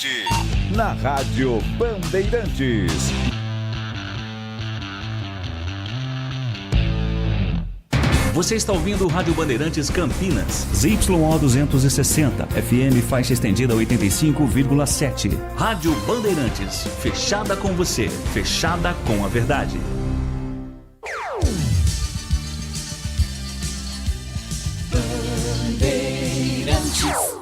tarde. Na Rádio Bandeirantes. Você está ouvindo o Rádio Bandeirantes Campinas. ZYO 260, FM faixa estendida 85,7. Rádio Bandeirantes, fechada com você, fechada com a verdade. Bandeirantes.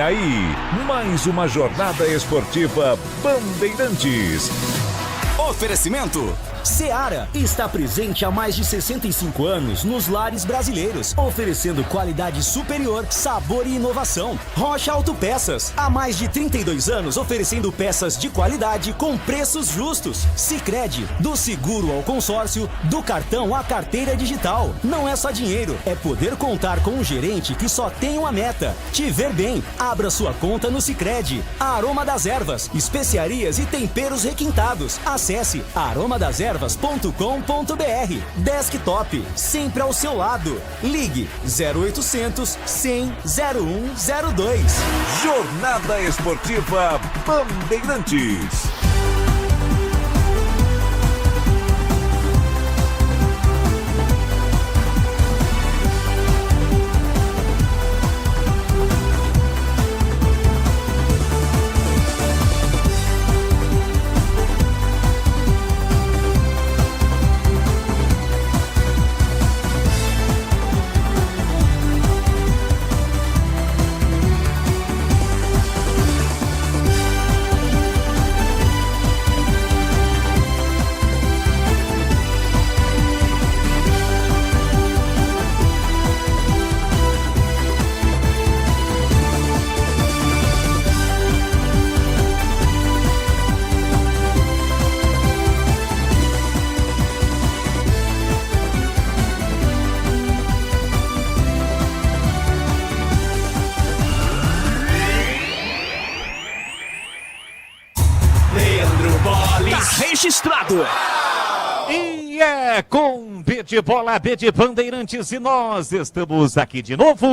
Aí, mais uma jornada esportiva Bandeirantes. Oferecimento Seara está presente há mais de 65 anos nos lares brasileiros, oferecendo qualidade superior, sabor e inovação. Rocha Autopeças, há mais de 32 anos oferecendo peças de qualidade com preços justos. Sicredi, do seguro ao consórcio, do cartão à carteira digital. Não é só dinheiro, é poder contar com um gerente que só tem uma meta: te ver bem. Abra sua conta no Sicredi. Aroma das Ervas, especiarias e temperos requintados. Acesse aromadeservas.com.br. Desktop, sempre ao seu lado. Ligue 0800 100 0102. Jornada Esportiva Bandeirantes. Registrado. E é com B de bola, B de Bandeirantes, e nós estamos aqui de novo.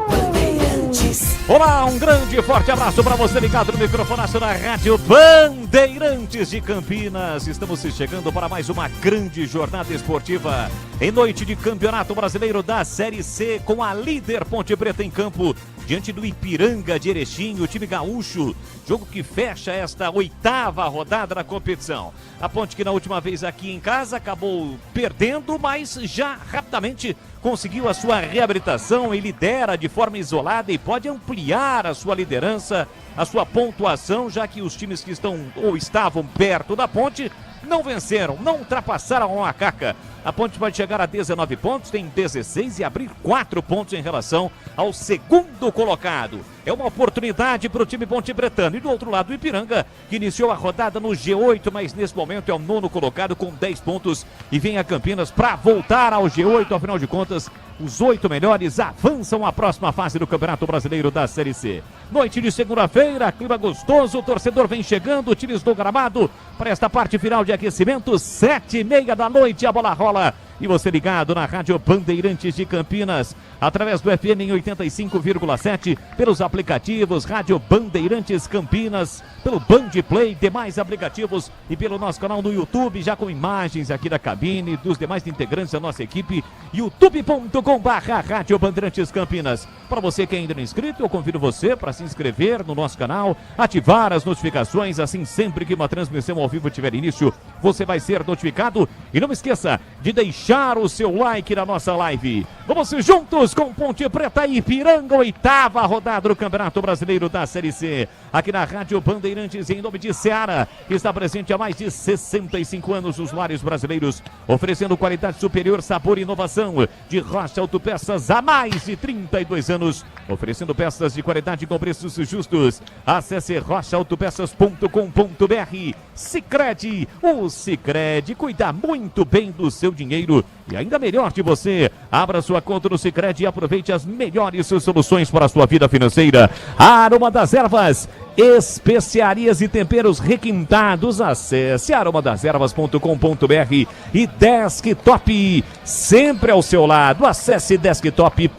Bandeirantes. Olá, um grande e forte abraço para você ligado no microfone na Rádio Bandeirantes de Campinas. Estamos chegando para mais uma grande jornada esportiva em noite de Campeonato Brasileiro da Série C, com a líder Ponte Preta em campo diante do Ipiranga de Erechim, o time gaúcho. Jogo que fecha esta 8ª rodada da competição. A Ponte, que na última vez aqui em casa acabou perdendo, mas já rapidamente conseguiu a sua reabilitação e lidera de forma isolada e pode ampliar a sua liderança, a sua pontuação, já que os times que estão ou estavam perto da Ponte não venceram, não ultrapassaram a Macaca. A Ponte pode chegar a 19 pontos, tem 16 e abrir 4 pontos em relação ao segundo colocado. É uma oportunidade para o time ponte-pretano. E do outro lado, o Ipiranga, que iniciou a rodada no G8, mas nesse momento é o 9º colocado com 10 pontos e vem a Campinas para voltar ao G8. Afinal de contas, os 8 melhores avançam à próxima fase do Campeonato Brasileiro da Série C. Noite de segunda-feira, clima gostoso, o torcedor vem chegando, times do gramado para esta parte final de aquecimento, 7h30 da noite, a bola rola E você ligado na Rádio Bandeirantes de Campinas, através do FM em 85,7, pelos aplicativos Rádio Bandeirantes Campinas, pelo Band Play, demais aplicativos e pelo nosso canal no YouTube, já com imagens aqui da cabine, dos demais integrantes da nossa equipe, youtube.com/Rádio Bandeirantes Campinas. Para você que ainda não é inscrito, eu convido você para se inscrever no nosso canal, ativar as notificações, assim sempre que uma transmissão ao vivo tiver início, você vai ser notificado. E não esqueça de deixar o seu like na nossa live. Vamos juntos com Ponte Preta e Ipiranga, 8ª rodada do Campeonato Brasileiro da Série C. Aqui na Rádio Bandeirantes, em nome de Seara, que está presente há mais de 65 anos nos lares brasileiros, oferecendo qualidade superior, sabor e inovação. De Rocha Autopeças há mais de 32 anos, oferecendo peças de qualidade com preços justos. Acesse rochaautopeças.com.br. Sicredi, o Sicredi cuida muito bem do seu dinheiro e ainda melhor de você. Abra sua conta no Sicredi e aproveite as melhores soluções para a sua vida financeira. Aroma das Ervas, especiarias e temperos requintados. Acesse aromadeservas.com.br e Desktop, sempre ao seu lado. Acesse desktop.com.br.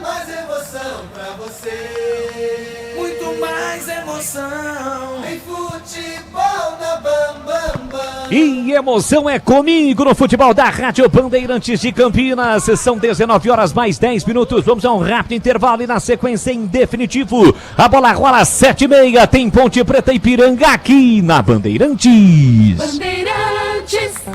Mais emoção pra você, muito mais emoção em futebol na Bam Bam Bam. E emoção é comigo no futebol da Rádio Bandeirantes de Campinas. São 19 horas mais 10 minutos. Vamos a um rápido intervalo e na sequência em definitivo a bola rola 7h30. Tem Ponte Preta e Ipiranga aqui na Bandeirantes.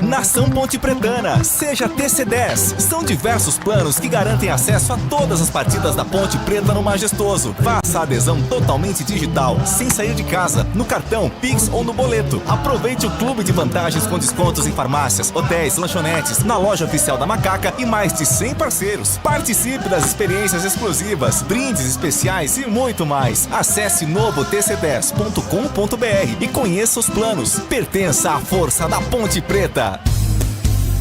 Nação Ponte Pretana, seja TC10. São diversos planos que garantem acesso a todas as partidas da Ponte Preta no Majestoso. Faça a adesão totalmente digital, sem sair de casa, no cartão, Pix ou no boleto. Aproveite o clube de vantagens com descontos em farmácias, hotéis, lanchonetes, na loja oficial da Macaca e mais de 100 parceiros. Participe das experiências exclusivas, brindes especiais e muito mais. Acesse novotc10.com.br e conheça os planos. Pertença à força da Ponte Preta.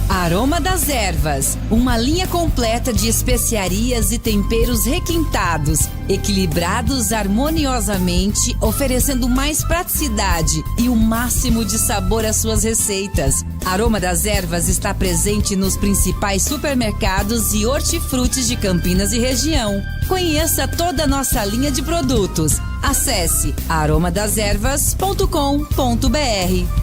Aroma das Ervas, uma linha completa de especiarias e temperos requintados, equilibrados harmoniosamente, oferecendo mais praticidade e o máximo de sabor às suas receitas. Aroma das Ervas está presente nos principais supermercados e hortifrutis de Campinas e região. Conheça toda a nossa linha de produtos. Acesse aromadeservas.com.br.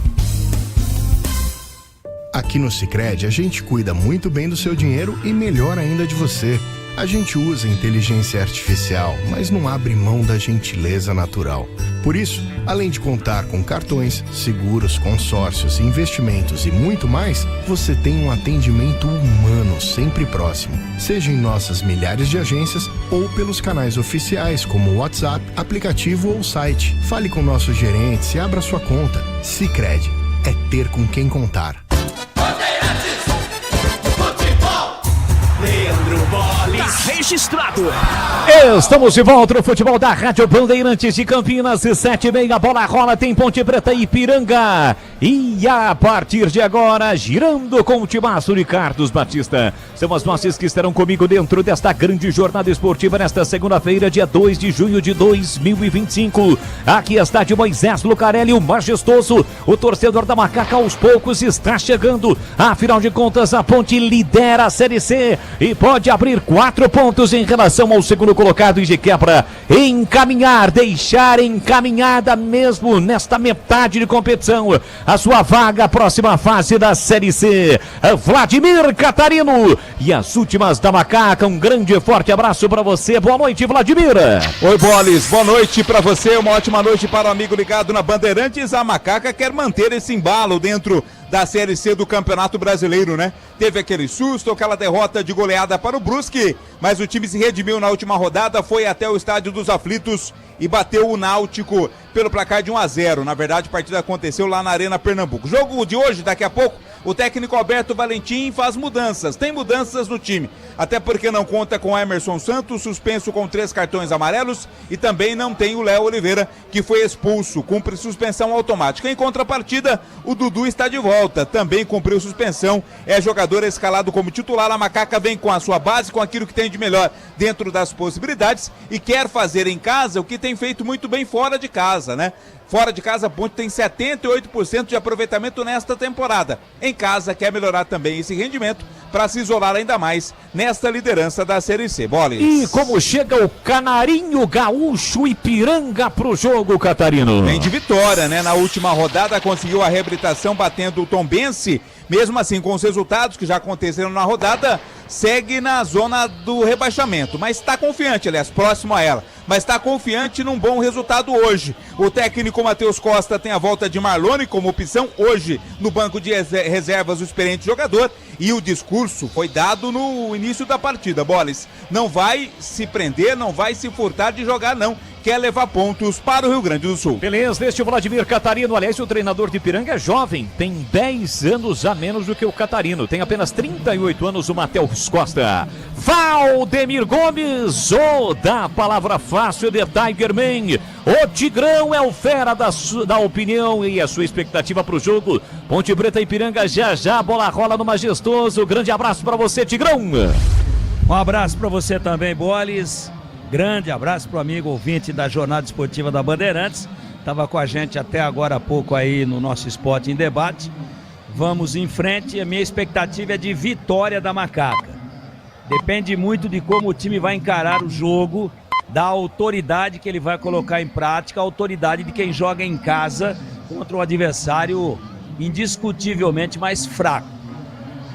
Aqui no Sicredi a gente cuida muito bem do seu dinheiro e melhor ainda de você. A gente usa inteligência artificial, mas não abre mão da gentileza natural. Por isso, além de contar com cartões, seguros, consórcios, investimentos e muito mais, você tem um atendimento humano sempre próximo. Seja em nossas milhares de agências ou pelos canais oficiais como o WhatsApp, aplicativo ou site. Fale com nossos gerentes e abra sua conta. Sicredi é ter com quem contar. Leandro Bolis, registrado. Estamos de volta no futebol da Rádio Bandeirantes de Campinas, 7h30, bola rola, tem Ponte Preta e Ipiranga. E a partir de agora, girando com o timaço de Carlos Batista. São as vozes que estarão comigo dentro desta grande jornada esportiva nesta segunda-feira, dia 2 de junho de 2025. Aqui está de Moisés Lucarelli, o majestoso. O torcedor da Macaca aos poucos está chegando. Afinal de contas, a Ponte lidera a Série C e pode abrir 4 pontos em relação ao segundo colocado e de quebra encaminhar, deixar encaminhada mesmo nesta metade de competição a sua vaga, a próxima fase da Série C. Vladimir Catarino e as últimas da Macaca. Um grande e forte abraço para você. Boa noite, Vladimir. Oi, Bolis. Boa noite para você. Uma ótima noite para o amigo ligado na Bandeirantes. A Macaca quer manter esse embalo dentro da Série C do Campeonato Brasileiro, né? Teve aquele susto, aquela derrota de goleada para o Brusque, mas o time se redimiu na última rodada, foi até o Estádio dos Aflitos e bateu o Náutico pelo placar de 1-0. Na verdade, a partida aconteceu lá na Arena Pernambuco. Jogo de hoje, daqui a pouco, o técnico Alberto Valentim faz mudanças. Tem mudanças no time, até porque não conta com Emerson Santos, suspenso com 3 cartões amarelos, e também não tem o Léo Oliveira, que foi expulso, cumpre suspensão automática. Em contrapartida, o Dudu está de volta, também cumpriu suspensão, é jogador escalado como titular. A Macaca vem com a sua base, com aquilo que tem de melhor dentro das possibilidades, e quer fazer em casa o que tem feito muito bem fora de casa, né? Fora de casa, a Ponte tem 78% de aproveitamento nesta temporada. Em casa, quer melhorar também esse rendimento para se isolar ainda mais nesta liderança da Série C. Boles. E como chega o Canarinho Gaúcho Ipiranga pro jogo, Catarino? Vem de vitória, né? Na última rodada conseguiu a reabilitação batendo o Tombense. Mesmo assim, com os resultados que já aconteceram na rodada, segue na zona do rebaixamento. Mas está confiante, aliás, próximo a ela. Mas está confiante num bom resultado hoje. O técnico Matheus Costa tem a volta de Marlone como opção hoje no banco de reservas, o experiente jogador. E o discurso foi dado no início da partida, Boles. Não vai se prender, não vai se furtar de jogar, não. Quer levar pontos para o Rio Grande do Sul. Beleza, este é o Vladimir Catarino. Aliás, o treinador de Ipiranga é jovem, tem 10 anos a menos do que o Catarino. Tem apenas 38 anos o Matheus Costa. Valdemir Gomes, da palavra fácil de Tigerman. O Tigrão é o fera da opinião e a sua expectativa para o jogo. Ponte Preta Ipiranga, já a bola rola no Majestoso. Grande abraço para você, Tigrão. Um abraço para você também, Boles. Grande abraço pro amigo ouvinte da Jornada Esportiva da Bandeirantes. Estava com a gente até agora há pouco aí no nosso Esporte em Debate. Vamos em frente. A minha expectativa é de vitória da Macaca. Depende muito de como o time vai encarar o jogo, da autoridade que ele vai colocar em prática, a autoridade de quem joga em casa contra um adversário indiscutivelmente mais fraco.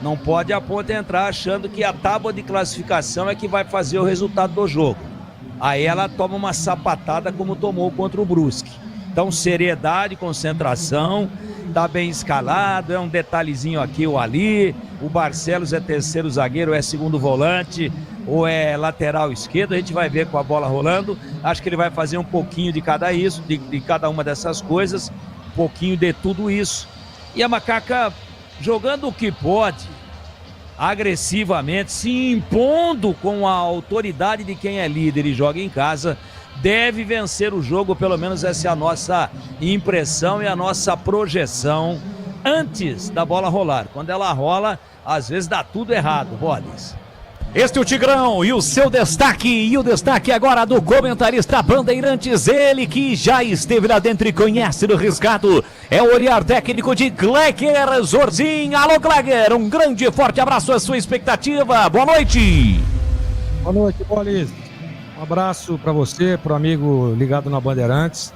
Não pode a Ponte entrar achando que a tábua de classificação é que vai fazer o resultado do jogo. Aí ela toma uma sapatada como tomou contra o Brusque. Então, seriedade, concentração, tá bem escalado, é um detalhezinho aqui ou ali. O Barcelos é terceiro zagueiro, é segundo volante, ou é lateral esquerdo, a gente vai ver com a bola rolando. Acho que ele vai fazer um pouquinho de cada isso, de cada uma dessas coisas, um pouquinho de tudo isso. E a Macaca jogando o que pode, agressivamente, se impondo com a autoridade de quem é líder e joga em casa, deve vencer o jogo, pelo menos essa é a nossa impressão e a nossa projeção antes da bola rolar. Quando ela rola, às vezes dá tudo errado, Boles. Este é o Tigrão e o seu destaque, e o destaque agora do comentarista Bandeirantes, ele que já esteve lá dentro e conhece do riscado, é o olhar técnico de Kleger Zorzin. Alô, Kleger, um grande e forte abraço, a sua expectativa, boa noite. Boa noite, Bolis. Um abraço para você, pro amigo ligado na Bandeirantes.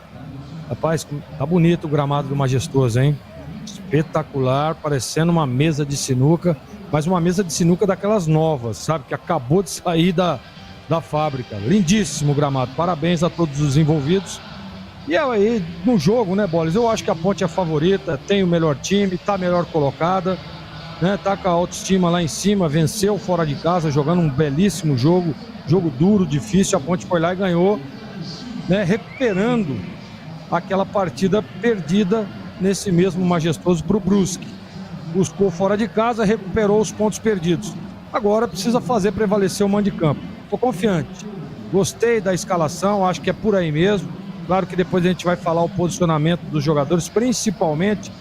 Rapaz, tá bonito o gramado do Majestoso, hein? Espetacular, parecendo uma mesa de sinuca. Mas uma mesa de sinuca daquelas novas, sabe? Que acabou de sair da fábrica. Lindíssimo gramado. Parabéns a todos os envolvidos. E aí, no jogo, né, Bolis? Eu acho que a Ponte é a favorita, tem o melhor time, tá melhor colocada, né? Tá com a autoestima lá em cima, venceu fora de casa, jogando um belíssimo jogo. Jogo duro, difícil. A Ponte foi lá e ganhou, né? Recuperando aquela partida perdida nesse mesmo Majestoso pro Brusque. Buscou fora de casa, recuperou os pontos perdidos. Agora precisa fazer prevalecer o mando de campo. Estou confiante. Gostei da escalação, acho que é por aí mesmo. Claro que depois a gente vai falar o posicionamento dos jogadores, principalmente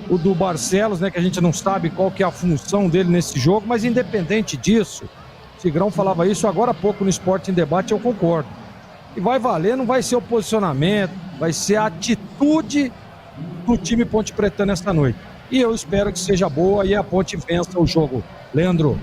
o do Barcelos, né, que a gente não sabe qual que é a função dele nesse jogo, mas independente disso, o Tigrão falava isso agora há pouco no Esporte em Debate, eu concordo. E vai valer, não vai ser o posicionamento, vai ser a atitude do time Ponte Pretana esta noite. E eu espero que seja boa e a Ponte vença o jogo. Leandro.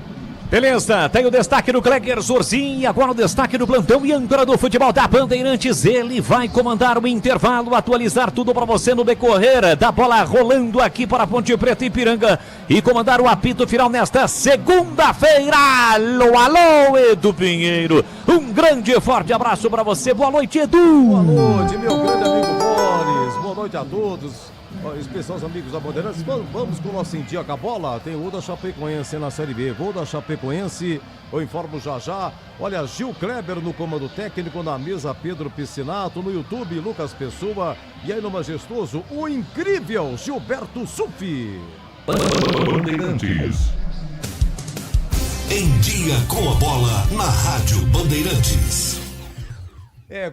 Beleza, tem o destaque do Kleger Zorzin, agora o destaque do plantão e âncora do futebol da Bandeirantes. Ele vai comandar o intervalo, atualizar tudo para você no decorrer da bola rolando aqui para a Ponte Preta e Ipiranga e comandar o apito final nesta segunda-feira. Alô, alô, Edu Pinheiro. Um grande e forte abraço para você. Boa noite, Edu. Boa noite, meu grande amigo Boris. Boa noite a todos. Especiais amigos da Bandeirantes, vamos com o nosso Em Dia com a Bola. Tem o da Chapecoense na Série B. Gol da Chapecoense, eu informo já. Olha, Gil Kleber no comando técnico, na mesa Pedro Piscinato, no YouTube Lucas Pessoa e aí no Majestoso o incrível Gilberto Sufi. Bandeirantes. Em Dia com a Bola na Rádio Bandeirantes.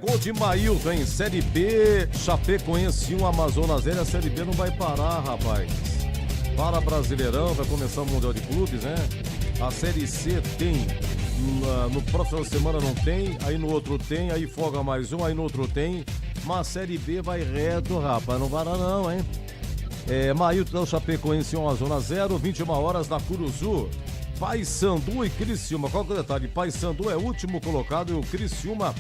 Gol de Mailton em Série B, Chapecoense 1, Amazonas 0. A Série B não vai parar, rapaz. Para Brasileirão, vai começar o Mundial de Clubes, né? A Série C tem, no próximo semana não tem, aí no outro tem, aí folga mais um, aí no outro tem. Mas Série B vai reto, rapaz. Não para não, hein? Mailton Chapecoense 1-0, 21 horas na Curuzu. Paysandu e Criciúma. Qual que é o detalhe? Paysandu é o último colocado e o Criciúma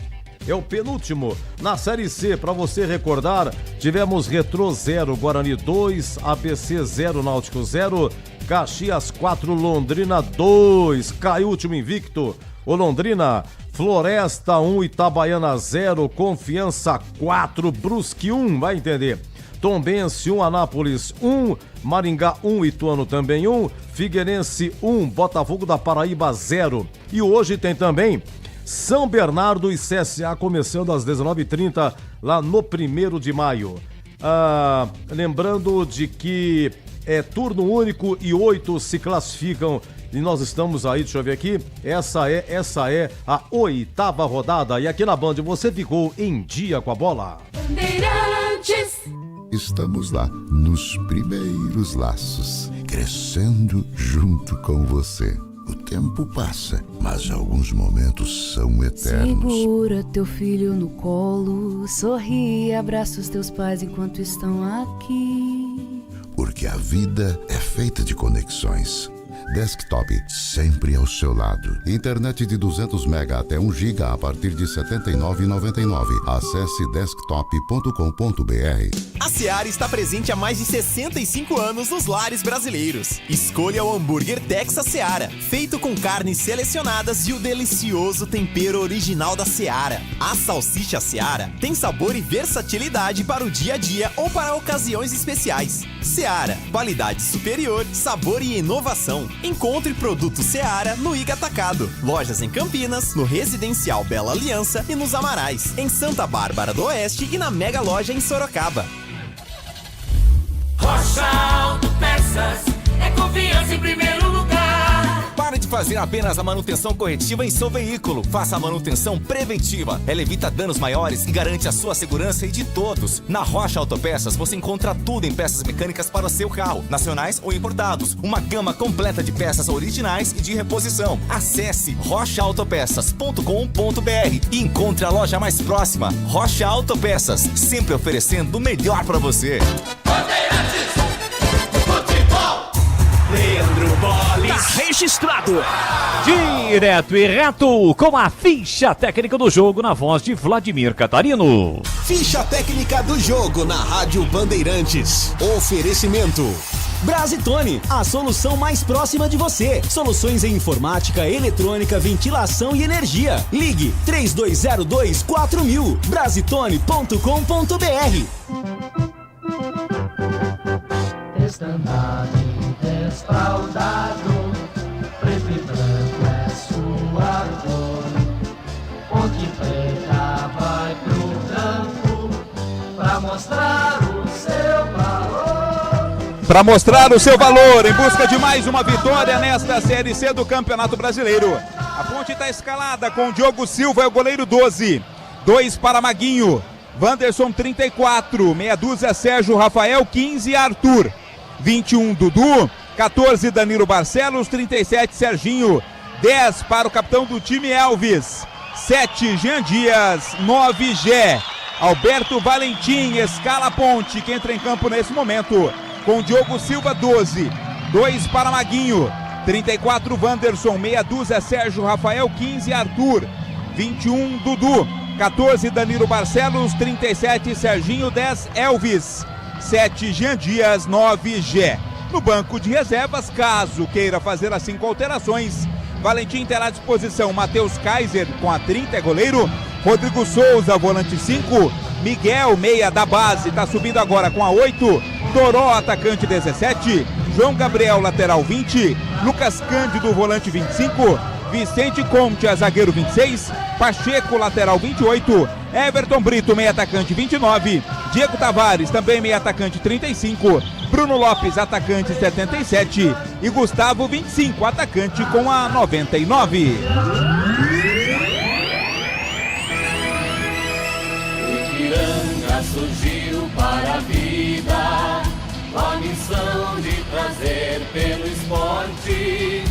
é o penúltimo. Na Série C, para você recordar, tivemos Retrô 0, Guarani 2, ABC 0, Náutico 0, Caxias 4, Londrina 2. Caiu o último invicto. O Londrina, Floresta 1, Itabaiana 0, Confiança 4, Brusque 1, vai entender. Tombense 1, Anápolis 1, Maringá 1, Ituano também 1, Figueirense 1, Botafogo da Paraíba 0. E hoje tem também São Bernardo e CSA começando às 19h30 lá no 1º de maio. Lembrando de que é turno único e 8 se classificam. E nós estamos aí, deixa eu ver aqui, essa é a 8ª rodada. E aqui na Band você ficou em dia com a bola. Bandeirantes. Estamos lá, nos primeiros laços, crescendo junto com você. O tempo passa, mas alguns momentos são eternos. Segura teu filho no colo, sorri e abraça os teus pais enquanto estão aqui. Porque a vida é feita de conexões. Desktop sempre ao seu lado. Internet de 200 MB até 1 GB a partir de R$ 79,99. Acesse desktop.com.br. A Seara está presente há mais de 65 anos nos lares brasileiros. Escolha o hambúrguer Texas Seara, feito com carnes selecionadas e o delicioso tempero original da Seara. A salsicha Seara tem sabor e versatilidade para o dia a dia ou para ocasiões especiais. Seara, qualidade superior, sabor e inovação. Encontre produtos Seara no Iga Atacado. Lojas em Campinas, no Residencial Bela Aliança e nos Amarais, em Santa Bárbara do Oeste e na Mega Loja em Sorocaba. Rocha Autopeças é confiança em primeiro lugar. Pare de fazer apenas a manutenção corretiva em seu veículo. Faça a manutenção preventiva. Ela evita danos maiores e garante a sua segurança e de todos. Na Rocha Autopeças você encontra tudo em peças mecânicas para o seu carro, nacionais ou importados. Uma gama completa de peças originais e de reposição. Acesse rochaautopeças.com.br e encontre a loja mais próxima. Rocha Autopeças, sempre oferecendo o melhor para você. Leandro Boles. Tá registrado. Direto e reto com a ficha técnica do jogo na voz de Vladimir Catarino. Ficha técnica do jogo na Rádio Bandeirantes. Oferecimento Brasitone, a solução mais próxima de você. Soluções em informática, eletrônica, ventilação e energia. Ligue 3202-4000. Brasitone.com.br. Estandarte desfraldado, preto e branco é sua cor. Ponte preta vai pro campo pra mostrar o seu valor. Para mostrar o seu valor, em busca de mais uma vitória nesta Série C do Campeonato Brasileiro. A Ponte está escalada com o Diogo Silva, é o goleiro 12. 2 para Maguinho. Wanderson 34, meia dúzia Sérgio Rafael, 15 Arthur. 21 Dudu, 14 Danilo Barcelos, 37 Serginho, 10 para o capitão do time Elvis, 7 Jean Dias, 9 Gé. Alberto Valentim escala a Ponte, que entra em campo nesse momento com Diogo Silva 12, 2 para Maguinho, 34 Wanderson, meia dúzia Sérgio Rafael, 15 Arthur, 21 Dudu, 14 Danilo Barcelos, 37 Serginho, 10 Elvis, 7 Jean Dias, 9 Gé. No banco de reservas, caso queira fazer as 5 alterações, Valentim terá à disposição Matheus Kaiser com a 30, é goleiro, Rodrigo Souza, volante 5, Miguel, meia da base, está subindo agora com a 8, Toró, atacante 17, João Gabriel, lateral 20, Lucas Cândido, volante 25, Vicente Conte, zagueiro 26, Pacheco, lateral 28, Everton Brito, meia atacante 29, Diego Tavares, também meia atacante 35, Bruno Lopes, atacante 77 e Gustavo 25, atacante com a 99. Ipiranga surgiu para a vida, com a missão de trazer pelo esporte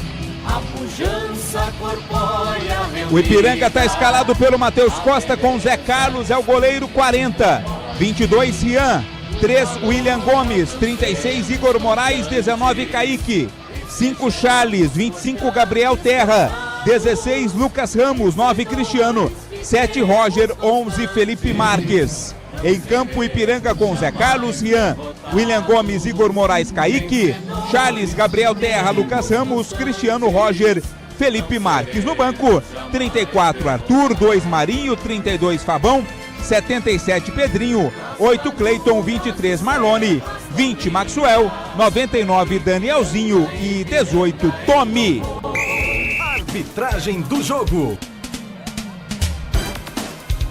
a pujança corpórea reunida. O Ipiranga está escalado pelo Matheus Costa com Zé Carlos, é o goleiro 40. 22, Rian. 3, William Gomes. 36, Igor Moraes. 19, Kaique. 5, Charles. 25, Gabriel Terra. 16, Lucas Ramos. 9, Cristiano. 7, Roger. 11, Felipe Marques. Em campo, Ipiranga com Zé Carlos, Rian, William Gomes, Igor Moraes, Kaique, Charles, Gabriel Terra, Lucas Ramos, Cristiano, Roger, Felipe Marques. No banco, 34, Arthur. 2, Marinho. 32, Fabão. 77, Pedrinho. 8, Cleiton. 23, Marlone. 20, Maxwell. 99, Danielzinho. E 18, Tomi. Arbitragem do jogo.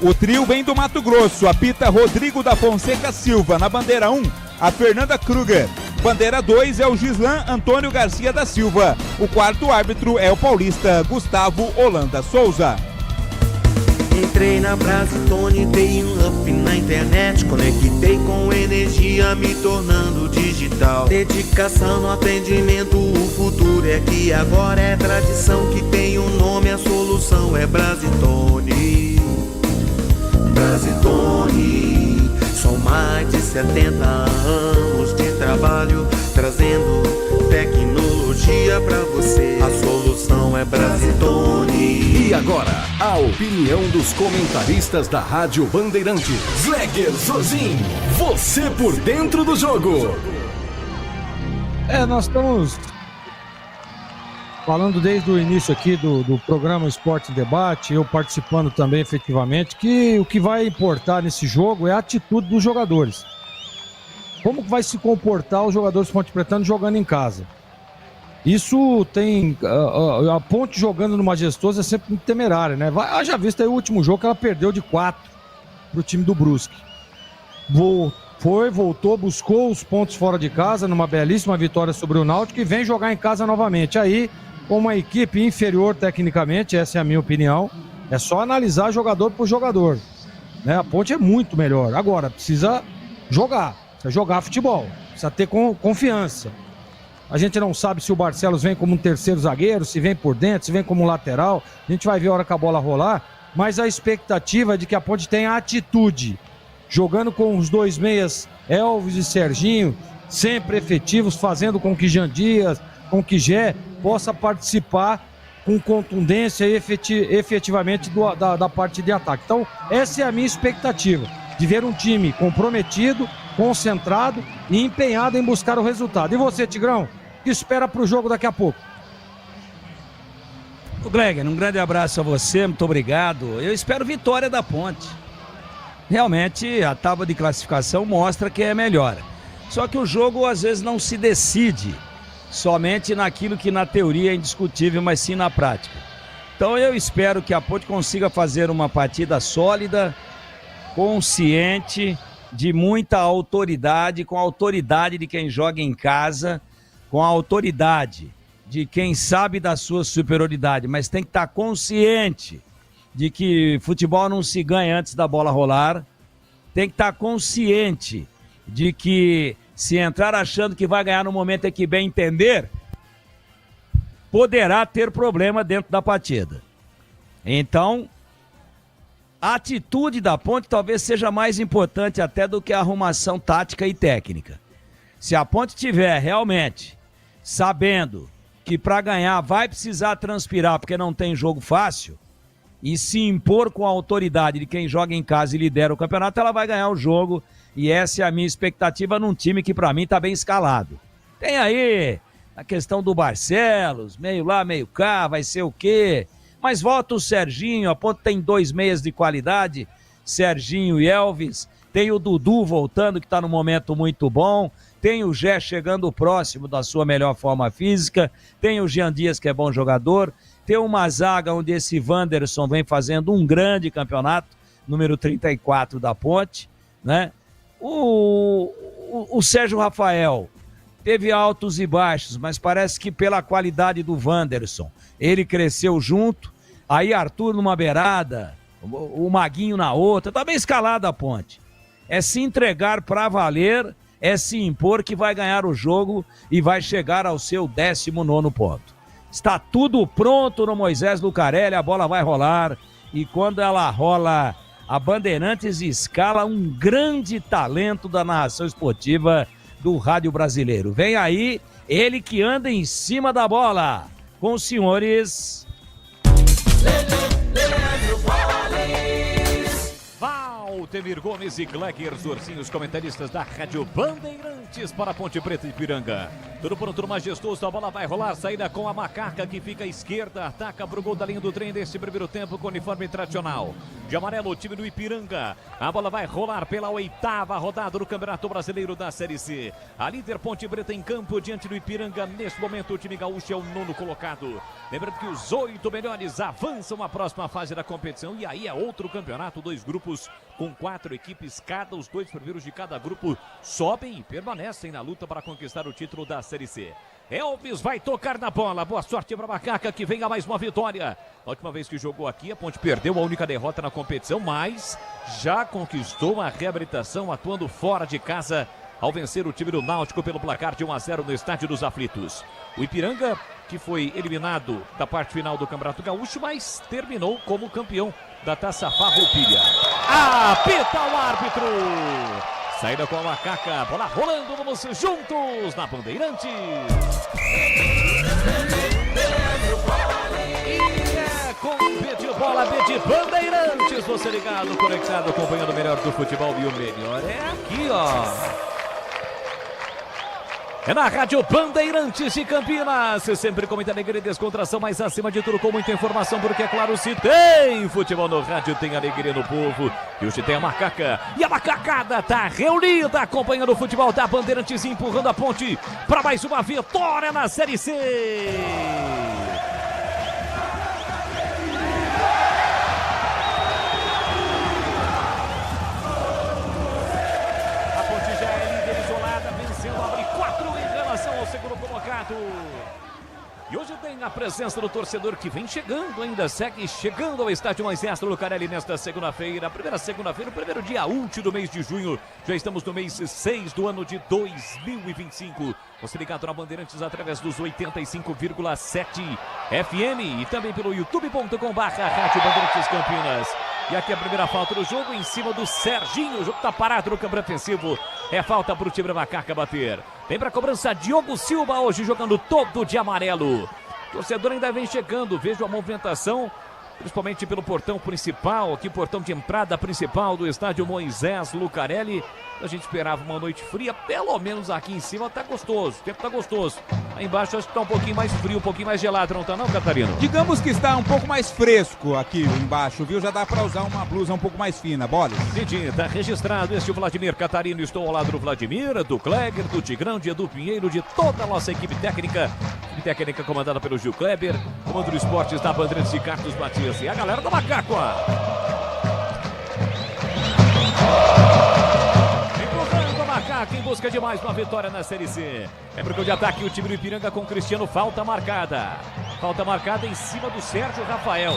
O trio vem do Mato Grosso, apita Rodrigo da Fonseca Silva. Na bandeira 1, a Fernanda Kruger. Bandeira 2 é o Gislan Antônio Garcia da Silva. O quarto árbitro é o paulista Gustavo Holanda Souza. Entrei na Brasitone, dei um up na internet, conectei com energia, me tornando digital. Dedicação no atendimento, o futuro é aqui, agora é tradição que tem um nome, a solução é Brasitone. Brasitone, são mais de 70 anos de trabalho, trazendo tecnologia pra você. A solução é Brasitone. E agora, a opinião dos comentaristas da Rádio Bandeirantes. Zleger Zozin, você por dentro do jogo. Nós estamos falando desde o início aqui do programa Esporte Debate, eu participando também efetivamente, que o que vai importar nesse jogo é a atitude dos jogadores. Como vai se comportar os jogadores Ponte Pretano jogando em casa? Isso tem... A Ponte jogando no Majestoso é sempre muito temerária, né? Já visto aí o último jogo que ela perdeu de 4 pro time do Brusque. Voltou, buscou os pontos fora de casa numa belíssima vitória sobre o Náutico e vem jogar em casa novamente. Aí, com uma equipe inferior tecnicamente, essa é a minha opinião, é só analisar jogador por jogador, né? A Ponte é muito melhor. Agora, precisa jogar futebol, precisa ter confiança. A gente não sabe se o Barcelos vem como um terceiro zagueiro, se vem por dentro, se vem como lateral. A gente vai ver a hora que a bola rolar, mas a expectativa é de que a Ponte tenha atitude, jogando com os dois meias, Elvis e Serginho, sempre efetivos, fazendo com que Jean Dias, com que Gé possa participar com contundência e efetivamente da parte de ataque. Então, essa é a minha expectativa, de ver um time comprometido, concentrado e empenhado em buscar o resultado. E você, Tigrão, que espera para o jogo daqui a pouco? O Gleger, um grande abraço a você, muito obrigado. Eu espero vitória da Ponte. Realmente, a tábua de classificação mostra que é melhor. Só que o jogo, às vezes, não se decide somente naquilo que na teoria é indiscutível, mas sim na prática. Então eu espero que a Ponte consiga fazer uma partida sólida, consciente, de muita autoridade, com a autoridade de quem joga em casa, com a autoridade de quem sabe da sua superioridade, mas tem que estar consciente de que futebol não se ganha antes da bola rolar, tem que estar consciente de que se entrar achando que vai ganhar no momento em que bem entender, poderá ter problema dentro da partida. Então, a atitude da Ponte talvez seja mais importante até do que a arrumação tática e técnica. Se a Ponte tiver realmente sabendo que para ganhar vai precisar transpirar porque não tem jogo fácil, e se impor com a autoridade de quem joga em casa e lidera o campeonato, ela vai ganhar o jogo. E essa é a minha expectativa num time que para mim está bem escalado. Tem aí a questão do Barcelos, meio lá, meio cá, vai ser o quê? Mas volta o Serginho, a Ponte tem 2 meias de qualidade, Serginho e Elvis. Tem o Dudu voltando, que está num momento muito bom. Tem o Gé chegando próximo da sua melhor forma física. Tem o Jean Dias, que é bom jogador. Tem uma zaga onde esse Wanderson vem fazendo um grande campeonato, número 34 da Ponte, né? O Sérgio Rafael teve altos e baixos, mas parece que pela qualidade do Wanderson, ele cresceu junto. Aí Arthur numa beirada, o Maguinho na outra, tá bem escalada a Ponte. É se entregar para valer, é se impor que vai ganhar o jogo e vai chegar ao seu 19º ponto. Está tudo pronto no Moisés Lucarelli, a bola vai rolar. E quando ela rola, a Bandeirantes escala um grande talento da narração esportiva do rádio brasileiro. Vem aí, ele que anda em cima da bola. Com os senhores... Valtemir Gomes e Kleger Ursinhos, comentaristas da Rádio Bandeirantes para Ponte Preta e Piranga. Tudo pronto, majestoso, a bola vai rolar, saída com a Macaca que fica à esquerda, ataca pro gol da linha do trem desse primeiro tempo com uniforme tradicional. De amarelo, o time do Ipiranga. A bola vai rolar pela 8ª rodada do Campeonato Brasileiro da Série C. A líder Ponte Preta em campo diante do Ipiranga. Neste momento, o time gaúcho é o 9º colocado. Lembrando que os 8 melhores avançam à próxima fase da competição. E aí é outro campeonato, 2 grupos com 4 equipes cada. Os 2 primeiros de cada grupo sobem e permanecem na luta para conquistar o título da Série C. Elvis vai tocar na bola. Boa sorte para a Macaca que venha mais uma vitória. A última vez que jogou aqui, a Ponte perdeu a única derrota na competição, mas já conquistou uma reabilitação atuando fora de casa ao vencer o time do Náutico pelo placar de 1-0 no Estádio dos Aflitos. O Ipiranga, que foi eliminado da parte final do Campeonato Gaúcho, mas terminou como campeão da Taça Farroupilha. Apita o árbitro! Saída com a Macaca, bola rolando, vamos juntos na Bandeirantes. E é com B de bola, B de Bandeirantes. Você ligado, conectado, acompanhando o melhor do futebol e o melhor é aqui, ó. É na Rádio Bandeirantes de Campinas, sempre com muita alegria e descontração, mas acima de tudo com muita informação, porque é claro, se tem futebol no rádio, tem alegria no povo. E hoje tem a Macaca, e a Macacada tá reunida, acompanhando o futebol da Bandeirantes, empurrando a Ponte para mais uma vitória na Série C. Segundo colocado. E hoje tem a presença do torcedor que vem chegando, ainda segue chegando ao estádio Moisés Lucarelli nesta segunda-feira. Primeira segunda-feira, o primeiro dia útil do mês de junho. Já estamos no mês 6 do ano de 2025. Você ligado na Bandeirantes através dos 85,7 FM e também pelo youtube.com/Rádio Bandeirantes Campinas. E aqui a primeira falta do jogo em cima do Serginho. O jogo tá parado no campo defensivo. É falta pro time da Macaca bater. Vem pra cobrança Diogo Silva hoje jogando todo de amarelo. O torcedor ainda vem chegando. Vejo a movimentação, principalmente pelo portão principal, aqui portão de entrada principal do estádio Moisés Lucarelli. A gente esperava uma noite fria, pelo menos aqui em cima tá gostoso, o tempo tá gostoso. Aí embaixo acho que tá um pouquinho mais frio, um pouquinho mais gelado, não tá não, Catarino? Digamos que está um pouco mais fresco aqui embaixo, viu? Já dá pra usar uma blusa um pouco mais fina, bola. Entendi, tá registrado este é o Vladimir Catarino, estou ao lado do Vladimir, do Kleger, do Tigrão, de Edu Pinheiro, de toda a nossa equipe técnica comandada pelo Gil Kleber, comando do esportes da Bandeirantes de Carlos Matias e a galera da Macaco. Macaca em busca de mais uma vitória na Série C. É porque de ataque o time do Ipiranga com Cristiano, falta marcada. Falta marcada em cima do Sérgio Rafael.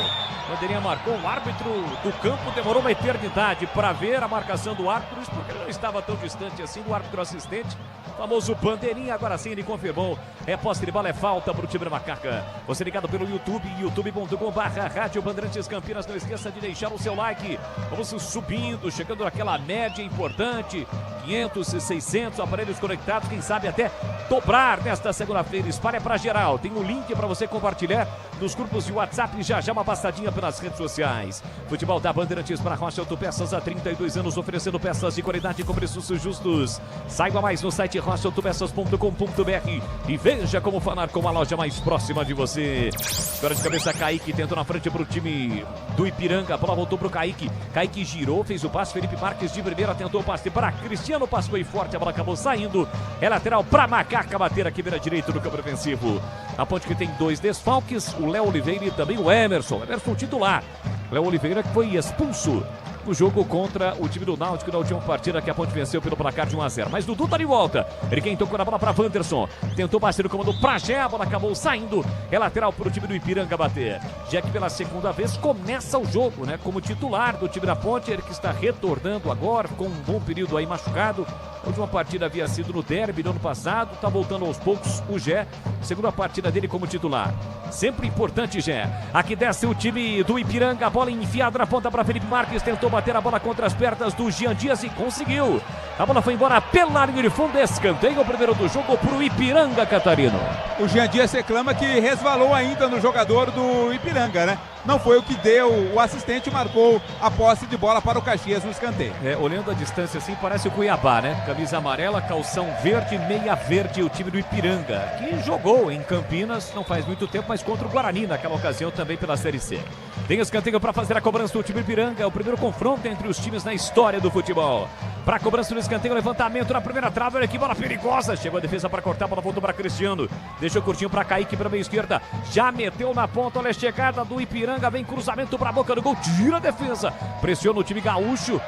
Bandeirinha marcou, o árbitro do campo demorou uma eternidade para ver a marcação do árbitro, isso porque ele não estava tão distante assim do árbitro assistente. O famoso Bandeirinha, agora sim ele confirmou. É posse de bola, é falta para o time da Macaca. Você ligado pelo YouTube, youtube.com/Rádio Bandeirantes Campinas. Não esqueça de deixar o seu like. Vamos subindo, chegando naquela média importante. 500 e 600 aparelhos conectados, quem sabe até dobrar nesta segunda-feira. Espalha para geral. Tem um link para você compartilhar nos grupos de WhatsApp e já uma passadinha pelas redes sociais. Futebol da Bandeirantes para Rocha Autopeças há 32 anos, oferecendo peças de qualidade com preços justos. Saiba mais no site rochaautopeças.com.br e veja como falar com a loja mais próxima de você. Agora de cabeça, Kaique tentou na frente para o time do Ipiranga. A bola voltou para o Kaique. Kaique girou, fez o passe. Felipe Marques de primeira tentou o passe para Cristiano. Passe foi forte, a bola acabou saindo. É lateral para Macaca bater aqui beira direito no campo defensivo. A Ponte que tem 2 desfalques, o Léo Oliveira e também o Emerson. Emerson titular. Léo Oliveira que foi expulso o jogo contra o time do Náutico na última partida, que a Ponte venceu pelo placar de 1-0. Mas Dudu tá de volta. Ele quem tocou na bola para Wanderson. Tentou bater o comando pra Gé, a bola acabou saindo. É lateral pro time do Ipiranga bater. Já que pela segunda vez começa o jogo, né? Como titular do time da Ponte, ele que está retornando agora, com um bom período aí machucado. A última partida havia sido no derby do ano passado, tá voltando aos poucos o Gé. Segunda partida dele como titular. Sempre importante, Gé. Aqui desce o time do Ipiranga, a bola enfiada na ponta para Felipe Marques, tentou bater a bola contra as pernas do Jean Dias e conseguiu. A bola foi embora pela linha de fundo, escanteio o primeiro do jogo pro Ipiranga, Catarino. O Jean Dias reclama que resvalou ainda no jogador do Ipiranga, né? Não foi o que deu, o assistente marcou a posse de bola para o Caxias no escanteio. Olhando a distância assim, parece o Cuiabá, né? Camisa amarela, calção verde, meia verde, o time do Ipiranga, que jogou em Campinas não faz muito tempo, mas contra o Guarani naquela ocasião também pela Série C. Tem escanteio para fazer a cobrança do time do Ipiranga, é o primeiro confronto entre os times na história do futebol. Para a cobrança do escanteio, levantamento na primeira trave, olha que bola perigosa, chegou a defesa para cortar, a bola voltou para Cristiano, deixou curtinho para Kaique para a meia esquerda, já meteu na ponta, olha a chegada do Ipiranga, vem cruzamento para a boca do gol, tira a defesa, pressiona o time gaúcho.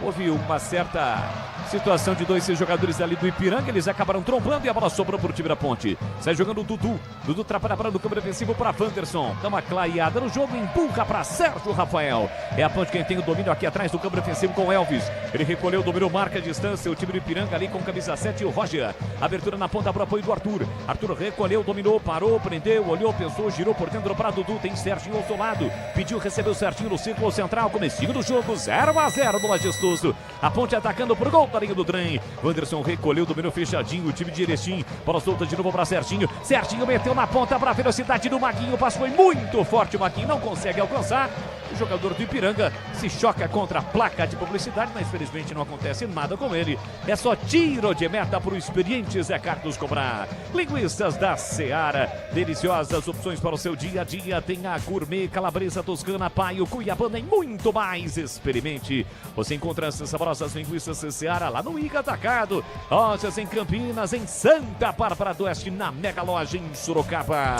Houve uma certa situação de dois jogadores ali do Ipiranga, eles acabaram trombando e a bola sobrou para o time da Ponte. Sai jogando o Dudu. Dudu atrapalha a bola do campo defensivo para Wanderson. Dá uma clareada no jogo, empurra para Sérgio Rafael. É a Ponte quem tem o domínio aqui atrás do campo defensivo com o Elvis. Ele recolheu, dominou, marca a distância. O time do Ipiranga ali com camisa 7 e o Roger. Abertura na ponta para o apoio do Arthur. Arthur recolheu, dominou, parou, prendeu, olhou, pensou, girou por dentro para Dudu. Tem Serginho ao seu lado. Pediu, recebeu certinho no círculo central. Comecinho do jogo, 0-0 do Majestoso. A Ponte atacando por gol da linha do trem. Wanderson recolheu, dominou fechadinho. O time de Erechim. Bola solta de novo para Serginho. Serginho meteu na ponta para a velocidade do Maguinho. Passou foi muito forte. O Maguinho não consegue alcançar. O jogador do Ipiranga se choca contra a placa de publicidade, mas felizmente não acontece nada com ele. É só tiro de meta para o experiente Zé Carlos cobrar. Linguiças da Seara, deliciosas opções para o seu dia a dia. Tem a gourmet, calabresa toscana, paio, cuiabana e muito mais. Experimente. Você encontra essas saborosas linguiças Seara lá no Iga Atacado. Lojas em Campinas, em Santa Bárbara do Oeste, na Mega Loja em Sorocaba.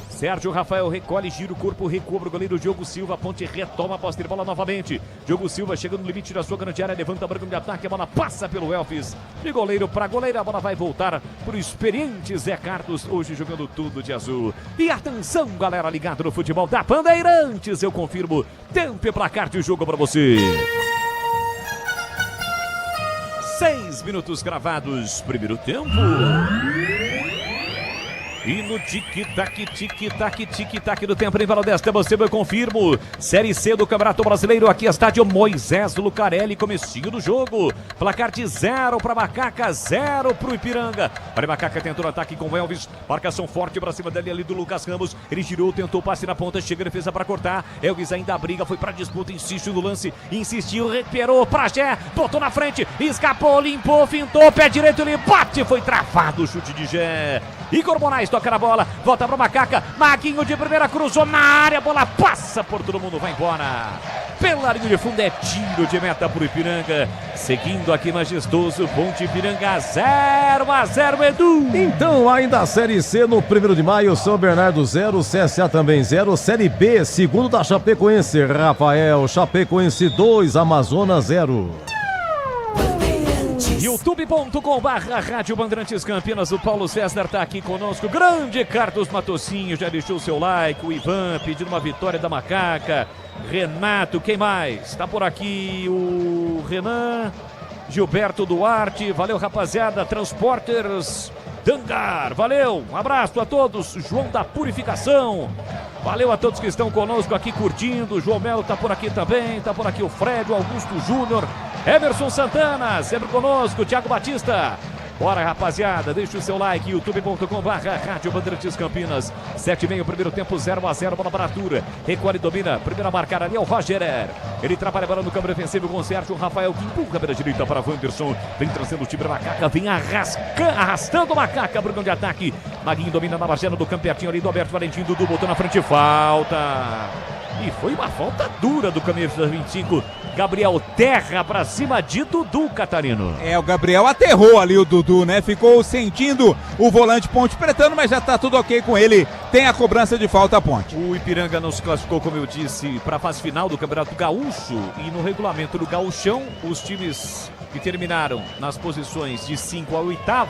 Sérgio Rafael recolhe, gira o corpo, recua o goleiro Diogo Silva. A Ponte retoma a posse de bola novamente. Diogo Silva chega no limite da sua grande área, levanta a branca de ataque, a bola passa pelo Elvis. De goleiro para goleiro, a bola vai voltar para o experiente Zé Carlos, hoje jogando tudo de azul. E atenção, galera ligada no futebol da Bandeirantes, eu confirmo, tempo e placar de jogo para você. 6 minutos gravados, primeiro tempo. E no tic-tac, tic-tac, tic-tac do tempo em Vila Desta, você eu confirmo. Série C do Campeonato Brasileiro, aqui estádio Moisés Lucarelli, comecinho do jogo. Placar de 0 para Macaca, 0 para o Ipiranga. Olha, Macaca tentou no ataque com o Elvis, marcação forte para cima dele ali do Lucas Ramos. Ele girou, tentou passe na ponta, chega a defesa para cortar. Elvis ainda briga, foi para disputa, insiste no lance, insistiu, recuperou para Gé, botou na frente, escapou, limpou, fintou, pé direito, ele bate, foi travado o chute de Gé. Igor Moraes toca na bola, volta para o Macaca, Maguinho de primeira, cruzou na área, a bola passa por todo mundo, vai embora. Pela linha de fundo é tiro de meta para o Ipiranga. Seguindo aqui Majestoso, Ponte Ipiranga 0-0, Edu. Então, ainda a Série C no 1º de maio, São Bernardo 0, CSA também 0, Série B, segundo da Chapecoense, Rafael, Chapecoense 2, Amazonas 0. youtube.com/Rádio Bandeirantes Campinas. O Paulo César tá aqui conosco. Grande Carlos Matocinho, já deixou seu like. O Ivan pedindo uma vitória da Macaca. Renato, quem mais? Tá por aqui o Renan, Gilberto Duarte. Valeu, rapaziada. Transporters Dangar, valeu. Um abraço a todos. João da Purificação. Valeu a todos que estão conosco aqui curtindo. O João Melo tá por aqui também. Tá por aqui o Fred, o Augusto Júnior. Emerson Santana, sempre conosco, Thiago Batista. Bora, rapaziada, deixa o seu like, youtube.com/Rádio Bandeirantes Campinas. 7h30, primeiro tempo, 0-0, bola para Arthur. Recolhe, domina, primeira a marcar ali é o Roger. Ele trabalha a bola no campo defensivo com o Sérgio Rafael, que empurra pela direita para Wanderson. Vem trazendo o time da Macaca, vem arrastando o Macaca, Bruno de ataque. Maguinho domina na margem do campo, pertinho ali do Alberto Valentim, Dudu botou na frente, falta. E foi uma falta dura do camisa 25, Gabriel Terra, pra cima de Dudu, Catarino. O Gabriel aterrou ali o Dudu, né? Ficou sentindo o volante Ponte Pretano, mas já tá tudo ok com ele. Tem a cobrança de falta a Ponte. O Ipiranga não se classificou, como eu disse, para a fase final do Campeonato Gaúcho. E no regulamento do Gaúchão, os times que terminaram nas posições de 5 ao 8º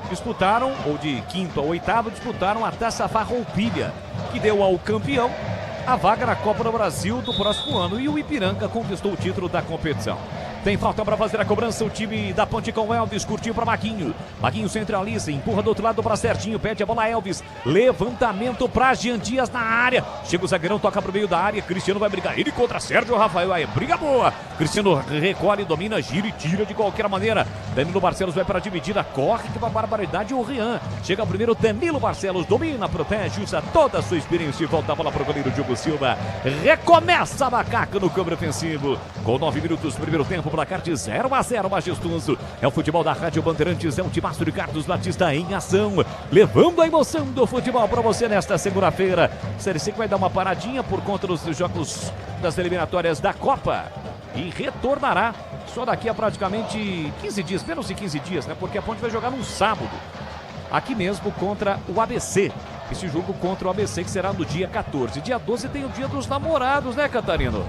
disputaram, ou de 5º ao 8º, disputaram a Taça Farroupilha, que deu ao campeão a vaga na Copa do Brasil do próximo ano. E o Ipiranga conquistou o título da competição. Tem falta para fazer a cobrança o time da Ponte com Elvis, curtiu para Maguinho. Maguinho centraliza, empurra do outro lado para Serginho, pede a bola a Elvis. Levantamento para Jean Dias na área. Chega o zagueirão, toca pro meio da área. Cristiano vai brigar, ele contra Sérgio Rafael. Aí, briga boa. Cristiano recolhe, domina, gira e tira de qualquer maneira. Danilo Barcelos vai para a dividida, corre que uma barbaridade o Rian. Chega primeiro Danilo Barcelos, domina, protege, usa toda a sua experiência e volta a bola para o goleiro Diogo Silva. Recomeça a Macaca no campo ofensivo. Com 9 minutos, primeiro tempo. Placar de 0-0, majestoso. É o futebol da Rádio Bandeirantes, é um timaço de Carlos Batista em ação, levando a emoção do futebol para você nesta segunda-feira. Série C que vai dar uma paradinha por conta dos jogos das eliminatórias da Copa e retornará só daqui a praticamente 15 dias, menos de 15 dias, né? Porque a Ponte vai jogar no sábado, aqui mesmo contra o ABC. Esse jogo contra o ABC que será no dia 14. Dia 12 tem o dia dos namorados, né, Catarino?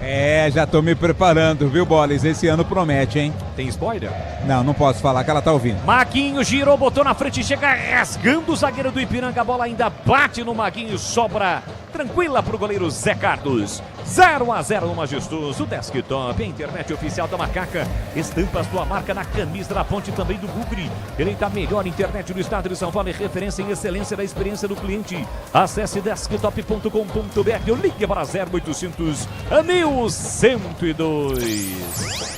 Já tô me preparando, viu, Bolis? Esse ano promete, hein? Tem spoiler? Não posso falar que ela tá ouvindo. Maguinho girou, botou na frente, chega rasgando o zagueiro do Ipiranga. A bola ainda bate no Maguinho, sobra tranquila pro goleiro Zé Carlos. 0-0 no majestoso Desktop, a internet oficial da Macaca. Estampa a sua marca na camisa da Ponte, também do Bugre. Eleita a melhor internet do estado de São Paulo e referência em excelência da experiência do cliente. Acesse desktop.com.br ou ligue para 0800 1102.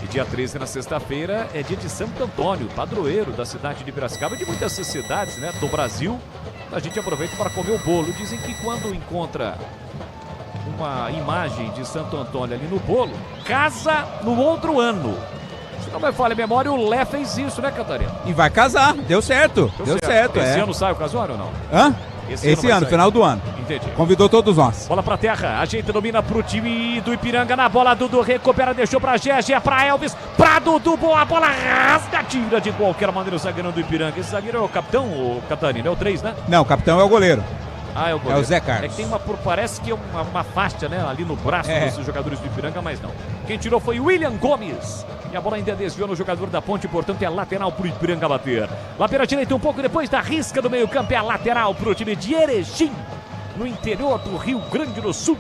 E dia 13, na sexta-feira, é dia de Santo Antônio, padroeiro da cidade de Piracicaba e de muitas cidades, né, do Brasil. A gente aproveita para comer o bolo. Dizem que quando encontra uma imagem de Santo Antônio ali no bolo, casa no outro ano. Se não me falha a memória, o Lé fez isso, né, Catarina? E vai casar, deu certo. Deu certo. Esse ano sai o casório ou não? Hã? Esse ano, final do ano. Entendi. Convidou todos nós. Bola pra terra, ajeita, domina pro time do Ipiranga na bola. Dudu recupera, deixou pra Gégé, pra Elvis, pra Dudu, boa bola, rasga, tira de qualquer maneira o zagueirão do Ipiranga. Esse zagueiro é o capitão, o Catarina? É o 3, né? Não, o capitão é o goleiro. É o goleiro. É o Zé Carlos. É que tem parece que é uma faixa, né, ali no braço dos jogadores do Ipiranga, mas não. Quem tirou foi William Gomes. E a bola ainda desviou no jogador da Ponte, portanto é lateral pro Ipiranga bater. Lateral direita um pouco depois da risca do meio campo, é a lateral pro time de Erechim, no interior do Rio Grande do Sul.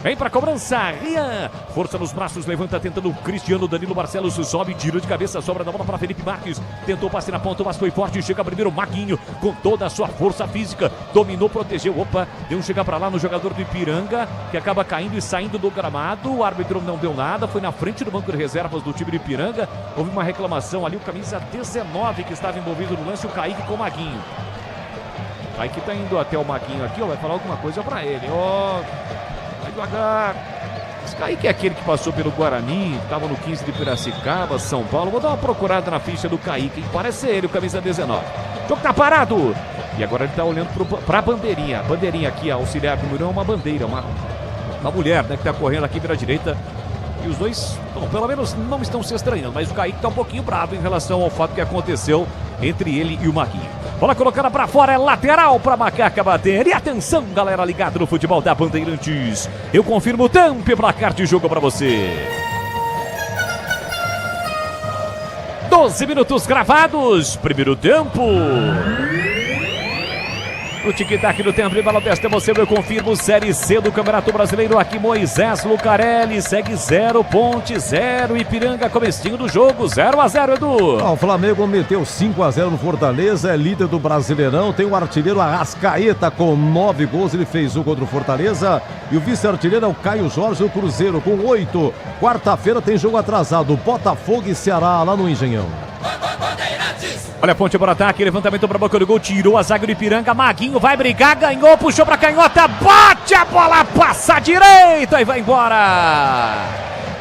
Vem pra cobrança, Rian. Força nos braços, levanta tentando o Cristiano. Danilo Barcelos sobe, tira de cabeça, sobra da bola para Felipe Marques. Tentou passe na ponta, mas foi forte. Chega primeiro Maguinho com toda a sua força física. Dominou, protegeu. Opa, deu um chegar pra lá no jogador do Ipiranga, que acaba caindo e saindo do gramado. O árbitro não deu nada, foi na frente do banco de reservas do time do Ipiranga. Houve uma reclamação ali, o camisa 19 que estava envolvido no lance, o Kaique com o Maguinho. O Kaique tá indo até o Maguinho aqui, ó, vai falar alguma coisa pra ele. Ó, vai devagar. Esse Kaique é aquele que passou pelo Guarani, estava no 15 de Piracicaba, São Paulo. Vou dar uma procurada na ficha do Kaique, parece ser ele, o camisa 19. O jogo tá parado. E agora ele tá olhando pra bandeirinha. A bandeirinha aqui, a auxiliar do Murão, é uma bandeira, uma mulher, né, que tá correndo aqui pela direita. E os dois, bom, pelo menos não estão se estranhando, mas o Kaique tá um pouquinho bravo em relação ao fato que aconteceu entre ele e o Maguinho. Bola colocada pra fora, é lateral pra Macaca bater. E atenção, galera ligada no futebol da Bandeirantes. Eu confirmo o tempo e placar de jogo pra você. 12 minutos gravados, primeiro tempo. O tic-tac do tempo de bola desta emoção, eu confirmo. Série C do Campeonato Brasileiro. Aqui Moisés Lucarelli segue 0, Ponte 0, Ipiranga comecinho do jogo 0-0, Edu. O Flamengo meteu 5-0 no Fortaleza, é líder do Brasileirão. Tem o artilheiro Arrascaeta com 9 gols, ele fez um contra o Fortaleza. E o vice-artilheiro é o Caio Jorge, o Cruzeiro com 8. Quarta-feira tem jogo atrasado, Botafogo e Ceará lá no Engenhão. Olha a Ponte para ataque, levantamento para a boca do gol, tirou a zaga do Ipiranga, Maguinho vai brigar, ganhou, puxou para canhota, bate a bola, passa direita e vai embora.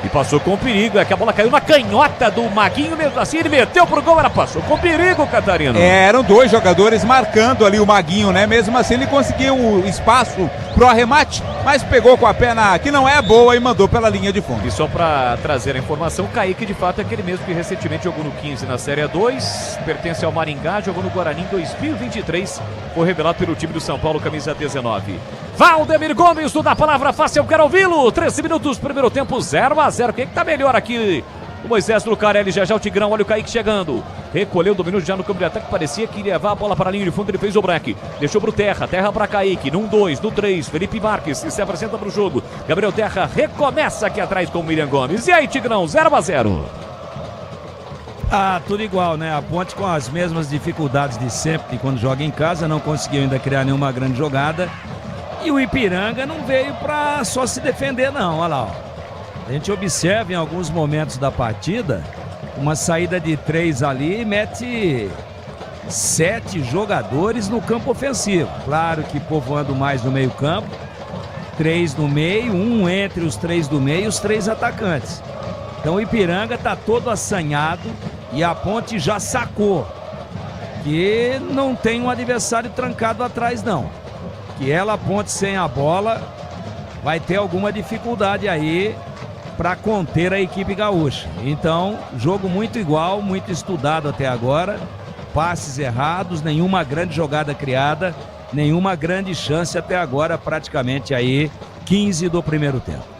E passou com perigo, é que a bola caiu na canhota do Maguinho, mesmo assim ele meteu pro gol, ela passou com perigo, Catarino. Eram dois jogadores marcando ali o Maguinho, né? Mesmo assim ele conseguiu o espaço pro arremate, mas pegou com a perna que não é boa e mandou pela linha de fundo. E só para trazer a informação, o Kaique de fato é aquele mesmo que recentemente jogou no 15 na Série A2, pertence ao Maringá, jogou no Guarani em 2023, foi revelado pelo time do São Paulo, camisa 19. Valdemir Gomes, do Da Palavra Fácil, eu quero ouvi-lo. 13 minutos, primeiro tempo, 0-0. Quem é que tá melhor aqui? O Moisés Lucarelli, já o Tigrão, olha o Kaique chegando. Recolheu, dominou já no campo de ataque, parecia que iria levar a bola para a linha de fundo, ele fez o break. Deixou pro Terra para Kaique, no 1-2, no 3, Felipe Marques se apresenta pro jogo. Gabriel Terra recomeça aqui atrás com o William Gomes. E aí, Tigrão, 0-0. Ah, tudo igual, né? A Ponte com as mesmas dificuldades de sempre, quando joga em casa, não conseguiu ainda criar nenhuma grande jogada. E o Ipiranga não veio para só se defender, não, olha lá, ó. A gente observa em alguns momentos da partida uma saída de 3 ali e mete 7 jogadores no campo ofensivo. Claro que povoando mais no meio campo, 3 no meio, um entre os 3 do meio e os 3 atacantes. Então o Ipiranga está todo assanhado e a Ponte já sacou que não tem um adversário trancado atrás não. Que ela, a Ponte sem a bola, vai ter alguma dificuldade aí para conter a equipe gaúcha. Então, jogo muito igual, muito estudado até agora, passes errados, nenhuma grande jogada criada, nenhuma grande chance até agora, praticamente aí 15 do primeiro tempo.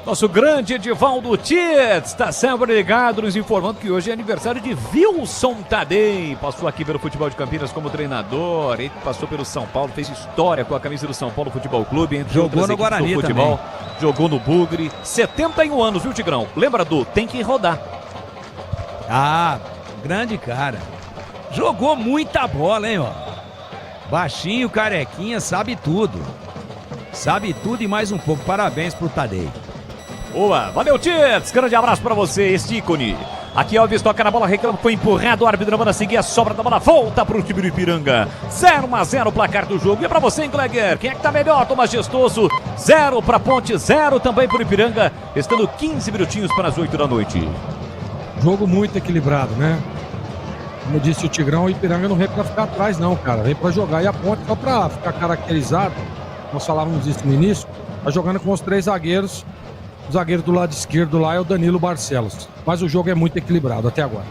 Nosso grande Edivaldo Tietz está sempre ligado, nos informando que hoje é aniversário de Wilson Tadei. Passou aqui pelo Futebol de Campinas como treinador, ele passou pelo São Paulo, fez história com a camisa do São Paulo Futebol Clube, entre jogou outras no Guarani do futebol. também. Jogou no Bugre, 71 anos, viu, Tigrão? Lembra do Tem que Rodar? Ah, grande cara. Jogou muita bola, hein, ó. Baixinho, carequinha, sabe tudo. Sabe tudo e mais um pouco. Parabéns pro Tadei. Boa, valeu, Tietz. Grande abraço pra você, este ícone. Aqui Alves toca na bola, reclama, foi empurrado, o árbitro manda seguir a sobra da bola, volta pro time do Ipiranga. 0-0 o placar do jogo. E é pra você, hein, Gleger? Quem é que tá melhor? Tô majestoso. 0 pra Ponte, 0 também pro Ipiranga, restando 15 minutinhos para as 8 da noite. Jogo muito equilibrado, né? Como disse o Tigrão, o Ipiranga não vem pra ficar atrás não, cara. Vem pra jogar. E a Ponte, só pra ficar caracterizado, nós falávamos isso no início, tá jogando com os 3 zagueiros. O zagueiro do lado esquerdo lá é o Danilo Barcelos. Mas o jogo é muito equilibrado até agora.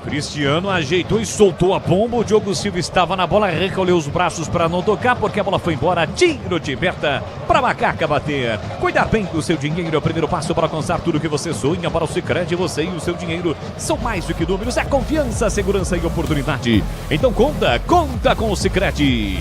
Cristiano ajeitou e soltou a bomba. O Diogo Silva estava na bola, recolheu os braços para não tocar, porque a bola foi embora. Tiro de meta para Macaca bater. Cuidar bem do seu dinheiro é o primeiro passo para alcançar tudo que você sonha. Para o Sicredi, você e o seu dinheiro são mais do que números, é confiança, segurança e oportunidade. Então conta com o Sicredi.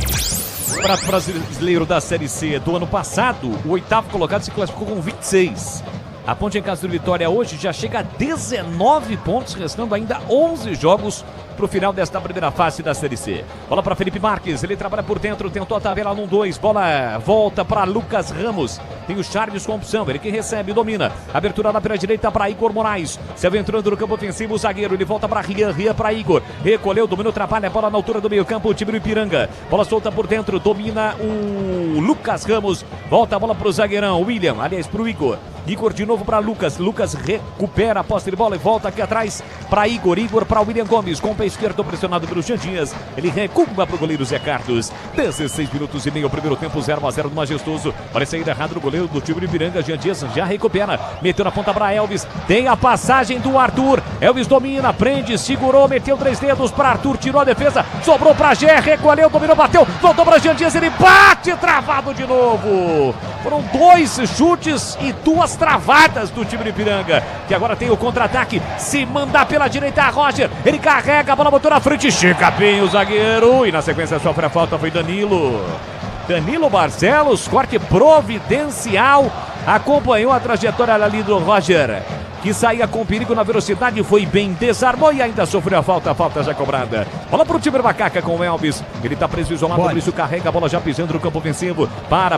Campeonato Brasileiro da Série C do ano passado, o 8º colocado se classificou com 26. A Ponte em casa do Vitória hoje já chega a 19 pontos, restando ainda 11 jogos para o final desta primeira fase da Série C. Bola para Felipe Marques, ele trabalha por dentro, tentou a tabela no 2, bola volta para Lucas Ramos. Tem o Charles com opção, ele que recebe, domina. Abertura lá pela direita para Igor Moraes. Se aventurando no campo ofensivo, o zagueiro, ele volta para Rian para Igor. Recolheu, dominou, trabalha, bola na altura do meio campo, o time do Ipiranga. Bola solta por dentro, domina o Lucas Ramos. Volta a bola para o zagueirão, William, aliás, para o Igor. Igor de novo para Lucas. Lucas recupera a posse de bola e volta aqui atrás para Igor. Igor para William Gomes. Com o pé esquerdo pressionado pelo Jean Dias. Ele recua para o goleiro Zé Carlos. 16 minutos e meio, primeiro tempo, 0-0 no Majestoso. Parece saída errada do goleiro do time do Ipiranga. Jean Dias já recupera. Meteu na ponta para Elvis. Tem a passagem do Arthur. Elvis domina, prende, segurou, meteu 3 dedos para Arthur. Tirou a defesa. Sobrou para Gé. Recolheu, dominou, bateu. Voltou para Jean Dias. Ele bate, travado de novo. Foram 2 chutes e 2 travadas do time do Ipiranga, que agora tem o contra-ataque. Se mandar pela direita, Roger, ele carrega, a bola botou na frente, chega bem o zagueiro, e na sequência sofre a falta, foi Danilo Barcelos, corte providencial, acompanhou a trajetória ali do Roger, que saía com perigo na velocidade, foi bem, desarmou e ainda sofreu a falta já cobrada. Bola pro time do Macaca com o Elvis, ele tá preso isolado, por isso carrega a bola já pisando no campo ofensivo,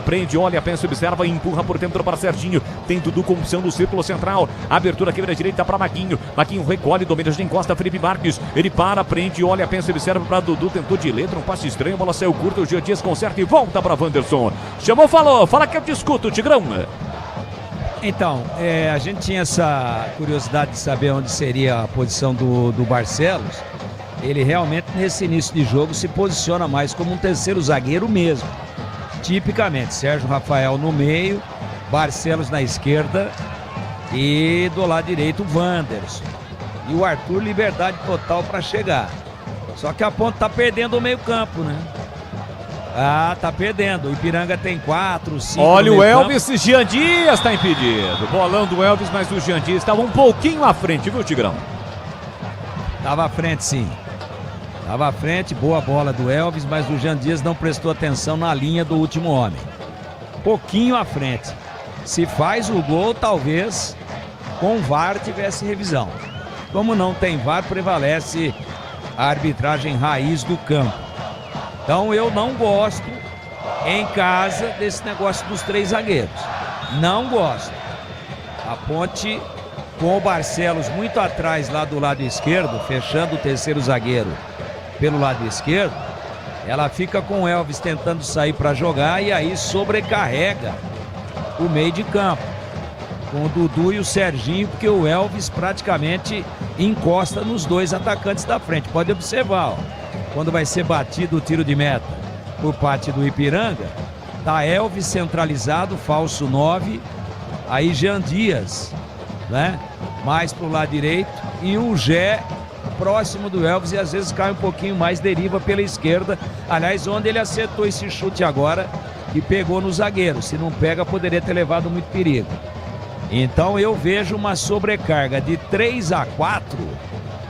prende, olha, pensa, observa e empurra por dentro para Serginho, tem Dudu com opção no círculo central, abertura aqui na direita para Maquinho recolhe, domina, já encosta, Felipe Marques, ele prende, olha, pensa, observa para Dudu, tentou de letra, um passe estranho, a bola saiu curta, o Jean Dias conserta e volta para Wanderson, chamou, falou, fala que eu discuto, Tigrão. Então, a gente tinha essa curiosidade de saber onde seria a posição do Barcelos. Ele realmente, nesse início de jogo, se posiciona mais como um terceiro zagueiro mesmo. tipicamente, Sérgio Rafael no meio, Barcelos na esquerda e do lado direito o Wanderson. E o Arthur, liberdade total para chegar. Só que a Ponte tá perdendo o meio campo, né? Tá perdendo. O Ipiranga tem 4, 5. Olha o Elvis, Jean Dias tá impedido. Bolão do Elvis, mas o Jean Dias estava um pouquinho à frente, viu, Tigrão? Tava à frente, sim. Tava à frente, boa bola do Elvis, mas o Jean Dias não prestou atenção na linha do último homem. Pouquinho à frente. Se faz o gol, talvez com o VAR tivesse revisão. Como não tem VAR, prevalece a arbitragem raiz do campo. Então eu não gosto em casa desse negócio dos 3 zagueiros. Não gosto. A Ponte com o Barcelos muito atrás lá do lado esquerdo, fechando o terceiro zagueiro pelo lado esquerdo, ela fica com o Elvis tentando sair para jogar e aí sobrecarrega o meio de campo. Com o Dudu e o Serginho, porque o Elvis praticamente encosta nos 2 atacantes da frente. Pode observar, ó. Quando vai ser batido o tiro de meta por parte do Ipiranga, tá Elvis centralizado, falso 9, aí Jean Dias, né? Mais pro lado direito, e o Gé próximo do Elvis e às vezes cai um pouquinho mais, deriva pela esquerda. Aliás, onde ele acertou esse chute agora e pegou no zagueiro. Se não pega, poderia ter levado muito perigo. Então eu vejo uma sobrecarga de 3-4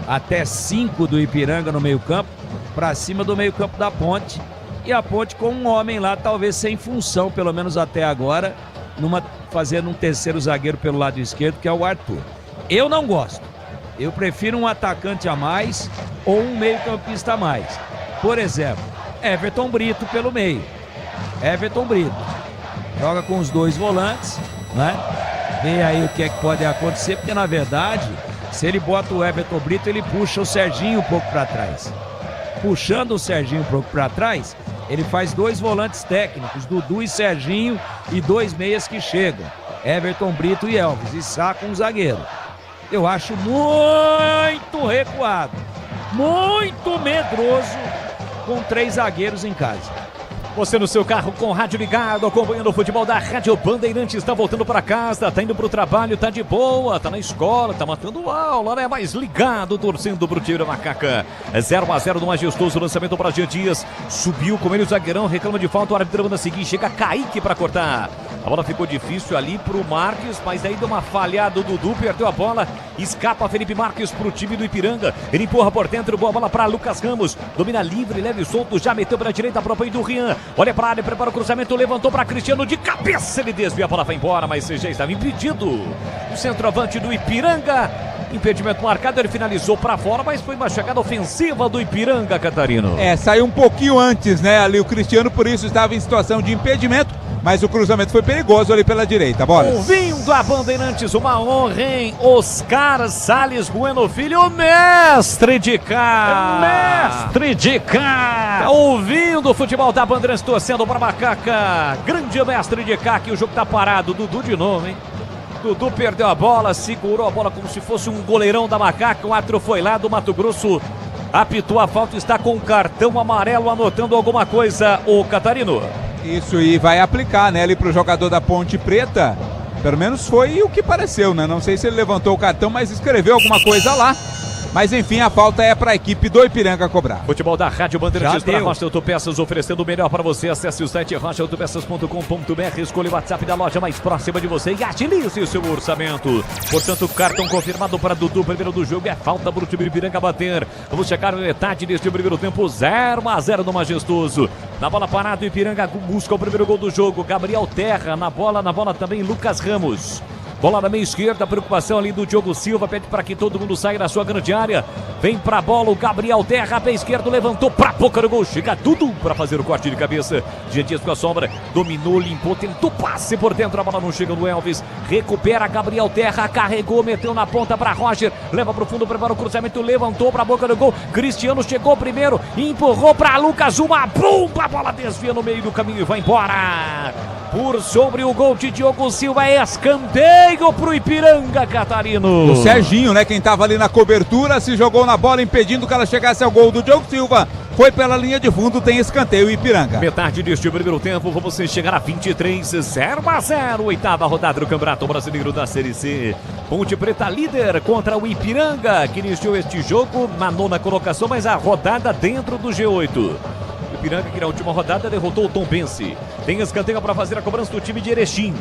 até 5 do Ipiranga no meio campo, para cima do meio campo da Ponte, e a Ponte com um homem lá, talvez sem função, pelo menos até agora, fazendo um terceiro zagueiro pelo lado esquerdo, que é o Arthur. Eu não gosto. Eu prefiro um atacante a mais ou um meio campista a mais. Por exemplo, Everton Brito pelo meio. Everton Brito joga com os 2 volantes, né? Vê aí o que é que pode acontecer, porque na verdade, se ele bota o Everton Brito, ele puxa o Serginho um pouco para trás. Puxando o Serginho um pouco para trás, ele faz 2 volantes técnicos, Dudu e Serginho, e 2 meias que chegam, Everton Brito e Elvis, e saca um zagueiro. Eu acho muito recuado, muito medroso, com 3 zagueiros em casa. Você no seu carro com o rádio ligado, acompanhando o futebol da Rádio Bandeirantes, está voltando para casa, está indo para o trabalho, está de boa, está na escola, está matando aula, né? Mais ligado, torcendo pro Tiro Macaca. 0-0 no majestoso lançamento para Jean Dias. Subiu com ele o zagueirão, reclama de falta, o árbitro manda seguir, chega Kaique para cortar. A bola ficou difícil ali pro Marques, mas aí deu uma falhada, o Dudu perdeu a bola, escapa Felipe Marques pro time do Ipiranga. Ele empurra por dentro, boa bola para Lucas Ramos, domina livre, leve e solto, já meteu pela direita para o apoio do Rian. Olha para a área, prepara o cruzamento, levantou para Cristiano de cabeça, ele desvia, a bola vai embora, mas já estava impedido. O centroavante do Ipiranga, impedimento marcado, ele finalizou para fora, mas foi uma chegada ofensiva do Ipiranga, Catarino. Saiu um pouquinho antes, né, ali o Cristiano, por isso estava em situação de impedimento. Mas o cruzamento foi perigoso ali pela direita, bora. Ouvindo a Bandeirantes, uma honra, hein? Oscar Salles Bueno Filho, mestre de cá. Mestre de cá. Tá ouvindo o futebol da Bandeirantes, torcendo para Macaca. Grande mestre de cá, que o jogo tá parado. Dudu de novo, hein? Dudu perdeu a bola, segurou a bola como se fosse um goleirão da Macaca. O árbitro foi lá do Mato Grosso, apitou a falta, está com cartão amarelo, anotando alguma coisa, o Catarino. Isso, e vai aplicar, né, ali pro jogador da Ponte Preta. Pelo menos foi o que pareceu, né? Não sei se ele levantou o cartão, mas escreveu alguma coisa lá. Mas enfim, a falta é para a equipe do Ipiranga cobrar. Futebol da Rádio Bandeirantes para Rocha Autopeças, oferecendo o melhor para você. Acesse o site rochaautopeças.com.br, escolha o WhatsApp da loja mais próxima de você e agilize o seu orçamento. Portanto, cartão confirmado para Dudu, primeiro do jogo, é falta para o time do Ipiranga bater. Vamos chegar na metade deste primeiro tempo, 0-0 no majestoso. Na bola parada, o Ipiranga busca o primeiro gol do jogo. Gabriel Terra na bola também Lucas Ramos. Bola na meia esquerda, preocupação ali do Diogo Silva, pede para que todo mundo saia da sua grande área. Vem pra bola o Gabriel Terra, pé esquerdo, levantou pra boca do gol, chega tudo para fazer o corte de cabeça. Jean Dias com a sombra, dominou, limpou, tentou passe por dentro, a bola não chega no Elvis. Recupera Gabriel Terra, carregou, meteu na ponta para Roger, leva pro fundo, prepara o cruzamento, levantou pra boca do gol. Cristiano chegou primeiro, empurrou pra Lucas, uma bomba, a bola desvia no meio do caminho e vai embora. Por sobre o gol de Diogo Silva, é escanteio pro Ipiranga, Catarino. O Serginho, né, quem tava ali na cobertura, se jogou na bola, impedindo que ela chegasse ao gol do Diogo Silva. foi pela linha de fundo, tem escanteio Ipiranga. Metade deste primeiro tempo, vamos chegar a 23-0-0, oitava rodada do Campeonato Brasileiro da Série C. Ponte Preta líder contra o Ipiranga, que iniciou este jogo na 9ª colocação, mas a rodada dentro do G8. Ipiranga, que na última rodada derrotou o Tombense. Tem escanteio para fazer a cobrança do time de Erechim.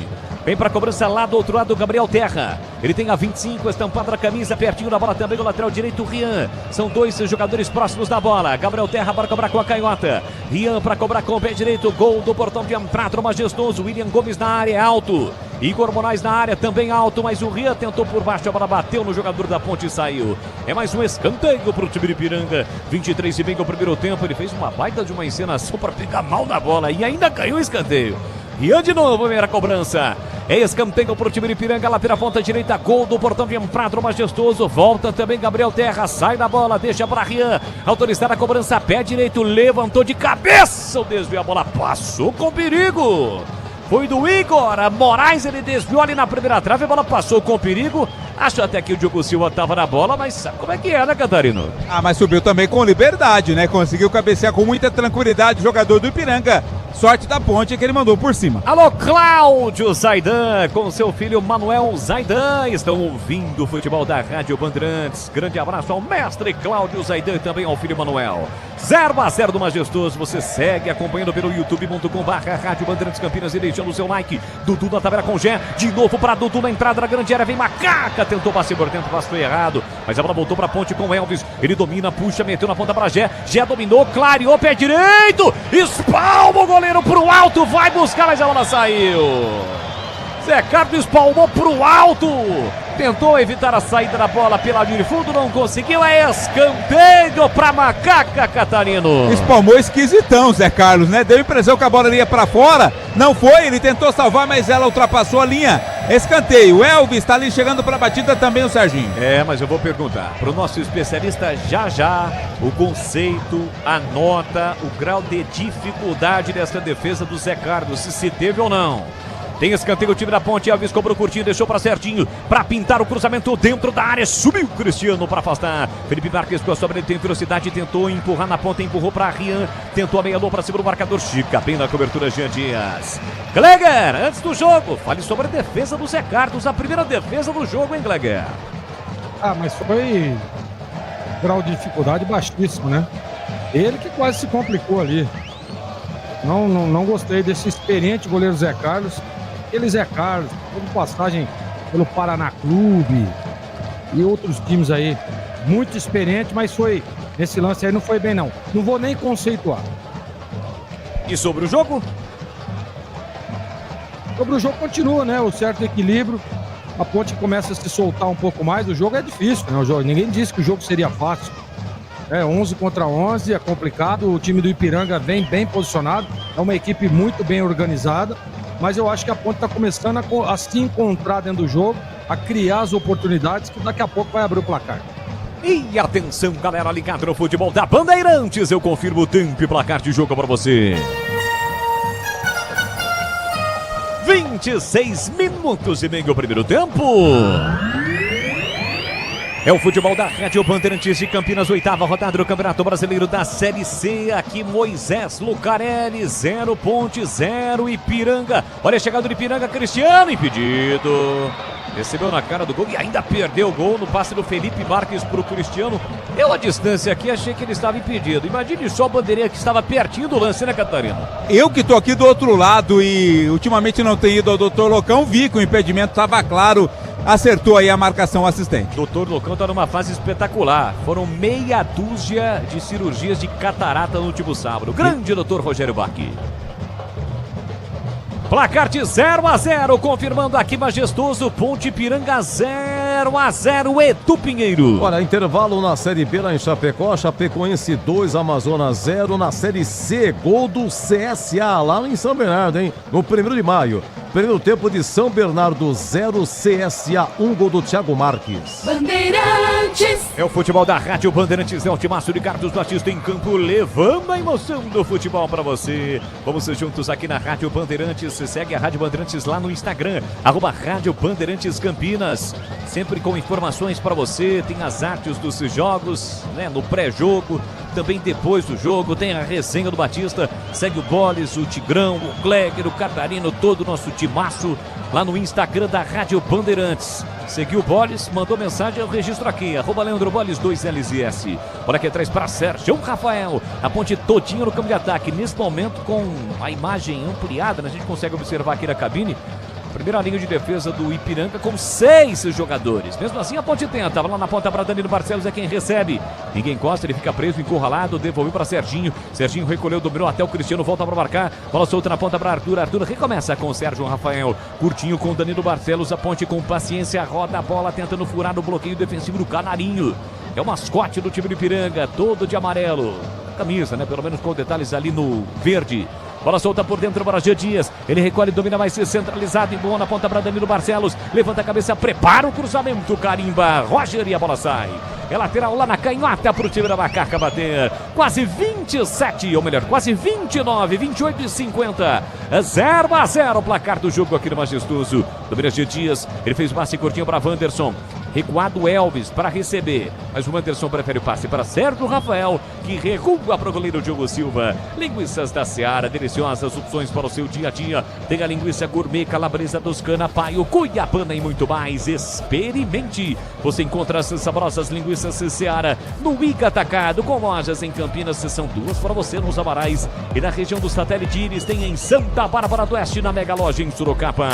Vem para a cobrança lá do outro lado o Gabriel Terra. Ele tem a 25, estampada na camisa, pertinho da bola também o lateral direito, Rian. São dois jogadores próximos da bola. Gabriel Terra para cobrar com a canhota. Rian para cobrar com o pé direito. Gol do portão de entrada majestoso. William Gomes na área, alto. Igor Moraes na área, também alto, mas o Rian tentou por baixo, a bola bateu no jogador da Ponte e saiu. É mais um escanteio para o time de Ipiranga. 23,5 o primeiro tempo. Ele fez uma baita de uma encenação para pegar mal na bola e ainda ganhou o escanteio. Rian de novo, primeira cobrança. É escanteio para o time de Ipiranga, lá pela ponta direita, gol do portão de entrada majestoso. Volta também Gabriel Terra, sai da bola, deixa para Rian. Autorizada a cobrança, pé direito, levantou de cabeça, o desvio, a bola passou com perigo. Foi do Igor Moraes, ele desviou ali na primeira trave, a bola passou com perigo. Acho até que o Diogo Silva estava na bola, mas sabe como é que é, né, Catarino? Ah, mas subiu também com liberdade, né? Conseguiu cabecear com muita tranquilidade o jogador do Ipiranga. Sorte da Ponte que ele mandou por cima. Alô, Cláudio Zaidan, com seu filho Manuel Zaidan, estão ouvindo o futebol da Rádio Bandeirantes. Grande abraço ao mestre Cláudio Zaidan e também ao filho Manuel. 0-0 do Majestoso, você segue acompanhando pelo youtube.com/Rádio Bandeirantes Campinas e deixando o seu like. Dudu na tabela com Gé, de novo para Dudu na entrada da grande área, vem Macaca, tentou passe por dentro, passou errado, mas a bola voltou para a Ponte com Elvis, ele domina, puxa, meteu na ponta para Gé, Gé dominou, clareou, pé direito, espalma o goleiro pro alto, vai buscar, mas a bola saiu. Zé Carlos espalmou pro alto, tentou evitar a saída da bola pela linha de fundo, não conseguiu, é escanteio pra Macaca, Catarino. Espalmou esquisitão, Zé Carlos, né? Deu a impressão que a bola ia pra fora, não foi, ele tentou salvar, mas ela ultrapassou a linha. Escanteio, o Elvis tá ali chegando pra batida também, o Serginho. É, mas eu vou perguntar pro nosso especialista já o conceito, a nota, o grau de dificuldade dessa defesa do Zé Carlos, se teve ou não. Tem escanteio o time da Ponte, Elvis cobrou curtinho, deixou para certinho, para pintar o cruzamento dentro da área, subiu o Cristiano para afastar. Felipe Marques com a sobra, ele tem velocidade, tentou empurrar na ponta, empurrou para Rian, tentou a meia-lua para cima do marcador, Chica bem na cobertura, Jean Dias. Gleger, antes do jogo, fale sobre a defesa do Zé Carlos, a primeira defesa do jogo, hein, Gleger? Ah, mas foi grau de dificuldade baixíssimo, né? Ele que quase se complicou ali. Não gostei desse experiente goleiro Zé Carlos. Ele, Zé Carlos, teve passagem pelo Paraná Clube e outros times aí, muito experiente, mas foi, nesse lance aí não foi bem não. Não vou nem conceituar. E sobre o jogo? Sobre o jogo continua, né? O certo equilíbrio. A Ponte começa a se soltar um pouco mais. O jogo é difícil, né? Ninguém disse que o jogo seria fácil. 11 contra 11, é complicado. O time do Ipiranga vem bem posicionado. É uma equipe muito bem organizada. Mas eu acho que a Ponte está começando a se encontrar dentro do jogo, a criar as oportunidades que daqui a pouco vai abrir o placar. E atenção, galera ligada no futebol da Bandeirantes. Eu confirmo o tempo e placar de jogo para você. 26 minutos e meio o primeiro tempo. É o futebol da Rádio Bandeirantes de Campinas, oitava rodada do Campeonato Brasileiro da Série C. Aqui Moisés Lucarelli, 0 Ponte, 0 Ipiranga. Olha a chegada do Ipiranga, Cristiano, impedido. Recebeu na cara do gol e ainda perdeu o gol no passe do Felipe Marques para o Cristiano. Eu, a distância aqui, achei que ele estava impedido. Imagine só o bandeirinha que estava pertinho do lance, né, Catarina? Eu que tô aqui do outro lado e ultimamente não tenho ido ao Dr. Locão, vi que o impedimento estava claro. Acertou aí a marcação assistente. Doutor Locão está numa fase espetacular. Foram meia dúzia de cirurgias de catarata no último sábado. Grande doutor Rogério Barqui. Placar de 0-0, confirmando aqui majestoso, Ponte Ipiranga 0-0, Edu Pinheiro. Olha, intervalo na Série B lá em Chapecó, Chapecoense 2, Amazonas 0, na Série C, gol do CSA lá em São Bernardo, hein? No 1º de maio. Primeiro tempo de São Bernardo 0, CSA 1, gol do Thiago Marques. Bandeirantes. É o futebol da Rádio Bandeirantes, é o timaço de Carlos Batista em campo, levando a emoção do futebol para você. Vamos juntos aqui na Rádio Bandeirantes, segue a Rádio Bandeirantes lá no Instagram, @Rádio Bandeirantes Campinas. sempre com informações para você, tem as artes dos jogos, né, no pré-jogo, também depois do jogo, tem a resenha do Batista, segue o Boles, o Tigrão, o Kleger, o Catarino, todo o nosso timaço lá no Instagram da Rádio Bandeirantes. Seguiu o Boles, mandou mensagem, eu registro aqui, @Leandro Boles 2LZS. Olha aqui atrás para Sérgio Rafael, a ponte todinha no campo de ataque, nesse momento com a imagem ampliada, né? A gente consegue observar aqui na cabine. Primeira linha de defesa do Ipiranga com 6 jogadores. Mesmo assim, a ponte tenta. Lá na ponta para Danilo Barcelos, é quem recebe. Ninguém encosta, ele fica preso, encurralado. Devolveu para Serginho. Serginho recolheu, dominou até o Cristiano. Volta para marcar. Bola solta na ponta para Arthur. Arthur recomeça com o Sérgio Rafael. Curtinho com Danilo Barcelos. A ponte com paciência. Roda a bola, tentando furar no bloqueio defensivo do Canarinho. É o mascote do time do Ipiranga, todo de amarelo. Camisa, né? Pelo menos com detalhes ali no verde. Bola solta por dentro para Jean Dias. Ele recolhe, domina, vai ser centralizado. Em boa na ponta para Danilo Barcelos. Levanta a cabeça, prepara o cruzamento. Carimba, Roger e a bola sai. É lateral lá na canhota para o time da Macaca bater. Quase 27, ou melhor, quase 29, 28:50. 0-0 o placar do jogo aqui no Majestoso. Domina Jean Dias. Ele fez passe curtinho para Wanderson. Recuado Elvis para receber. Mas o Wanderson prefere o passe para Sérgio Rafael, que recua para o goleiro Diogo Silva. Linguiças da Seara, deliciosas opções para o seu dia a dia. Tem a linguiça gourmet, calabresa toscana, paio, cuiabana e muito mais. Experimente. Você encontra as saborosas linguiças Seara no Ica Atacado, com lojas em Campinas. São 2 para você nos Amarais. E na região do Satélite Íris tem em Santa Bárbara do Oeste, na Mega Loja em Sorocaba.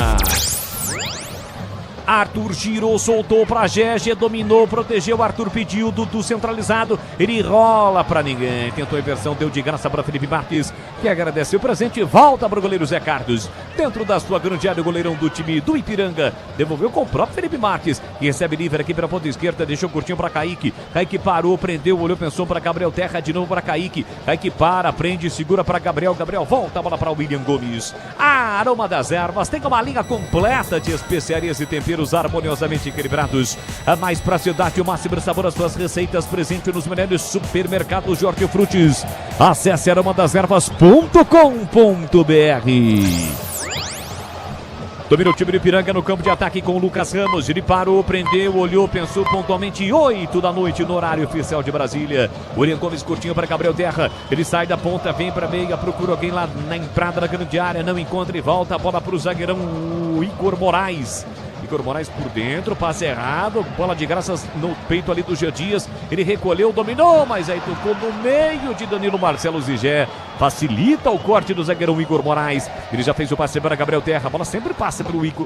Arthur girou, soltou para Gege, dominou, protegeu, Arthur pediu, Dudu centralizado, ele rola para ninguém, tentou a inversão, deu de graça para Felipe Marques, que agradeceu o presente, volta para o goleiro Zé Carlos, dentro da sua grande área, o goleirão do time do Ipiranga, devolveu com o próprio Felipe Marques, que recebe livre aqui pela ponta esquerda, deixou curtinho para Kaique, Kaique parou, prendeu, olhou, pensou para Gabriel Terra, de novo para Kaique, Kaique para, prende, segura para Gabriel, Gabriel volta a bola para William Gomes. A Aroma das Ervas tem uma linha completa de especiarias e temperos harmoniosamente equilibrados. A mais praticidade, o máximo sabor, as suas receitas presente nos melhores supermercados de hortifrutis. Acesse aromadeservas.com.br. Domina o time do Ipiranga no campo de ataque com o Lucas Ramos. Ele parou, prendeu, olhou, pensou pontualmente. 8 da noite no horário oficial de Brasília. William Gomes curtinho para Gabriel Terra. Ele sai da ponta, vem para meia, procura alguém lá na entrada da grande área. Não encontra e volta a bola para o zagueirão Igor Moraes. Igor Moraes por dentro, passe errado, bola de graças no peito ali do Jean Dias, ele recolheu, dominou, mas aí tocou no meio de Danilo Marcelo Zigé, facilita o corte do zagueirão Igor Moraes, ele já fez o passe para Gabriel Terra, a bola sempre passa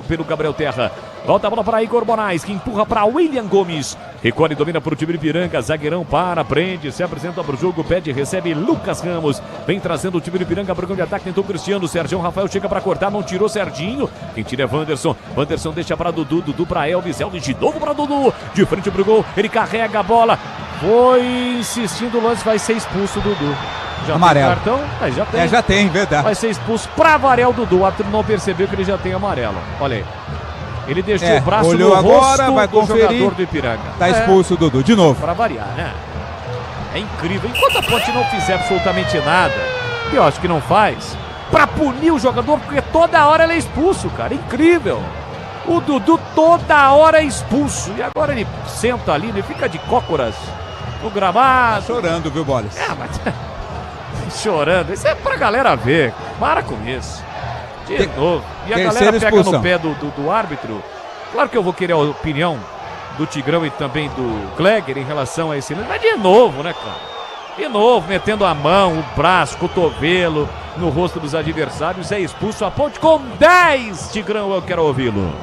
pelo Gabriel Terra, volta a bola para Igor Moraes, que empurra para William Gomes, recolhe, domina para o time de Ipiranga, zagueirão para, prende, se apresenta para o jogo, pede, recebe Lucas Ramos, vem trazendo o time de Ipiranga para o campo de ataque, tentou Cristiano, Sérgio Rafael chega para cortar, não tirou Serginho, quem tira é Wanderson, Wanderson deixa para Dudu, Dudu para Elvis, Elvis de novo para Dudu, de frente pro gol, ele carrega a bola, foi insistindo o lance, vai ser expulso Dudu. Já amarelo. Tem cartão? Já tem. Já tem, verdade. Vai ser expulso para variar o Dudu, o árbitro não percebeu que ele já tem amarelo, olha aí. Ele deixou o braço olhou no agora, rosto vai do conferir, jogador do Ipiranga. Tá expulso o Dudu, de novo. Para variar, né? É incrível, enquanto a Ponte não fizer absolutamente nada, eu acho que não faz, para punir o jogador, porque toda hora ele é expulso, cara, incrível. O Dudu toda hora é expulso. E agora ele senta ali, ele fica de cócoras no gramado. Tá chorando, viu, Boles? Mas chorando. Isso é pra galera ver. Para com isso. De novo. E a galera pega expulsão no pé do árbitro. Claro que eu vou querer a opinião do Tigrão e também do Kleger em relação a esse lance. Mas de novo, né, cara? De novo, metendo a mão, o braço, o cotovelo no rosto dos adversários. É expulso. A Ponte com 10. Tigrão, eu quero ouvi-lo.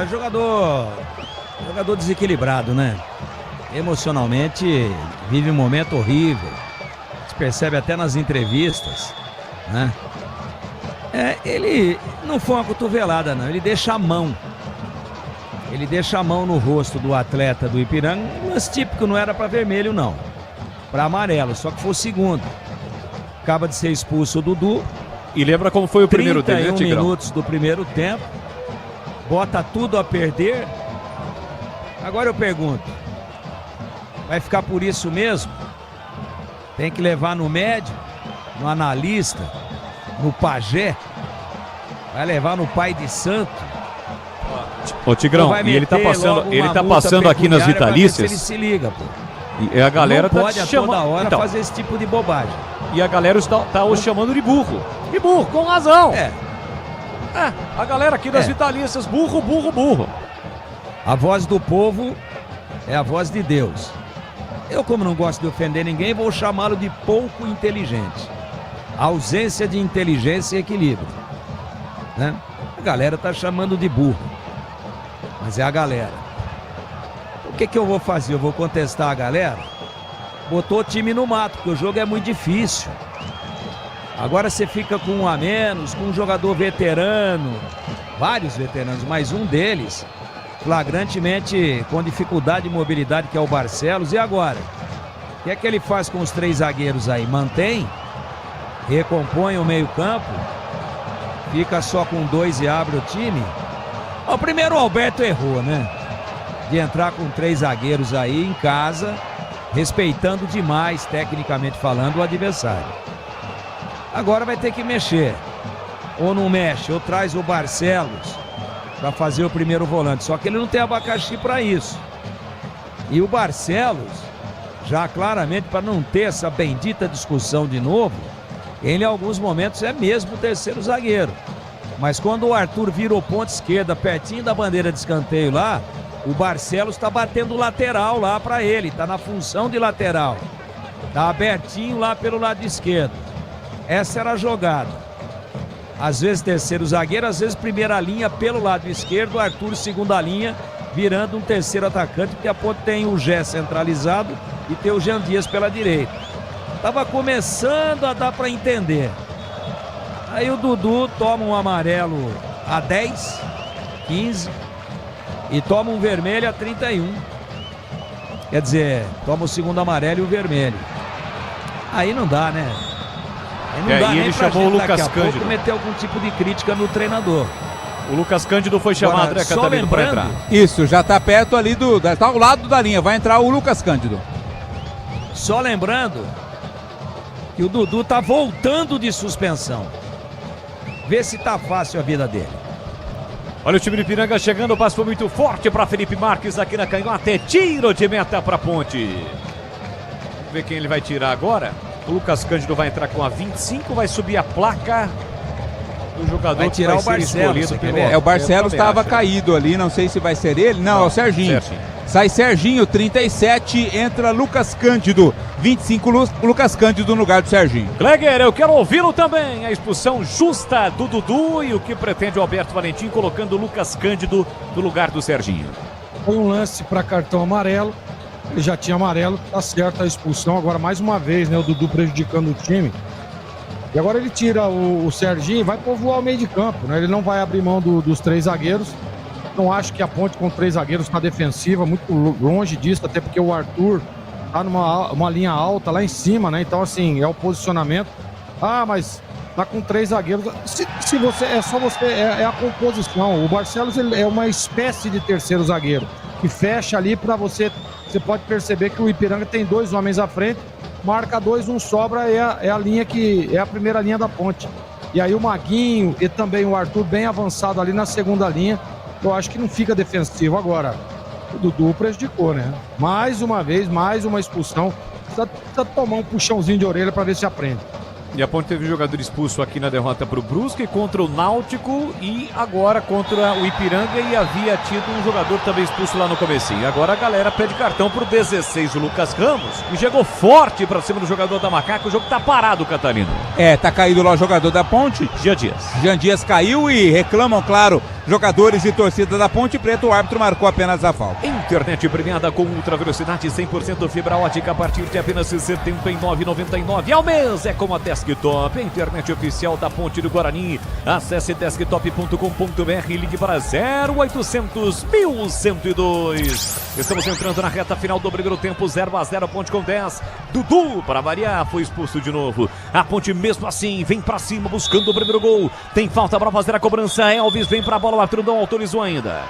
Jogador desequilibrado, né? Emocionalmente vive um momento horrível. Se percebe até nas entrevistas, né? Ele não foi uma cotovelada, não. Ele deixa a mão. Ele deixa a mão no rosto do atleta do Ipiranga. Um lance típico, não era para vermelho, não. Para amarelo, só que foi o segundo. Acaba de ser expulso o Dudu. E lembra como foi o primeiro tempo, né, 31 minutos do primeiro tempo. Bota tudo a perder. Agora eu pergunto, vai ficar por isso mesmo? Tem que levar no médico, no analista, no pajé, vai levar no pai de santo. Ô Tigrão, e ele tá passando aqui nas vitalícias. Ele se liga, pô. E a galera não tá pode chamando toda hora fazer esse tipo de bobagem. E a galera tá o chamando de burro. E burro, com razão. A galera aqui das vitalícias, burro. A voz do povo é a voz de Deus. Eu, como não gosto de ofender ninguém, vou chamá-lo de pouco inteligente. Ausência de inteligência e equilíbrio. Né? A galera tá chamando de burro. Mas é a galera. O que eu vou fazer? Eu vou contestar a galera? Botou o time no mato, porque o jogo é muito difícil. Agora você fica com um a menos, com um jogador veterano, vários veteranos, mas um deles flagrantemente com dificuldade de mobilidade, que é o Barcelos. E agora? O que é que ele faz com os 3 zagueiros aí? Mantém? Recompõe o meio-campo? Fica só com 2 e abre o time? O primeiro o Alberto errou, né? De entrar com 3 zagueiros aí em casa, respeitando demais, tecnicamente falando, o adversário. Agora vai ter que mexer. Ou não mexe, ou traz o Barcelos para fazer o primeiro volante. Só que ele não tem abacaxi para isso. E o Barcelos, já claramente para não ter essa bendita discussão de novo, ele em alguns momentos é mesmo o terceiro zagueiro. Mas quando o Arthur virou ponta esquerda, pertinho da bandeira de escanteio lá, o Barcelos está batendo lateral lá para ele, está na função de lateral. Está abertinho lá pelo lado esquerdo. Essa era a jogada. Às vezes terceiro zagueiro, às vezes primeira linha pelo lado esquerdo, Arthur segunda linha, virando um terceiro atacante, porque a ponta tem o Gé centralizado e tem o Jean Dias pela direita. Tava começando a dar para entender. Aí o Dudu toma um amarelo a 10, 15 e toma um vermelho a 31. Quer dizer, toma o segundo amarelo e o vermelho. Aí não dá, né? Aí não dá e nem ele pra chamou gente o Lucas daqui a Cândido. pouco meter algum tipo de crítica no treinador. O Lucas Cândido foi chamado, Agora, né, só Catarino, para entrar. Isso, já tá perto ali tá ao lado da linha, vai entrar o Lucas Cândido. Só lembrando que o Dudu tá voltando de suspensão. Vê se tá fácil a vida dele. Olha o time de Ipiranga chegando, o passe foi muito forte para Felipe Marques aqui na canhota, é tiro de meta para Ponte. Vamos ver quem ele vai tirar agora. O Lucas Cândido vai entrar com a 25, vai subir a placa do jogador vai tirar que vai o ser Barcelos, escolhido pelo... O Barcelos estava caído ali, não sei se vai ser ele. Não, é o Serginho. Sai Serginho, 37, entra Lucas Cândido. 25, Lucas Cândido no lugar do Serginho. Kleger, eu quero ouvi-lo também. A expulsão justa do Dudu e o que pretende o Alberto Valentim colocando o Lucas Cândido no lugar do Serginho. Foi um lance para cartão amarelo. Ele já tinha amarelo, tá certa a expulsão. Agora, mais uma vez, né, o Dudu prejudicando o time. E agora ele tira o Serginho e vai povoar o meio de campo, né? Ele não vai abrir mão dos 3 zagueiros. Não acho que a Ponte com 3 zagueiros está defensiva, muito longe disso, até porque o Arthur tá numa linha alta lá em cima, né? Então, assim, é o posicionamento. Ah, mas tá com 3 zagueiros. Se você, é a composição. O Barcelos ele é uma espécie de terceiro zagueiro que fecha ali para você. Você pode perceber que o Ipiranga tem 2 homens à frente, marca 2, um sobra, é a linha que é a primeira linha da Ponte. E aí o Maguinho e também o Arthur bem avançado ali na segunda linha. Eu acho que não fica defensivo agora. O Dudu prejudicou, né? Mais uma vez, mais uma expulsão. Precisa tomar um puxãozinho de orelha para ver se aprende. E a Ponte teve um jogador expulso aqui na derrota para o Brusque contra o Náutico e agora contra o Ipiranga, e havia tido um jogador também expulso lá no comecinho. Agora a galera pede cartão pro 16, o Lucas Ramos, que chegou forte para cima do jogador da Macaca. O jogo tá parado, Catarino. Tá caído lá o jogador da Ponte. Jean Dias. Jean Dias caiu e reclamam, claro, jogadores e torcida da Ponte Preta. O árbitro marcou apenas a falta. Internet premiada com ultra velocidade 100% fibra ótica a partir de apenas R$ 79,99 ao mês. É como a Desktop, a internet oficial da Ponte do Guarani. Acesse desktop.com.br e ligue para 0800 1102. Estamos entrando na reta final do primeiro tempo, 0-0, Ponte com 10. Dudu, para variar, foi expulso de novo. A Ponte mesmo assim vem para cima buscando o primeiro gol. Tem falta para fazer a cobrança. Elvis vem para a bola, o árbitro não autorizou ainda.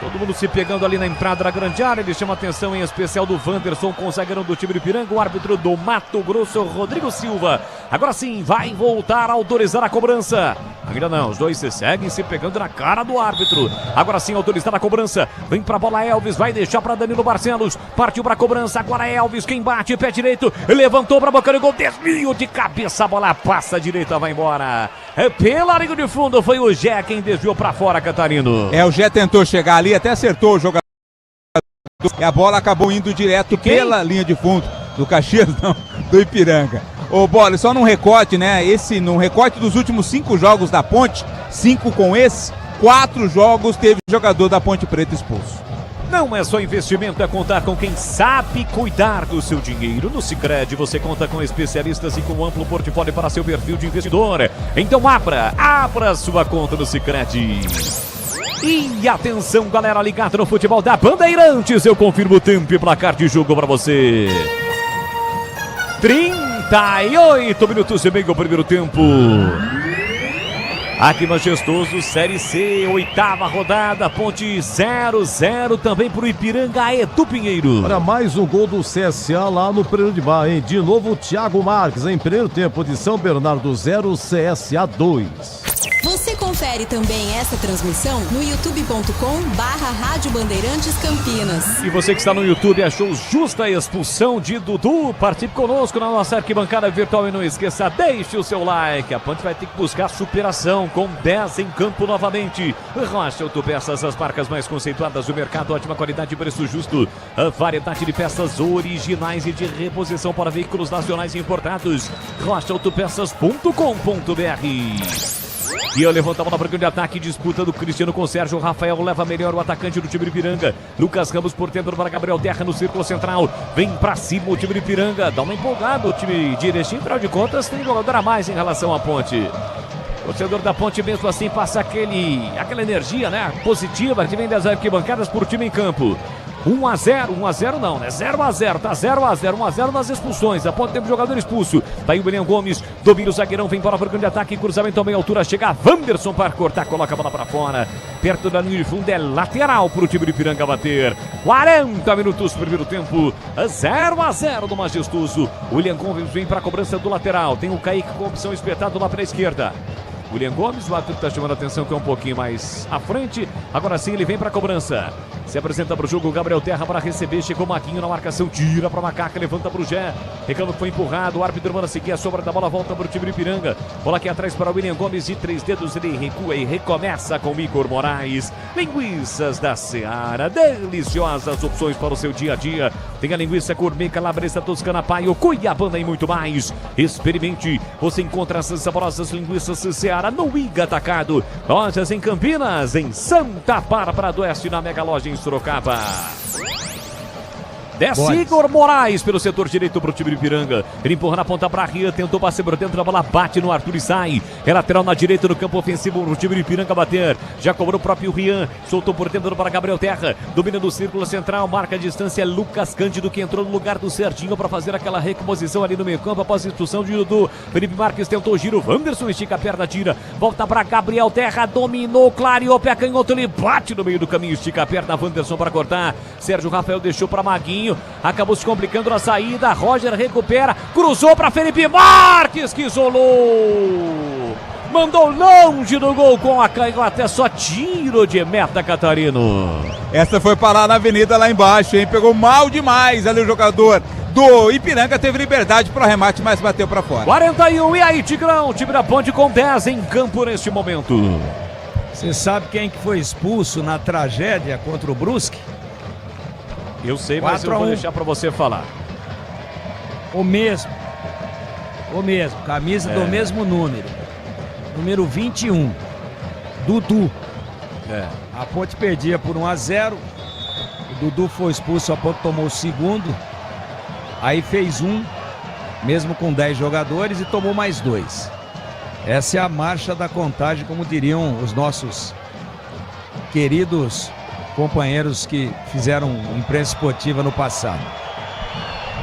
Todo mundo se pegando ali na entrada da grande área. Ele chama a atenção em especial do Wanderson com o zagueirão do time de Ipiranga, o árbitro do Mato Grosso, Rodrigo Silva. Agora sim, vai voltar a autorizar a cobrança. Ainda não, os dois se seguem se pegando na cara do árbitro. Agora sim, autorizar a cobrança. Vem pra bola Elvis, vai deixar pra Danilo Barcelos. Partiu pra cobrança, agora Elvis, quem bate, pé direito. Levantou pra boca do gol, desvio de cabeça, a bola passa direita, vai embora. Pela linha de fundo, foi o Gé quem desviou pra fora, Catarino. O Gé tentou chegar ali, até acertou o jogador. E a bola acabou indo direto pela linha de fundo do Caxias, não, do Ipiranga. Ô, Bola, só num recorte, né? Num recorte dos últimos 5 jogos da Ponte, 5 com esse, 4 jogos teve jogador da Ponte Preta expulso. Não é só investimento, é contar com quem sabe cuidar do seu dinheiro. No Sicredi você conta com especialistas e com um amplo portfólio para seu perfil de investidor. Então abra sua conta no Sicredi. E atenção, galera ligada no futebol da Bandeirantes, eu confirmo o tempo e placar de jogo para você. 38 minutos e meio, primeiro tempo. Aqui Majestoso, Série C, 8ª rodada, Ponte 0-0 também pro Ipiranga, Edu Pinheiro. Olha, mais um gol do CSA lá no Pereira de Bar, hein? De novo o Thiago Marques, em primeiro tempo de São Bernardo 0, CSA 2. Você confere também essa transmissão no youtube.com/Rádio Bandeirantes Campinas. E você que está no YouTube achou justa a expulsão de Dudu? Participe conosco na nossa arquibancada virtual e não esqueça, deixe o seu like. A Ponte vai ter que buscar superação com 10 em campo novamente. Rocha Autopeças, as marcas mais conceituadas do mercado, ótima qualidade e preço justo. A variedade de peças originais e de reposição para veículos nacionais e importados. rochaautopeças.com.br. E eu levanto a bola para o grande ataque, disputa do Cristiano com Sérgio. Rafael leva melhor o atacante do time de Ipiranga. Lucas Ramos por dentro para Gabriel Terra no círculo central. Vem para cima o time de Ipiranga. Dá uma empolgada o time de Erechim. Afinal de contas, tem jogador a mais em relação à Ponte. O torcedor da Ponte mesmo assim passa aquela energia, né, positiva que vem das arquibancadas por time em campo. 1-0 não, né? 0-0, tá 0-0, 1-0 nas expulsões. A Ponte tem um jogador expulso. Daí o William Gomes, domina o zagueirão, vem para o grande ataque, cruzamento a meia altura, chega Wanderson para cortar, coloca a bola para fora. Perto da linha de fundo, é lateral para o time de Ipiranga bater. 40 minutos, primeiro tempo, 0-0 do Majestoso. O William Gomes vem para a cobrança do lateral. Tem o Kaique com opção espetada lá para a esquerda. William Gomes, o árbitro está chamando a atenção que é um pouquinho mais à frente. Agora sim ele vem para a cobrança. Se apresenta para o jogo, Gabriel Terra para receber. Chegou Maguinho na marcação, tira para Macaca, levanta para o Gé. Reclama que foi empurrado, o árbitro manda seguir a sobra da bola, volta para o time de Ipiranga. Bola aqui atrás para o William Gomes e 3 dedos, ele recua e recomeça com Igor Moraes. Linguiças da Seara, deliciosas opções para o seu dia a dia. Tem a linguiça gourmet, calabresa, toscana, paio, cuiabana e muito mais. Experimente, você encontra essas saborosas linguiças Seara no Iga Atacado. Lojas em Campinas, em Santa Bárbara do Oeste, na Mega Loja em Sorocaba. Desce Igor Moraes pelo setor direito para o time de Ipiranga. Ele empurra na ponta para Rian, tentou passar por dentro da bola, bate no Arthur e sai. É lateral na direita no campo ofensivo para o time de Ipiranga bater. Já cobrou o próprio Rian, soltou por dentro para Gabriel Terra. Domina do círculo central, marca a distância. Lucas Cândido que entrou no lugar do Serginho para fazer aquela recomposição ali no meio campo após a expulsão de Dudu. Felipe Marques tentou o giro, Wanderson estica a perna, tira. Volta para Gabriel Terra, dominou, clareou, pé canhoto, ele bate no meio do caminho, estica a perna, Wanderson para cortar. Sérgio Rafael deixou para Maguinho. Acabou se complicando na saída. Roger recupera, cruzou para Felipe Marques, que isolou. Mandou longe do gol com a canhota, só tiro de meta, Catarino. Essa foi parar na avenida lá embaixo, hein? Pegou mal demais ali o jogador do Ipiranga, teve liberdade para o remate, mas bateu para fora. 41, e aí, Tigrão? Time da Ponte com 10 em campo neste momento. Você sabe quem que foi expulso na tragédia contra o Brusque? Eu sei, mas eu vou deixar para você falar. O mesmo, camisa do mesmo número 21, Dudu. A Ponte perdia por 1-0, o Dudu foi expulso, a Ponte tomou o segundo, aí fez mesmo com 10 jogadores e tomou mais 2. Essa é a marcha da contagem, como diriam os nossos queridos companheiros que fizeram imprensa esportiva no passado.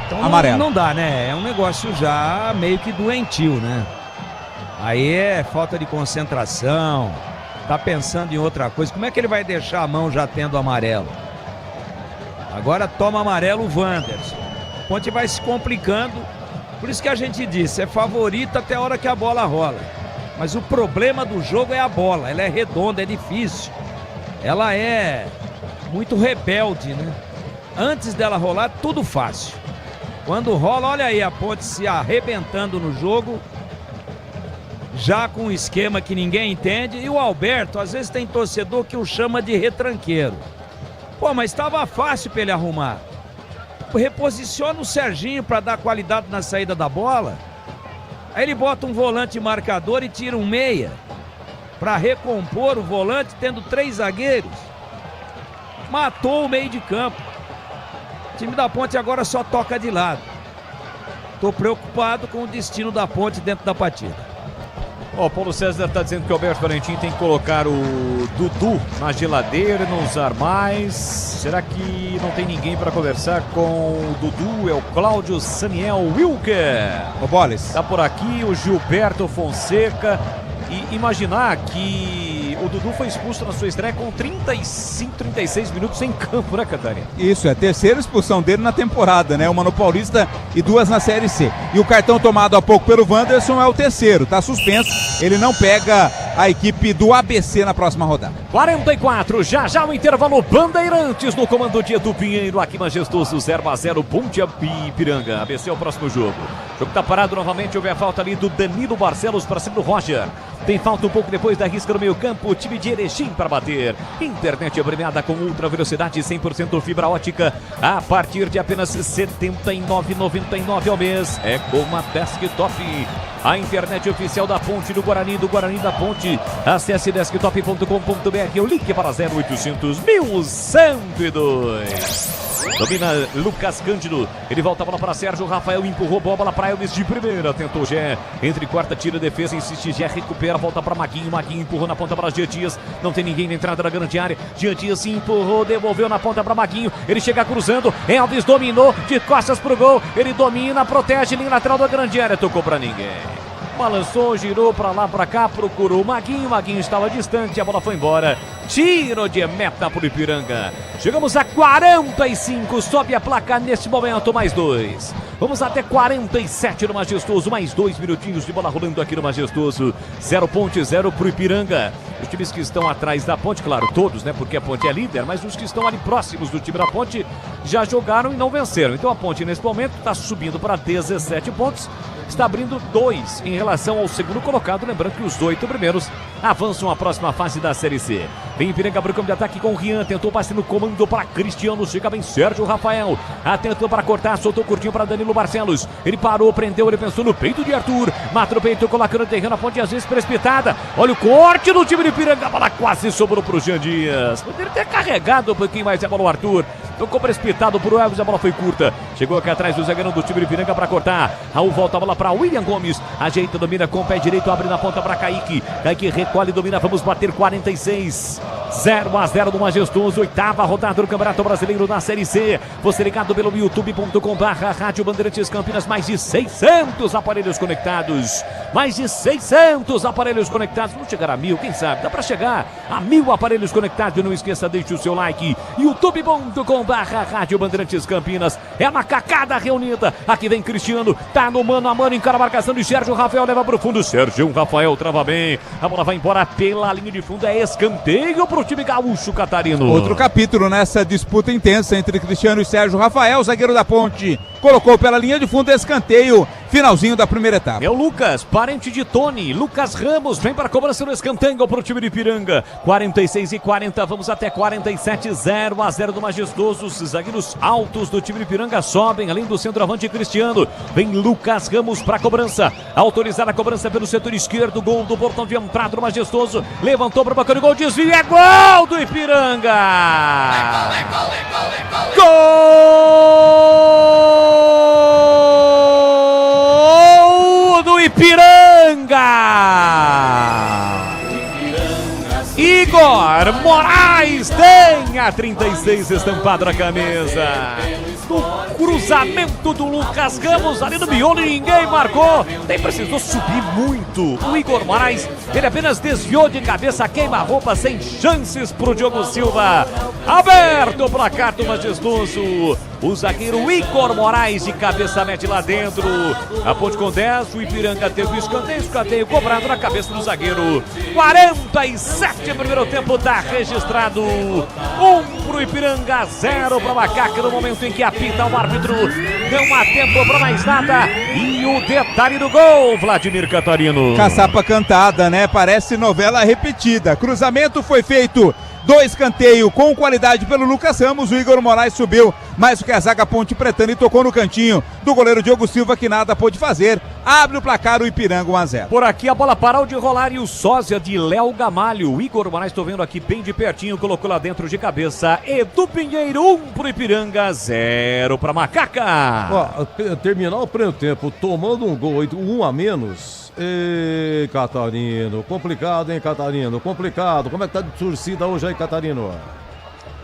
Então amarelo. Não dá, né? É um negócio já meio que doentio, né? Aí é falta de concentração, tá pensando em outra coisa. Como é que ele vai deixar a mão já tendo amarelo? Agora toma amarelo o Wanderson. A Ponte vai se complicando. Por isso que a gente disse, é favorito até a hora que a bola rola. Mas o problema do jogo é a bola. Ela é redonda, é difícil. Ela é muito rebelde, né? Antes dela rolar, tudo fácil. Quando rola, olha aí a Ponte se arrebentando no jogo, já com um esquema que ninguém entende. E o Alberto, às vezes tem torcedor que o chama de retranqueiro. Pô, mas estava fácil para ele arrumar. Reposiciona o Serginho para dar qualidade na saída da bola. Aí ele bota um volante marcador e tira um meia para recompor o volante, tendo 3 zagueiros. Matou o meio de campo. O time da Ponte agora só toca de lado. Tô preocupado com o destino da Ponte dentro da partida. Ó, o Paulo César tá dizendo que o Alberto Valentim tem que colocar o Dudu na geladeira, não usar mais. Será que não tem ninguém para conversar com o Dudu? É o Cláudio Saniel Wilker. Ô, Boles. Tá por aqui o Gilberto Fonseca. E imaginar que o Dudu foi expulso na sua estreia com 35, 36 minutos em campo, né, Catarina? Isso, é a terceira expulsão dele na temporada, né? Uma no Paulista e 2 na Série C. E o cartão tomado há pouco pelo Wanderson é o terceiro, tá suspenso. Ele não pega a equipe do ABC na próxima rodada. 44, já o intervalo. Bandeirantes no comando de Edu Pinheiro, aqui majestoso, 0-0, Ponte Ipiranga. ABC é o próximo jogo. O jogo tá parado novamente, houve a falta ali do Danilo Barcelos para cima do Roger. Tem falta um pouco depois da risca no meio campo, o time de Erechim para bater. Internet premiada com ultra velocidade 100% fibra ótica a partir de apenas R$ 79,99 ao mês. É como a Desktop, a internet oficial da Ponte do Guarani da Ponte. Acesse desktop.com.br, o link para 0800 1102. Domina Lucas Cândido, ele volta a bola para Sérgio Rafael, empurrou a bola para Elvis de primeira, tentou Gé, entre quarta, tira a defesa, insiste Gé, recupera, volta para Maguinho empurrou na ponta para Jean Dias, não tem ninguém na entrada da grande área, Jean Dias empurrou, devolveu na ponta para Maguinho, ele chega cruzando, Elvis dominou, de costas pro gol, ele domina, protege, linha lateral da grande área, tocou para ninguém. Balançou, girou para lá, para cá, procurou o Maguinho estava distante, a bola foi embora. Tiro de meta pro Ipiranga. Chegamos a 45, sobe a placa neste momento, mais 2. Vamos até 47 no Majestoso, mais 2 minutinhos de bola rolando aqui no Majestoso. 0 Ponte, 0 pro Ipiranga. Os times que estão atrás da Ponte, claro, todos, né, porque a Ponte é líder, mas os que estão ali próximos do time da Ponte já jogaram e não venceram. Então a Ponte nesse momento está subindo para 17 pontos. Está abrindo 2 em relação ao segundo colocado, lembrando que os 8 primeiros avançam à próxima fase da Série C. Vem Ipiranga para o campo de ataque com o Rian, tentou passe no comando para Cristiano, chega bem Sérgio Rafael, atentou para cortar, soltou curtinho para Danilo Barcelos, ele parou, prendeu, ele pensou no peito de Arthur, mata no peito, colocando o terreno, a Ponte às vezes precipitada, olha o corte no time de Ipiranga, a bola quase sobrou para o Jean Dias, poderia ter carregado um pouquinho mais a bola o Arthur, tocou precipitado por Elvis, a bola foi curta, chegou aqui atrás do zagueirão do time de Ipiranga para cortar, Raul volta a bola para William Gomes, ajeita, domina com o pé direito, abre na ponta para Kaique recolhe, domina, vamos bater 46, 0-0 do Majestoso, 8ª rodada do Campeonato Brasileiro na Série C, você ligado pelo youtube.com/Rádio Bandeirantes Campinas, mais de 600 aparelhos conectados, não chegará a 1000, quem sabe, dá para chegar a 1000 aparelhos conectados, não esqueça, deixe o seu like, youtube.com/Rádio Bandeirantes Campinas, é a macacada reunida, aqui vem Cristiano, tá no mano a mano, encara a marcação de Sérgio Rafael, leva pro fundo, Sérgio Rafael trava bem, a bola vai embora pela linha de fundo, é escanteio pro time gaúcho catarino. Outro capítulo nessa disputa intensa entre Cristiano e Sérgio Rafael, zagueiro da Ponte, colocou pela linha de fundo, escanteio, finalzinho da primeira etapa. É o Lucas, parente de Tony, Lucas Ramos, vem para a cobrança no escanteio pro time de Ipiranga, 46-40, vamos até 47, 0-0 do Majestoso, os zagueiros altos do time de Ipiranga sobem, além do centroavante Cristiano, vem Lucas Ramos para a cobrança, autorizada a cobrança pelo setor esquerdo, gol do portão de entrada do Majestoso, levantou para o banco de gol, desvio, é gol do Ipiranga! Gol do Ipiranga! Igor Moraes tem BH36 estampado na camisa. No cruzamento do Lucas Ramos, ali no miolo, ninguém marcou. Nem precisou subir muito. O Igor Moraes, ele apenas desviou de cabeça, queima-roupa, sem chances pro Diogo Silva. Aberto o placar do majestoso. O zagueiro Igor Moraes de cabeça mete lá dentro. A Ponte com 10, o Ipiranga teve o escanteio cobrado na cabeça do zagueiro. 47 primeiro tempo, tá registrado. 1 pro Ipiranga, 0 pra Macaca no momento em que apita o árbitro. Não há tempo pra mais nada. E o detalhe do gol, Vladimir Catarino. Caçapa cantada, né? Parece novela repetida. Cruzamento foi feito do escanteio com qualidade pelo Lucas Ramos. O Igor Moraes subiu mais do que a zaga Ponte Pretana e tocou no cantinho do goleiro Diogo Silva, que nada pôde fazer. Abre o placar o Ipiranga 1-0. Por aqui a bola parou de rolar e o sósia de Léo Gamalho. O Igor Moraes, estou vendo aqui bem de pertinho, colocou lá dentro de cabeça. Edu Pinheiro, 1 pro Ipiranga, 0 pra Macaca. Ó, terminar o primeiro tempo tomando um gol, 1 a menos. Ei, Catarino, complicado, hein, Catarino, complicado. Como é que tá de torcida hoje aí, Catarino?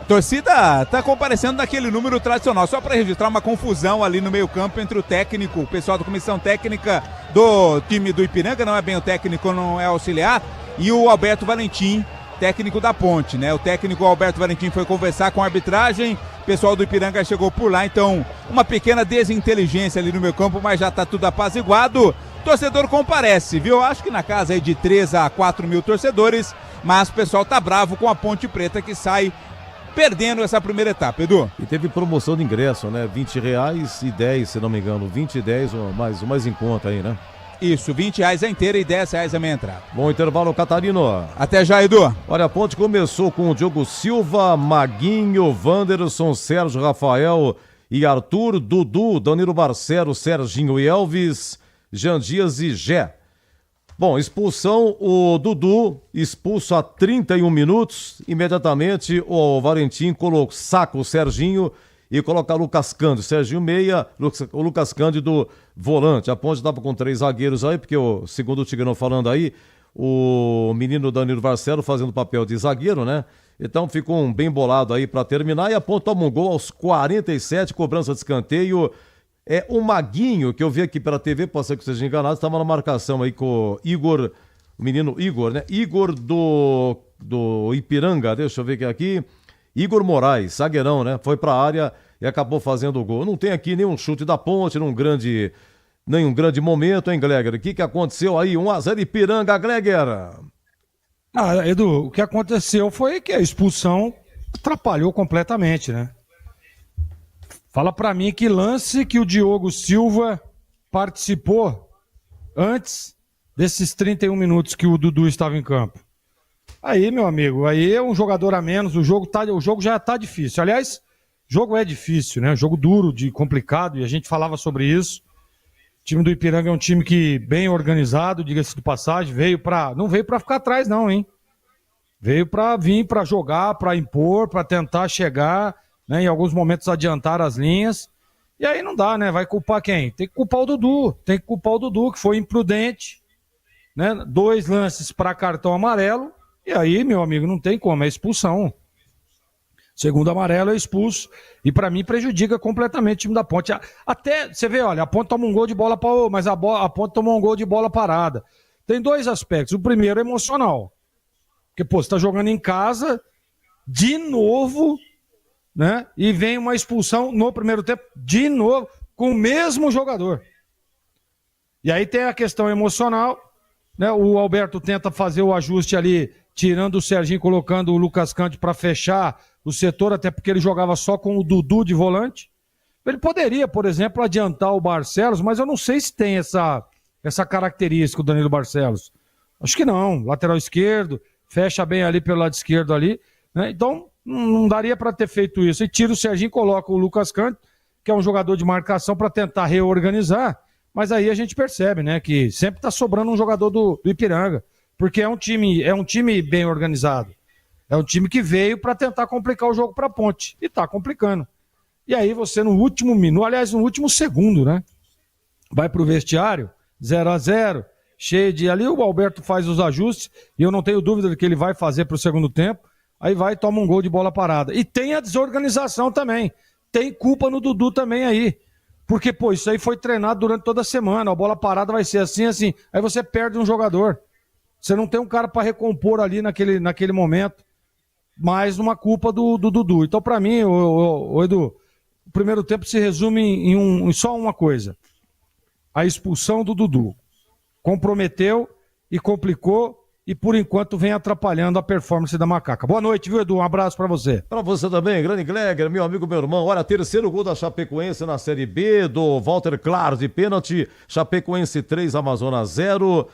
Torcida tá comparecendo naquele número tradicional, só para registrar uma confusão ali no meio campo entre o técnico, o pessoal da comissão técnica do time do Ipiranga, não é bem o técnico, não é auxiliar, e o Alberto Valentim, técnico da Ponte, né? O técnico Alberto Valentim foi conversar com a arbitragem, o pessoal do Ipiranga chegou por lá, então uma pequena desinteligência ali no meio campo, mas já tá tudo apaziguado. Torcedor comparece, viu? Acho que na casa aí de 3 a 4 mil torcedores, mas o pessoal tá bravo com a Ponte Preta que sai perdendo essa primeira etapa, Edu. E teve promoção de ingresso, né? R$20 e 10, se não me engano. 20 e 10, o mais em conta aí, né? Isso, R$20 a inteira e R$10 a meia entrada. Bom intervalo, Catarino. Até já, Edu. Olha, a Ponte começou com o Diogo Silva, Maguinho, Wanderson, Sérgio, Rafael e Arthur, Dudu, Danilo Barcelo, Serginho e Elvis, Jean Dias e Gé. Bom, expulsão, o Dudu expulso a 31 minutos, imediatamente o Valentim saca o Serginho e coloca Lucas Cândido, Serginho meia, o Lucas Cândido volante. A Ponte estava com 3 zagueiros aí, porque segundo o Tigrão falando aí, o menino Danilo Barcelo fazendo papel de zagueiro, né? Então ficou um bem bolado aí para terminar e a Ponte toma um gol aos 47, cobrança de escanteio. O Maguinho, que eu vi aqui pela TV, pode ser que seja enganado, estava na marcação aí com o Igor, o menino Igor, né? Igor do Ipiranga, deixa eu ver aqui. Igor Moraes, zagueirão, né? Foi pra área e acabou fazendo o gol. Não tem aqui nenhum chute da Ponte, nenhum grande momento, hein, Gleger? O que aconteceu aí? 1-0 Ipiranga, Gleger. Edu, o que aconteceu foi que a expulsão atrapalhou completamente, né? Fala pra mim que lance que o Diogo Silva participou antes desses 31 minutos que o Dudu estava em campo. Aí, meu amigo, aí é um jogador a menos, o jogo já tá difícil. Aliás, o jogo é difícil, né? Jogo duro, complicado, e a gente falava sobre isso. O time do Ipiranga é um time que bem organizado, diga-se de passagem, não veio pra ficar atrás não, hein? Veio pra vir pra jogar, pra impor, pra tentar chegar, né, em alguns momentos adiantar as linhas, e aí não dá, né? Vai culpar quem? Tem que culpar o Dudu, que foi imprudente, né? 2 lances para cartão amarelo, e aí, meu amigo, não tem como, é expulsão. Segundo amarelo é expulso, e para mim prejudica completamente o time da Ponte. Até, você vê, olha, a Ponte toma um gol de bola parada, mas a Ponte tomou um gol de bola parada. Tem 2 aspectos, o primeiro é emocional, porque, você tá jogando em casa, de novo, né? E vem uma expulsão no primeiro tempo, de novo, com o mesmo jogador. E aí tem a questão emocional, né? O Alberto tenta fazer o ajuste ali, tirando o Serginho, colocando o Lucas Cândido para fechar o setor, até porque ele jogava só com o Dudu de volante. Ele poderia, por exemplo, adiantar o Barcelos, mas eu não sei se tem essa característica, o Danilo Barcelos. Acho que não, lateral esquerdo, fecha bem ali pelo lado esquerdo ali, né? Então não daria para ter feito isso. E tira o Serginho e coloca o Lucas Cândido, que é um jogador de marcação, para tentar reorganizar. Mas aí a gente percebe, né, que sempre está sobrando um jogador do Ipiranga, porque é um time bem organizado. É um time que veio para tentar complicar o jogo para a Ponte. E está complicando. E aí você no último minuto, aliás, no último segundo, né, vai para o vestiário, 0-0, cheio de... Ali o Alberto faz os ajustes, e eu não tenho dúvida de que ele vai fazer para o segundo tempo. aí vai e toma um gol de bola parada. E tem a desorganização também. Tem culpa no Dudu também aí. Porque, pô, isso aí foi treinado durante toda a semana. A bola parada vai ser assim, assim. Aí você perde um jogador. Você não tem um cara para recompor ali naquele momento. Mais uma culpa do Dudu. Então, para mim, o Edu, o primeiro tempo se resume em só uma coisa. A expulsão do Dudu. Comprometeu e complicou e, por enquanto, vem atrapalhando a performance da Macaca. Boa noite, viu, Edu? Um abraço pra você. Pra você também, grande Gleger, meu amigo, meu irmão. Olha, terceiro gol da Chapecoense na Série B, do Walter Claro de pênalti. Chapecoense 3, Amazonas 0.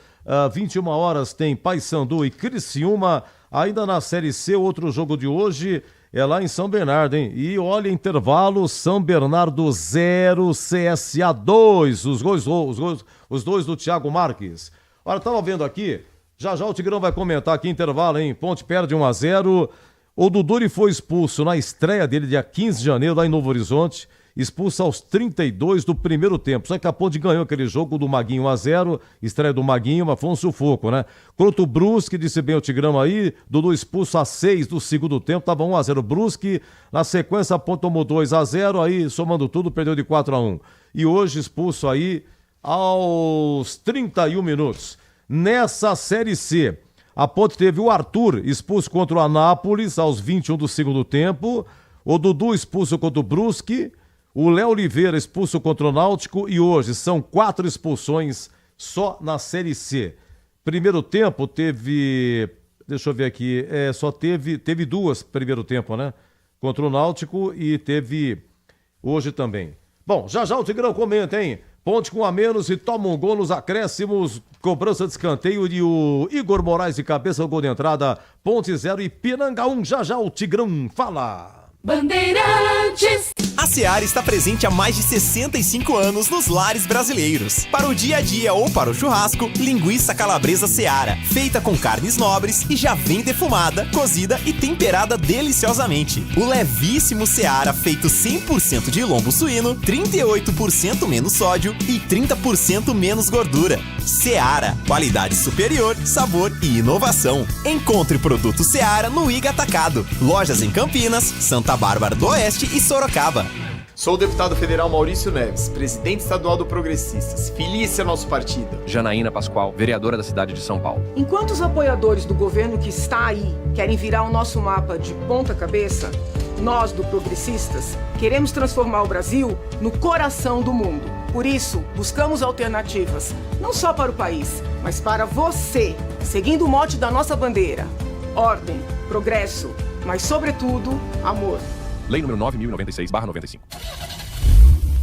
21 horas tem Paysandu e Criciúma. Ainda na Série C, outro jogo de hoje é lá em São Bernardo, hein? E olha, intervalo, São Bernardo 0, CSA 2. Os dois do Thiago Marques. Olha, tava vendo aqui, já o Tigrão vai comentar aqui, intervalo, hein? Ponte perde 1-0. O Dudu foi expulso na estreia dele, dia 15 de janeiro, lá em Novo Horizonte. Expulso aos 32 do primeiro tempo. Só que a Ponte ganhou aquele jogo do Maguinho 1-0, estreia do Maguinho, mas foi um sufoco, né? Contra o Brusque, disse bem o Tigrão aí, Dudu expulso a 6 do segundo tempo, tava 1-0 Brusque. Na sequência, a Ponte tomou 2-0, aí somando tudo, perdeu de 4-1. E hoje expulso aí aos 31 minutos. Nessa Série C, a Ponte teve o Arthur expulso contra o Anápolis aos 21 do segundo tempo, o Dudu expulso contra o Brusque, o Léo Oliveira expulso contra o Náutico e hoje são 4 expulsões só na Série C. Primeiro tempo teve, deixa eu ver aqui, só teve 2 primeiro tempo, né? Contra o Náutico e teve hoje também. Bom, já o Tigrão comenta, hein? Ponte com a menos e toma um gol nos acréscimos, cobrança de escanteio e o Igor Moraes de cabeça, o gol de entrada, Ponte 0 e Piranga 1, já o Tigrão fala. Bandeirantes. A Seara está presente há mais de 65 anos nos lares brasileiros. Para o dia a dia ou para o churrasco, linguiça calabresa Seara, feita com carnes nobres e já vem defumada, cozida e temperada deliciosamente. O levíssimo Seara, feito 100% de lombo suíno, 38% menos sódio e 30% menos gordura. Seara, qualidade superior, sabor e inovação. Encontre produto Seara no Iga Atacado. Lojas em Campinas, Santa Bárbara do Oeste e Sorocaba. Sou o deputado federal Maurício Neves, presidente estadual do Progressistas. Filie-se ao nosso partido. Janaína Pascoal, vereadora da cidade de São Paulo. Enquanto os apoiadores do governo que está aí querem virar o nosso mapa de ponta cabeça, nós do Progressistas queremos transformar o Brasil no coração do mundo. Por isso, buscamos alternativas, não só para o país, mas para você, seguindo o mote da nossa bandeira. Ordem, progresso, mas sobretudo, amor. Lei número 9.096/95.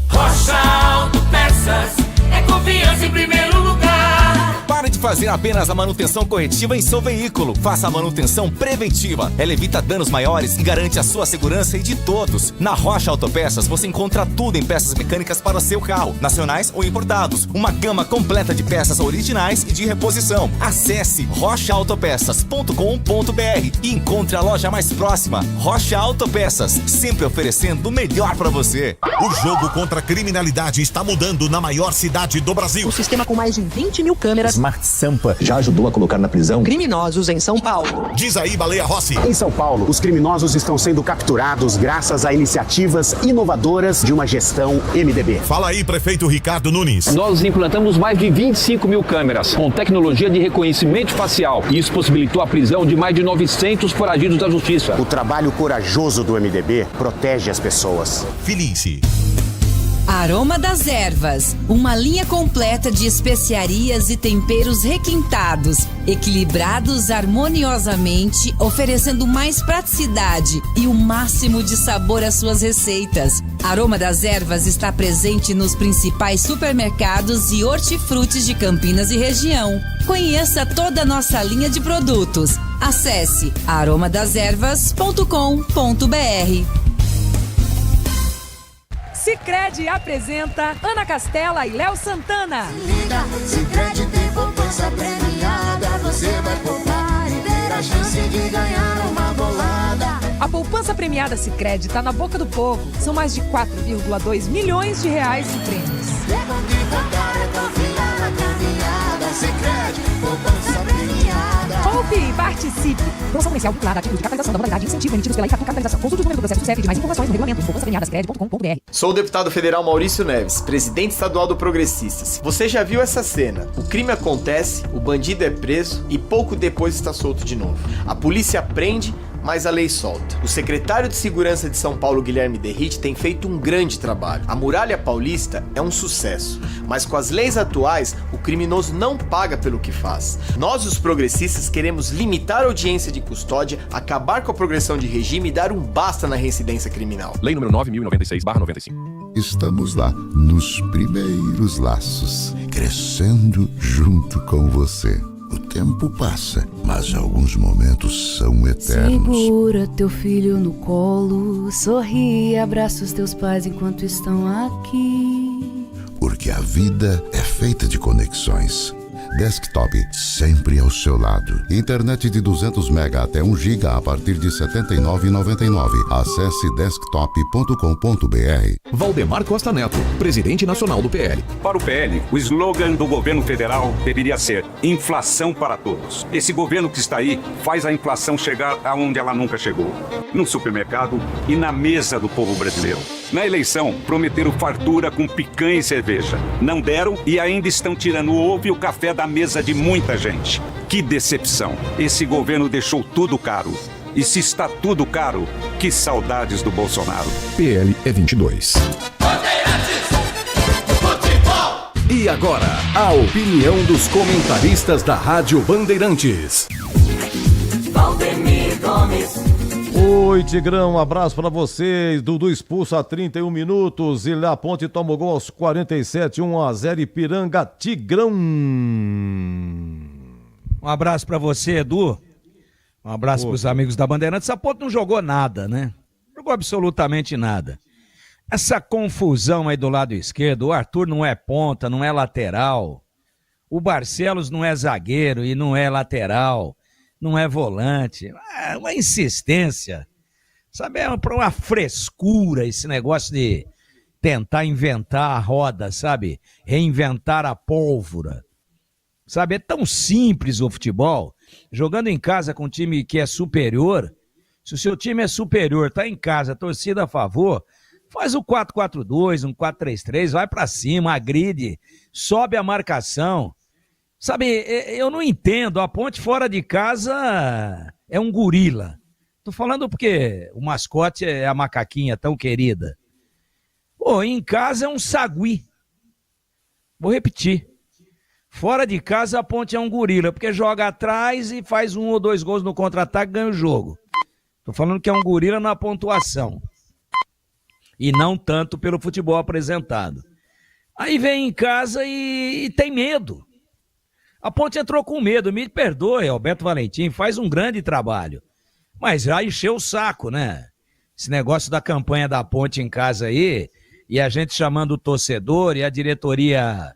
Rocha Autopeças é confiança em primeiro lugar. Pare de fazer apenas a manutenção corretiva em seu veículo. Faça a manutenção preventiva. Ela evita danos maiores e garante a sua segurança e de todos. Na Rocha Autopeças você encontra tudo em peças mecânicas para o seu carro, nacionais ou importados. Uma gama completa de peças originais e de reposição. Acesse rochaautopeças.com.br e encontre a loja mais próxima. Rocha Autopeças, sempre oferecendo o melhor para você. O jogo contra a criminalidade está mudando na maior cidade do Brasil. O sistema com mais de 20 mil câmeras Smart Sampa já ajudou a colocar na prisão criminosos em São Paulo. Diz aí, Baleia Rossi. Em São Paulo, os criminosos estão sendo capturados graças a iniciativas inovadoras de uma gestão MDB. Fala aí, prefeito Ricardo Nunes. Nós implantamos mais de 25 mil câmeras com tecnologia de reconhecimento facial. Isso possibilitou a prisão de mais de 900 foragidos da justiça. O trabalho corajoso do MDB protege as pessoas. Filie-se. Aroma das Ervas, uma linha completa de especiarias e temperos requintados, equilibrados harmoniosamente, oferecendo mais praticidade e o máximo de sabor às suas receitas. Aroma das Ervas está presente nos principais supermercados e hortifrutis de Campinas e região. Conheça toda a nossa linha de produtos. Acesse aromadeservas.com.br. Sicredi apresenta Ana Castela e Léo Santana. Sicredi tem poupança premiada, você vai poupar e ter a chance de ganhar uma bolada. A poupança premiada Sicredi está na boca do povo. São mais de 4,2 milhões de reais em prêmios. Levando e contar é confiar na caminhada. Sicredi, poupança premiada. poupe, participe. Promoção comercial vinculada a título de capitalização da modalidade incentivo emitidos pela Icatu Capitalização. Consulte o número do processo do CEP de mais informações no regulamento poupanças-premiadas-cred.com.br. Sou o deputado federal Maurício Neves, presidente estadual do Progressistas. Você já viu essa cena? O crime acontece, o bandido é preso e pouco depois está solto de novo. A polícia prende, mas a lei solta. O secretário de Segurança de São Paulo, Guilherme Derrite, tem feito um grande trabalho. A Muralha Paulista é um sucesso, mas com as leis atuais, o criminoso não paga pelo que faz. Nós, os progressistas, queremos limitar a audiência de custódia, acabar com a progressão de regime e dar um basta na reincidência criminal. Lei número 9.096/95. Estamos lá, nos primeiros laços, crescendo junto com você. O tempo passa, mas alguns momentos são eternos. Segura teu filho no colo, sorri e abraça os teus pais enquanto estão aqui. Porque a vida é feita de conexões. Desktop sempre ao seu lado. Internet de 200 MB até 1 GB a partir de R$ 79,99. Acesse desktop.com.br. Valdemar Costa Neto, presidente nacional do PL. Para o PL, o slogan do governo federal deveria ser inflação para todos. Esse governo que está aí faz a inflação chegar aonde ela nunca chegou. No supermercado e na mesa do povo brasileiro. Na eleição, prometeram fartura com picanha e cerveja. Não deram e ainda estão tirando o ovo e o café da mesa de muita gente. Que decepção. Esse governo deixou tudo caro. E se está tudo caro, que saudades do Bolsonaro. PL é 22. E agora, a opinião dos comentaristas da Rádio Bandeirantes. Valdemir Gomes. Oi, Tigrão, um abraço pra vocês. Dudu expulso a 31 minutos. Ilha Ponte toma o gol aos 47, 1-0 Ipiranga, Tigrão. Um abraço pra você, Edu. Um abraço pros amigos da Bandeirantes. A Ponte não jogou nada, né? Jogou absolutamente nada. Essa confusão aí do lado esquerdo, o Arthur não é ponta, não é lateral. O Barcelos não é zagueiro e não é lateral. Não é volante, é uma insistência, sabe, é uma frescura esse negócio de tentar inventar a roda, sabe, reinventar a pólvora, sabe, é tão simples o futebol, jogando em casa com um time que é superior, se o seu time é superior, tá em casa, torcida a favor, faz o 4-4-2, um 4-3-3, vai pra cima, agride, sobe a marcação. Sabe, eu não entendo, a Ponte fora de casa é um gorila. Tô falando porque o mascote é a macaquinha tão querida. Pô, em casa é um sagui. Vou repetir. Fora de casa a Ponte é um gorila, porque joga atrás e faz 1 ou 2 gols no contra-ataque e ganha o jogo. Tô falando que é um gorila na pontuação. E não tanto pelo futebol apresentado. Aí vem em casa e tem medo. A Ponte entrou com medo, me perdoe, Alberto Valentim, faz um grande trabalho. Mas já encheu o saco, né? Esse negócio da campanha da Ponte em casa aí, e a gente chamando o torcedor e a diretoria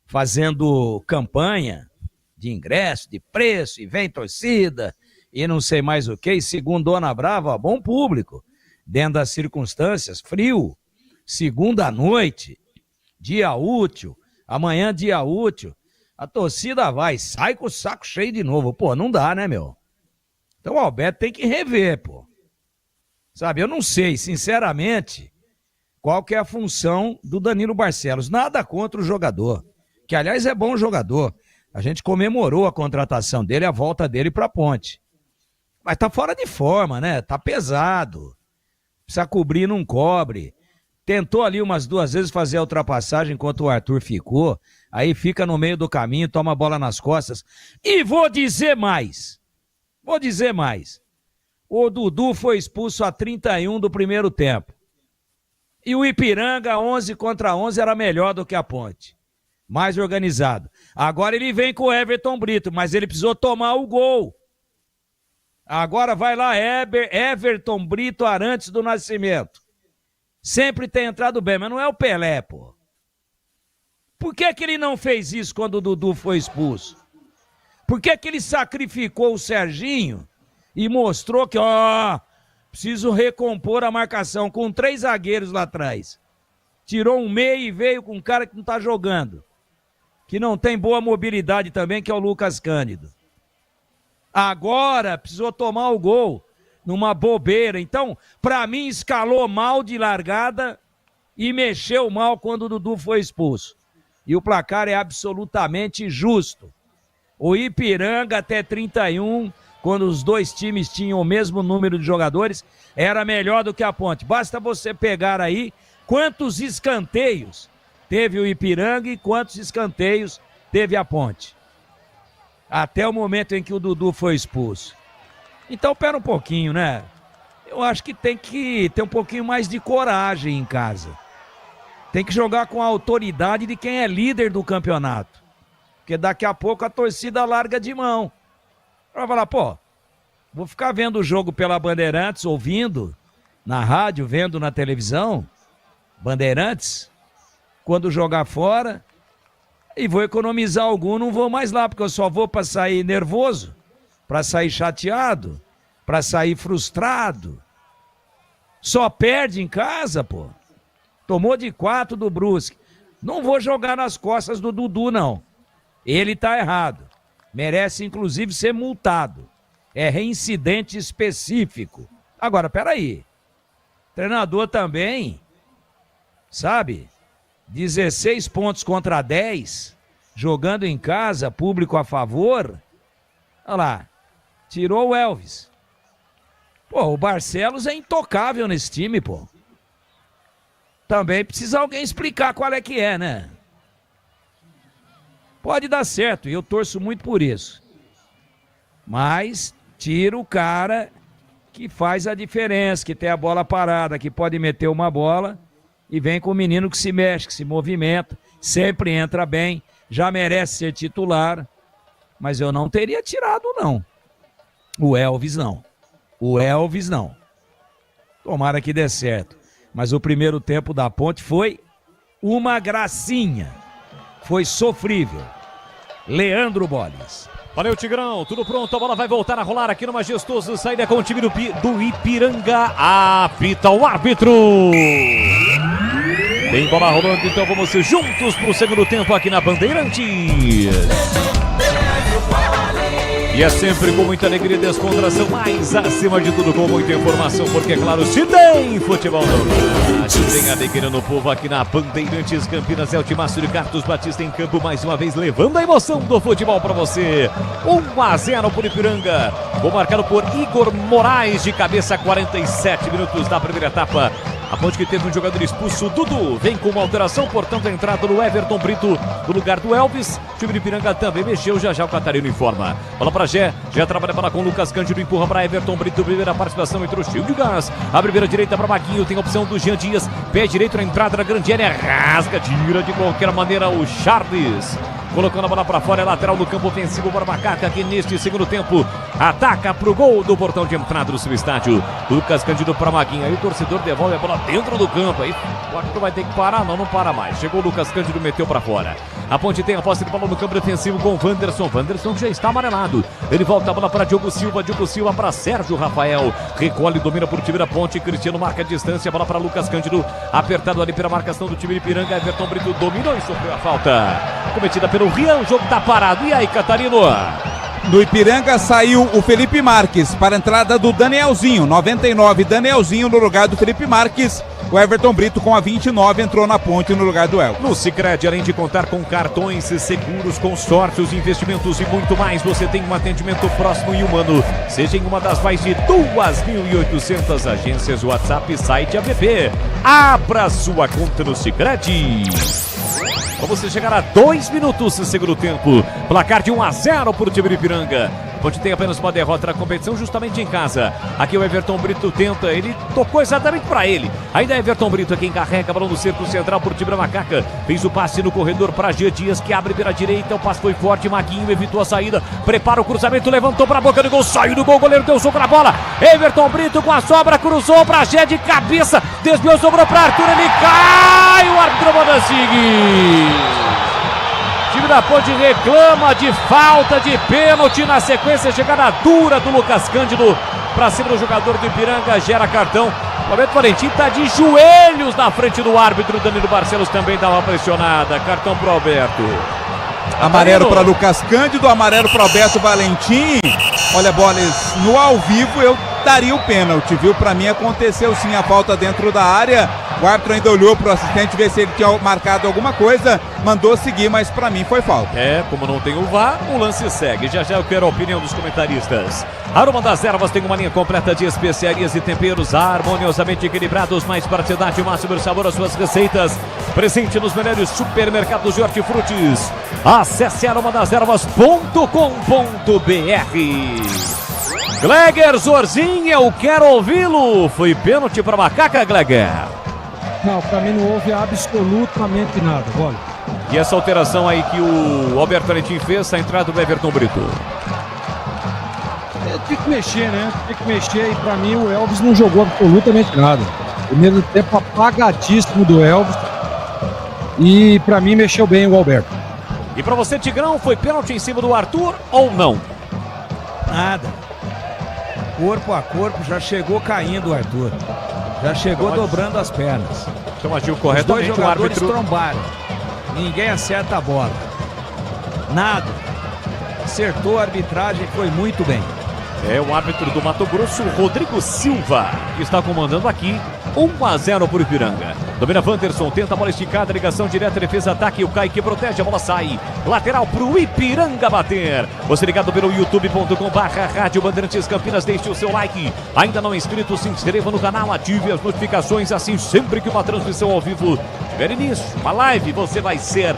fazendo campanha de ingresso, de preço, e vem torcida, e não sei mais o que, e segundo Dona Brava, bom público, dentro das circunstâncias, frio, segunda noite, dia útil, amanhã dia útil, a torcida vai, sai com o saco cheio de novo. Pô, não dá, né, meu? Então o Alberto tem que rever, pô. Sabe, eu não sei, sinceramente, qual que é a função do Danilo Barcelos. Nada contra o jogador, que aliás é bom jogador. A gente comemorou a contratação dele, a volta dele pra Ponte. Mas tá fora de forma, né? Tá pesado. Precisa cobrir, não cobre. Tentou ali umas 2 vezes fazer a ultrapassagem enquanto o Arthur ficou. Aí fica no meio do caminho, toma a bola nas costas. E vou dizer mais. O Dudu foi expulso a 31 do primeiro tempo. E o Ipiranga, 11 contra 11, era melhor do que a Ponte. Mais organizado. Agora ele vem com o Everton Brito, mas ele precisou tomar o gol. Agora vai lá Everton Brito Arantes do Nascimento. Sempre tem entrado bem, mas não é o Pelé, pô. Por que ele não fez isso quando o Dudu foi expulso? Por que ele sacrificou o Serginho e mostrou que, preciso recompor a marcação com 3 zagueiros lá atrás? Tirou um meio e veio com um cara que não tá jogando, que não tem boa mobilidade também, que é o Lucas Cândido. Agora precisou tomar o gol numa bobeira. Então, pra mim, escalou mal de largada e mexeu mal quando o Dudu foi expulso. E o placar é absolutamente justo. O Ipiranga até 31, quando os dois times tinham o mesmo número de jogadores, era melhor do que a Ponte. Basta você pegar aí quantos escanteios teve o Ipiranga e quantos escanteios teve a Ponte. Até o momento em que o Dudu foi expulso. Então, pera um pouquinho, né? Eu acho que tem que ter um pouquinho mais de coragem em casa. Tem que jogar com a autoridade de quem é líder do campeonato. Porque daqui a pouco a torcida larga de mão. Vai falar, pô, vou ficar vendo o jogo pela Bandeirantes, ouvindo na rádio, vendo na televisão, Bandeirantes, quando jogar fora, e vou economizar algum, não vou mais lá, porque eu só vou para sair nervoso, para sair chateado, para sair frustrado. Só perde em casa, pô. Tomou de 4 do Brusque. Não vou jogar nas costas do Dudu, não. Ele tá errado. Merece, inclusive, ser multado. É reincidente específico. Agora, peraí. Treinador também, sabe? 16 pontos contra 10, jogando em casa, público a favor. Olha lá, tirou o Elvis. Pô, o Barcelos é intocável nesse time, pô. Também precisa alguém explicar qual é que é, né? Pode dar certo, e eu torço muito por isso. Mas tira o cara que faz a diferença, que tem a bola parada, que pode meter uma bola, e vem com o menino que se mexe, que se movimenta, sempre entra bem, já merece ser titular, mas eu não teria tirado, não. O Elvis não. O Elvis não. Tomara que dê certo. Mas o primeiro tempo da Ponte foi uma gracinha. Foi sofrível. Leandro Boles. Valeu, Tigrão. Tudo pronto. A bola vai voltar a rolar aqui no Majestoso. Saída com o time do Ipiranga. Apita o árbitro. Tem bola rolando, então vamos juntos pro segundo tempo aqui na Bandeirantes. E é sempre com muita alegria e descontração, mas acima de tudo com muita informação, porque é claro, se tem futebol no se tem alegria no povo aqui na Bandeirantes Campinas. É o Timácio de Carlos Batista em campo mais uma vez, levando a emoção do futebol para você. 1-0 por Ipiranga, gol marcado por Igor Moraes de cabeça, 47 minutos da primeira etapa. A Ponte que teve um jogador expulso, Dudu, vem com uma alteração, portanto a entrada do Everton Brito no lugar do Elvis. O time de Ipiranga também mexeu, já o Catarino informa. Bola para Gé trabalha bola com o Lucas Cândido, empurra para Everton Brito, primeira participação, entrou cheio de gás. A primeira direita para Maguinho, tem a opção do Jean Dias, pé direito na entrada da grande área, rasga, tira de qualquer maneira o Charles. Colocando a bola para fora, é lateral do campo ofensivo para Macaca, que neste segundo tempo ataca pro gol do portão de entrada do subestádio. Lucas Cândido para Maguinho, aí o torcedor devolve a bola dentro do campo, aí o árbitro vai ter que parar, não para mais. Chegou o Lucas Cândido, meteu para fora. A Ponte tem a posse de bola no campo defensivo com o Wanderson que já está amarelado. Ele volta a bola para Diogo Silva para Sérgio Rafael. Recolhe, domina por time da Ponte, Cristiano marca a distância, bola para Lucas Cândido, apertado ali pela marcação do time de Ipiranga. Everton Brito dominou e sofreu a falta cometida pelo Rian, o jogo tá parado. E aí, Catarino? No Ipiranga saiu o Felipe Marques para a entrada do Danielzinho, 99, Danielzinho no lugar do Felipe Marques. O Everton Brito com a 29 entrou na Ponte no lugar do Elvis. No Sicredi, além de contar com cartões, seguros, consórcios, investimentos e muito mais, você tem um atendimento próximo e humano. Seja em uma das mais de 2.800 agências, WhatsApp, site, app. Abra sua conta no Sicredi. Vamos chegar a 2 minutos do segundo tempo. Placar de 1-0 para o time de Ipiranga. Ponte tem apenas uma derrota na competição, justamente em casa. Aqui o Everton Brito tenta, ele tocou exatamente para ele. Ainda é Everton Brito é quem carrega a bola no círculo central por time da Macaca. Fez o passe no corredor para Gia Dias, que abre pela direita. O passe foi forte, Maguinho evitou a saída. Prepara o cruzamento, levantou para a boca do gol, saiu do gol, o goleiro deu soco na bola. Everton Brito com a sobra, cruzou para Gia de cabeça, desviou, sobrou para Arthur, ele cai. O árbitro manda seguir. O time da Ponte reclama de falta de pênalti. Na sequência, chegada dura do Lucas Cândido para cima do jogador do Ipiranga, gera cartão. O Alberto Valentim está de joelhos na frente do árbitro. Danilo Barcelos também dá uma pressionada. Cartão pro Alberto. Amarelo para Lucas Cândido, amarelo para Alberto Valentim. Olha, Boles, no ao vivo eu daria o pênalti, viu? Para mim aconteceu sim a falta dentro da área. O árbitro ainda olhou pro assistente ver se ele tinha marcado alguma coisa, mandou seguir, mas para mim foi falta. Como não tem o VAR, o lance segue. Já eu quero a opinião dos comentaristas. Aroma das Ervas tem uma linha completa de especiarias e temperos harmoniosamente equilibrados, mais praticidade e máximo sabor às suas receitas. Presente nos melhores supermercados de hortifrutis. Acesse aromadeservas.com.br. Gleger Zorzinho, eu quero ouvi-lo. Foi pênalti para Macaca, Gleger? Não, pra mim não houve absolutamente nada, olha. E essa alteração aí que o Alberto Valentim fez, a entrada do Everton Brito? Tem que mexer, né? Tem que mexer e pra mim o Elvis não jogou absolutamente nada. Primeiro tempo apagadíssimo do Elvis e pra mim mexeu bem o Alberto. E pra você, Tigrão, foi pênalti em cima do Arthur ou não? Nada. Corpo a corpo, já chegou caindo o Arthur. Já chegou dobrando as pernas. Então agiu corretamente. Os dois jogadores trombaram. Ninguém acerta a bola. Nada. Acertou a arbitragem, foi muito bem. É o árbitro do Mato Grosso, Rodrigo Silva, que está comandando aqui. 1-0 por Ipiranga. Domina Wanderson, tenta a bola esticada, ligação direta, defesa, ataque, o Kaique protege, a bola sai. Lateral pro Ipiranga bater. Você ligado pelo youtube.com/Rádio Bandeirantes Campinas, deixe o seu like. Ainda não inscrito, se inscreva no canal, ative as notificações, assim sempre que uma transmissão ao vivo tiver início, uma live, você vai ser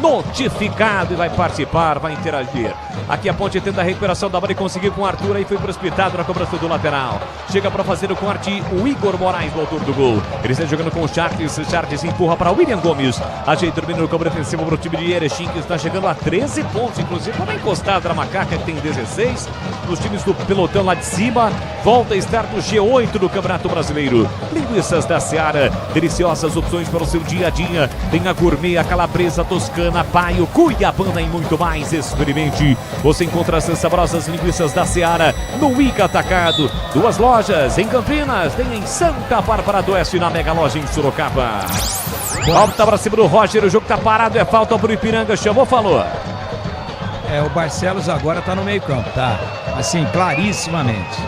notificado e vai participar, vai interagir. Aqui a Ponte tenta a recuperação da bola e conseguiu com o Arthur, aí foi precipitado na cobrança do lateral. Chega para fazer o corte o Igor Moraes no autor do gol. Ele está jogando com o Charles empurra para William Gomes. Ajeita o domínio no campo defensivo para o time de Erechim, que está chegando a 13 pontos, inclusive estava encostado na Macaca, que tem 16. Os times do pelotão lá de cima, volta a estar no G8 do Campeonato Brasileiro. Linguiças da Seara, deliciosas opções para o seu dia a dia. Tem a gourmet, a calabresa, toscana, paio, cuiabana e muito mais. Experimente. Você encontra as saborosas linguiças da Seara no Ica Atacado. 2 lojas em Campinas, tem em Santa Bárbara do Oeste, na Mega Loja em Sorocaba. Falta para cima do Roger, o jogo tá parado, é falta pro Ipiranga, chamou, falou. O Barcelos agora tá no meio campo, tá? Assim, clarissimamente.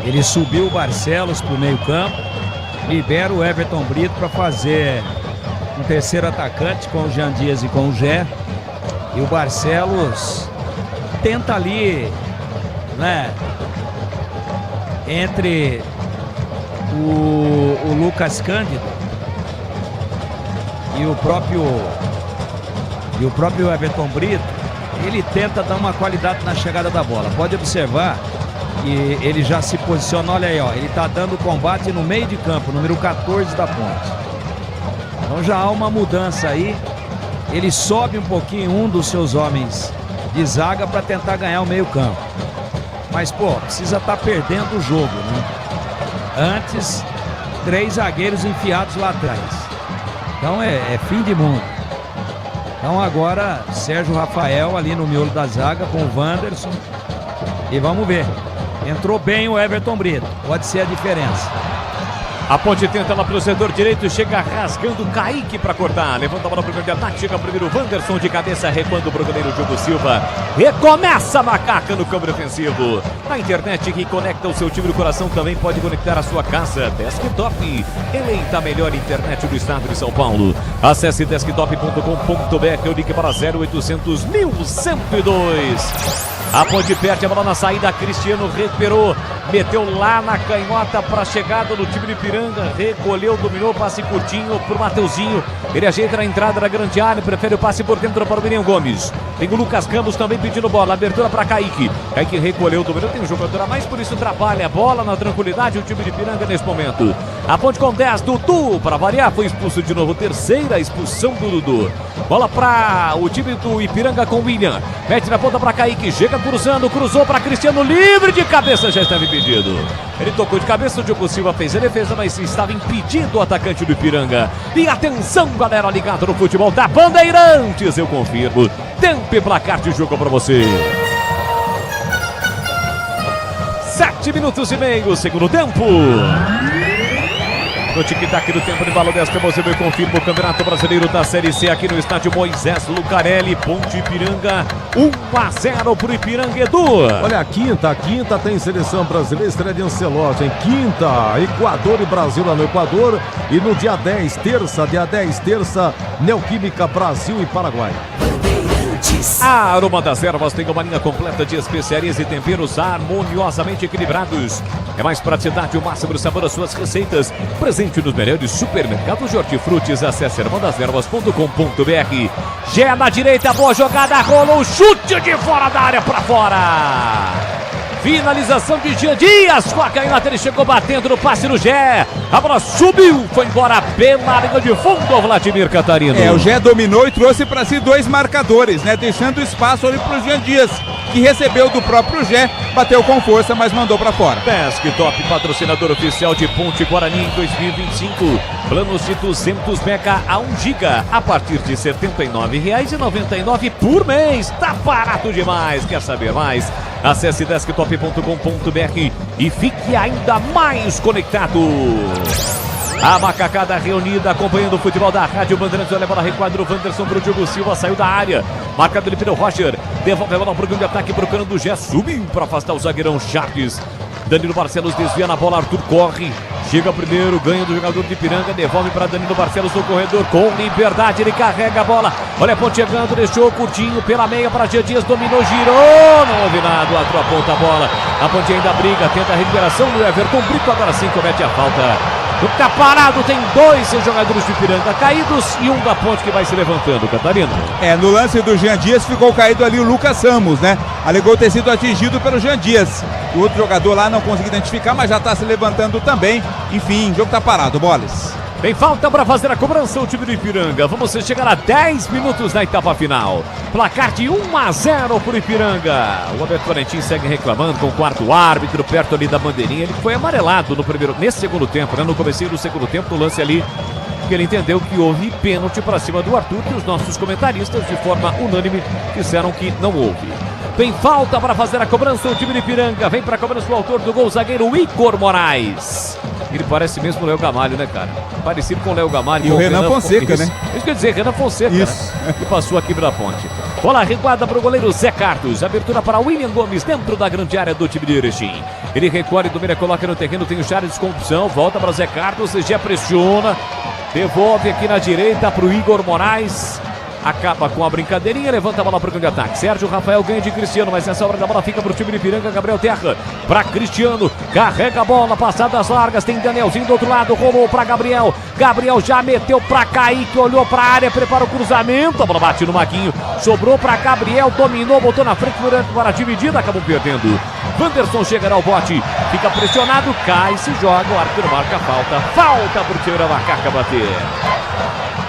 Ele subiu o Barcelos pro meio campo, libera o Everton Brito para fazer um terceiro atacante com o Jean Dias e com o Gé. E o Barcelos tenta ali, né, entre o Lucas Cândido e o próprio Everton Brito. Ele tenta dar uma qualidade na chegada da bola. Pode observar que ele já se posiciona, olha aí, ó, ele tá dando combate no meio de campo, número 14 da Ponte. Então já há uma mudança aí. Ele sobe um pouquinho um dos seus homens de zaga para tentar ganhar o meio campo. Mas, precisa estar perdendo o jogo, né? Antes, 3 zagueiros enfiados lá atrás. Então é fim de mundo. Então agora, Sérgio Rafael ali no miolo da zaga com o Wanderson. E vamos ver. Entrou bem o Everton Brito. Pode ser a diferença. A Ponte tenta lá pelo setor direito, chega rasgando o Kaique para cortar. Levanta a bola para o grande ataque, chega primeiro o Wanderson de cabeça, recuando para o goleiro Diogo Silva. Recomeça a Macaca no campo defensivo. Na internet que conecta o seu time do coração também pode conectar a sua casa. Desktop, eleita a melhor internet do estado de São Paulo. Acesse desktop.com.br, o link para 0800 1102. A Ponte perde a bola na saída, Cristiano recuperou, meteu lá na canhota para a chegada do time de Ipiranga, recolheu, dominou, passe curtinho para o Mateuzinho, ele ajeita na entrada da grande área, prefere o passe por dentro para o William Gomes. Tem o Lucas Campos também pedindo bola, abertura para Kaique. Kaique recolheu, dominou, tem um jogador a mais, por isso trabalha a bola na tranquilidade o time de Ipiranga nesse momento. A Ponte com 10, Dudu, para variar, foi expulso de novo, terceira expulsão do Dudu. Bola para o time do Ipiranga com William, mete na ponta para Kaique, chega cruzando, cruzou para Cristiano, livre de cabeça, já estava impedido. Ele tocou de cabeça, o Diogo Silva fez a defesa, mas estava impedido o atacante do Ipiranga. E atenção, galera, ligado no futebol da Bandeirantes, eu confirmo. Tempo e placar de jogo para você. 7 minutos e meio, segundo tempo. No tic-tac do tempo de bala desta, você vê, confirma o Campeonato Brasileiro da Série C aqui no estádio Moisés Lucarelli, Ponte Ipiranga, 1-0 pro Ipiranga, Edu. Olha, a quinta tem seleção brasileira, estreia de Ancelotti, em quinta, Equador e Brasil lá no Equador, e no dia 10, terça, Neoquímica, Brasil e Paraguai. A Aroma das Ervas tem uma linha completa de especiarias e temperos harmoniosamente equilibrados. É mais praticidade e o máximo de sabor às suas receitas. Presente nos melhores supermercados de hortifrutis. Acesse aromadaservas.com.br. Gé na direita, boa jogada, rolou, chute de fora da área para fora. Finalização de Jean Dias, com a canhota, ele chegou batendo no passe no Gé. A bola subiu, foi embora pela linha de fundo, Vladimir Catarino. O Gé dominou e trouxe para si 2 marcadores, né? Deixando espaço ali pro Jean Dias, que recebeu do próprio Gé, bateu com força, mas mandou para fora. Desktop, patrocinador oficial de Ponte Guarani em 2025. Planos de 200 mega a 1 giga, a partir de R$ 79,99 por mês. Tá barato demais, quer saber mais? Acesse desktop.com.br e fique ainda mais conectado. A macacada reunida, acompanhando o futebol da Rádio Bandeirantes. Olha a bola, requadro, o Wanderson pro Diogo Silva, saiu da área. Marcado ele pelo Roger, devolve a bola pro grande ataque, procurando o Gé, subiu para afastar o zagueirão Charles. Danilo Barcelos desvia na bola, Arthur corre, chega primeiro, ganha do jogador de Ipiranga, devolve para Danilo Barcelos no corredor, com liberdade, ele carrega a bola. Olha a ponte chegando, deixou curtinho pela meia para Jean Dias, dominou, girou, não houve nada, o Arthur aponta a bola. A ponte ainda briga, tenta a recuperação do Everton Brito, agora sim comete a falta. Tá parado, tem 2 jogadores de Ipiranga caídos e um da ponte que vai se levantando, Catarino. No lance do Jean Dias ficou caído ali o Lucas Ramos, né? Alegou ter sido atingido pelo Jean Dias. O outro jogador lá não conseguiu identificar, mas já tá se levantando também. Enfim, o jogo tá parado, Boles. Tem falta para fazer a cobrança o time do Ipiranga. Vamos chegar a 10 minutos na etapa final. Placar de 1-0 para o Ipiranga. O Roberto Valentim segue reclamando com o quarto árbitro perto ali da bandeirinha. Ele foi amarelado nesse segundo tempo, né? No comecinho do segundo tempo, no lance ali, que ele entendeu que houve pênalti para cima do Arthur, que os nossos comentaristas, de forma unânime, disseram que não houve. Tem falta para fazer a cobrança o time do Ipiranga. Vem para a cobrança o autor do gol, zagueiro Igor Moraes. Ele parece mesmo o Léo Gamalho, né, cara? Parecido com o Léo Gamalho. E o Renan Fonseca, né? Isso quer dizer, Renan Fonseca, isso, né? Que passou aqui pela ponte. Bola recuada para o goleiro Zé Carlos. Abertura para William Gomes dentro da grande área do time de Erechim. Ele recolhe, domina, coloca no terreno. Tem o Charles com opção. Volta para Zé Carlos. Já pressiona. Devolve aqui na direita para o Igor Moraes. Acaba com a brincadeirinha, levanta a bola para o grande ataque. Sérgio Rafael ganha de Cristiano, mas nessa hora da bola fica para o time de Ipiranga. Gabriel Terra para Cristiano, carrega a bola, passadas largas, tem Danielzinho do outro lado, rolou para Gabriel. Gabriel já meteu para Kaique, olhou para a área, prepara o cruzamento, a bola bate no Maguinho, sobrou para Gabriel, dominou, botou na frente para a dividida, acabou perdendo. Wanderson chegará ao bote, fica pressionado, cai, se joga, o Arthur marca a falta para o Tcheira Macaca bater.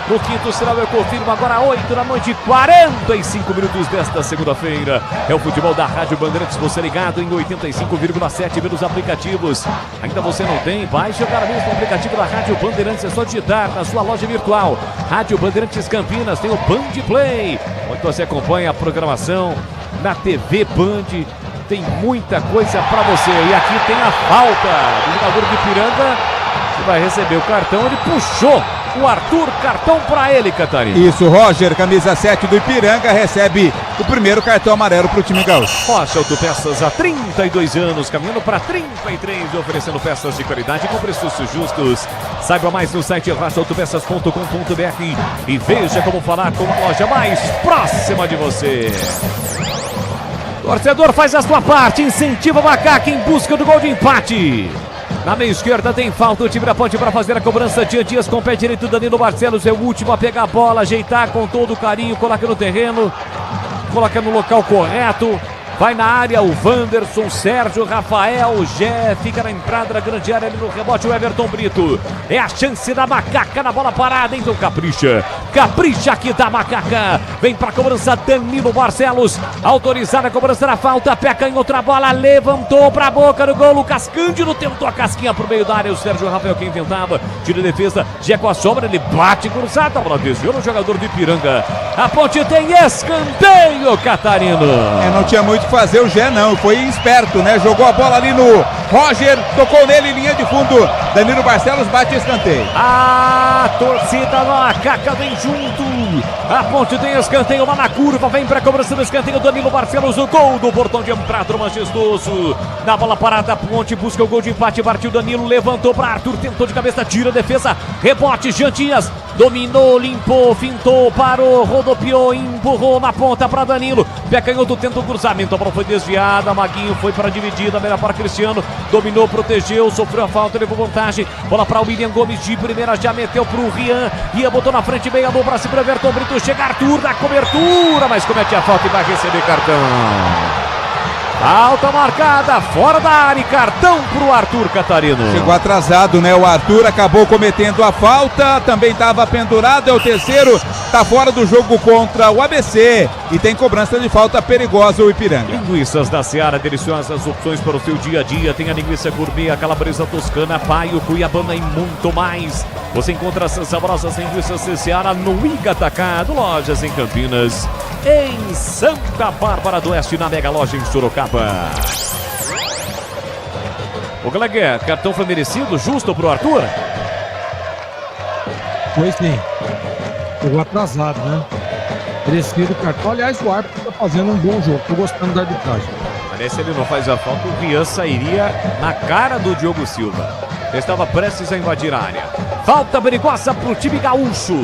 No quinto sinal eu confirmo, agora 8 da noite, 45 minutos desta segunda-feira. É o futebol da Rádio Bandeirantes, você ligado em 85,7 pelos aplicativos. Ainda você não tem? Baixe agora mesmo o aplicativo da Rádio Bandeirantes, é só digitar na sua loja virtual. Rádio Bandeirantes Campinas, tem o Band Play, onde você acompanha a programação na TV Band. Tem muita coisa para você. E aqui tem a falta do jogador de Ipiranga, que vai receber o cartão, ele puxou o Arthur, cartão para ele, Catarina. Isso, Roger, camisa 7 do Ipiranga, recebe o primeiro cartão amarelo para o time gaúcho. Rocha Autopeças há 32 anos, caminhando para 33, oferecendo peças de qualidade com preços justos. Saiba mais no site rochaautopeças.com.br e veja como falar com a loja mais próxima de você. Torcedor, faz a sua parte, incentiva o Macaca em busca do gol de empate. Na meia esquerda tem falta, o time da Ponte para fazer a cobrança. Jean Dias com o pé direito, Danilo Barcelos é o último a pegar a bola, ajeitar com todo o carinho, coloca no terreno, coloca no local correto. Vai na área o Wanderson, Sérgio Rafael, Gé, fica na entrada da grande área ali no rebote o Everton Brito. É a chance da Macaca na bola parada, então capricha aqui da Macaca. Vem pra cobrança Danilo Barcelos, autorizada a cobrança da falta, peca em outra bola, levantou pra boca do gol, Lucas Cândido tentou a casquinha pro meio da área, o Sérgio Rafael quem tentava, tira a defesa, Gé com a sobra, ele bate cruzado, a bola desviou no jogador de Ipiranga. A Ponte tem escanteio, Catarino. Não tinha muito fazer o Gé não, foi esperto, né? Jogou a bola ali Roger tocou nele em linha de fundo. Danilo Barcelos bate escanteio. A torcida Macaca vem junto. A Ponte tem escanteio lá na curva. Vem para a cobrança do escanteio. Danilo Barcelos, o gol do portão de entrada majestoso. Na bola parada, a Ponte busca o gol de empate. Partiu Danilo, levantou para Arthur. Tentou de cabeça, tira a defesa. Rebote, Jantinhas. Dominou, limpou, fintou, parou, rodopiou, empurrou na ponta para Danilo. Pé canhoto, tenta o cruzamento. A bola foi desviada. Maguinho foi para a dividida. Melhor para Cristiano. Dominou, protegeu, sofreu a falta, levou vantagem. Bola para o William Gomes de primeira, já meteu para o Rian. Rian botou na frente, meia boa para cima, Everton Brito. Chega Arthur na cobertura, mas comete a falta e vai receber cartão. Falta marcada, fora da área, cartão pro Arthur Catarino. Chegou atrasado, né? O Arthur acabou cometendo a falta, também estava pendurado, é o terceiro, tá fora do jogo contra o ABC e tem cobrança de falta perigosa o Ipiranga. Linguiças da Seara, deliciosas opções para o seu dia a dia. Tem a linguiça gourmet, a calabresa toscana, paio, cuiabana e muito mais. Você encontra essas saborosas linguiças da Seara no Iga Atacado, lojas em Campinas, em Santa Bárbara do Oeste, na Mega Loja em Sorocaba. O Gleguer, cartão foi merecido, justo pro Arthur? Foi sim. Chegou atrasado, né? Merecido o cartão. Aliás, o árbitro tá fazendo um bom jogo. Tô gostando da arbitragem. Aliás, se ele não faz a falta, o Rian sairia na cara do Diogo Silva. Ele estava prestes a invadir a área. Falta perigosa pro time gaúcho.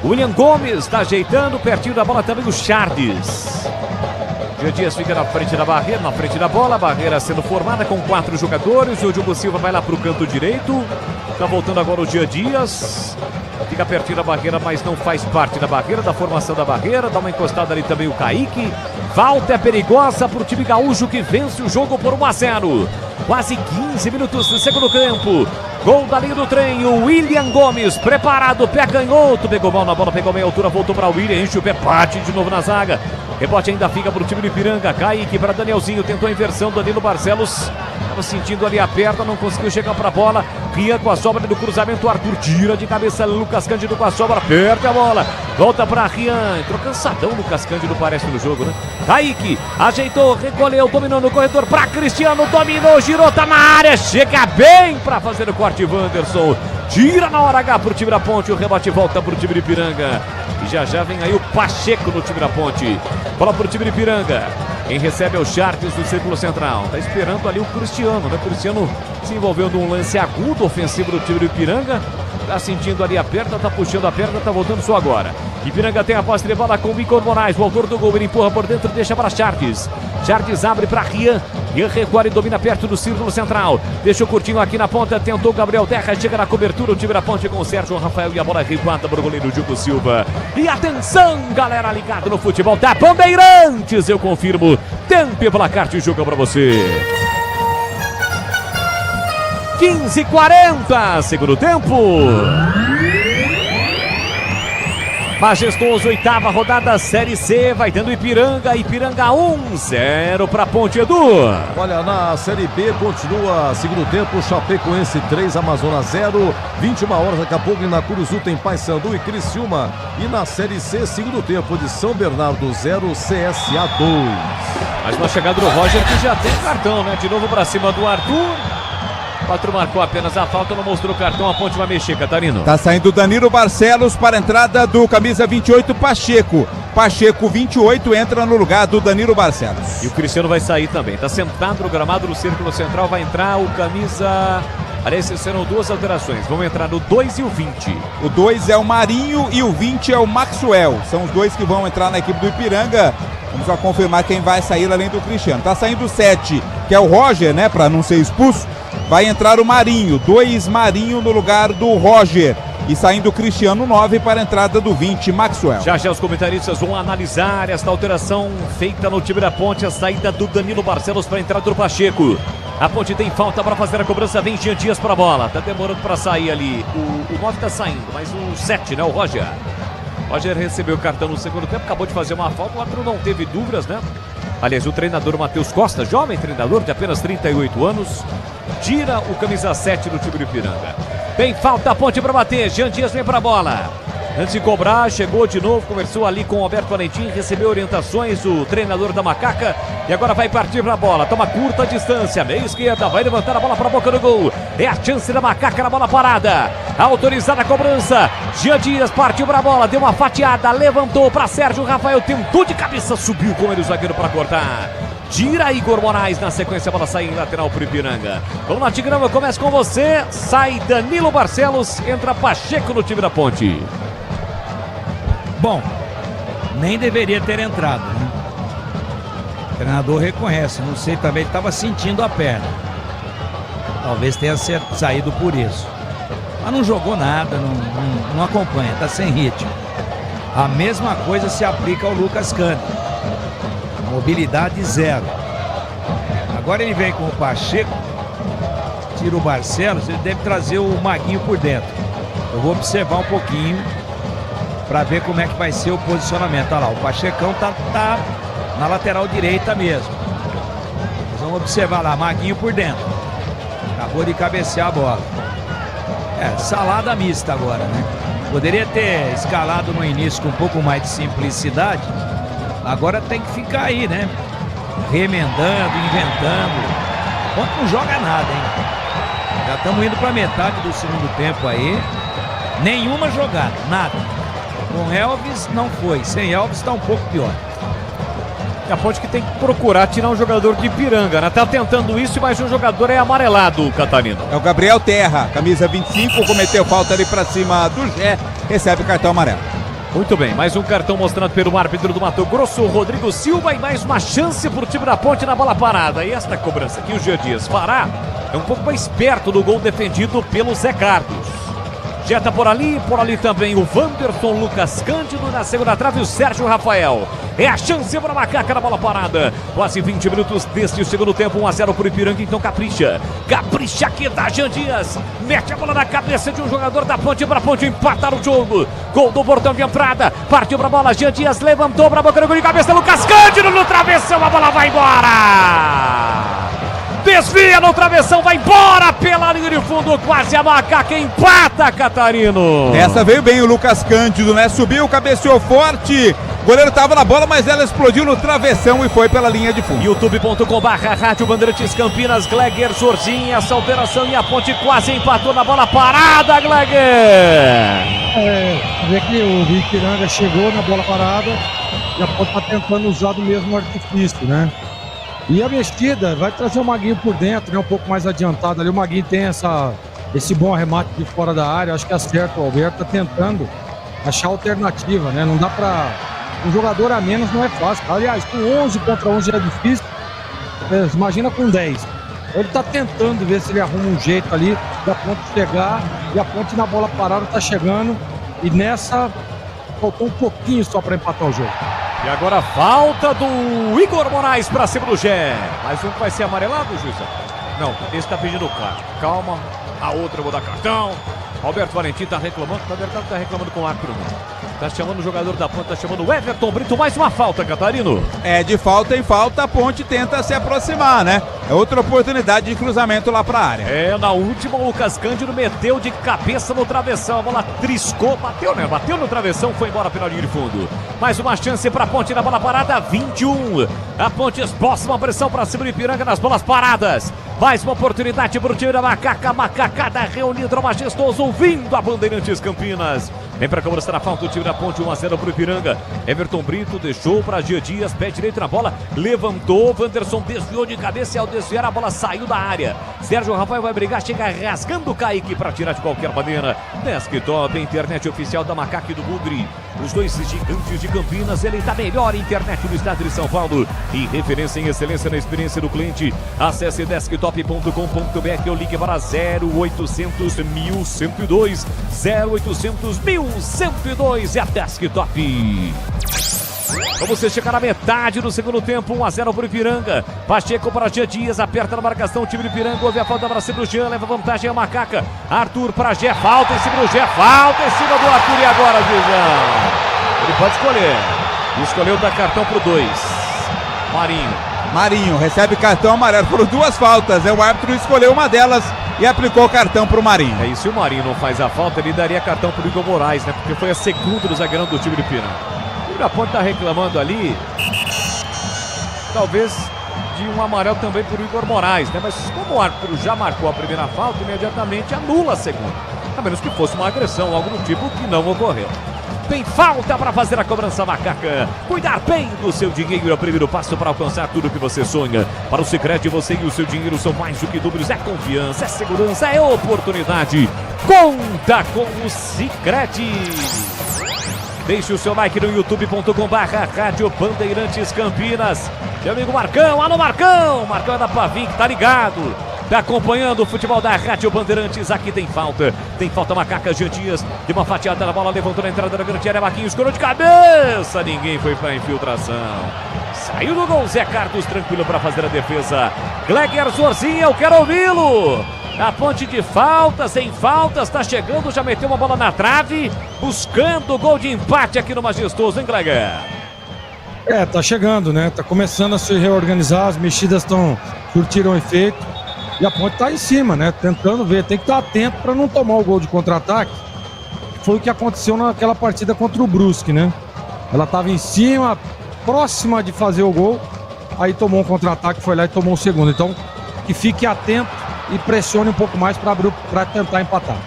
William Gomes está ajeitando, pertinho da bola também o Charles. Gia Dias fica na frente da barreira, na frente da bola, a barreira sendo formada com 4 jogadores. O Diogo Silva vai lá para o canto direito. Está voltando agora o Gia Dias. Fica pertinho da barreira, mas não faz parte da barreira, da formação da barreira. Dá uma encostada ali também o Kaique. Falta é perigosa para o time gaúcho que vence o jogo por 1-0. Quase 15 minutos de segundo tempo. Gol da linha do trem, o William Gomes, preparado, pé canhoto, pegou mal na bola, pegou meia altura, voltou para o William, enche o pé, bate de novo na zaga. Rebote ainda fica para o time do Ipiranga, Kaique para Danielzinho, tentou a inversão, Danilo Barcelos, estava sentindo ali a perna, não conseguiu chegar para a bola. Rian com a sobra do cruzamento, Arthur tira de cabeça, Lucas Cândido com a sobra, perde a bola, volta para Rian, entrou cansadão, Lucas Cândido parece no jogo, né? Kaique, ajeitou, recolheu, dominou no corredor para Cristiano, dominou, girou, tá na área, chega bem para fazer o corte, Wanderson, tira na hora H pro time da Ponte, o rebote volta pro time de Ipiranga, e já vem aí o Pacheco no time da Ponte, bola pro time de Ipiranga. Quem recebe é o Charles do círculo central. Tá esperando ali o Cristiano, né? O Cristiano se envolveu num lance agudo ofensivo do time do Ipiranga. Tá sentindo ali a perna, tá puxando a perna, tá voltando só agora. Ipiranga tem a posse de bola com o Victor Moraes. O autor do gol, ele empurra por dentro, deixa para Charles. Charles abre para Rian. Rian recua e domina perto do círculo central. Deixa o curtinho aqui na ponta, tentou o Gabriel Terra, chega na cobertura, o time da Ponte com o Sérgio Rafael e a bola recuada para o goleiro Diogo Silva. E atenção, galera ligado no futebol da Bandeirantes, eu confirmo. Tempo e placar de jogo para você. 15:40, segundo tempo. Majestoso, 8ª rodada, Série C, vai dando Ipiranga 1-0 para Ponte, Edu. Olha, na Série B continua segundo tempo, Chapecoense 3, Amazonas 0, 21 horas, daqui a pouco na Curuzu tem Paysandu e Criciúma. E na Série C, segundo tempo de São Bernardo 0, CSA 2. Mais uma chegada do Roger que já tem cartão, né? De novo para cima do Arthur. O 4 marcou apenas a falta, não mostrou o cartão, a Ponte vai mexer, Catarino. Tá saindo Danilo Barcelos para a entrada do camisa 28, Pacheco. Pacheco, 28, entra no lugar do Danilo Barcelos. E o Cristiano vai sair também. Tá sentado no gramado no círculo central, vai entrar o camisa... Aliás, serão 2 alterações. Vão entrar no 2 e o 20. O 2 é o Marinho e o 20 é o Maxwell. São os dois que vão entrar na equipe do Ipiranga. Vamos só confirmar quem vai sair além do Cristiano. Tá saindo o 7, que é o Roger, né? Para não ser expulso. Vai entrar o Marinho. 2 Marinho no lugar do Roger. E saindo o Cristiano 9 para a entrada do 20, Maxwell. Já os comentaristas vão analisar esta alteração feita no time da Ponte. A saída do Danilo Barcelos para a entrada do Pacheco. A Ponte tem falta para fazer a cobrança, vem Jean Dias para a bola. Tá demorando para sair ali. O 9 tá saindo, mas o 7, né? O Roger. Roger recebeu o cartão no segundo tempo, acabou de fazer uma falta. O árbitro não teve dúvidas, né? Aliás, o treinador Matheus Costa, jovem treinador de apenas 38 anos, tira o camisa 7 do time do Ipiranga. Tem falta, a Ponte para bater. Jean Dias vem para a bola. Antes de cobrar, chegou de novo, conversou ali com o Alberto Valentim, recebeu orientações do treinador da Macaca e agora vai partir para a bola. Toma curta distância, meia esquerda, vai levantar a bola para a boca do gol. É a chance da Macaca na bola parada. Autorizada a cobrança. Jean Dias partiu para a bola, deu uma fatiada, levantou para Sérgio Rafael, tentou de cabeça, subiu com ele o zagueiro para cortar. Tira Igor Moraes, na sequência a bola sai em lateral para o Ipiranga. Vamos lá, Tigrão, eu começo com você. Sai Danilo Barcelos, entra Pacheco no time da Ponte. Bom, nem deveria ter entrado, né? O treinador reconhece, não sei, também estava sentindo a perna. Talvez tenha saído por isso. Mas não jogou nada, não acompanha, está sem ritmo. A mesma coisa se aplica ao Lucas Cândido. Mobilidade zero. Agora ele vem com o Pacheco, tira o Barcelos, ele deve trazer o Maguinho por dentro. Eu vou observar um pouquinho para ver como é que vai ser o posicionamento. Olha lá, o Pachecão tá na lateral direita mesmo. Nós vamos observar lá, Maguinho por dentro. Acabou de cabecear a bola. Salada mista agora, né? Poderia ter escalado no início com um pouco mais de simplicidade. Agora tem que ficar aí, né? Remendando, inventando. Enquanto não joga nada, hein? Já estamos indo para metade do segundo tempo aí. Nenhuma jogada, nada. Com Elvis não foi, sem Elvis está um pouco pior. E a Ponte que tem que procurar tirar um jogador de Ipiranga, né? Tá tentando isso, mas um jogador é amarelado, Catarina. É o Gabriel Terra, camisa 25, cometeu falta ali pra cima do Gé, recebe cartão amarelo. Muito bem, mais um cartão mostrado pelo árbitro do Mato Grosso, Rodrigo Silva, e mais uma chance pro time da Ponte na bola parada. E esta cobrança que o Jean Dias fará é um pouco mais perto do gol defendido pelo Zé Carlos. Jeta por ali também o Wanderson, Lucas Cândido na segunda trave, o Sérgio Rafael. É a chance para a Macaca na bola parada. Quase 20 minutos deste segundo tempo, 1-0 para o Ipiranga, então capricha. Capricha aqui da Jean Dias. Mete a bola na cabeça de um jogador da Ponte para a Ponte empatar o jogo. Gol do Portão de entrada. Partiu para a bola, Jean Dias levantou para a boca do gol de cabeça, Lucas Cândido no travessão, a bola vai embora. Desvia no travessão, vai embora pela linha de fundo, quase a Macaca empata, Catarino. Essa veio bem o Lucas Cândido, né? Subiu, cabeceou forte. O goleiro tava na bola, mas ela explodiu no travessão e foi pela linha de fundo. youtube.com/Rádio Bandeirantes Campinas, Gleger Sorzinha, essa alteração e a Ponte quase empatou na bola parada, Gleger. Vê que o Ipiranga chegou na bola parada e a Ponte tá tentando usar do mesmo artifício, né? E a mexida vai trazer o Maguinho por dentro, né? Um pouco mais adiantado ali. O Maguinho tem esse bom arremate de fora da área. Acho que acerta. O Alberto tá tentando achar alternativa, né? Não dá pra... Um jogador a menos não é fácil. Aliás, com 11 contra 11 é difícil. Imagina com 10. Ele tá tentando ver se ele arruma um jeito ali da Ponte chegar. E a Ponte na bola parada tá chegando. E nessa, faltou um pouquinho só pra empatar o jogo. E agora falta do Igor Moraes pra cima do Gé. Mais um que vai ser amarelado, juiz? Não, esse tá pedindo cartão. Calma, a outra eu vou dar cartão. Alberto Valentim tá reclamando, na verdade tá reclamando com o árbitro. Tá chamando o jogador da Ponte, tá chamando o Everton Brito. Mais uma falta, Catarino. De falta em falta, a Ponte tenta se aproximar, né? É outra oportunidade de cruzamento lá pra área. Na última o Lucas Cândido meteu de cabeça no travessão. A bola triscou, bateu, né? Bateu no travessão, foi embora pela linha de fundo. Mais uma chance pra Ponte na bola parada, 21. A Ponte esboça uma pressão pra cima do Ipiranga nas bolas paradas. Mais uma oportunidade pro time da Macaca. Macacada reunida, majestoso, ouvindo a Bandeirantes Campinas. Vem pra cobrança na falta o time da Ponte, 1-0 pro Ipiranga. Everton Brito deixou pra Jean Dias, pé direito na bola, levantou, Wanderson desviou de cabeça e ao desviar a bola saiu da área. Sérgio Rafael vai brigar, chega rasgando o Kaique pra tirar de qualquer maneira. Desktop, internet oficial da Macaca e do Bugre. Os dois gigantes de Campinas, eleita a melhor internet do estado de São Paulo e referência em excelência na experiência do cliente. Acesse desktop.com.br ou ligue para 0800 1102 0800 1102 é a Desktop. Vamos chegar na metade do segundo tempo, 1-0 para o Ipiranga. Pacheco para Jean Dias, aperta na marcação o time do Ipiranga, houve a falta para cima do Jean, leva vantagem a Macaca. Arthur para Gé, falta em cima do Gé, falta em cima do Arthur e agora, Gizão? Ele pode escolher. Escolheu dar cartão para o 2. Marinho recebe cartão amarelo por duas faltas. O árbitro escolheu uma delas e aplicou o cartão pro Marinho. E se o Marinho não faz a falta, ele daria cartão pro Igor Moraes, né? Porque foi a segunda do zagueirão do time de Piranga. O da Ponte tá reclamando ali, talvez de um amarelo também pro Igor Moraes, né? Mas como o árbitro já marcou a primeira falta, imediatamente anula a segunda. A menos que fosse uma agressão, algo do tipo que não ocorreu. Tem falta para fazer a cobrança, Macaca. Cuidar bem do seu dinheiro é o primeiro passo para alcançar tudo que você sonha. Para o Sicredi, você e o seu dinheiro são mais do que números. É confiança, é segurança, é oportunidade. Conta com o Sicredi. Deixe o seu like no youtube.com/Rádio Bandeirantes Campinas. Meu amigo Marcão, alô Marcão. Marcão é da Pavim, que tá ligado. Tá acompanhando o futebol da Rádio Bandeirantes. Aqui tem falta. Tem falta, Macaca. Jean Dias deu uma fatiada na bola, levantou na entrada da grande área. Marquinhos escorou de cabeça. Ninguém foi pra infiltração. Saiu do gol. Zé Carlos tranquilo para fazer a defesa. Gleger Zorzinha, eu quero ouvi-lo. A Ponte de faltas, sem faltas, tá chegando, já meteu uma bola na trave, buscando o gol de empate aqui no Majestoso, hein, Gleger? Tá chegando, né? Tá começando a se reorganizar, as mexidas surtiram efeito. E a Ponte tá em cima, né? Tentando ver, tem que estar atento para não tomar o gol de contra-ataque. Foi o que aconteceu naquela partida contra o Brusque, né? Ela tava em cima, próxima de fazer o gol, aí tomou um contra-ataque, foi lá e tomou o segundo. Então, que fique atento e pressione um pouco mais para tentar empatar.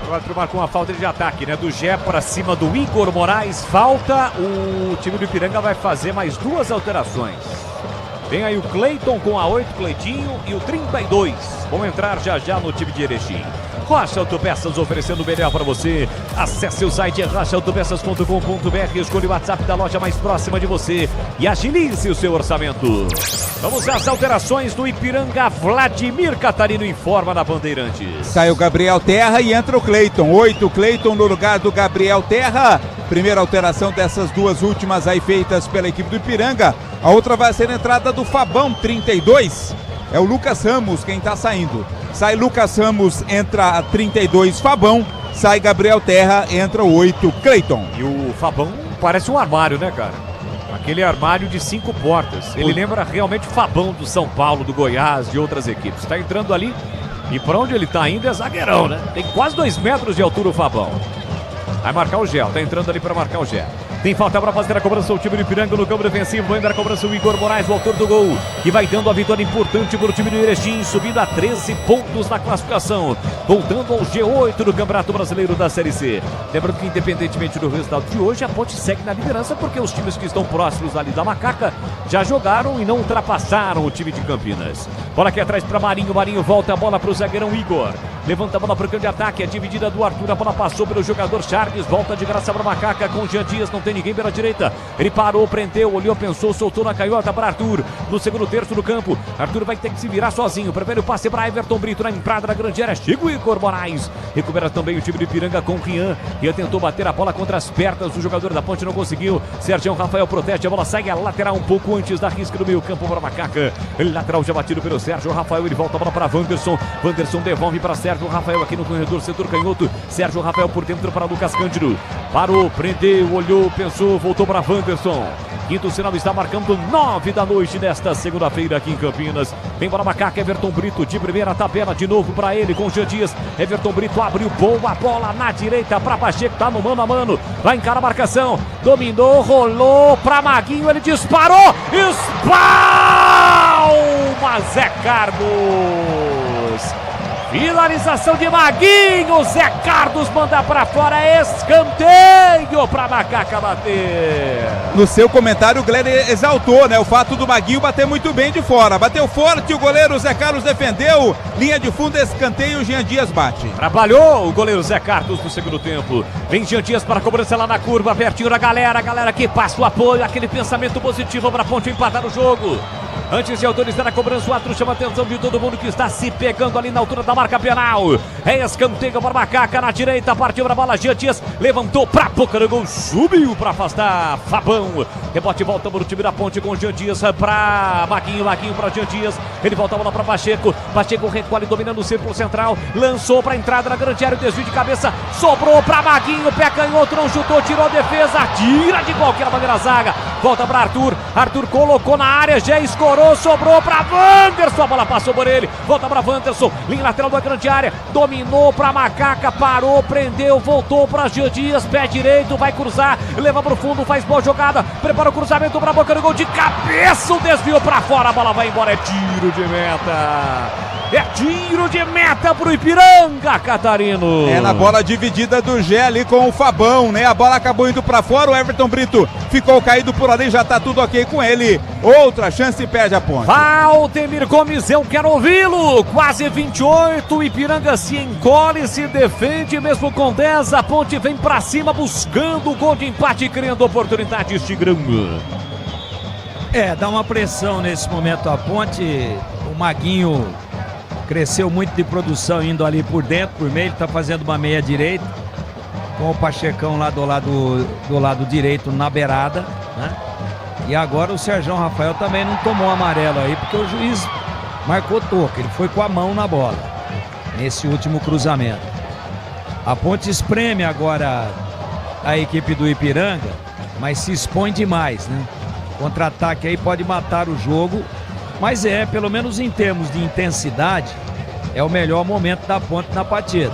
O árbitro marcou uma falta de ataque, né? Do Gé para cima do Igor Moraes. Falta, o time do Ipiranga vai fazer mais duas alterações. Vem aí o Cleiton com a 8, Cleitinho, e o 32. Vão entrar já no time de Erechim. Rocha Autopeças oferecendo o melhor para você. Acesse o site rochaautopeças.com.br, escolha o WhatsApp da loja mais próxima de você e agilize o seu orçamento. Vamos às alterações do Ipiranga. Vladimir Catarino informa na Bandeirantes. Sai o Gabriel Terra e entra o Cleiton. 8, Cleiton no lugar do Gabriel Terra. Primeira alteração dessas duas últimas aí feitas pela equipe do Ipiranga. A outra vai ser a entrada do Fabão, 32. É o Lucas Ramos quem tá saindo. Sai Lucas Ramos, entra 32 Fabão. Sai Gabriel Terra, entra 8 Cleiton. E o Fabão parece um armário, né, cara? Aquele armário de 5 portas. Ele lembra realmente o Fabão do São Paulo, do Goiás, de outras equipes. Tá entrando ali e pra onde ele tá indo é zagueirão, né? Tem quase 2 metros de altura o Fabão. Vai marcar o Gel, tá entrando ali pra marcar o Gel. Tem falta para fazer a cobrança, o time do Ipiranga no campo defensivo. Vai dar a cobrança o Igor Moraes, o autor do gol, que vai dando a vitória importante para o time do Erechim, subindo a 13 pontos na classificação, voltando ao G8 do Campeonato Brasileiro da Série C. Lembrando que, independentemente do resultado de hoje, a Ponte segue na liderança, porque os times que estão próximos ali da Macaca já jogaram e não ultrapassaram o time de Campinas. Bola aqui atrás para Marinho, Marinho volta a bola para o zagueirão Igor. Levanta a bola para o campo de ataque, é dividida do Arthur, a bola passou pelo jogador Charles, volta de graça para a Macaca com o Jean Dias, não tem ninguém pela direita, ele parou, prendeu, olhou, pensou, soltou na canhota para Arthur, no segundo terço do campo. Arthur vai ter que se virar sozinho, prefere o passe para Everton Brito na entrada da grande área, chega o Igor Moraes, recupera também o time do Ipiranga com o Rian tentou bater a bola contra as pernas do jogador da Ponte, não conseguiu. Sérgio Rafael protege, a bola sai a lateral um pouco antes da risca do meio campo para a Macaca, lateral já batido pelo Sérgio Rafael, ele volta a bola para Wanderson, Wanderson devolve para Sérgio Rafael aqui no corredor, setor canhoto, Sérgio Rafael por dentro para Lucas Cândido, parou, prendeu, olhou, pensou, voltou para Wanderson. Quinto sinal está marcando 9 da noite desta segunda-feira aqui em Campinas. Vem para a Macaca, Everton Brito de primeira tabela de novo para ele com o Jean Dias. Everton Brito abriu boa bola na direita para Pacheco, tá no mano a mano, vai encarar a marcação, dominou, rolou para Maguinho, ele disparou, espalma Zé Carlos. Finalização de Maguinho, Zé Carlos manda pra fora, escanteio pra Macaca bater. No seu comentário o Glenn exaltou, né, o fato do Maguinho bater muito bem de fora, bateu forte, o goleiro Zé Carlos defendeu, linha de fundo, escanteio, Jean Dias bate. Trabalhou o goleiro Zé Carlos no segundo tempo, vem Jean Dias para a cobrança lá na curva, pertinho da galera, a galera que passa o apoio, aquele pensamento positivo pra Ponte empatar o jogo. Antes de autorizar a cobrança, o árbitro chama a atenção de todo mundo que está se pegando ali na altura da marca penal. É escanteio para Macaca na direita, partiu para a bola, Jean Dias levantou para a boca do gol, subiu para afastar Fabão. Rebote volta para o time da Ponte com Jean Dias para Maguinho, Maguinho para Jean Dias, ele volta a bola para Pacheco, Pacheco recolhe dominando o círculo central, lançou para a entrada na grande área, o desvio de cabeça, sobrou para Maguinho, pé canhoto, não chutou, tirou a defesa, tira de qualquer maneira a zaga, volta para Arthur, Arthur colocou na área, já escorou, recuperou, sobrou pra Wanderson, a bola passou por ele, volta pra Wanderson, linha lateral da grande área, dominou pra Macaca, parou, prendeu, voltou pra Jean Dias, pé direito, vai cruzar, leva pro fundo, faz boa jogada, prepara o cruzamento pra boca do gol de cabeça, o desvio pra fora, a bola vai embora, é tiro de meta. É tiro de meta pro Ipiranga, Catarino. É na bola dividida do Gé ali com o Fabão, né? A bola acabou indo pra fora, o Everton Brito ficou caído por ali, já tá tudo ok com ele. Outra chance e perde a ponte. Valdemir Gomes, eu quero ouvi-lo. Quase 28, o Ipiranga se encolhe, se defende, mesmo com 10, a ponte vem pra cima buscando o gol de empate, criando oportunidades de grama. Dá uma pressão nesse momento a ponte, o Maguinho cresceu muito de produção indo ali por dentro, por meio, ele tá fazendo uma meia direita, com o Pachecão lá do lado direito na beirada, né? E agora o Sérgio Rafael também não tomou amarelo aí, porque o juiz marcou toque, ele foi com a mão na bola, nesse último cruzamento. A ponte espreme agora a equipe do Ipiranga, mas se expõe demais, né? Contra-ataque aí pode matar o jogo, mas pelo menos em termos de intensidade, é o melhor momento da ponte na partida.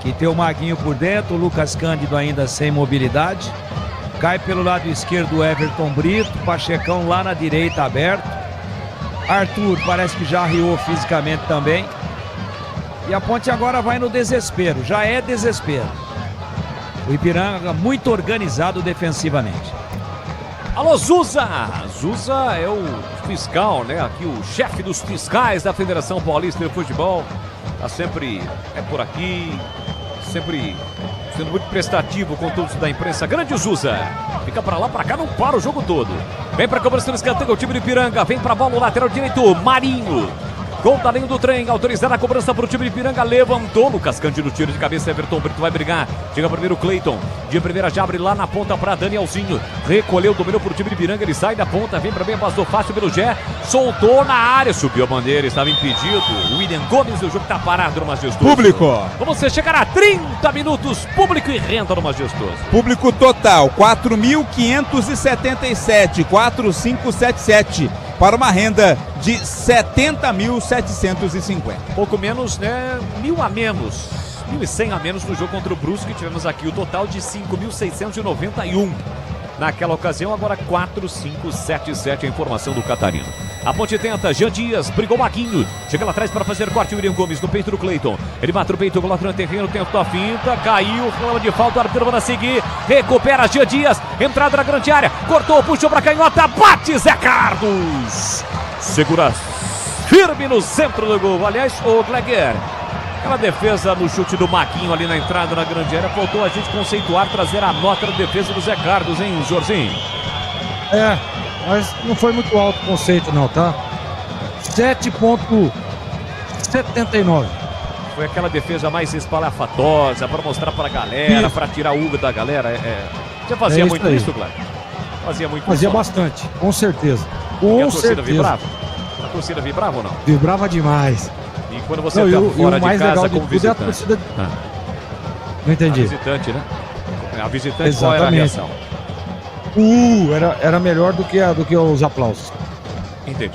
Que tem o Maguinho por dentro, o Lucas Cândido ainda sem mobilidade, cai pelo lado esquerdo o Everton Brito, Pachecão lá na direita aberto, Arthur parece que já arriou fisicamente também, e a ponte agora vai no desespero, já é desespero. O Ipiranga muito organizado defensivamente. Alô, Zuza! Zuza é o fiscal, né? Aqui o chefe dos fiscais da Federação Paulista de Futebol. Tá sempre por aqui, sempre sendo muito prestativo com todos da imprensa. Grande Zuza! Fica pra lá, pra cá, não para o jogo todo. Vem pra cobrança do escanteio, o time do Ipiranga. Vem pra bola, o lateral direito, Marinho. Gol da linha do trem, autorizada a cobrança para o time de Ipiranga, levantou Lucas Cândido, tiro de cabeça, Everton Brito vai brigar, chega primeiro Cleiton, de primeira já abre lá na ponta para Danielzinho, recolheu, dominou para o time de Ipiranga, ele sai da ponta, vem para bem, passou fácil pelo Gé, soltou na área, subiu a bandeira, estava impedido, William Gomes, o jogo está parado no Majestoso. Público! Vamos chegar a 30 minutos, público e renda no Majestoso. Público total, 4.577, 4.577. Para uma renda de 70.750. Pouco menos, né? 1.000 a menos. 1.100 a menos no jogo contra o Brusque. Tivemos aqui o total de 5.691. Naquela ocasião, agora 4.577 a informação do Catarino. A ponte tenta, Jean Dias, brigou Maguinho. Chega lá atrás para fazer corte, William Gomes no peito do Cleiton. Ele mata o peito, coloca no terreno, tentou a finta, caiu, reclama de falta, o árbitro manda seguir. Recupera Jean Dias, entrada na grande área, cortou, puxou para canhota, bate Zé Carlos. Segura firme no centro do gol. Aliás, o Gleger. Aquela defesa no chute do Maguinho ali na entrada na grande área, faltou a gente conceituar, trazer a nota da defesa do Zé Carlos, hein, Jorginho? Mas não foi muito alto o conceito não, tá? 7,79. Foi aquela defesa mais espalhafatosa, para mostrar para a galera, para tirar o uva da galera. Você fazia muito isso, Gleger? Fazia muito isso. Fazia bastante, com certeza. E a torcida vibrava? A torcida vibrava ou não? Vibrava demais. E quando você estava fora de casa como visitante? Torcida... Não entendi. A visitante, né? A visitante, exatamente. Qual era a reação? Era melhor do que os aplausos. Entendi.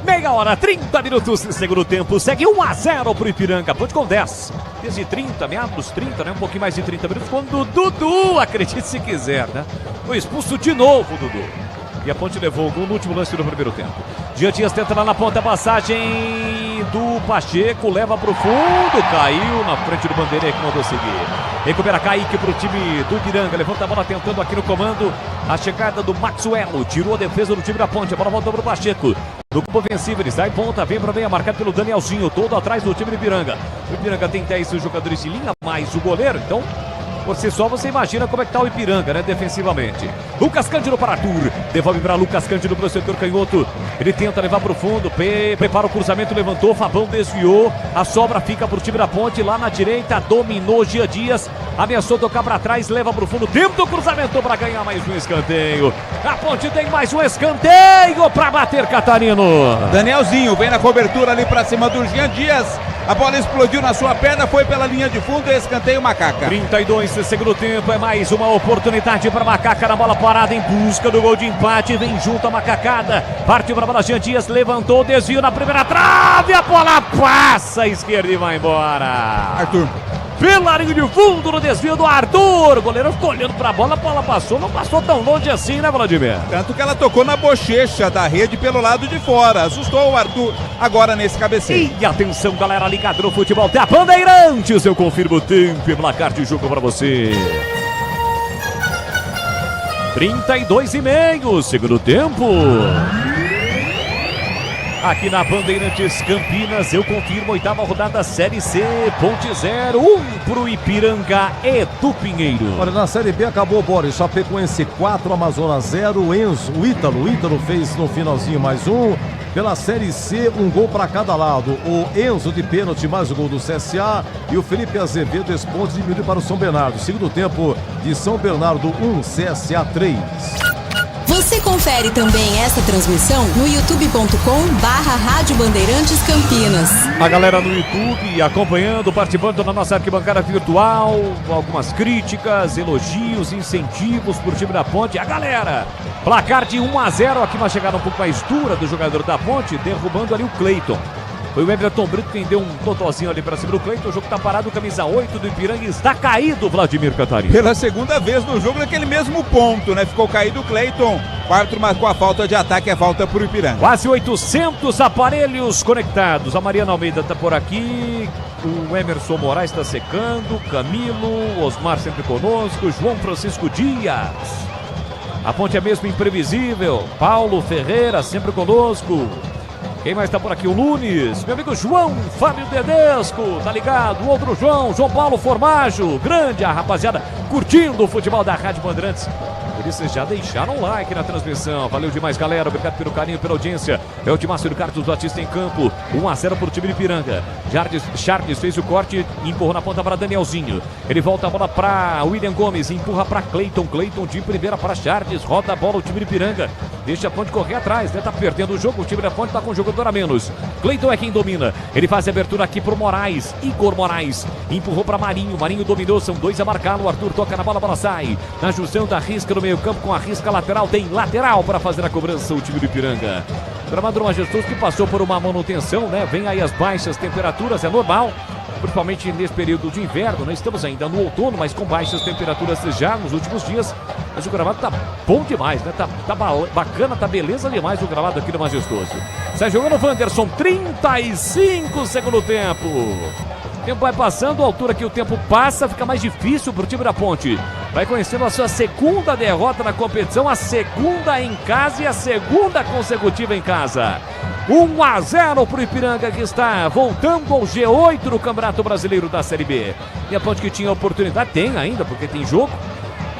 Meia hora, 30 minutos de segundo tempo. Segue 1-0 pro Ipiranga. Ponte com 10. Desde 30, meados 30, né? Um pouquinho mais de 30 minutos. Quando o Dudu, acredite se quiser, né? Foi expulso de novo, Dudu. E a Ponte levou o gol no último lance do primeiro tempo. Jean Dias tenta lá na ponta, a passagem do Pacheco, leva pro fundo, caiu na frente do Bandeira que mandou seguir. Recupera Kaique pro time do Ipiranga, levanta a bola tentando aqui no comando. A chegada do Maxwell, tirou a defesa do time da Ponte, a bola voltou pro Pacheco. No campo ofensivo, ele sai ponta, vem para bem, marcado pelo Danielzinho, todo atrás do time do Ipiranga. O Ipiranga tem 10 jogadores de linha, mais o goleiro, então... Por si só, você imagina como é que tá o Ipiranga, né, defensivamente. Lucas Cândido para Arthur. Devolve para Lucas Cândido para o setor canhoto. Ele tenta levar para o fundo. Prepara o cruzamento, levantou. Fabão desviou. A sobra fica para o time da Ponte. Lá na direita, dominou Jean Dias. Ameaçou tocar para trás, leva para o fundo. Tempo do cruzamento para ganhar mais um escanteio. A Ponte tem mais um escanteio para bater, Catarino. Danielzinho vem na cobertura ali para cima do Jean Dias. A bola explodiu na sua perna, foi pela linha de fundo e escanteio Macaca. 32 segundo tempo, é mais uma oportunidade para Macaca na bola parada em busca do gol de empate. Vem junto a Macacada, partiu para a bola, Jean Dias levantou, desvio na primeira trave, a bola passa à esquerda e vai embora. Arthur. Pela linha de fundo no desvio do Arthur. O goleiro ficou olhando para a bola passou, não passou tão longe assim, né, Vladimir? Tanto que ela tocou na bochecha da rede pelo lado de fora. Assustou o Arthur agora nesse cabeceio. E atenção, galera, ligado no futebol da Bandeirantes. Eu confirmo o tempo e placar de jogo para você. 32,5, segundo tempo. Aqui na Bandeirantes Campinas, eu confirmo, 8ª rodada Série C, Ponte 0, 1 pro Ipiranga e do Pinheiro. Olha, na Série B acabou, Boris, Chapecoense 4, Amazonas 0, o Ítalo fez no finalzinho mais um. Pela Série C, um gol para cada lado. O Enzo de pênalti, mais o gol do CSA. E o Felipe Azevedo, esse ponto diminuiu para o São Bernardo. Segundo tempo de São Bernardo 1, CSA 3. Você confere também essa transmissão no youtube.com/Rádio Bandeirantes Campinas. A galera no YouTube acompanhando, participando da nossa arquibancada virtual, algumas críticas, elogios, incentivos pro time da Ponte. A galera, placar de 1-0, aqui uma chegada um pouco mais dura do jogador da Ponte, derrubando ali o Cleiton. Foi o Everton Brito quem deu um totozinho ali para cima do Cleiton. O jogo tá parado, camisa 8 do Ipiranga está caído, Vladimir Catarina. Pela segunda vez no jogo, naquele mesmo ponto, né? Ficou caído o Cleiton. O árbitro marcou a falta de ataque, é falta pro Ipiranga. Quase 800 aparelhos conectados. A Mariana Almeida tá por aqui. O Emerson Moraes está secando. Camilo, Osmar sempre conosco. João Francisco Dias. A Ponte é mesmo imprevisível. Paulo Ferreira sempre conosco. Quem mais tá por aqui? O Nunes, meu amigo João Fábio Tedesco, tá ligado? O outro João Paulo Formaggio, grande a rapaziada, curtindo o futebol da Rádio Bandeirantes. Por isso vocês já deixaram um like na transmissão. Valeu demais, galera. Obrigado pelo carinho, pela audiência. É o Timácio Carlos Batista em campo. 1-0 pro time de Ipiranga. Charles fez o corte e empurrou na ponta para Danielzinho. Ele volta a bola para William Gomes. Empurra para Cleiton. Cleiton de primeira para Charles. Roda a bola o time de Ipiranga. Deixa a Ponte correr atrás, né? Tá perdendo o jogo. O time da Ponte tá com um jogador a menos. Cleiton é quem domina. Ele faz a abertura aqui pro Moraes. Igor Moraes. Empurrou para Marinho. Marinho dominou. São 2 a marcar. O Arthur toca na bola. A bola sai. Na junção da risca no meio campo com a risca lateral. Tem lateral para fazer a cobrança o time do Ipiranga. Gramado majestoso que passou por uma manutenção, né? Vem aí as baixas temperaturas, é normal. Principalmente nesse período de inverno, né? Estamos ainda no outono, mas com baixas temperaturas já nos últimos dias. Mas o gramado tá bom demais, né? Tá bacana, tá beleza demais o gramado aqui do Majestoso. Sai jogando o Wanderson, 35 segundo tempo. O tempo vai passando, a altura que o tempo passa, fica mais difícil pro time da Ponte. Vai conhecendo a sua segunda derrota na competição, a segunda em casa e a segunda consecutiva em casa. 1-0 pro Ipiranga, que está voltando ao G8 do Campeonato Brasileiro da Série B. E a Ponte que tinha oportunidade, tem ainda, porque tem jogo,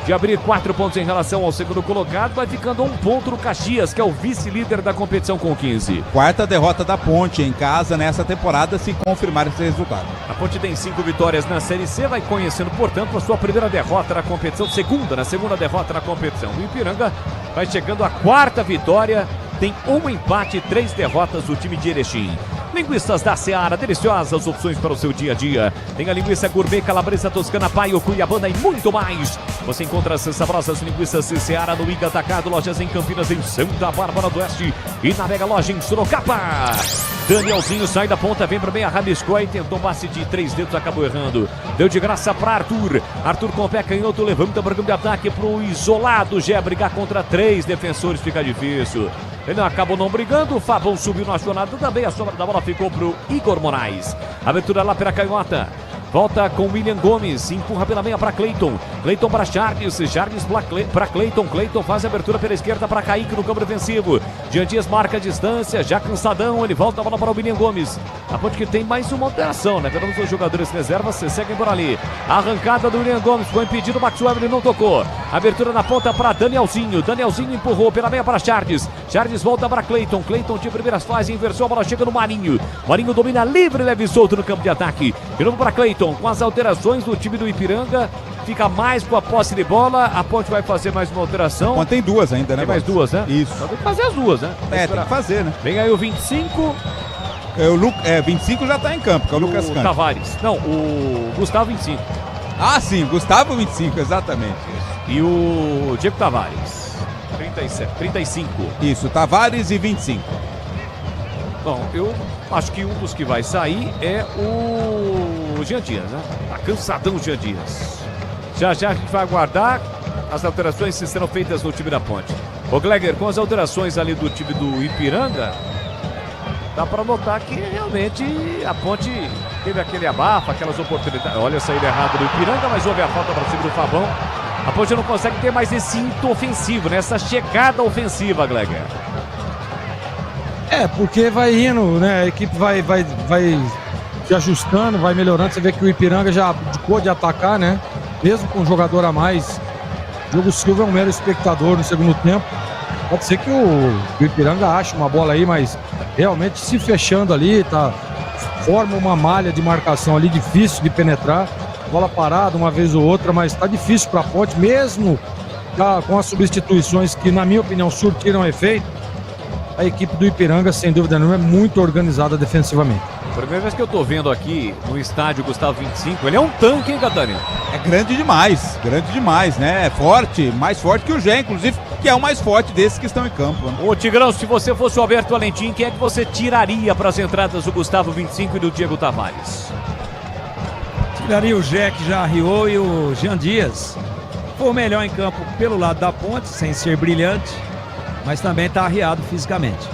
de abrir 4 pontos em relação ao segundo colocado, vai ficando a 1 ponto no Caxias, que é o vice-líder da competição com 15. Quarta derrota da Ponte em casa nessa temporada, se confirmar esse resultado. A Ponte tem 5 vitórias na Série C, vai conhecendo, portanto, a sua primeira derrota na competição, segunda derrota na competição. O Ipiranga vai chegando à 4ª vitória, tem 1 empate e 3 derrotas do time de Erechim. Linguiças da Seara, deliciosas opções para o seu dia a dia. Tem a linguiça gourmet, calabresa toscana, paio, cuiabana e muito mais. Você encontra as saborosas linguiças Seara no Iga Atacado, lojas em Campinas, em Santa Bárbara do Oeste e na Mega Loja em Sorocaba. Danielzinho sai da ponta, vem para meia, rabiscou e tentou um passe de 3 dedos, acabou errando. Deu de graça para Arthur. Arthur com o pé canhoto, levanta para o campo de ataque pro isolado. Já brigar contra 3 defensores fica difícil. Ele acabou não brigando, o Fabão subiu na jornada também, a sobra da bola ficou pro Igor Moraes. Abertura lá pela canhota. Volta com William Gomes, empurra pela meia para Cleiton. Cleiton para Charles, Charles para Cleiton. Cleiton faz a abertura pela esquerda para Kaique no campo defensivo. Jean Dias marca a distância, já cansadão, ele volta a bola para o William Gomes. A Ponte que tem mais uma alteração, né? Vemos os jogadores reservas, se seguem por ali. A arrancada do William Gomes, foi impedido, o Maxwell ele não tocou. Abertura na ponta para Danielzinho. Danielzinho empurrou pela meia para Charles. Charles volta para Cleiton. Cleiton de primeiras fases, inversou, a bola chega no Marinho. Marinho domina livre, leve e solto no campo de ataque. De novo para Cleiton. Com as alterações do time do Ipiranga, fica mais com a posse de bola. A Ponte vai fazer mais uma alteração. Mas tem 2 ainda, né? Tem mais 2, né? Isso. Então tem que fazer as 2, né? Tem que fazer, né? Vem aí o 25. O 25 já tá em campo, que é o Lucas Canto. Tavares. Não, o Gustavo 25. Ah, sim, Gustavo 25, exatamente. E o Diego Tavares. 35. Isso, Tavares e 25. Bom, eu acho que um dos que vai sair é o Jean Dias, né? Tá cansadão o Jean Dias. Já a gente vai aguardar as alterações que serão feitas no time da Ponte. Ô Gleger, com as alterações ali do time do Ipiranga, dá para notar que realmente a Ponte teve aquele abafo, aquelas oportunidades. Olha a saída errada do Ipiranga, mas houve a falta para o time do Fabão. A Ponte não consegue ter mais esse ímpeto ofensivo, né? Essa chegada ofensiva, Gleger. Porque vai indo, né? A equipe vai se ajustando, vai melhorando. Você vê que o Ipiranga já abdicou de atacar, né? Mesmo com um jogador a mais. O Diogo Silva é um mero espectador no segundo tempo. Pode ser que o Ipiranga ache uma bola aí, mas realmente se fechando ali, forma uma malha de marcação ali, difícil de penetrar. Bola parada uma vez ou outra, mas tá difícil para a Ponte, mesmo com as substituições que, na minha opinião, surtiram efeito. A equipe do Ipiranga, sem dúvida nenhuma, é muito organizada defensivamente. Primeira vez que eu tô vendo aqui no estádio Gustavo 25, ele é um tanque, hein, Catarina? É grande demais, né? É forte, mais forte que o Gé, inclusive, que é o mais forte desses que estão em campo. Né? Ô Tigrão, se você fosse o Alberto Valentim, quem é que você tiraria para as entradas do Gustavo 25 e do Diego Tavares? Tiraria o Gé, que já arriou, e o Jean Dias. Foi o melhor em campo pelo lado da Ponte, sem ser brilhante, mas também está arriado fisicamente.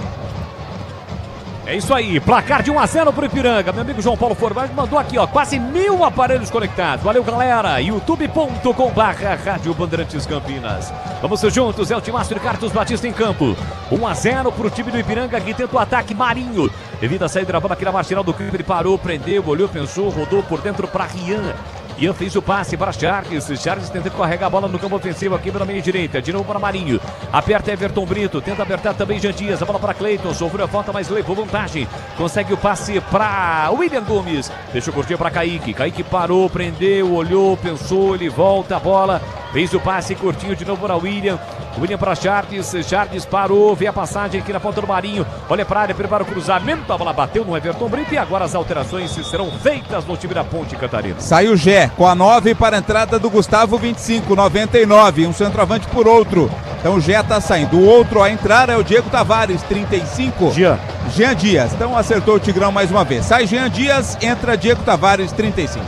É isso aí, placar de 1-0 pro Ipiranga. Meu amigo João Paulo Formagem mandou aqui, ó, quase 1000 aparelhos conectados. Valeu, galera. youtube.com/Rádio Bandeirantes Campinas. Vamos juntos, é o Timácio e Carlos Batista em campo. 1-0 pro time do Ipiranga, que tenta o ataque. Marinho, devido a saída da bola aqui na marginal do campo, ele parou, prendeu, olhou, pensou, rodou por dentro para Rian. Ian fez o passe para Charles. Charles tenta carregar a bola no campo ofensivo aqui pela meia direita. De novo para Marinho. Aperta Everton Brito. Tenta apertar também Jean Dias. A bola para Cleiton. Sofreu a falta, mas levou vantagem. Consegue o passe para William Gomes. Deixa eu curtir para Kaique. Kaique parou, prendeu, olhou, pensou. Ele volta a bola. Fez o passe curtinho de novo para William. William para Charles. Charles parou. Vê a passagem aqui na ponta do Marinho. Olha para a área, prepara o cruzamento. A bola bateu no Everton Brito. E agora as alterações serão feitas no time da Ponte, Catarina. Saiu o Gé com a 9 para a entrada do Gustavo 25, 99. Um centroavante por outro. Então o Gé tá saindo. O outro a entrar é o Diego Tavares, 35. Jean Dias. Então acertou o Tigrão mais uma vez. Sai Jean Dias, entra Diego Tavares, 35.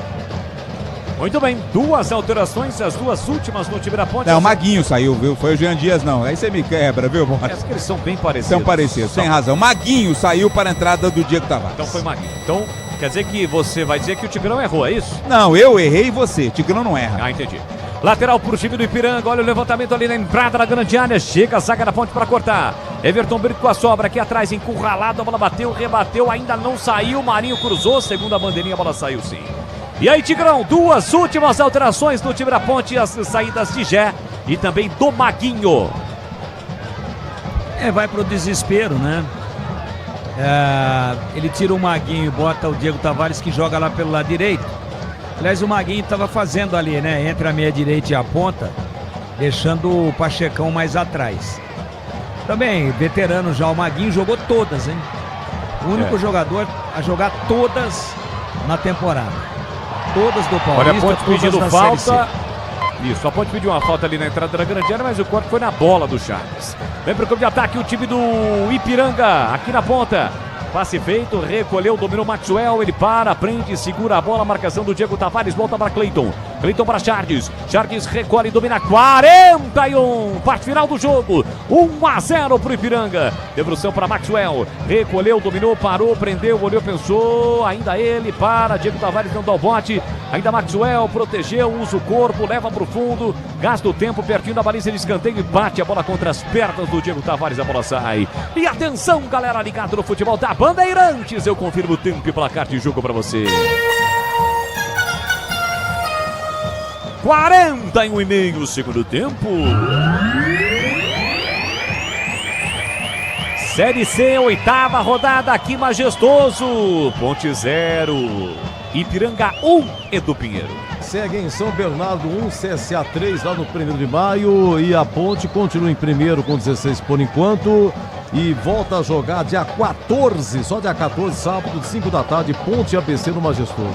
Muito bem, duas alterações, as duas últimas no time da Ponte. Não, o Maguinho saiu, viu? Foi o Jean Dias, não. Aí você me quebra, viu, Boris? Acho que eles são bem parecidos. São parecidos, sem razão. Maguinho saiu para a entrada do Diego Tavares. Então foi Maguinho. Então quer dizer que você vai dizer que o Tigrão errou, é isso? Não, eu errei e você. Tigrão não erra. Ah, entendi. Lateral pro time do Ipiranga, olha o levantamento ali na entrada da grande área, chega a zaga da Ponte para cortar. Everton Brito com a sobra aqui atrás, encurralado, a bola bateu, rebateu, ainda não saiu, Marinho cruzou, segunda bandeirinha, a bola saiu sim. E aí, Tigrão, duas últimas alterações no time da Ponte, as saídas de Gé e também do Maguinho. Vai pro desespero, né? Ele tira o Maguinho e bota o Diego Tavares, que joga lá pelo lado direito. Aliás, o Maguinho estava fazendo ali, né? Entre a meia direita e a ponta, deixando o Pachecão mais atrás. Também, veterano já, o Maguinho jogou todas, hein? O único jogador a jogar todas na temporada. Todas do Paulista. Olha a Ponte pedindo falta. Isso, a Ponte pediu uma falta ali na entrada da grande área, mas o corte foi na bola do Charles. Vem para o campo de ataque o time do Ipiranga, aqui na ponta. Passe feito, recolheu, dominou Maxwell, ele para, prende, segura a bola, marcação do Diego Tavares, volta para Cleiton. Cleiton para Charles, Charles recolhe e domina 41, parte final do jogo, 1-0 para o Ipiranga. Devolução para Maxwell, recolheu, dominou, parou, prendeu, olhou, pensou, ainda ele, para, Diego Tavares não dá o bote, ainda Maxwell, protegeu, usa o corpo, leva para o fundo, gasta o tempo pertinho da baliza de escanteio e bate a bola contra as pernas do Diego Tavares, a bola sai. E atenção, galera ligada no futebol da Bandeirantes, eu confirmo o tempo e placar de jogo para você. 41,5 segundo tempo. Série C, oitava rodada aqui, majestoso. Ponte 0, Ipiranga 1, Edu Pinheiro. Segue em São Bernardo 1, CSA 3 lá no 1º de maio. E a Ponte continua em primeiro com 16 por enquanto. e volta a jogar dia 14, só dia 14, sábado, 5 da tarde, Ponte ABC no Majestoso.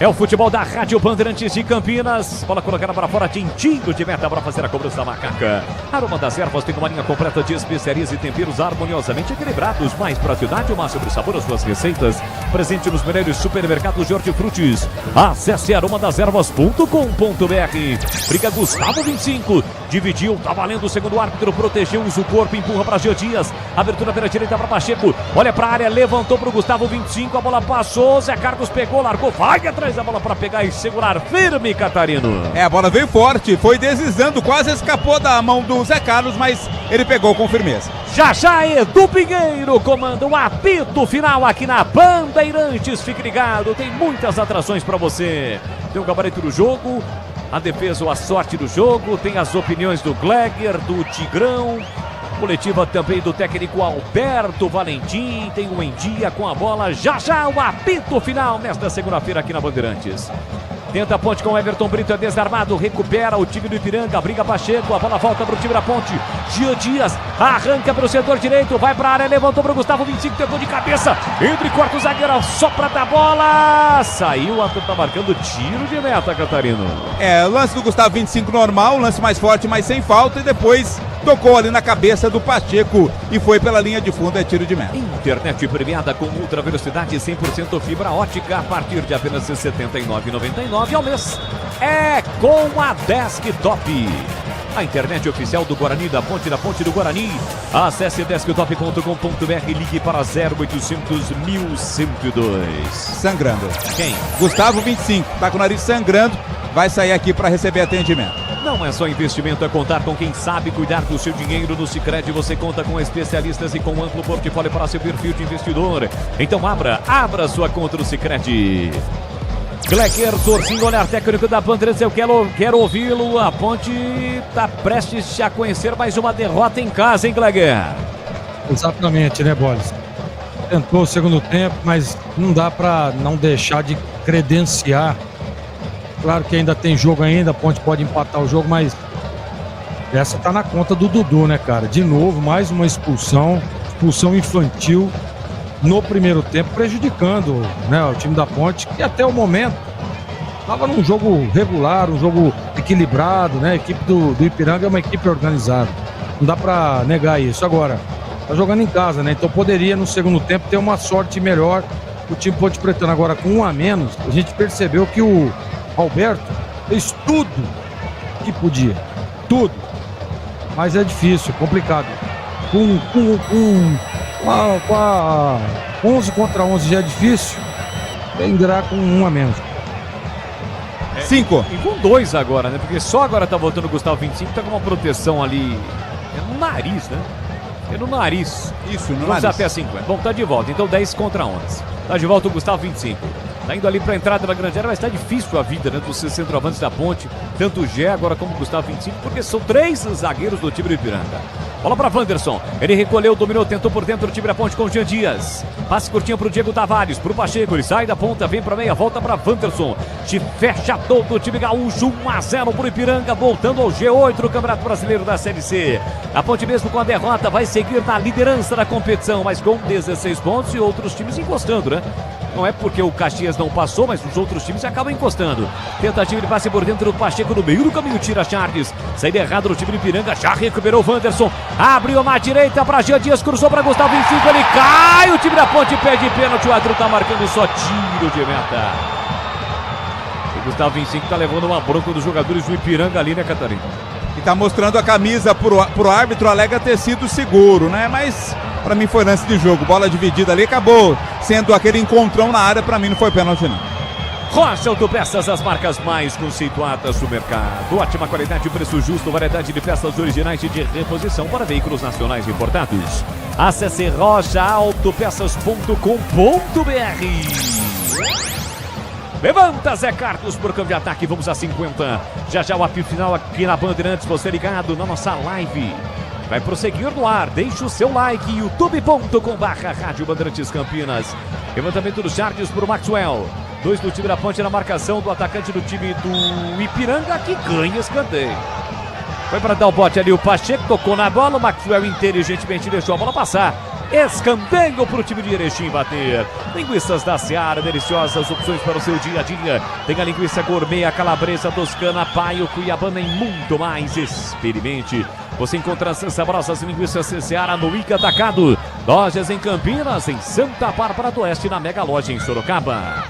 É o futebol da Rádio Bandeirantes de Campinas. Bola colocada para fora, tintinho de meta para fazer a cobrança da macaca. Aroma das Ervas tem uma linha completa de especiarias e temperos harmoniosamente equilibrados. Mais praticidade, o máximo de sabor às suas receitas. Presente nos melhores supermercados de hortifrutis. Acesse aromadas-ervas.com.br. Briga Gustavo 25. Dividiu, tá valendo o segundo árbitro, protegeu, usa o corpo, empurra para Jean Dias. Abertura pela direita para Pacheco. Olha para a área, levantou para o Gustavo 25. A bola passou, Zé Carlos pegou, largou, vai atrás da bola para pegar e segurar firme, Catarino. A bola veio forte, foi deslizando, quase escapou da mão do Zé Carlos, mas ele pegou com firmeza. Já Edu Pinheiro comanda o apito final aqui na Bandeirantes. Fique ligado, tem muitas atrações para você. Tem o gabarito do jogo, a defesa ou a sorte do jogo, tem as opiniões do Gleger, do Tigrão, coletiva também do técnico Alberto Valentim, tem um em dia com a bola, já o apito final nesta segunda-feira aqui na Bandeirantes. Tenta a ponte com o Everton Brito, é desarmado, recupera o time do Ipiranga, briga Pacheco, a bola volta para o time da ponte. Jean Dias arranca pelo setor direito, vai para a área, levantou para o Gustavo 25, tentou de cabeça, entre corta o zagueiro, sopra da bola, saiu, a tá marcando tiro de meta, Catarino. Lance do Gustavo 25 normal, lance mais forte, mas sem falta, e depois tocou ali na cabeça do Pacheco e foi pela linha de fundo, é tiro de meta. Internet premiada com ultra velocidade 100% fibra ótica a partir de apenas R$ 79,99 ao mês. É com a Desktop. A internet oficial do Guarani, da Ponte do Guarani. Acesse desktop.com.br, ligue para 0800 1102. Sangrando. Quem? Gustavo 25, tá com o nariz sangrando, vai sair aqui para receber atendimento. Não é só investimento, é contar com quem sabe cuidar do seu dinheiro. No Sicredi você conta com especialistas e com um amplo portfólio para seu perfil de investidor. Então abra sua conta no Sicredi. Gleger, Torcinho, olhar técnico da Bandeirantes, eu quero ouvi-lo. A Ponte está prestes a conhecer mais uma derrota em casa, hein, Gleger? Exatamente, né, Bolis? Tentou o segundo tempo, mas não dá para não deixar de credenciar. Claro que ainda tem jogo ainda, a Ponte pode empatar o jogo, mas essa tá na conta do Dudu, né, cara? De novo, mais uma expulsão infantil no primeiro tempo, prejudicando, né, o time da Ponte, que até o momento estava num jogo regular, um jogo equilibrado, né? A equipe do Ipiranga é uma equipe organizada, não dá para negar isso. Agora, tá jogando em casa, né? Então poderia no segundo tempo ter uma sorte melhor o time Ponte Pretana. Agora, com um a menos, a gente percebeu que o Alberto fez tudo que podia, tudo, mas é difícil, complicado. Com 11 contra 11 já é difícil, vendrá com um a menos. 5. E com 2 agora, né? Porque só agora tá voltando o Gustavo 25, tá com uma proteção ali no nariz, né? No nariz. Isso, no Vamos nariz. até 50. Bom, tá de volta. Então 10 contra 11. Tá de volta o Gustavo 25. Tá indo ali pra entrada da grande área, mas tá difícil a vida, né? Dos centroavantes da Ponte. Tanto o Gé agora como o Gustavo 25, porque são 3 zagueiros do time do Ipiranga. Bola para Wanderson. Ele recolheu, dominou, tentou por dentro o time da Ponte com o Jean Dias. Passe curtinho pro Diego Tavares, pro Pacheco. Ele sai da ponta, vem pra meia, volta para Wanderson. Te fecha todo o time gaúcho. 1-0 pro Ipiranga, voltando ao G8 do Campeonato Brasileiro da Série C. A Ponte, mesmo com a derrota, vai seguir na liderança da competição, mas com 16 pontos e outros times encostando, né? Não é porque o Caxias não passou, mas os outros times acabam encostando. Tentativa de passe por dentro do Pacheco no meio do caminho, tira Charles. Saída errada no time do Ipiranga, já recuperou o Wanderson. Abriu na direita para Jean Dias, cruzou para Gustavo 25, ele cai, o time da Ponte pede pênalti, o árbitro tá marcando só tiro de meta. O Gustavo 25 tá levando uma bronca dos jogadores do Ipiranga ali, né, Catarina? E tá mostrando a camisa pro árbitro, alega ter sido seguro, né? Mas pra mim foi lance de jogo, bola dividida ali, acabou sendo aquele encontrão na área, pra mim não foi pênalti não. Rocha Autopeças, as marcas mais conceituadas do mercado. Ótima qualidade e preço justo, variedade de peças originais e de reposição para veículos nacionais importados. Acesse rochaautopeças.com.br. Levanta Zé Carlos por campo de ataque, vamos a 50. Já o apito final aqui na Bandeirantes, você ligado na nossa live. Vai prosseguir no ar, deixa o seu like, youtube.com/Rádio Bandeirantes Campinas. Levantamento dos Charges por Maxwell. 2 do time da Ponte na marcação do atacante do time do Ipiranga, que ganha escanteio. Foi para dar o bote ali o Pacheco, tocou na bola, o Maxwell inteligentemente deixou a bola passar. Escanteio para o time de Erechim bater. Linguiças da Seara, deliciosas opções para o seu dia a dia. Tem a linguiça gourmet, a calabresa, toscana, paio, cuiabana e muito mais. Experimente. Você encontra as saborosas linguiças Seara no Ica Atacado. Lojas em Campinas, em Santa Bárbara do Oeste, na Mega Loja em Sorocaba.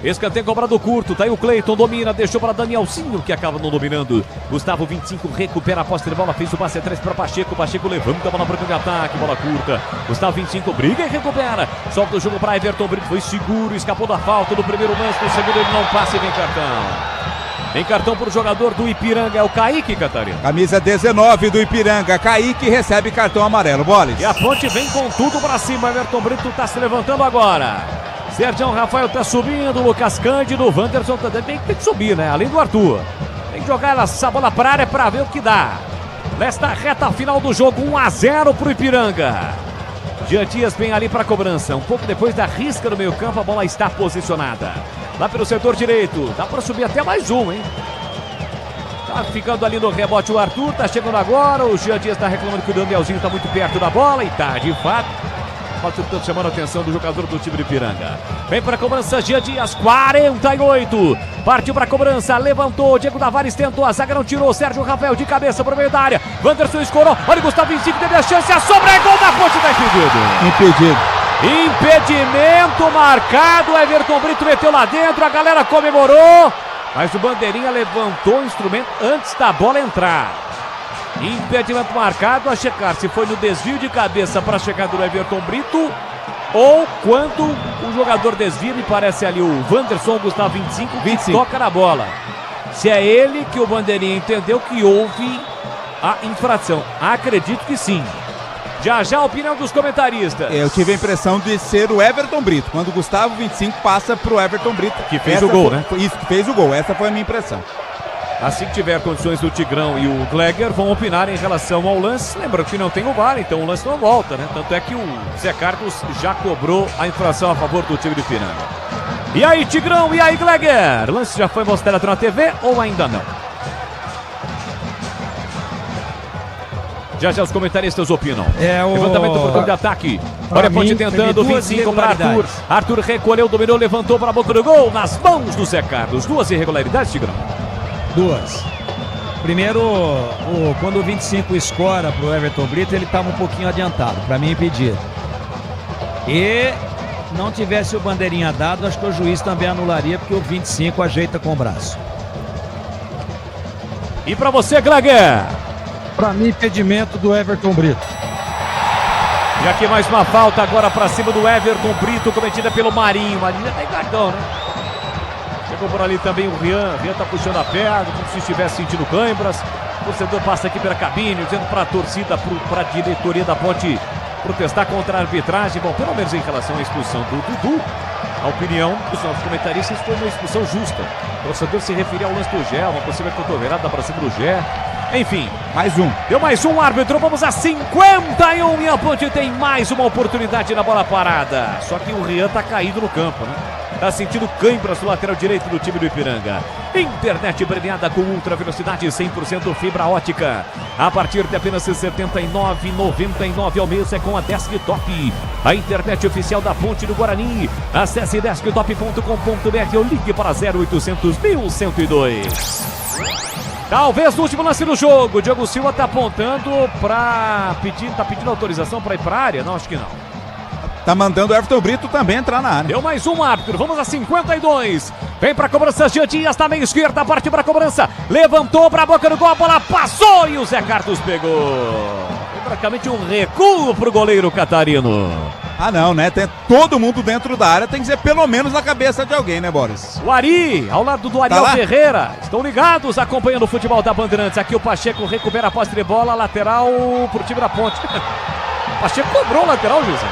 Escanteio cobrado curto, tá aí o Cleiton, domina, deixou para Danielzinho, que acaba não dominando. Gustavo 25 recupera a posse de bola, fez o passe atrás para Pacheco. Pacheco levanta a bola para o campo de ataque, bola curta. Gustavo 25 briga e recupera. Solta o jogo para Everton Brito, foi seguro, escapou da falta no primeiro lance, no segundo ele não passa e vem cartão. Vem cartão para o jogador do Ipiranga, é o Kaique, Catarina. Camisa 19 do Ipiranga, Kaique recebe cartão amarelo, Boles. E a Ponte vem com tudo para cima, Everton Brito tá se levantando agora. Sérgio Rafael tá subindo, Lucas Cândido, Wanderson também tem que subir, né? Além do Arthur. Tem que jogar essa bola para a área para ver o que dá. Nesta reta final do jogo, 1-0 pro Ipiranga. Jean Dias vem ali para a cobrança. Um pouco depois da risca no meio campo, a bola está posicionada. Lá pelo setor direito, dá para subir até mais um, hein? Tá ficando ali no rebote o Arthur, tá chegando agora. O Jean Dias tá reclamando que o Danielzinho tá muito perto da bola e tá de fato. Pode chamando a atenção do jogador do time de Ipiranga. Vem para a cobrança, Jean Dias, 48. Partiu para a cobrança, levantou. Diego Tavares tentou, a zaga não tirou. Sérgio Rafael de cabeça para o meio da área. Wanderson escorou. Olha o Gustavo 25, teve a chance. A sobra é gol da Ponte, tá impedido. Impedimento marcado. Everton Brito meteu lá dentro. A galera comemorou. Mas o Bandeirinha levantou o instrumento antes da bola entrar. Impedimento marcado, a checar se foi no desvio de cabeça para a chegada do Everton Brito ou quando o jogador desvia, me parece ali o Wanderson, Gustavo 25, toca na bola. Se é ele que o Bandeirinha entendeu que houve a infração. Acredito que sim. Já a opinião dos comentaristas. Eu tive a impressão de ser o Everton Brito, quando o Gustavo 25 passa para o Everton Brito. Que fez o gol, né? Isso, que fez o gol, essa foi a minha impressão. Assim que tiver condições, o Tigrão e o Gleger vão opinar em relação ao lance. Lembrando que não tem o VAR, então o lance não volta, né? Tanto é que o Zé Carlos já cobrou a infração a favor do time de Ipiranga. E aí, Tigrão, e aí, Gleger? O lance já foi mostrado na TV ou ainda não? Já os comentaristas opinam. Levantamento por campo de ataque. Olha a Ponte tentando, 25 para Arthur. Arthur recolheu, dominou, levantou para a boca do gol. Nas mãos do Zé Carlos. 2 irregularidades, Tigrão. 2. Primeiro, quando o 25 escora pro Everton Brito, ele estava um pouquinho adiantado, para mim impedido. E não tivesse o bandeirinha dado, acho que o juiz também anularia, porque o 25 ajeita com o braço. E para você, Gleger? Para mim, impedimento do Everton Brito. E aqui mais uma falta agora para cima do Everton Brito, cometida pelo Marinho. Marinho tem cartão, né? Chegou por ali também o Rian. Rian tá puxando a perna, como se estivesse sentindo câimbras. O torcedor passa aqui pela cabine, dizendo para a torcida, para a diretoria da Ponte protestar contra a arbitragem. Bom, pelo menos em relação à expulsão do Dudu, a opinião dos nossos comentaristas foi uma expulsão justa. O torcedor se referia ao lance do Gé, uma possível cotovelada para cima do Gé. Enfim, mais um. Deu mais um árbitro, vamos a 51 e a Ponte tem mais uma oportunidade na bola parada. Só que o Rian tá caído no campo, né? Tá sentindo câimbras no lateral direito do time do Ipiranga. Internet premiada com ultra velocidade 100% fibra ótica. A partir de apenas R$ 79,99 ao mês é com a Desktop. A internet oficial da Ponte do Guarani. Acesse desktop.com.br ou ligue para 0800 1102. Talvez no último lance do jogo, o Diego Silva tá apontando para pedir, tá pedindo autorização para ir para a área? Não, acho que não. Tá mandando o Everton Brito também entrar na área. Deu mais um árbitro, vamos a 52. Vem pra cobrança, Jean Dias na meia esquerda, partiu pra cobrança. Levantou pra boca do gol, a bola passou e o Zé Carlos pegou. Foi praticamente um recuo pro goleiro catarino. Ah não, né? Tem todo mundo dentro da área, tem que ser pelo menos na cabeça de alguém, né, Boris? O Ari, ao lado do Ariel Ferreira, estão ligados, acompanhando o futebol da Bandeirantes. Aqui o Pacheco recupera a posse de bola, lateral pro time da Ponte. O Pacheco cobrou o lateral, José.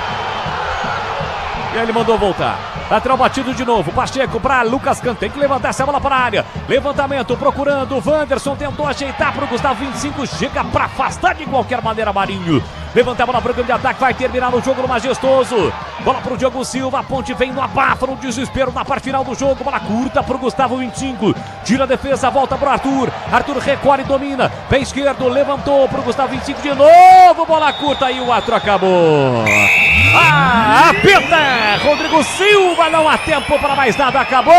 E aí ele mandou voltar. Lateral batido de novo. Pacheco para Lucas Canto. Tem que levantar essa bola para a área. Levantamento procurando. O Wanderson tentou ajeitar para o Gustavo 25. Chega para afastar de qualquer maneira Marinho. Levanta a bola para o campo de ataque. Vai terminar o jogo no Majestoso. Bola para o Diogo Silva. A Ponte vem no abafa, no desespero na parte final do jogo. Bola curta para o Gustavo 25. Tira a defesa. Volta para o Arthur. Arthur recolhe e domina. Pé esquerdo. Levantou para o Gustavo 25 de novo. Bola curta e o ato acabou. Apita! Rodrigo Silva, não há tempo para mais nada, acabou!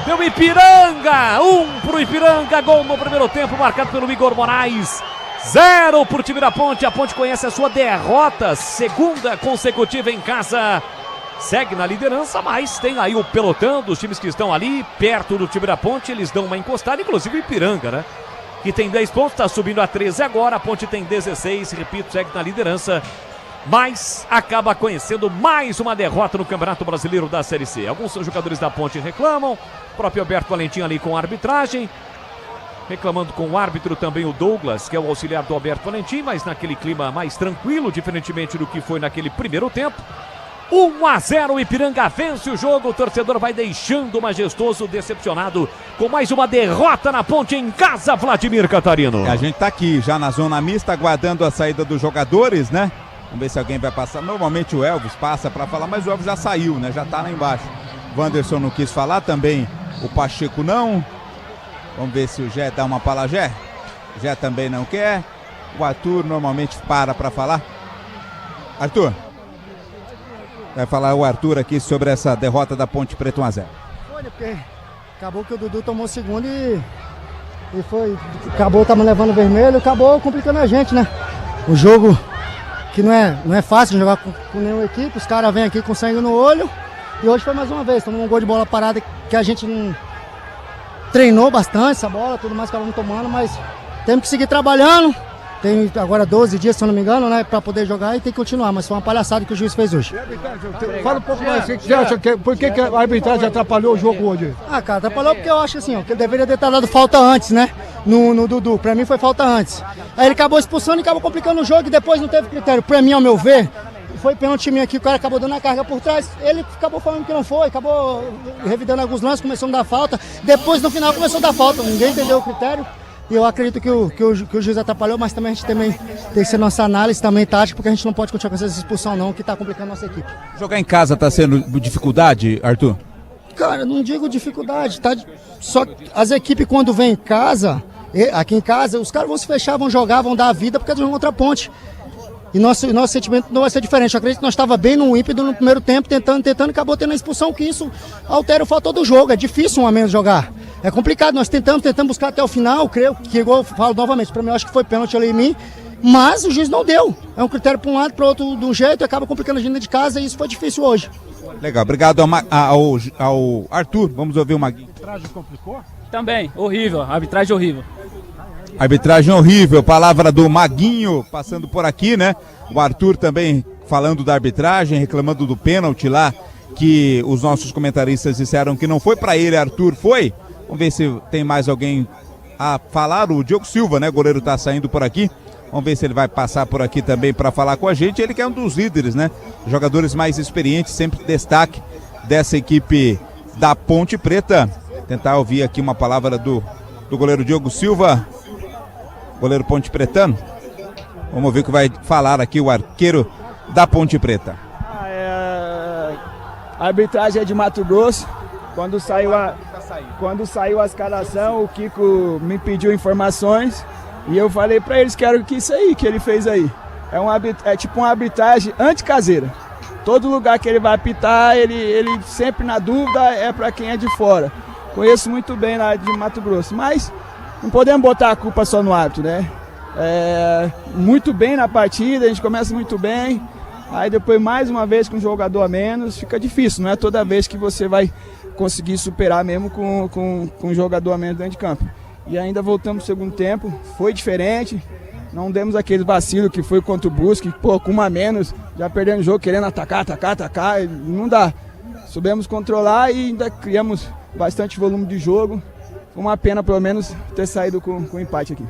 Deu Ipiranga, 1 pro Ipiranga, gol no primeiro tempo, marcado pelo Igor Moraes. 0 pro time da Ponte, a Ponte conhece a sua derrota, segunda consecutiva em casa. Segue na liderança, mas tem aí o pelotão dos times que estão ali, perto do time da Ponte, eles dão uma encostada, inclusive o Ipiranga, né? Que tem 10 pontos, está subindo a 13 agora, a Ponte tem 16, repito, segue na liderança. Mas acaba conhecendo mais uma derrota no Campeonato Brasileiro da Série C. Alguns jogadores da Ponte reclamam, o próprio Alberto Valentim ali com a arbitragem, reclamando com o árbitro também o Douglas, que é o auxiliar do Alberto Valentim, mas naquele clima mais tranquilo, diferentemente do que foi naquele primeiro tempo. 1-0, o Ipiranga vence o jogo, o torcedor vai deixando o Majestoso decepcionado com mais uma derrota na Ponte em casa, Vladimir Catarino. A gente tá aqui já na zona mista, aguardando a saída dos jogadores, né? Vamos ver se alguém vai passar. Normalmente o Elvis passa para falar, mas o Elvis já saiu, né? Já tá lá embaixo. O Wanderson não quis falar também. O Pacheco não. Vamos ver se o Gé dá uma palavra. Gé? Gé também não quer. O Arthur normalmente para falar. Arthur? Vai falar o Arthur aqui sobre essa derrota da Ponte Preta 1-0. Foi, porque acabou que o Dudu tomou o segundo e foi. Acabou, tava levando vermelho, acabou complicando a gente, né? O jogo que não é fácil jogar com nenhuma equipe, os caras vêm aqui com sangue no olho, e hoje foi mais uma vez, tomamos um gol de bola parada que a gente não treinou bastante essa bola, tudo mais que ela não tomando, mas temos que seguir trabalhando, tem agora 12 dias, se eu não me engano, né, pra poder jogar e tem que continuar, mas foi uma palhaçada que o juiz fez hoje. Fala um pouco mais, você acha por que a arbitragem atrapalhou o jogo hoje? Ah, cara, atrapalhou porque eu acho assim, ó, que ele deveria ter dado falta antes, né, no Dudu, pra mim foi falta antes. Aí ele acabou expulsando e acabou complicando o jogo e depois não teve critério. Pra mim, ao meu ver, foi pênalti time aqui, o cara acabou dando a carga por trás, ele acabou falando que não foi, acabou revidando alguns lances, começou a dar falta, depois no final começou a dar falta, ninguém entendeu o critério. E eu acredito que o juiz atrapalhou, mas também a gente também tem que ser nossa análise também tática, porque a gente não pode continuar com essa expulsão não, que tá complicando a nossa equipe. Jogar em casa tá sendo dificuldade, Arthur? Cara, não digo dificuldade, tá? Só as equipes quando vêm em casa, aqui em casa, os caras vão se fechar, vão jogar, vão dar a vida porque eles vão contra a Ponte. E nosso sentimento não vai ser diferente. Eu acredito que nós estávamos bem no ímpeto no primeiro tempo, tentando, acabou tendo a expulsão, que isso altera o fator do jogo. É difícil um a menos jogar. É complicado, nós tentamos buscar até o final, creio que, igual eu falo novamente, para mim eu acho que foi pênalti ali em mim, mas o juiz não deu. É um critério para um lado, para o outro de um jeito, e acaba complicando a gente de casa, e isso foi difícil hoje. Legal, obrigado ao Arthur. Vamos ouvir o Maguinho. A arbitragem complicou? Também, horrível, a arbitragem horrível. Arbitragem horrível, palavra do Maguinho passando por aqui, né? O Arthur também falando da arbitragem, reclamando do pênalti lá, que os nossos comentaristas disseram que não foi para ele, Arthur, foi? Vamos ver se tem mais alguém a falar. O Diogo Silva, né? O goleiro tá saindo por aqui. Vamos ver se ele vai passar por aqui também para falar com a gente. Ele que é um dos líderes, né? Jogadores mais experientes, sempre destaque dessa equipe da Ponte Preta. Tentar ouvir aqui uma palavra do goleiro Diogo Silva, goleiro Ponte Pretano. Vamos ver o que vai falar aqui o arqueiro da Ponte Preta. A arbitragem é de Mato Grosso. Quando saiu a escalação, o Kiko me pediu informações e eu falei pra eles que era isso aí que ele fez aí. É tipo uma arbitragem anticaseira. Todo lugar que ele vai apitar, ele sempre na dúvida é pra quem é de fora. Conheço muito bem lá de Mato Grosso, mas não podemos botar a culpa só no árbitro, né? Muito bem na partida, a gente começa muito bem, aí depois mais uma vez com um jogador a menos, fica difícil, não é toda vez que você vai conseguir superar mesmo com um jogador a menos dentro de campo. E ainda voltamos pro segundo tempo, foi diferente, não demos aquele vacilo que foi contra o Brusque, pô, com uma a menos, já perdendo o jogo, querendo atacar, não dá. Soubemos controlar e ainda criamos bastante volume de jogo. Foi uma pena pelo menos ter saído com o empate aqui.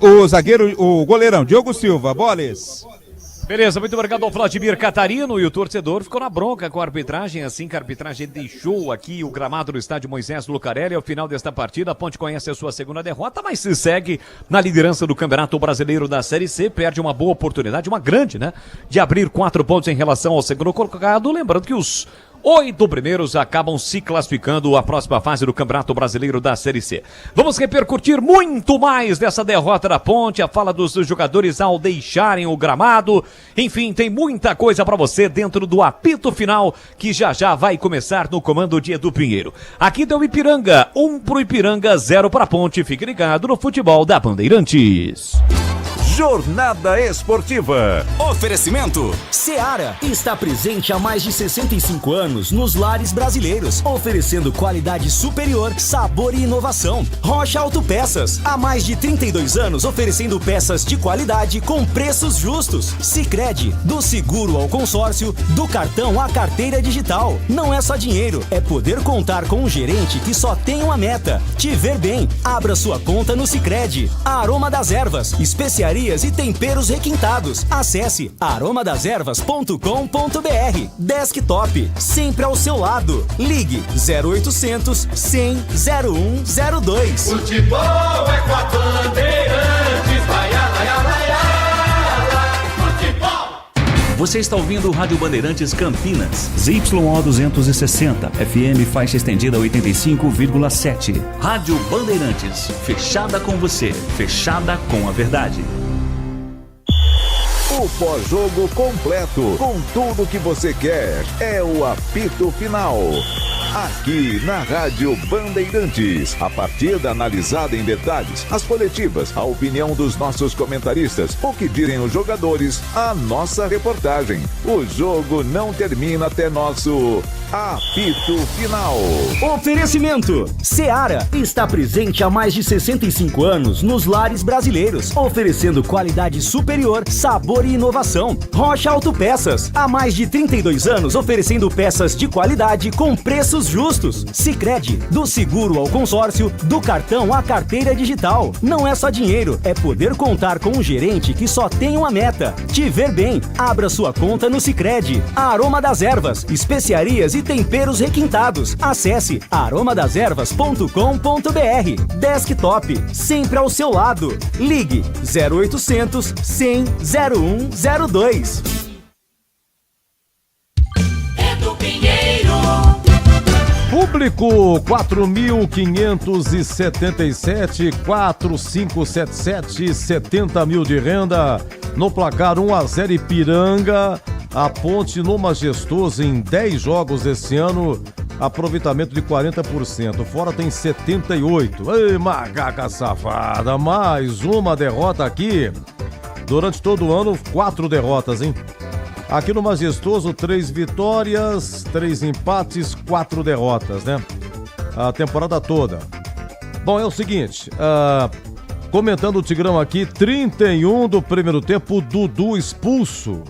O zagueiro, o goleirão, Diogo Silva, Boles. Beleza, muito obrigado ao Vladimir Catarino. E o torcedor ficou na bronca com a arbitragem, assim que a arbitragem deixou aqui o gramado do estádio Moisés Lucarelli. Ao final desta partida, a Ponte conhece a sua segunda derrota, mas se segue na liderança do Campeonato Brasileiro da Série C. Perde uma boa oportunidade, uma grande, né? De abrir 4 pontos em relação ao segundo colocado. Lembrando que os 8 primeiros acabam se classificando à próxima fase do Campeonato Brasileiro da Série C. Vamos repercutir muito mais dessa derrota da Ponte, a fala dos jogadores ao deixarem o gramado. Enfim, tem muita coisa para você dentro do apito final, que já vai começar no comando de Edu Pinheiro. Aqui deu Ipiranga, 1 pro Ipiranga, 0 pra Ponte. Fique ligado no futebol da Bandeirantes. Jornada Esportiva. Oferecimento Seara está presente há mais de 65 anos nos lares brasileiros, oferecendo qualidade superior, sabor e inovação. Rocha Autopeças, há mais de 32 anos oferecendo peças de qualidade com preços justos. Sicredi, do seguro ao consórcio, do cartão à carteira digital. Não é só dinheiro, é poder contar com um gerente que só tem uma meta: te ver bem. Abra sua conta no Sicredi. Aroma das Ervas, especiaria e temperos requintados. Acesse aromadeservas.com.br. Desktop, sempre ao seu lado. Ligue 0800 100 0102. Futebol é com a Bandeirantes, vai, futebol. Você está ouvindo o Rádio Bandeirantes Campinas, ZYO 260, FM faixa estendida 85,7. Rádio Bandeirantes, fechada com você, fechada com a verdade. O pós-jogo completo, com tudo que você quer, é o apito final. Aqui na Rádio Bandeirantes, a partida analisada em detalhes, as coletivas, a opinião dos nossos comentaristas, o que dizem os jogadores, a nossa reportagem. O jogo não termina até nosso apito final. Oferecimento Seara está presente há mais de 65 anos nos lares brasileiros, oferecendo qualidade superior, sabor e inovação. Rocha Autopeças, há mais de 32 anos oferecendo peças de qualidade com preços justos. Sicredi, do seguro ao consórcio, do cartão à carteira digital. Não é só dinheiro, é poder contar com um gerente que só tem uma meta: te ver bem. Abra sua conta no Sicredi. Aroma das Ervas, especiarias e temperos requintados. Acesse aromadeservas.com.br. Desktop, sempre ao seu lado. Ligue 0800 100 0102. Edu Pinheiro. Público 4.577, 4577, 70 mil de renda. No placar 1-0 Ipiranga. A Ponte no Majestoso em 10 jogos esse ano, aproveitamento de 40%. Fora tem 78%. Ei, macaca safada, mais uma derrota aqui. Durante todo o ano, 4 derrotas, hein? Aqui no Majestoso, 3 vitórias, 3 empates, 4 derrotas, né? A temporada toda. Bom, é o seguinte, comentando o Tigrão aqui, 31 do primeiro tempo, o Dudu expulso.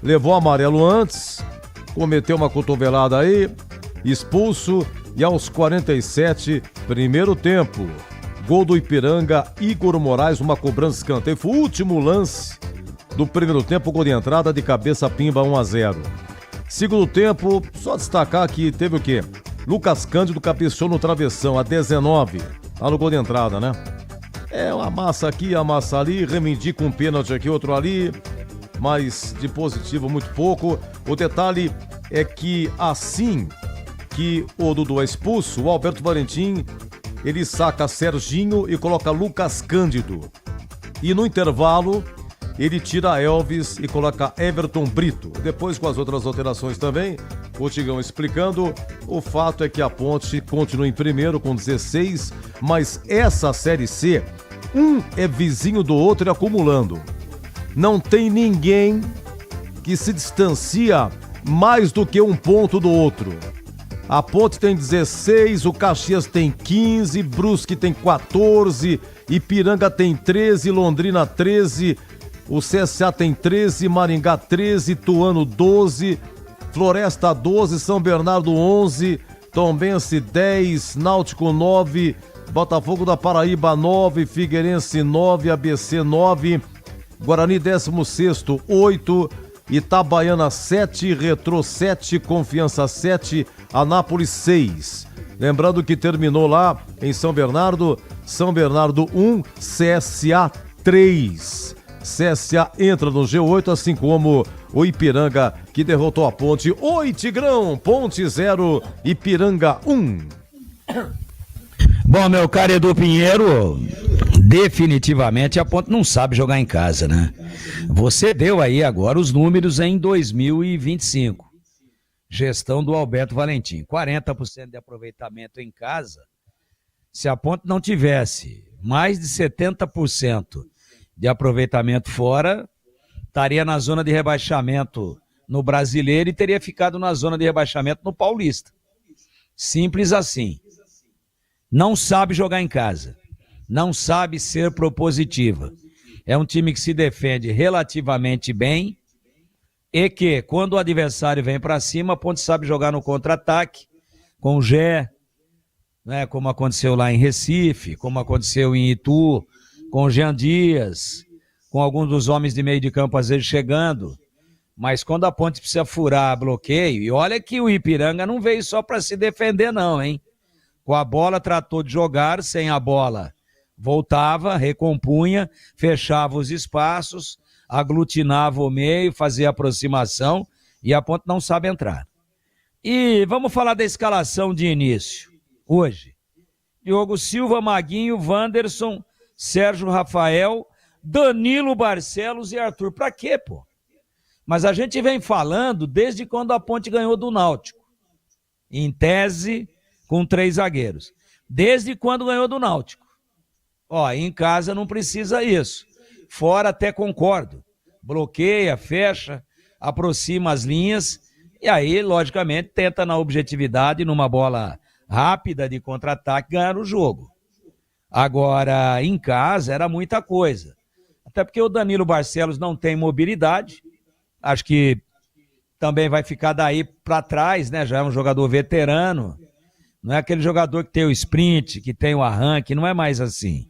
Levou amarelo antes, cometeu uma cotovelada aí, expulso, e aos 47, primeiro tempo, gol do Ipiranga, Igor Moraes, uma cobrança de escanteio, foi o último lance do primeiro tempo, gol de entrada de cabeça pimba 1-0. Segundo tempo, só destacar que teve o quê? Lucas Cândido cabeçou no travessão, a 19, lá no gol de entrada, né? É uma massa aqui, a massa ali, reivindica um pênalti aqui, outro ali, mas de positivo muito pouco. O detalhe é que assim que o Dudu é expulso, o Alberto Valentim, ele saca Serginho e coloca Lucas Cândido. E no intervalo, ele tira Elvis e coloca Everton Brito. Depois, com as outras alterações também, o Tigão explicando, o fato é que a Ponte continua em primeiro com 16, mas essa Série C, um é vizinho do outro e acumulando. Não tem ninguém que se distancia mais do que um ponto do outro. A Ponte tem 16, o Caxias tem 15, Brusque tem 14, Ipiranga tem 13, Londrina 13, o CSA tem 13, Maringá 13, Ituano 12, Floresta 12, São Bernardo 11, Tombense 10, Náutico 9, Botafogo da Paraíba 9, Figueirense 9, ABC 9, Guarani 16º, 8. Itabaiana 7, Retrô 7, Confiança 7, Anápolis 6. Lembrando que terminou lá em São Bernardo 1, CSA 3. CSA entra no G8, assim como o Ipiranga, que derrotou a Ponte. Oi, Tigrão, Ponte 0, Ipiranga 1. Bom, meu caro Edu Pinheiro, definitivamente a Ponte não sabe jogar em casa, né? Você deu aí agora os números em 2025. Gestão do Alberto Valentim, 40% de aproveitamento em casa. Se a Ponte não tivesse mais de 70% de aproveitamento fora, estaria na zona de rebaixamento no Brasileiro e teria ficado na zona de rebaixamento no Paulista. Simples assim. Não sabe jogar em casa. Não sabe ser propositiva. É um time que se defende relativamente bem e que, quando o adversário vem para cima, a Ponte sabe jogar no contra-ataque, com o Gé, né, como aconteceu lá em Recife, como aconteceu em Itu, com o Jean Dias, com alguns dos homens de meio de campo às vezes chegando. Mas quando a Ponte precisa furar bloqueio, e olha que o Ipiranga não veio só para se defender não, hein? Com a bola tratou de jogar, sem a bola voltava, recompunha, fechava os espaços, aglutinava o meio, fazia aproximação, e a Ponte não sabe entrar. E vamos falar da escalação de início, hoje. Diogo Silva, Maguinho, Wanderson, Sérgio Rafael, Danilo Barcelos e Arthur. Pra quê, pô? Mas a gente vem falando desde quando a Ponte ganhou do Náutico. Em tese, com 3 zagueiros. Desde quando ganhou do Náutico. Ó, em casa não precisa isso. Fora até concordo. Bloqueia, fecha, aproxima as linhas e aí, logicamente, tenta na objetividade, numa bola rápida de contra-ataque, ganhar o jogo. Agora, em casa, era muita coisa. Até porque o Danilo Barcelos não tem mobilidade. Acho que também vai ficar daí para trás, né? Já é um jogador veterano. Não é aquele jogador que tem o sprint, que tem o arranque, não é mais assim.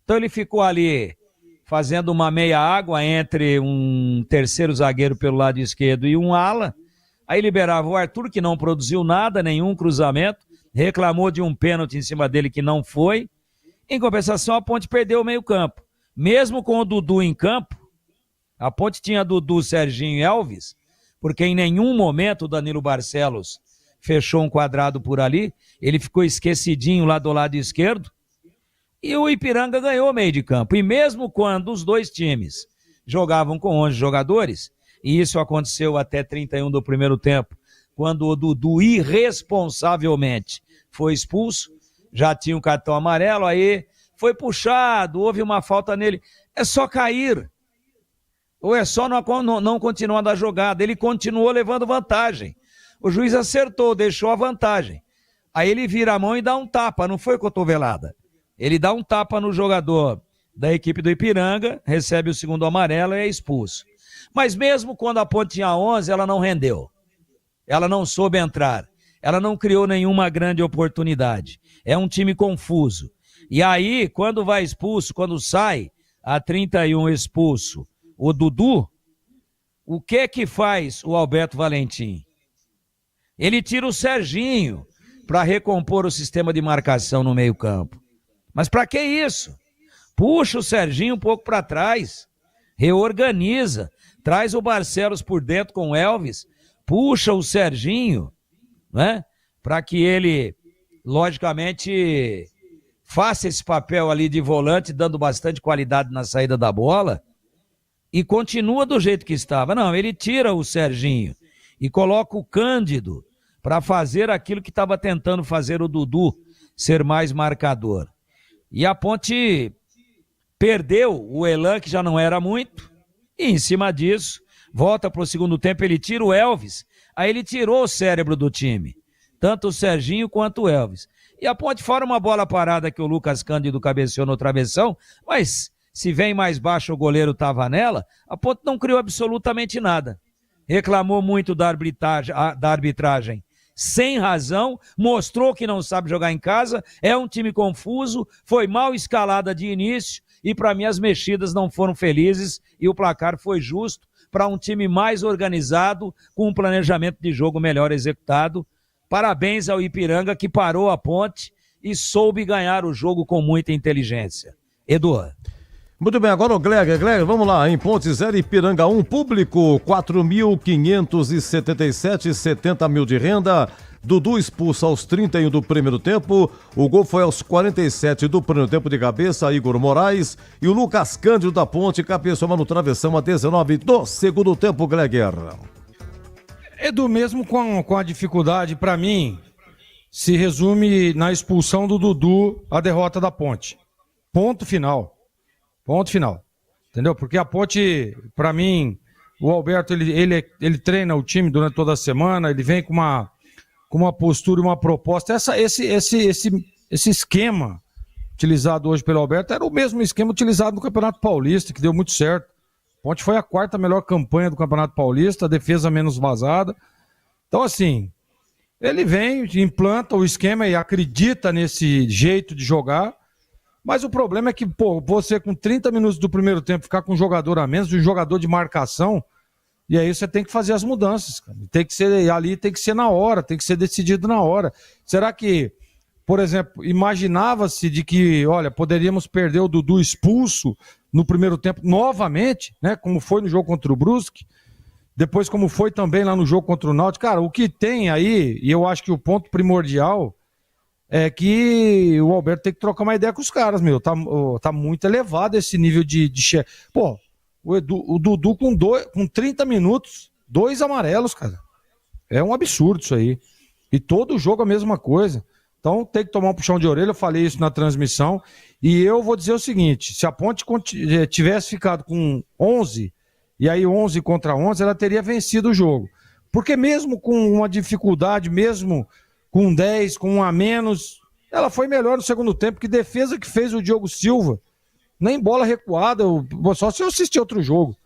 Então ele ficou ali fazendo uma meia água entre um terceiro zagueiro pelo lado esquerdo e um ala. Aí liberava o Arthur, que não produziu nada, nenhum cruzamento. Reclamou de um pênalti em cima dele que não foi. Em compensação, a Ponte perdeu o meio-campo. Mesmo com o Dudu em campo, a Ponte tinha Dudu, Serginho e Elvis, porque em nenhum momento o Danilo Barcelos fechou um quadrado por ali. Ele ficou esquecidinho lá do lado esquerdo. E o Ipiranga ganhou o meio de campo. E mesmo quando os dois times jogavam com 11 jogadores, e isso aconteceu até 31 do primeiro tempo, quando o Dudu irresponsavelmente foi expulso, já tinha um cartão amarelo, aí foi puxado, houve uma falta nele. É só cair. Ou é só não continuar da jogada. Ele continuou levando vantagem. O juiz acertou, deixou a vantagem. Aí ele vira a mão e dá um tapa, não foi cotovelada. Ele dá um tapa no jogador da equipe do Ipiranga, recebe o segundo amarelo e é expulso. Mas mesmo quando a Ponte tinha 11, ela não rendeu. Ela não soube entrar. Ela não criou nenhuma grande oportunidade. É um time confuso. E aí, quando vai expulso, quando sai a 31 expulso o Dudu, o que faz o Alberto Valentim? Ele tira o Serginho para recompor o sistema de marcação no meio-campo. Mas para que isso? Puxa o Serginho um pouco para trás, reorganiza, traz o Barcelos por dentro com o Elvis, puxa o Serginho, né? Para que ele, logicamente, faça esse papel ali de volante, dando bastante qualidade na saída da bola, e continua do jeito que estava. Não, ele tira o Serginho e coloca o Cândido para fazer aquilo que estava tentando fazer o Dudu, ser mais marcador. E a Ponte perdeu o elan, que já não era muito, e em cima disso, volta para o segundo tempo, ele tira o Elvis, aí ele tirou o cérebro do time, tanto o Serginho quanto o Elvis. E a Ponte, fora uma bola parada que o Lucas Cândido cabeceou no travessão, mas se vem mais baixo o goleiro estava nela, a Ponte não criou absolutamente nada. Reclamou muito da arbitragem sem razão, mostrou que não sabe jogar em casa, é um time confuso, foi mal escalada de início, e para mim as mexidas não foram felizes e o placar foi justo para um time mais organizado, com um planejamento de jogo melhor executado. Parabéns ao Ipiranga que parou a Ponte e soube ganhar o jogo com muita inteligência. Edu. Muito bem, agora o Gleger, vamos lá, em Ponte 0, Ipiranga 1, público 4.577, 70 mil de renda. Dudu expulso aos 31 do primeiro tempo, o gol foi aos 47 do primeiro tempo de cabeça, Igor Moraes, e o Lucas Cândido da Ponte cabeçou no travessão a 19 do segundo tempo, Gleger. Edu, mesmo com a dificuldade, para mim, se resume na expulsão do Dudu a derrota da Ponte. Ponto final. Entendeu? Porque a Ponte, para mim, o Alberto, ele treina o time durante toda a semana, ele vem com uma postura e uma proposta. Esse esquema utilizado hoje pelo Alberto era o mesmo esquema utilizado no Campeonato Paulista, que deu muito certo. Ponte foi a 4ª melhor campanha do Campeonato Paulista, a defesa menos vazada. Então, assim, ele vem, implanta o esquema e acredita nesse jeito de jogar, mas o problema é que, você com 30 minutos do primeiro tempo ficar com um jogador a menos, um jogador de marcação, e aí você tem que fazer as mudanças, cara. Tem que ser na hora, tem que ser decidido na hora. Será que, por exemplo, imaginava-se de que, olha, poderíamos perder o Dudu expulso no primeiro tempo novamente, né? Como foi no jogo contra o Brusque, depois como foi também lá no jogo contra o Náutico. Cara, o que tem aí, e eu acho que o ponto primordial é que o Alberto tem que trocar uma ideia com os caras, meu. Tá muito elevado esse nível de... Pô, o Dudu com 30 minutos, 2 amarelos, cara. É um absurdo isso aí. E todo jogo a mesma coisa. Então tem que tomar um puxão de orelha, eu falei isso na transmissão. E eu vou dizer o seguinte, se a Ponte tivesse ficado com 11, e aí 11 contra 11, ela teria vencido o jogo. Porque mesmo com uma dificuldade, mesmo com 10, com 1 a menos, ela foi melhor no segundo tempo. Que defesa que fez o Diogo Silva. Nem bola recuada, só se eu assistir outro jogo.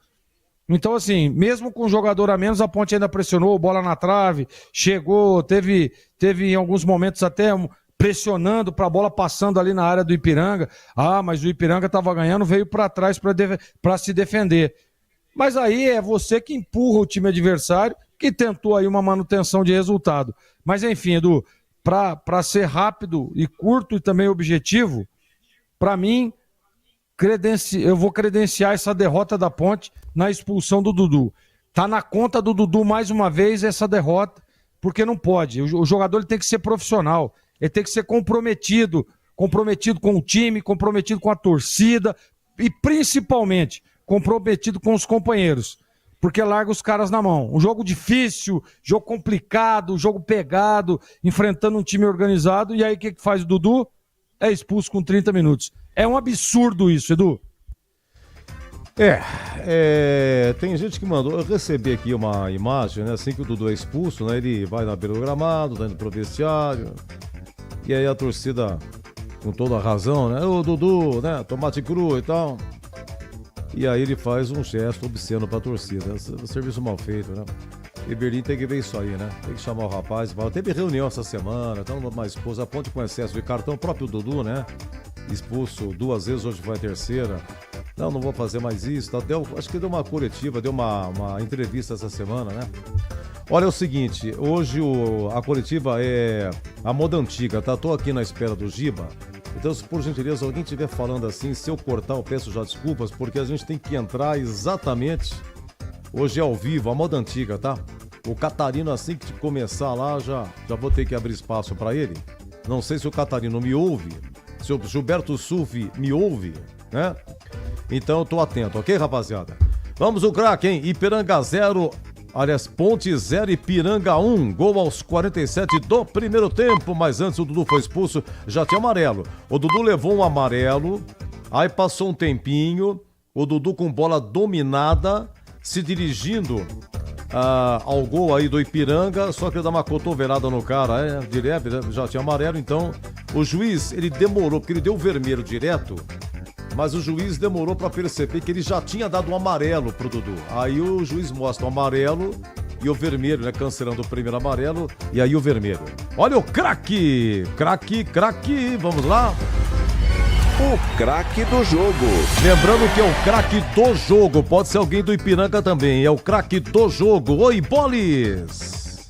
Então, assim, mesmo com um jogador a menos, a Ponte ainda pressionou, bola na trave, chegou, teve em alguns momentos até pressionando para a bola passando ali na área do Ipiranga. Ah, mas o Ipiranga estava ganhando, veio para trás para se defender. Mas aí é você que empurra o time adversário, que tentou aí uma manutenção de resultado. Mas enfim, Edu, para ser rápido e curto e também objetivo, para mim, eu vou credenciar essa derrota da Ponte na expulsão do Dudu. Tá na conta do Dudu mais uma vez essa derrota, porque não pode. O jogador ele tem que ser profissional, ele tem que ser comprometido com o time, comprometido com a torcida e principalmente comprometido com os companheiros, porque larga os caras na mão. Um jogo difícil, jogo complicado, jogo pegado, enfrentando um time organizado, e aí o que faz o Dudu? É expulso com 30 minutos. É um absurdo isso, Edu. Tem gente que mandou, eu recebi aqui uma imagem, né, assim que o Dudu é expulso, né, ele vai na beira do gramado, tá indo pro vestiário, e aí a torcida, com toda a razão, né, o Dudu, né, tomate cru e tal, e aí ele faz um gesto obsceno pra torcida, serviço mal feito, né. E Berlim tem que ver isso aí, né? Tem que chamar o rapaz. Teve reunião essa semana, então uma esposa, a Ponte com excesso de cartão, o próprio Dudu, né? Expulso 2 vezes, hoje foi a 3ª. Não vou fazer mais isso. Tá? Acho que deu uma coletiva, deu uma entrevista essa semana, né? Olha, é o seguinte, hoje a coletiva é a moda antiga, tá? Tô aqui na espera do Giba. Então, se por gentileza alguém estiver falando assim, se eu cortar, eu peço já desculpas, porque a gente tem que entrar exatamente... Hoje é ao vivo, a moda antiga, tá? O Catarino, assim que começar lá, já vou ter que abrir espaço pra ele. Não sei se o Catarino me ouve, se o Gilberto Sulfi me ouve, né? Então eu tô atento, ok, rapaziada? Vamos o craque, hein? Ipiranga 0, aliás, Ponte 0, Ipiranga 1. Gol aos 47 do primeiro tempo, mas antes o Dudu foi expulso, já tinha amarelo. O Dudu levou um amarelo, aí passou um tempinho, o Dudu com bola dominada, se dirigindo ao gol aí do Ipiranga, só que ele dá uma cotovelada no cara, de leve, já tinha amarelo, então o juiz, ele demorou, porque ele deu o vermelho direto, mas o juiz demorou para perceber que ele já tinha dado um amarelo pro Dudu. Aí o juiz mostra o amarelo e o vermelho, né, cancelando o primeiro amarelo, e aí o vermelho. Olha o craque, vamos lá. o craque do jogo. Lembrando que é o craque do jogo, pode ser alguém do Ipiranga também, é o craque do jogo. Oi, Bolis!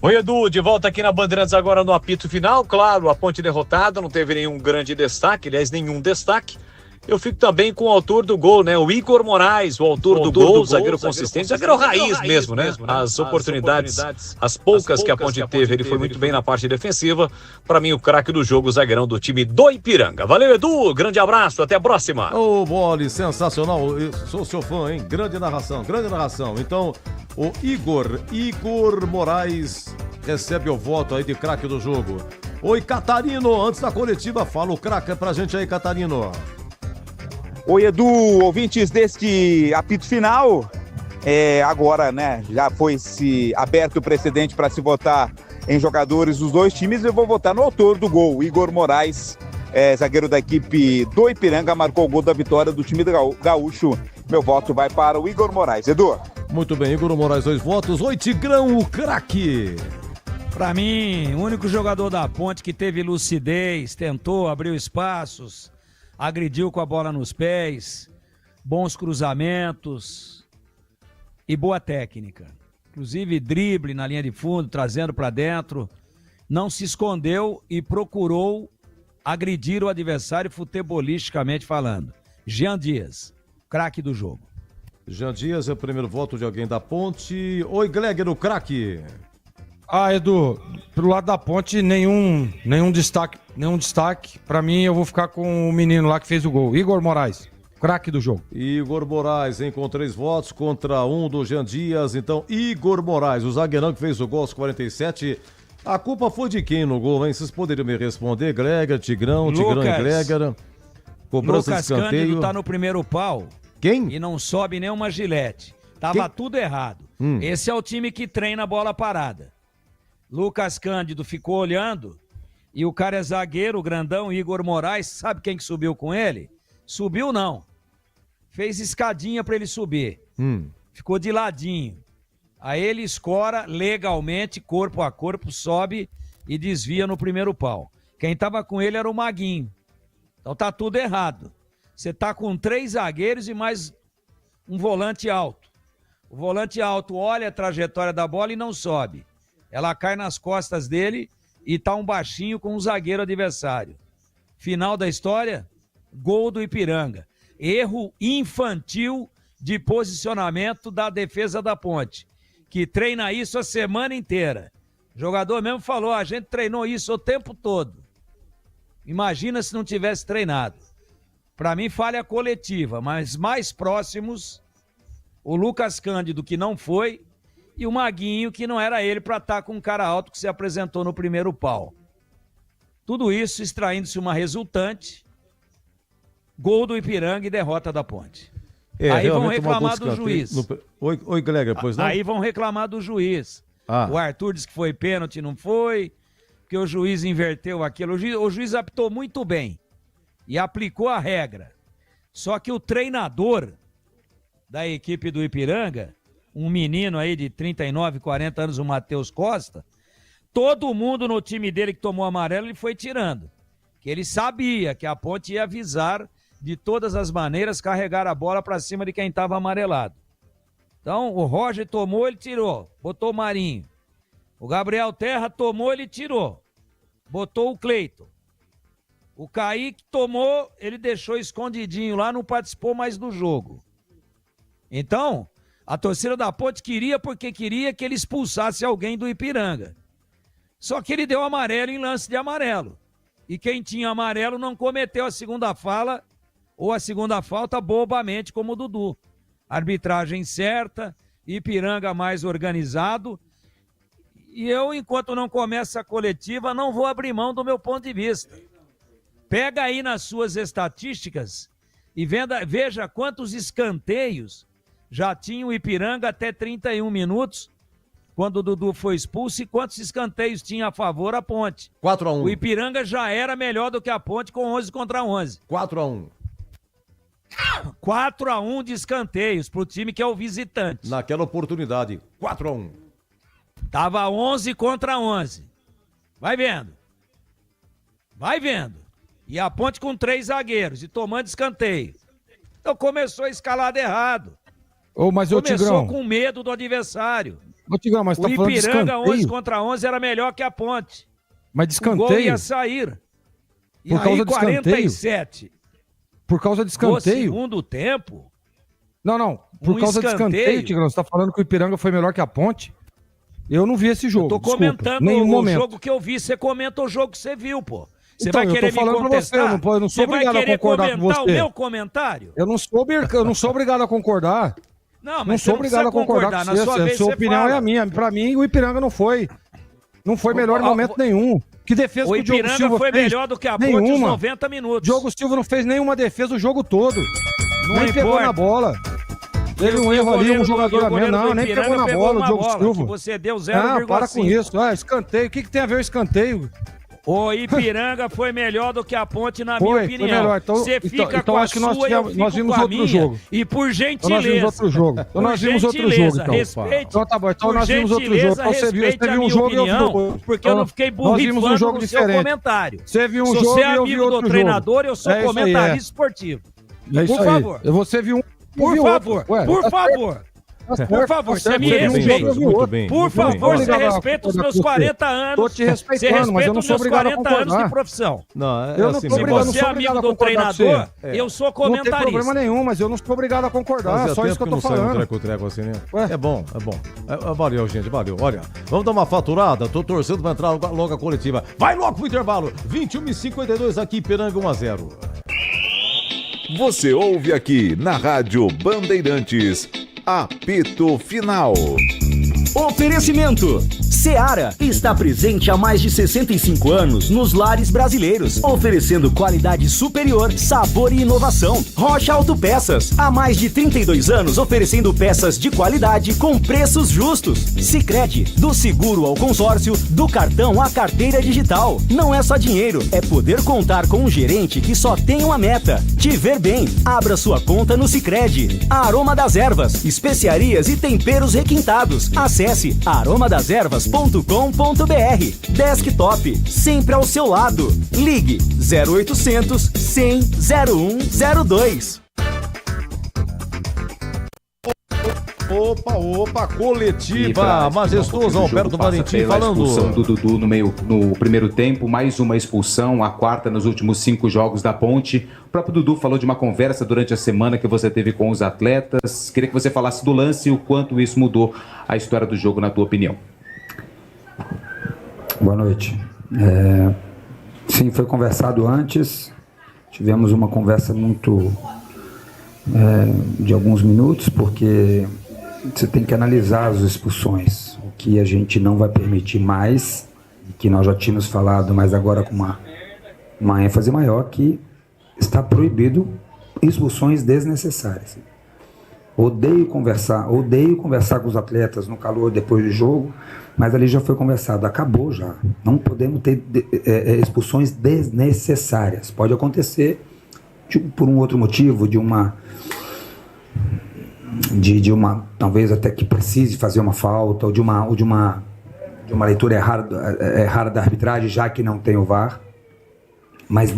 Oi, Edu, de volta aqui na Bandeirantes agora no apito final. Claro, a Ponte derrotada, não teve nenhum grande destaque, aliás, nenhum destaque. Eu fico também com o autor do gol, né? O Igor Moraes, o autor do gol, zagueiro consistente, zagueiro raiz mesmo, né? As oportunidades, as poucas que a Ponte teve, ele foi muito bem na parte defensiva. Para mim, o craque do jogo, o zagueirão do time do Ipiranga. Valeu, Edu, grande abraço, até a próxima. Ô, Boli, sensacional, eu sou seu fã, hein? Grande narração. Então, o Igor Moraes recebe o voto aí de craque do jogo. Oi, Catarino, antes da coletiva, fala o craque pra gente aí, Catarino. Oi, Edu, ouvintes deste apito final. Agora, né, já foi aberto o precedente para se votar em jogadores dos dois times. Eu vou votar no autor do gol, Igor Moraes, zagueiro da equipe do Ipiranga, marcou o gol da vitória do time do Gaúcho. Meu voto vai para o Igor Moraes. Edu. Muito bem, Igor Moraes, 2 votos. Oi, Tigrão, o craque. Pra mim, o único jogador da Ponte que teve lucidez, tentou, abriu espaços, agrediu com a bola nos pés, bons cruzamentos e boa técnica. Inclusive drible na linha de fundo, trazendo para dentro. Não se escondeu e procurou agredir o adversário futebolisticamente falando. Jean Dias, craque do jogo. Jean Dias é o primeiro voto de alguém da Ponte. Oi, Gleger, o craque. Edu, pro lado da Ponte, nenhum destaque. Pra mim, eu vou ficar com o menino lá que fez o gol, Igor Moraes, craque do jogo. Igor Moraes, hein, com 3 votos contra 1 do Jean Dias. Então, Igor Moraes, o zagueirão que fez o gol aos 47. A culpa foi de quem no gol, hein? Vocês poderiam me responder, Gleger, Tigrão e Gleger. Cobrança de escanteio. Lucas Cândido tá no primeiro pau. Quem? E não sobe nem uma gilete. Tava tudo errado. Esse é o time que treina a bola parada. Lucas Cândido ficou olhando e o cara é zagueiro, o grandão, Igor Moraes. Sabe quem que subiu com ele? Subiu não. Fez escadinha pra ele subir. Ficou de ladinho. Aí ele escora legalmente, corpo a corpo, sobe e desvia no primeiro pau. Quem tava com ele era o Maguinho. Então tá tudo errado. Você tá com 3 zagueiros e mais um volante alto. O volante alto olha a trajetória da bola e não sobe. Ela cai nas costas dele e tá um baixinho com um zagueiro adversário. Final da história, gol do Ipiranga. Erro infantil de posicionamento da defesa da Ponte, que treina isso a semana inteira. O jogador mesmo falou, a gente treinou isso o tempo todo. Imagina se não tivesse treinado. Para mim, falha coletiva, mas mais próximos, o Lucas Cândido, que não foi, e o Maguinho, que não era ele para estar com um cara alto que se apresentou no primeiro pau. Tudo isso extraindo-se uma resultante, gol do Ipiranga e derrota da Ponte. Aí vão reclamar do juiz. Oi, Gleger, pois não? Aí vão reclamar do juiz. O Arthur disse que foi pênalti, não foi, porque o juiz inverteu aquilo. O juiz apitou muito bem e aplicou a regra. Só que o treinador da equipe do Ipiranga, um menino aí de 39, 40 anos, o Matheus Costa, todo mundo no time dele que tomou amarelo, ele foi tirando. Que ele sabia que a Ponte ia avisar de todas as maneiras, carregar a bola para cima de quem estava amarelado. Então, o Roger tomou, ele tirou, botou o Marinho. O Gabriel Terra tomou, ele tirou, botou o Cleiton. O Kaique tomou, ele deixou escondidinho lá, não participou mais do jogo. Então, a torcida da Ponte queria porque queria que ele expulsasse alguém do Ipiranga. Só que ele deu amarelo em lance de amarelo. E quem tinha amarelo não cometeu a segunda fala ou a segunda falta bobamente como o Dudu. Arbitragem certa, Ipiranga mais organizado. E eu, enquanto não começa a coletiva, não vou abrir mão do meu ponto de vista. Pega aí nas suas estatísticas e veja quantos escanteios já tinha o Ipiranga até 31 minutos, quando o Dudu foi expulso, e quantos escanteios tinha a favor a Ponte. 4-1. O Ipiranga já era melhor do que a Ponte com 11 contra 11. 4-1. 4-1 de escanteios pro time que é o visitante. Naquela oportunidade, 4-1. Tava 11 contra 11. Vai vendo. Vai vendo. E a Ponte com 3 zagueiros e tomando escanteio. Então começou a escalada errado. Mas Começou Tigrão, com medo do adversário. Tigrão, mas O tá falando de Ipiranga escanteio. 11 contra 11 era melhor que a Ponte. Mas de O gol escanteio? ia sair. E Por causa aí, de escanteio? 47. Por causa de escanteio? No segundo tempo? Não. Por Um causa de escanteio? escanteio, Tigrão, você tá falando que o Ipiranga foi melhor que a Ponte? Eu não vi esse jogo. Tô desculpa, comentando nenhum o momento. jogo que eu vi. Você comenta o jogo que você viu, pô. Você Então, vai eu querer tô falando me pra você, contestar? eu não sou obrigado a concordar com comentar você. o meu comentário? Eu não sou obrigado a concordar. Não, mas Não você sou não obrigado a precisa concordar com Na você. sua A vez sua você opinião fala. é a minha. Pra mim, o Ipiranga não foi. Não foi melhor em momento nenhum. Que defesa O que o Diogo Ipiranga Silva foi fez? melhor do que a Ponte Nenhuma. os 90 minutos. Diogo Silva não fez nenhuma defesa o jogo todo. Nem pegou importa. na bola. Teve um erro ali, um jogador a menos. Não, nem pegou na bola o Diogo Silva. Que você deu 0,5. Para com isso. Escanteio. O que tem a ver o escanteio? O Ipiranga foi melhor do que a Ponte, na minha opinião. Foi melhor. Então, você fica com a acho que nós sua e eu fico nós vimos com a outro minha. jogo. E por gentileza. Então nós vimos outro jogo. Então nós vimos outro jogo, então. Respeite, Então tá bom. Então por nós vimos outro jogo. gentileza, Então você viu um jogo e eu vi outro. Porque eu não fiquei Nós vimos um jogo no seu diferente. comentário. Você viu um Se jogo você e é eu vi amigo outro do treinador, eu sou É isso aí, comentarista esportivo. É isso Por aí. favor. Você viu um. Por favor. Por favor. Por favor, você me respeita. Por favor, você respeita os meus 40 anos. Tô te respeitando, mas eu não sou obrigado a 40 anos de concordar. profissão. Não, Eu não assim sou mesmo. obrigado, Se você é amigo do treinador, eu sou Não tem comentarista. problema nenhum, mas eu não sou obrigado a concordar. Fazia Só tempo isso que eu tô não sai um falando. treco assim, né? É bom. Valeu, gente, valeu. Olha, vamos dar uma faturada. Tô torcendo pra entrar logo a coletiva. Vai logo pro intervalo. 21h52 aqui, Ipiranga 1-0. Você ouve aqui na Rádio Bandeirantes, apito final. Oferecimento. Seara está presente há mais de 65 anos nos lares brasileiros, oferecendo qualidade superior, sabor e inovação. Rocha Autopeças, há mais de 32 anos oferecendo peças de qualidade com preços justos. Sicredi, do seguro ao consórcio, do cartão à carteira digital. Não é só dinheiro, é poder contar com um gerente que só tem uma meta: te ver bem. Abra sua conta no Sicredi. Aroma das Ervas, especiarias e temperos requintados. Acesse aromadeservas.com.br. Desktop, sempre ao seu lado. Ligue 0800 100 0102. Opa, coletiva majestosa, Alberto Valentim falando. Expulsão do Dudu no primeiro tempo, mais uma expulsão, a quarta nos últimos 5 jogos da Ponte. O próprio Dudu falou de uma conversa durante a semana que você teve com os atletas. Queria que você falasse do lance e o quanto isso mudou a história do jogo, na tua opinião. Boa noite. Sim, foi conversado antes. Tivemos uma conversa muito de alguns minutos, porque você tem que analisar as expulsões, o que a gente não vai permitir mais, que nós já tínhamos falado, mas agora com uma ênfase maior, que está proibido expulsões desnecessárias. Odeio conversar com os atletas no calor depois do jogo, mas ali já foi conversado, acabou já. Não podemos ter expulsões desnecessárias. Pode acontecer por um outro motivo, de uma talvez até que precise fazer uma falta, ou de uma leitura errada da arbitragem, já que não tem o VAR, mas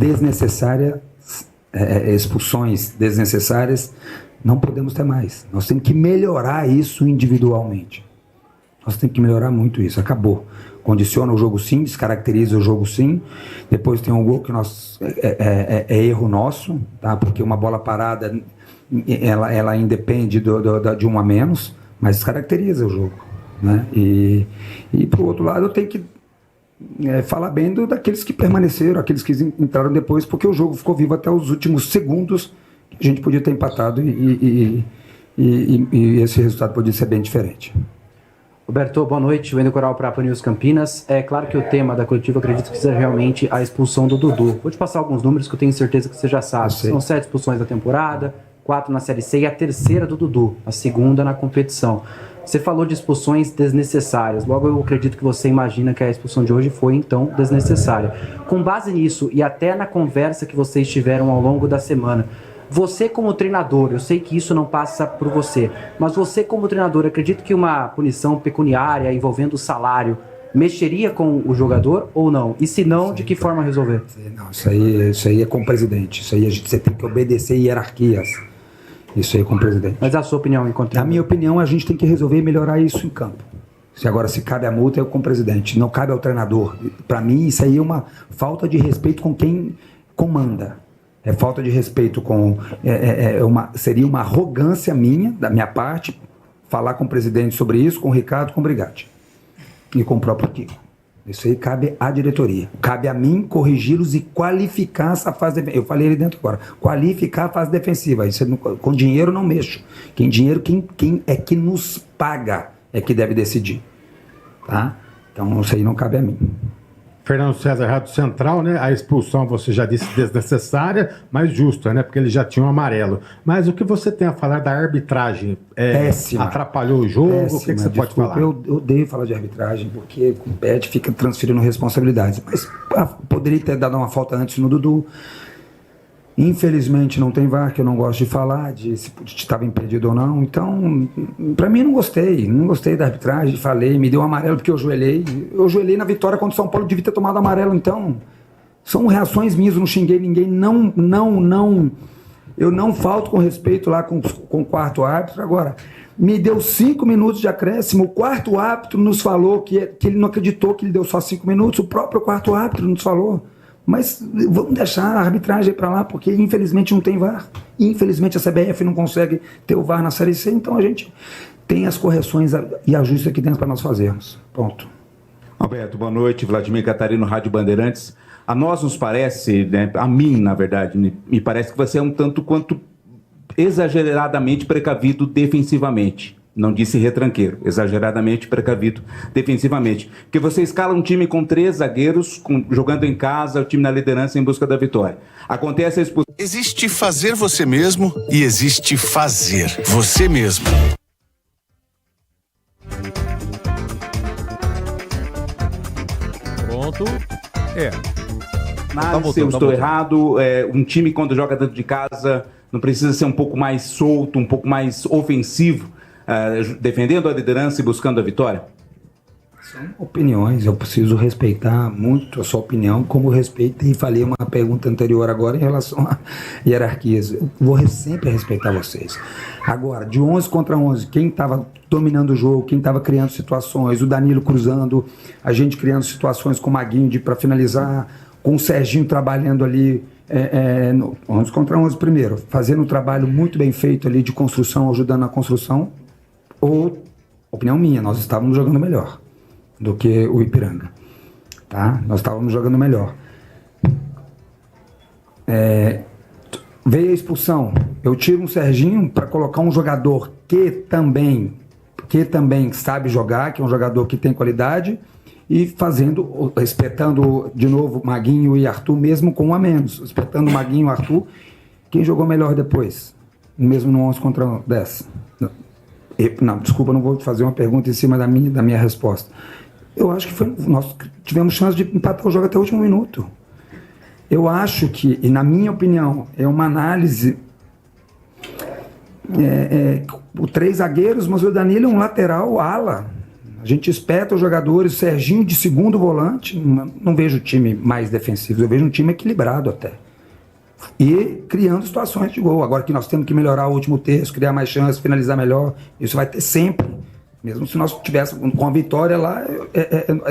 expulsões desnecessárias não podemos ter mais. Nós temos que melhorar isso individualmente. Nós temos que melhorar muito isso. Acabou. Condiciona o jogo sim, descaracteriza o jogo sim. Depois tem um gol que é erro nosso, tá? Porque uma bola parada ela independe de um a menos, mas descaracteriza o jogo, né? E pro outro lado eu tenho que falar bem daqueles que permaneceram, aqueles que entraram depois, porque o jogo ficou vivo até os últimos segundos. A gente podia ter empatado e esse resultado podia ser bem diferente. Roberto, boa noite. Wendel Coral para a News Campinas. É claro que o tema da coletiva, acredito que seja realmente a expulsão do Dudu. Vou te passar alguns números que eu tenho certeza que você já sabe. São 7 expulsões da temporada, 4 na Série C e a terceira do Dudu, a segunda na competição. Você falou de expulsões desnecessárias. Logo, eu acredito que você imagina que a expulsão de hoje foi, então, desnecessária. Com base nisso e até na conversa que vocês tiveram ao longo da semana, você como treinador, eu sei que isso não passa por você, mas você como treinador, acredita que uma punição pecuniária envolvendo o salário mexeria com o jogador ou não? E se não, de que forma resolver? Não, isso aí é com o presidente. Isso aí você tem que obedecer hierarquias. Isso aí é com o presidente. Mas a sua opinião, enquanto... Na minha opinião, a gente tem que resolver e melhorar isso em campo. Se cabe a multa, é com o presidente. Não cabe ao treinador. Para mim, isso aí é uma falta de respeito com quem comanda. É falta de respeito com... seria uma arrogância minha, da minha parte, falar com o presidente sobre isso, com o Ricardo, com o Brigatti. E com o próprio Kiko. Isso aí cabe à diretoria. Cabe a mim corrigi-los e qualificar essa fase defensiva. Eu falei ali dentro agora. Qualificar a fase defensiva. Isso com dinheiro não mexo. Quem é que nos paga é que deve decidir. Tá? Então isso aí não cabe a mim. Fernando César, Rádio Central, né? A expulsão, você já disse, desnecessária, mas justa, né? Porque ele já tinha um amarelo. Mas o que você tem a falar da arbitragem? Péssima. Atrapalhou o jogo? Péssima. O que você pode falar? Eu odeio falar de arbitragem, porque o PET fica transferindo responsabilidades. Mas poderia ter dado uma falta antes no Dudu. Infelizmente não tem VAR, que eu não gosto de falar, de se estava impedido ou não. Então, para mim, não gostei da arbitragem, falei, me deu um amarelo porque eu joelhei na vitória contra o São Paulo, devia ter tomado amarelo. Então, são reações minhas, eu não xinguei ninguém, eu não falto com respeito lá com o quarto árbitro. Agora, me deu 5 minutos de acréscimo, o quarto árbitro nos falou que ele não acreditou que ele deu só 5 minutos, o próprio quarto árbitro nos falou. Mas vamos deixar a arbitragem para lá, porque infelizmente não tem VAR. Infelizmente a CBF não consegue ter o VAR na Série C, então a gente tem as correções e ajustes aqui dentro para nós fazermos. Pronto. Alberto, boa noite. Vladimir Catarino, Rádio Bandeirantes. A nós nos parece, né, a mim, na verdade, me parece que você é um tanto quanto exageradamente precavido defensivamente. Não disse retranqueiro, exageradamente precavido defensivamente. Porque você escala um time com 3 zagueiros, jogando em casa, o time na liderança em busca da vitória. Acontece a expulsão. Existe fazer você mesmo e existe fazer você mesmo. Pronto. Se eu estou errado, um time quando joga dentro de casa não precisa ser um pouco mais solto, um pouco mais ofensivo, defendendo a liderança e buscando a vitória? São opiniões, eu preciso respeitar muito a sua opinião, como respeito, e falei uma pergunta anterior agora em relação a hierarquias. Eu vou sempre respeitar vocês. Agora, de 11 contra 11, quem estava dominando o jogo, quem estava criando situações, o Danilo cruzando, a gente criando situações com o Maguinho para finalizar, com o Serginho trabalhando ali, 11 contra 11 primeiro, fazendo um trabalho muito bem feito ali de construção, ajudando na construção. Ou, opinião minha, nós estávamos jogando melhor do que o Ipiranga, tá? Nós estávamos jogando melhor. Veio a expulsão, eu tiro um Serginho para colocar um jogador que também sabe jogar, que é um jogador que tem qualidade, e respeitando de novo Maguinho e Arthur, mesmo com um a menos, respeitando Maguinho e Arthur. Quem jogou melhor depois? Mesmo no 11 contra 10. Não, desculpa, não vou fazer uma pergunta em cima da minha resposta. Eu acho que nós tivemos chance de empatar o jogo até o último minuto. Eu acho que, e na minha opinião, é uma análise... o 3 zagueiros, mas o Danilo é um lateral ala. A gente espeta os jogadores, Serginho de segundo volante. Não vejo o time mais defensivo, eu vejo um time equilibrado até. E criando situações de gol. Agora que nós temos que melhorar o último terço, criar mais chances, finalizar melhor, isso vai ter sempre. Mesmo se nós tivéssemos com a vitória lá,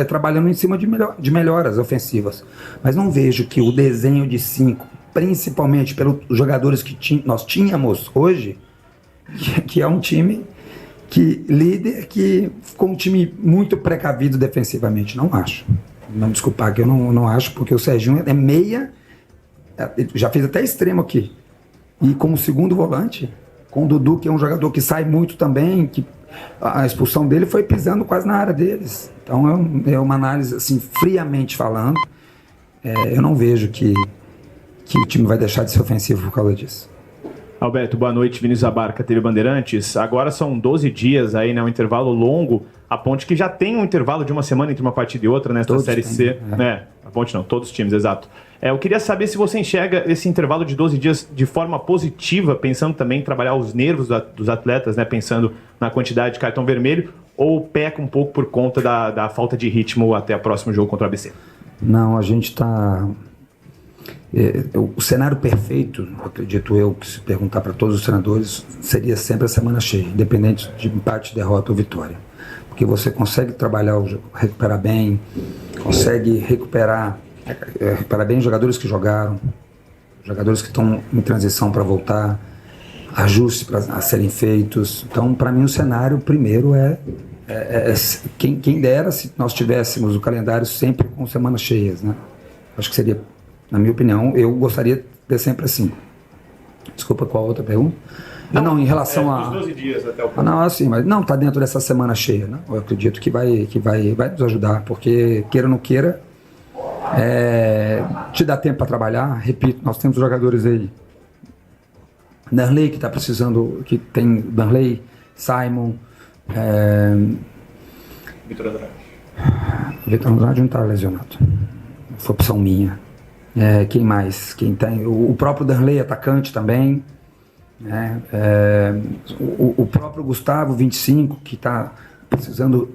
trabalhando em cima de melhoras ofensivas. Mas não vejo que o desenho de 5, principalmente pelos jogadores que nós tínhamos hoje, que é um time líder, que ficou um time muito precavido defensivamente. Não acho. Não desculpar que eu não acho, porque o Serginho é meia, já fez até extremo aqui. E como segundo volante, com o Dudu, que é um jogador que sai muito também, que a expulsão dele foi pisando quase na área deles. Então é uma análise, assim, friamente falando, eu não vejo que o time vai deixar de ser ofensivo por causa disso. Alberto, boa noite. Vinícius Abarca, TV Bandeirantes. Agora são 12 dias aí, né? Um intervalo longo. A Ponte que já tem um intervalo de uma semana entre uma partida e outra, nesta Série C. A Ponte não, todos os times, exato. Eu queria saber se você enxerga esse intervalo de 12 dias de forma positiva, pensando também em trabalhar os nervos dos atletas, né? Pensando na quantidade de cartão vermelho, ou peca um pouco por conta da falta de ritmo até o próximo jogo contra o ABC? Não, a gente está... o cenário perfeito, acredito eu, que se perguntar para todos os treinadores, seria sempre a semana cheia, independente de empate, derrota ou vitória. Porque você consegue trabalhar, recuperar bem, consegue recuperar bem os jogadores que jogaram, jogadores que estão em transição para voltar, ajustes a serem feitos. Então, para mim, o cenário primeiro quem dera se nós tivéssemos o calendário sempre com semanas cheias, né? Acho que seria, na minha opinião, eu gostaria de ter sempre assim. Desculpa, qual a outra pergunta? Não, em relação a... Os 12 dias até o final. Não, assim, mas não está dentro dessa semana cheia, né? Eu acredito que vai nos ajudar, porque queira ou não queira, te dá tempo para trabalhar. Repito, nós temos jogadores aí. Darley, que está precisando, que tem Darley, Simon, Vitor Andrade. Vitor Andrade não está lesionado. Foi opção minha. Quem mais? Quem tem? O próprio Darley, atacante também. Né? O próprio Gustavo, 25, que está precisando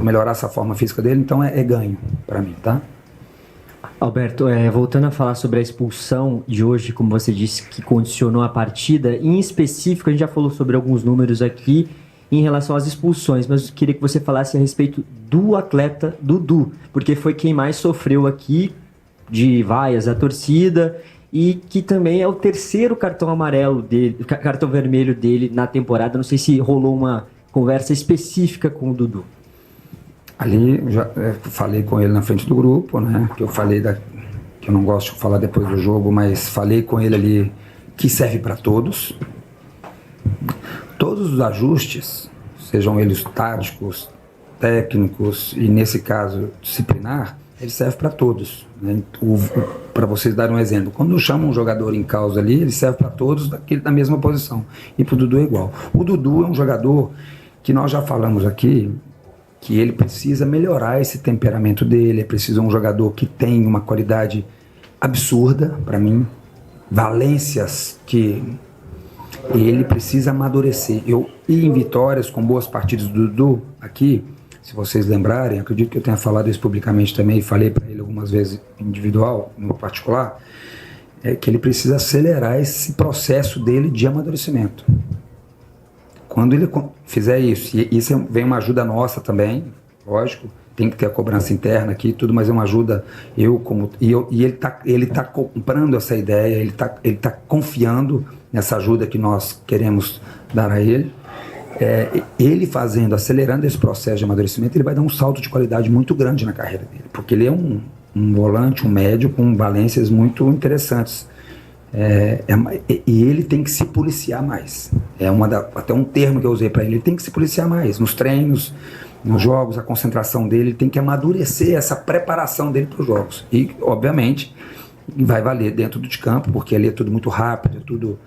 melhorar essa forma física dele, então é ganho para mim, tá? Alberto, voltando a falar sobre a expulsão de hoje, como você disse, que condicionou a partida, em específico, a gente já falou sobre alguns números aqui em relação às expulsões, mas eu queria que você falasse a respeito do atleta Dudu, porque foi quem mais sofreu aqui de vaias da torcida e que também é o terceiro cartão vermelho dele na temporada. Não sei se rolou uma conversa específica com o Dudu. Ali, já falei com ele na frente do grupo, né? Que eu falei que eu não gosto de falar depois do jogo, mas falei com ele ali que serve para todos. Todos os ajustes, sejam eles táticos, técnicos e, nesse caso, disciplinar, ele serve para todos. Né? Para vocês darem um exemplo, quando chamam um jogador em causa ali, ele serve para todos da mesma posição. E para o Dudu é igual. O Dudu é um jogador que nós já falamos aqui, que ele precisa melhorar esse temperamento dele, é preciso um jogador que tem uma qualidade absurda, para mim, valências que ele precisa amadurecer. E em vitórias, com boas partidas do Dudu, aqui, se vocês lembrarem, acredito que eu tenha falado isso publicamente também, falei para ele algumas vezes individual, no particular, que ele precisa acelerar esse processo dele de amadurecimento. Quando ele fizer isso, e isso vem uma ajuda nossa também, lógico, tem que ter a cobrança interna aqui e tudo, mas é uma ajuda, e ele tá comprando essa ideia, ele tá confiando nessa ajuda que nós queremos dar a ele. Ele acelerando esse processo de amadurecimento, ele vai dar um salto de qualidade muito grande na carreira dele, porque ele é um volante, um médio com valências muito interessantes. E ele tem que se policiar mais. Até um termo que eu usei para ele tem que se policiar mais nos treinos, nos jogos, a concentração dele, ele tem que amadurecer essa preparação dele para os jogos. E, obviamente, vai valer dentro de campo, porque ali é tudo muito rápido, tudo.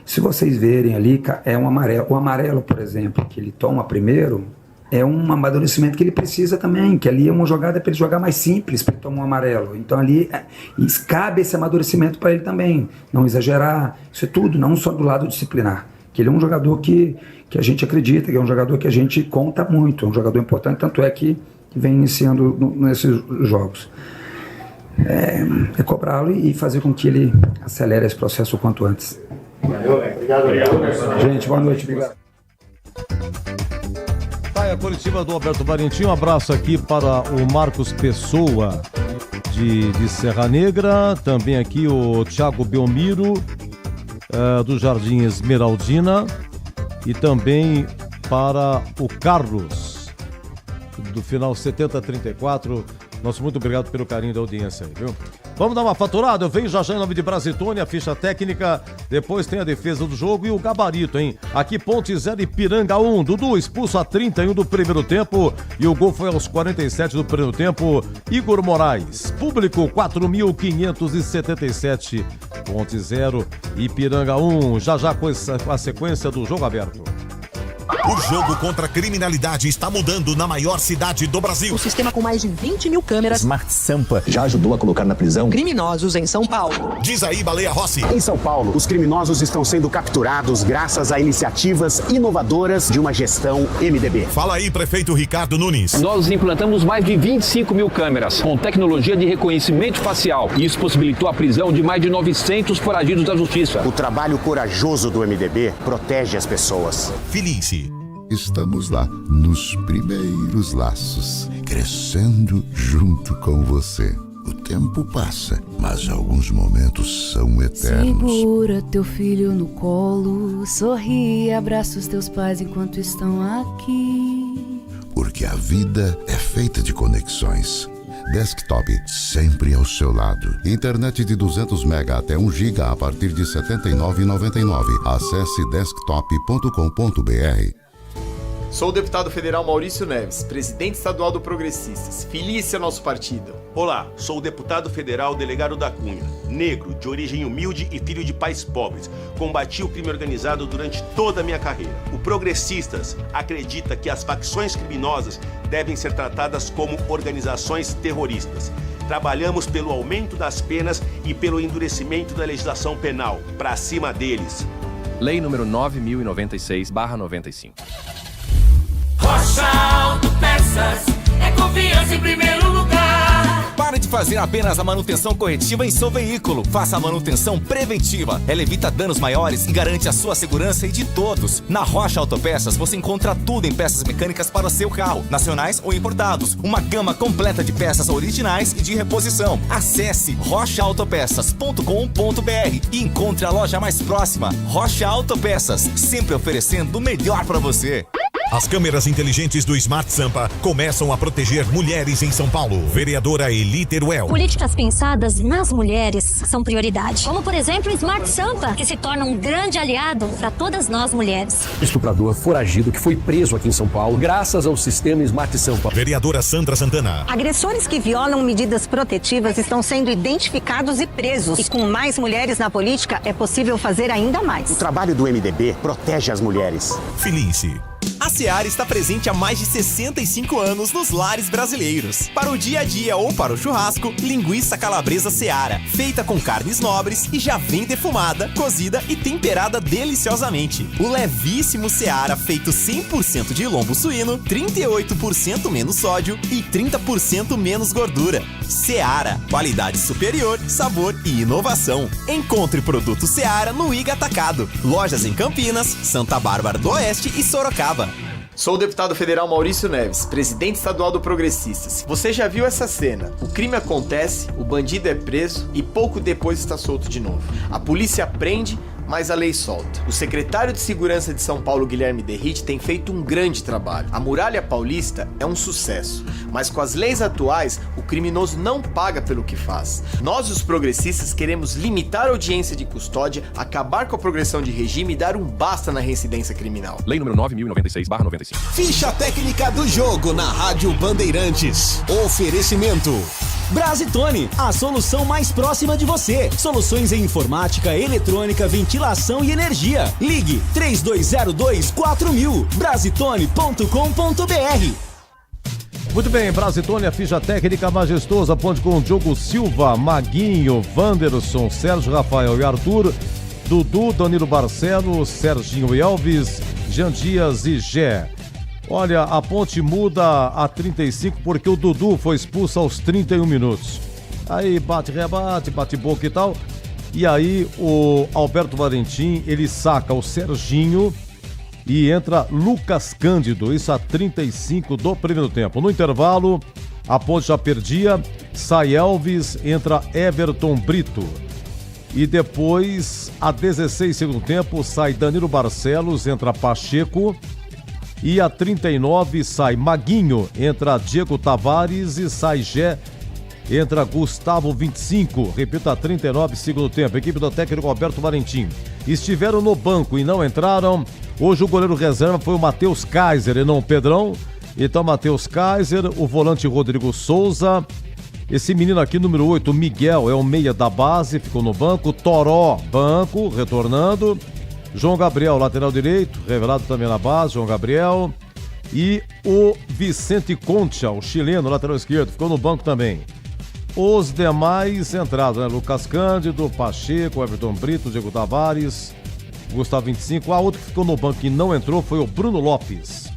Se vocês verem ali, é um amarelo. O amarelo, por exemplo, que ele toma primeiro, é um amadurecimento que ele precisa também, que ali é uma jogada para ele jogar mais simples, para ele tomar um amarelo. Então ali cabe esse amadurecimento para ele também, não exagerar, isso é tudo, não só do lado disciplinar. Que ele é um jogador que a gente acredita, que é um jogador que a gente conta muito, é um jogador importante, tanto é que vem iniciando nesses jogos. Cobrá-lo e fazer com que ele acelere esse processo o quanto antes. Obrigado. Gente, boa noite. Obrigado. A coletiva do Alberto Valentim, um abraço aqui para o Marcos Pessoa de Serra Negra, também aqui o Thiago Belmiro do Jardim Esmeraldina e também para o Carlos do final 7034. Nosso muito obrigado pelo carinho da audiência aí, viu? Vamos dar uma faturada? Eu venho já em nome de Brasitone, a ficha técnica, depois tem a defesa do jogo e o gabarito, hein? Aqui Ponte 0 Ipiranga 1, Dudu expulso a 31 do primeiro tempo e o gol foi aos 47 do primeiro tempo, Igor Moraes. Público 4.577, Ponte 0, Ipiranga 1, já com a sequência do jogo aberto. O jogo contra a criminalidade está mudando na maior cidade do Brasil. O sistema com mais de 20 mil câmeras Smart Sampa já ajudou a colocar na prisão criminosos em São Paulo. Diz aí, Baleia Rossi. Em São Paulo, os criminosos estão sendo capturados graças a iniciativas inovadoras de uma gestão MDB. Fala aí, prefeito Ricardo Nunes. Nós implantamos mais de 25 mil câmeras com tecnologia de reconhecimento facial. Isso possibilitou a prisão de mais de 900 foragidos da justiça. O trabalho corajoso do MDB protege as pessoas. Felice. Estamos lá, nos primeiros laços, crescendo junto com você. O tempo passa, mas alguns momentos são eternos. Segura teu filho no colo, sorri e abraça os teus pais enquanto estão aqui. Porque a vida é feita de conexões. Desktop, sempre ao seu lado. Internet de 200 MB até 1 GB a partir de R$ 79,99. Acesse desktop.com.br. Sou o deputado federal Maurício Neves, presidente estadual do Progressistas. Felice é nosso partido. Olá, sou o deputado federal Delegado da Cunha, negro, de origem humilde e filho de pais pobres. Combati o crime organizado durante toda a minha carreira. O Progressistas acredita que as facções criminosas devem ser tratadas como organizações terroristas. Trabalhamos pelo aumento das penas e pelo endurecimento da legislação penal. Pra cima deles. Lei número 9.096/95. Rocha Autopeças é confiança em primeiro lugar. Pare de fazer apenas a manutenção corretiva em seu veículo. Faça a manutenção preventiva. Ela evita danos maiores e garante a sua segurança e de todos. Na Rocha Autopeças você encontra tudo em peças mecânicas para o seu carro, nacionais ou importados. Uma gama completa de peças originais e de reposição. Acesse rochaautopeças.com.br e encontre a loja mais próxima. Rocha Autopeças, sempre oferecendo o melhor para você. As câmeras inteligentes do Smart Sampa começam a proteger mulheres em São Paulo. Vereadora Eli Teruel. Políticas pensadas nas mulheres são prioridade. Como, por exemplo, o Smart Sampa, que se torna um grande aliado para todas nós mulheres. Estuprador foragido que foi preso aqui em São Paulo graças ao sistema Smart Sampa. Vereadora Sandra Santana. Agressores que violam medidas protetivas estão sendo identificados e presos. E com mais mulheres na política, é possível fazer ainda mais. O trabalho do MDB protege as mulheres. Felice. A Seara está presente há mais de 65 anos nos lares brasileiros. Para o dia a dia ou para o churrasco, linguiça calabresa Seara, feita com carnes nobres e já vem defumada, cozida e temperada deliciosamente. O levíssimo Seara, feito 100% de lombo suíno, 38% menos sódio e 30% menos gordura. Seara, qualidade superior, sabor e inovação. Encontre produto Seara no Iga Atacado. Lojas em Campinas, Santa Bárbara do Oeste e Sorocaba. Sou o deputado federal Maurício Neves, presidente estadual do Progressistas. Você já viu essa cena? O crime acontece, o bandido é preso e pouco depois está solto de novo. A polícia prende, mas a lei solta. O secretário de Segurança de São Paulo, Guilherme Derrite, tem feito um grande trabalho. A Muralha Paulista é um sucesso, mas com as leis atuais, o criminoso não paga pelo que faz. Nós, os progressistas, queremos limitar a audiência de custódia, acabar com a progressão de regime e dar um basta na reincidência criminal. Lei número 9.096/95. Ficha técnica do jogo na Rádio Bandeirantes. Oferecimento Brasitone, a solução mais próxima de você. Soluções em informática, eletrônica, ventilação e energia. Ligue 3202-4000. Brasitone.com.br. Muito bem, Brasitone, a ficha técnica majestosa, ponte com Diogo Silva, Maguinho, Wanderson, Sérgio Rafael e Arthur, Dudu, Danilo Barcelos, Serginho e Elvis, Jean Dias e Gé. Olha, a ponte muda a 35 porque o Dudu foi expulso aos 31 minutos. Aí bate-rebate, bate-boca e tal. E aí o Alberto Valentim, ele saca o Serginho e entra Lucas Cândido, isso a 35 do primeiro tempo. No intervalo, a ponte já perdia, sai Elvis, entra Everton Brito. E depois, a 16 segundo tempo, sai Danilo Barcelos, entra Pacheco. E a 39 sai Maguinho, entra Diego Tavares e sai Gé, entra Gustavo 25. Repito, a 39 segundo tempo. Equipe do técnico Alberto Valentim. Estiveram no banco e não entraram. Hoje o goleiro reserva foi o Matheus Kaiser e não o Pedrão. Então Matheus Kaiser, o volante Rodrigo Souza. Esse menino aqui, número 8, Miguel, é o meia da base, ficou no banco. Toró, banco, retornando. João Gabriel, lateral direito, revelado também na base, João Gabriel. E o Vicente Concha, o chileno, lateral esquerdo, ficou no banco também. Os demais entrados, né? Lucas Cândido, Pacheco, Everton Brito, Diego Tavares, Gustavo 25. A outra que ficou no banco e não entrou foi o Bruno Lopes.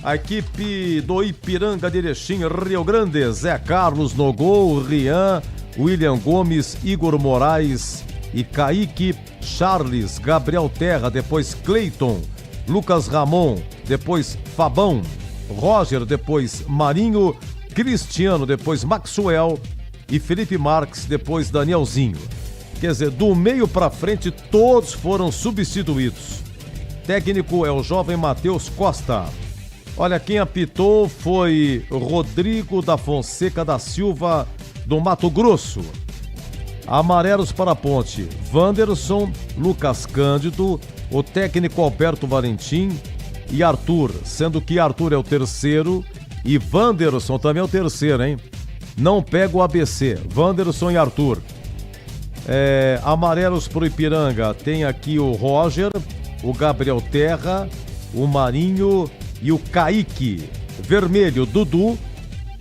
A equipe do Ipiranga de Erechim, Rio Grande, Zé Carlos no gol, Rian, William Gomes, Igor Moraes e Kaique, Charles, Gabriel Terra, depois Cleiton, Lucas Ramon, depois Fabão, Roger, depois Marinho, Cristiano, depois Maxwell e Felipe Marques, depois Danielzinho. Quer dizer, do meio para frente todos foram substituídos. Técnico é o jovem Matheus Costa. Olha, quem apitou foi Rodrigo da Fonseca da Silva, do Mato Grosso. Amarelos para a Ponte, Wanderson, Lucas Cândido, o técnico Alberto Valentim e Arthur, sendo que Arthur é o terceiro e Wanderson também é o terceiro, hein? Não pega o ABC, Wanderson e Arthur. Amarelos para o Ipiranga, tem aqui o Roger, o Gabriel Terra, o Marinho e o Kaique. Vermelho, Dudu,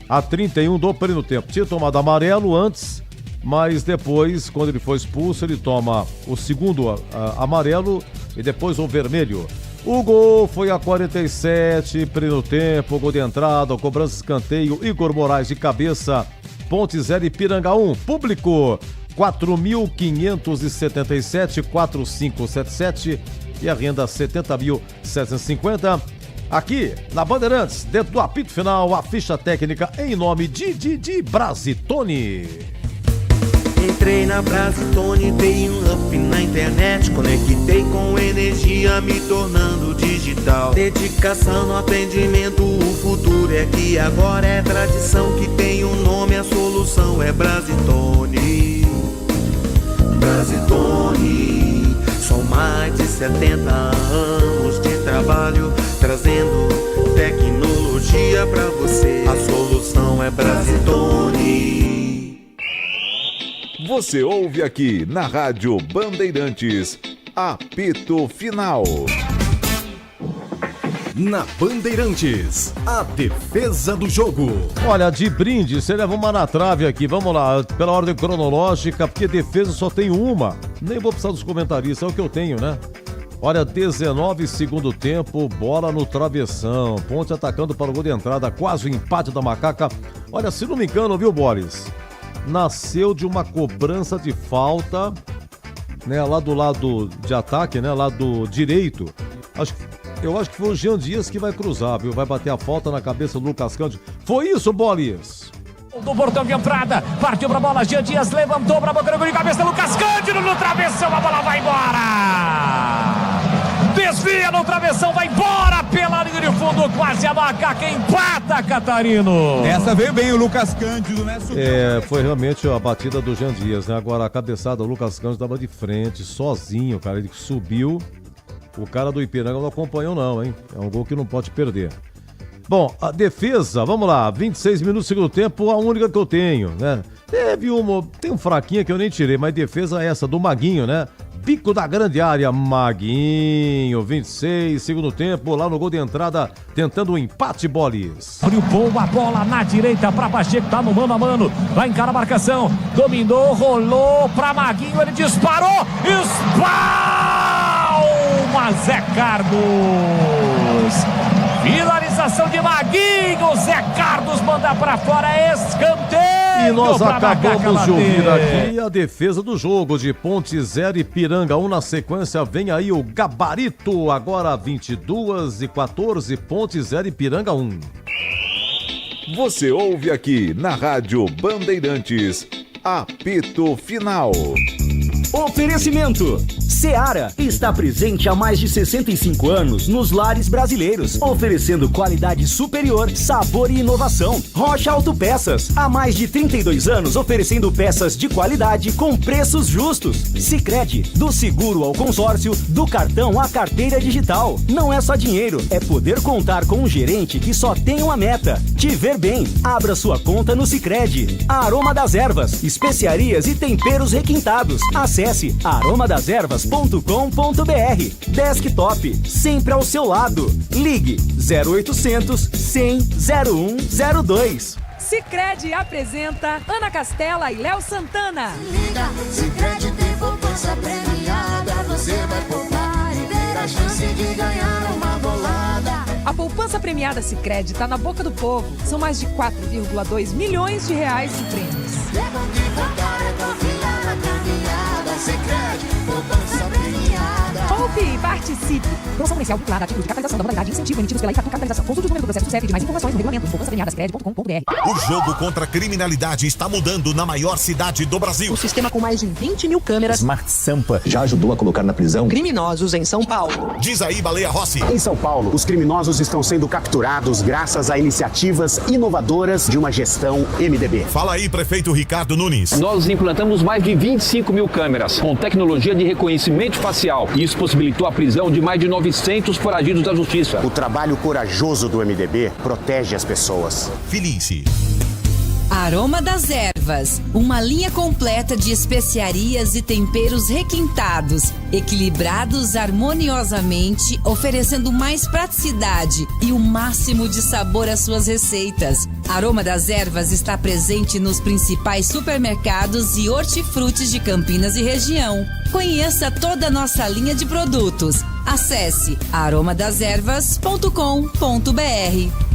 a 31 do primeiro tempo. Tinha tomado amarelo antes, mas depois, quando ele foi expulso, ele toma o segundo amarelo e depois o vermelho. O gol foi a 47, primeiro tempo, gol de entrada, cobrança de escanteio, Igor Moraes de cabeça, Ponte 0, Ipiranga 1. Público 4.577, 4577 e a renda 70.750. Aqui na Bandeirantes, dentro do apito final, a ficha técnica em nome de Brasitone. Entrei na Brasitone, dei um up na internet, conectei com energia, me tornando digital. Dedicação no atendimento, o futuro é que agora é tradição, que tem um nome, a solução é Brasitone. Brasitone, são mais de 70 anos de trabalho, trazendo tecnologia pra você. A solução é Brasitone. Você ouve aqui na Rádio Bandeirantes, apito final. Na Bandeirantes, a defesa do jogo. Olha, de brinde, você leva uma na trave aqui. Vamos lá, pela ordem cronológica, porque defesa só tem uma. Nem vou precisar dos comentaristas, é o que eu tenho, né? Olha, 19 segundo tempo, bola no travessão. Ponte atacando para o gol de entrada, quase o empate da Macaca. Olha, se não me engano, viu, Boris? Nasceu de uma cobrança de falta, né, lá do lado de ataque, né, lá do direito. Eu acho que foi o Jean Dias que vai cruzar, viu? Vai bater a falta na cabeça do Lucas Cândido. Foi isso, Boris? Do portão de entrada, partiu pra bola, Jean Dias levantou pra boca do gol de cabeça, Lucas Cândido no travessão, a bola vai embora! Desvia no travessão, vai embora pela linha de fundo, quase a Macaca empata, Catarino. Essa veio bem o Lucas Cândido, né? Foi realmente a batida do Jean Dias, né? Agora a cabeçada do Lucas Cândido estava de frente, sozinho, cara. Ele subiu, o cara do Ipiranga não acompanhou não, hein? É um gol que não pode perder. Bom, a defesa, vamos lá, 26 minutos do segundo tempo, a única que eu tenho, né? Tem um fraquinha que eu nem tirei, mas defesa é essa, do Maguinho, né? Bico da grande área, Maguinho, 26, segundo tempo, lá no gol de entrada, tentando um empate, Bolis. Abriu boa bola na direita pra Pacheco, tá no mano a mano, vai encarar a marcação, dominou, rolou pra Maguinho, ele disparou, espalma Zé Carlos. Finalização de Maguinho, Zé Carlos manda pra fora, escanteio. E nós acabamos de ouvir aqui a defesa do jogo de Ponte 0 e Ipiranga 1. Na sequência vem aí o gabarito, agora 22:14, Ponte 0 e Ipiranga 1. Você ouve aqui na Rádio Bandeirantes, apito final. Oferecimento: Seara está presente há mais de 65 anos nos lares brasileiros, oferecendo qualidade superior, sabor e inovação. Rocha Autopeças, há mais de 32 anos oferecendo peças de qualidade com preços justos. Sicredi, do seguro ao consórcio, do cartão à carteira digital. Não é só dinheiro, é poder contar com um gerente que só tem uma meta: te ver bem. Abra sua conta no Sicredi. A Aroma das Ervas, especiarias e temperos requintados. Acesse Acesse aromadeservas.com.br. Desktop, sempre ao seu lado. Ligue 0800 100 0102. Sicredi apresenta Ana Castela e Léo Santana. Liga, Sicredi tem poupança premiada. Você vai poupar e ter a chance de ganhar uma bolada. A poupança premiada Sicredi está na boca do povo. São mais de 4,2 milhões de reais em prêmios. Tempo de contar é confiar na caminhada. Sicredi, poupança premiada. Poupe e participe. Promoção comercial vinculada a título de capitalização da modalidade incentivo emitidos pela Itatu Capitalização. Consulte o número do processo do CEP de mais informações no regulamento poupançapremiadasicredi.com.br. O jogo contra a criminalidade está mudando na maior cidade do Brasil. O sistema com mais de 20 mil câmeras Smart Sampa já ajudou a colocar na prisão criminosos em São Paulo. Diz aí, Baleia Rossi. Em São Paulo, os criminosos estão sendo capturados graças a iniciativas inovadoras de uma gestão MDB. Fala aí, prefeito Ricardo Nunes. Nós implantamos mais de 25 mil câmeras com tecnologia de reconhecimento facial. Isso possibilitou a prisão de mais de 900 foragidos da justiça. O trabalho corajoso do MDB protege as pessoas. Felice. Aroma das Ervas, uma linha completa de especiarias e temperos requintados, equilibrados harmoniosamente, oferecendo mais praticidade e o máximo de sabor às suas receitas. Aroma das Ervas está presente nos principais supermercados e hortifrutis de Campinas e região. Conheça toda a nossa linha de produtos. Acesse aromadeservas.com.br.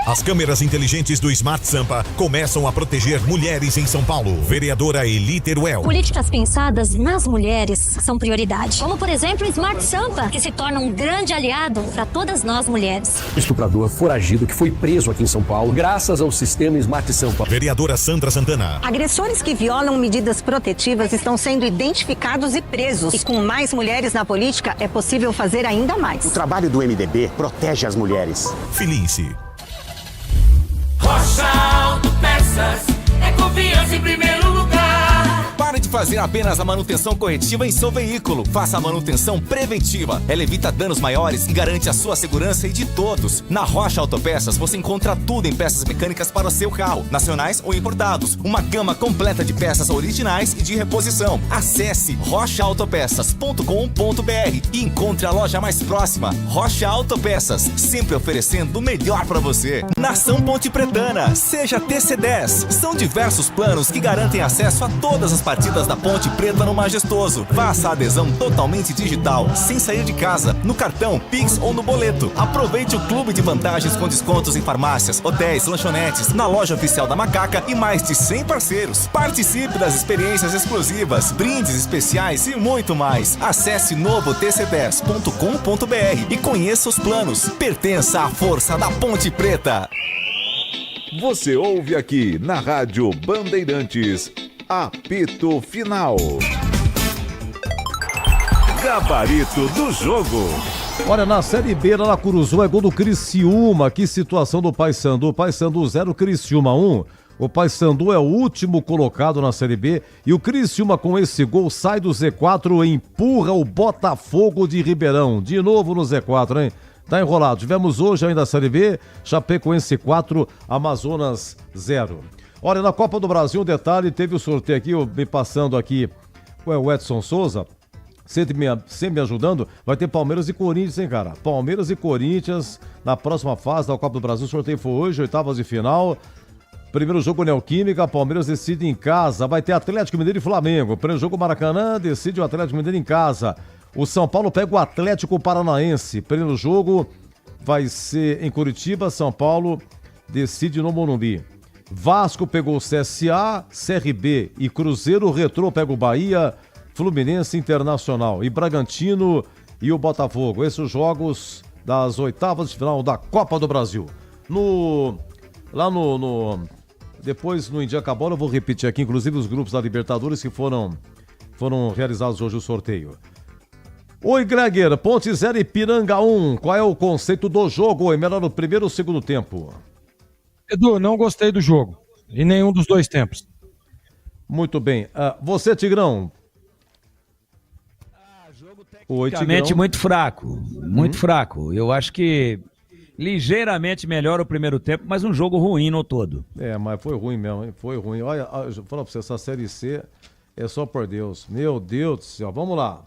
As câmeras inteligentes do Smart Sampa começam a proteger mulheres em São Paulo. Vereadora Eli Teruel. Políticas pensadas nas mulheres são prioridade. Como, por exemplo, o Smart Sampa, que se torna um grande aliado para todas nós mulheres. Estuprador foragido que foi preso aqui em São Paulo, graças ao sistema Smart Sampa. Vereadora Sandra Santana. Agressores que violam medidas protetivas estão sendo identificados e presos. E com mais mulheres na política, é possível fazer ainda mais. O trabalho do MDB protege as mulheres. Felice. Rocha Autopeças é confiança em primeiro lugar. Pare de fazer apenas a manutenção corretiva em seu veículo. Faça a manutenção preventiva. Ela evita danos maiores e garante a sua segurança e de todos. Na Rocha Autopeças você encontra tudo em peças mecânicas para o seu carro, nacionais ou importados. Uma gama completa de peças originais e de reposição. Acesse rochaautopeças.com.br e encontre a loja mais próxima. Rocha Autopeças, sempre oferecendo o melhor para você. Nação Ponte Pretana, seja TC10. São diversos planos que garantem acesso a todas as partidas da Ponte Preta no Majestoso. Faça a adesão totalmente digital, sem sair de casa, no cartão, Pix ou no boleto. Aproveite o clube de vantagens com descontos em farmácias, hotéis, lanchonetes, na loja oficial da Macaca e mais de 100 parceiros. Participe das experiências exclusivas, brindes especiais e muito mais. Acesse novotc10.com.br e conheça os planos. Pertença à força da Ponte Preta. Você ouve aqui na Rádio Bandeirantes. Apito Final. Gabarito do jogo. Olha, na Série B, lá na Curuzu, é gol do Criciúma. Que situação do Paysandu. Paysandu 0, Criciúma 1. O Paysandu é o último colocado na Série B. E o Criciúma, com esse gol, sai do Z4 e empurra o Botafogo de Ribeirão. De novo no Z4, hein? Tá enrolado. Tivemos hoje ainda a Série B. Chapecoense 4, Amazonas 0. Olha, na Copa do Brasil, um detalhe, teve o sorteio aqui, me passando aqui, o Edson Souza, sempre me ajudando, vai ter Palmeiras e Corinthians, hein, cara? Palmeiras e Corinthians na próxima fase da Copa do Brasil, o sorteio foi hoje, oitavas de final, primeiro jogo Neoquímica, Palmeiras decide em casa, vai ter Atlético Mineiro e Flamengo, primeiro jogo Maracanã, decide o Atlético Mineiro em casa, o São Paulo pega o Atlético Paranaense, primeiro jogo vai ser em Curitiba, São Paulo decide no Morumbi. Vasco pegou o CSA, CRB e Cruzeiro, Retrô pega o Bahia, Fluminense, Internacional e Bragantino e o Botafogo. Esses os jogos das oitavas de final da Copa do Brasil. Depois no Indiacabola, eu vou repetir aqui, inclusive os grupos da Libertadores que foram realizados hoje o sorteio. Oi, Greger, Ponte 0 e Ipiranga 1. Qual é o conceito do jogo? É melhor no primeiro ou segundo tempo? Edu, não gostei do jogo. Em nenhum dos dois tempos. Muito bem. Você, Tigrão? Oi, Tigrão. Muito fraco. Muito fraco. Eu acho que ligeiramente melhor o primeiro tempo, mas um jogo ruim no todo. Mas foi ruim mesmo, hein? Foi ruim. Olha, eu vou falar pra você, essa Série C é só por Deus. Meu Deus do céu, vamos lá.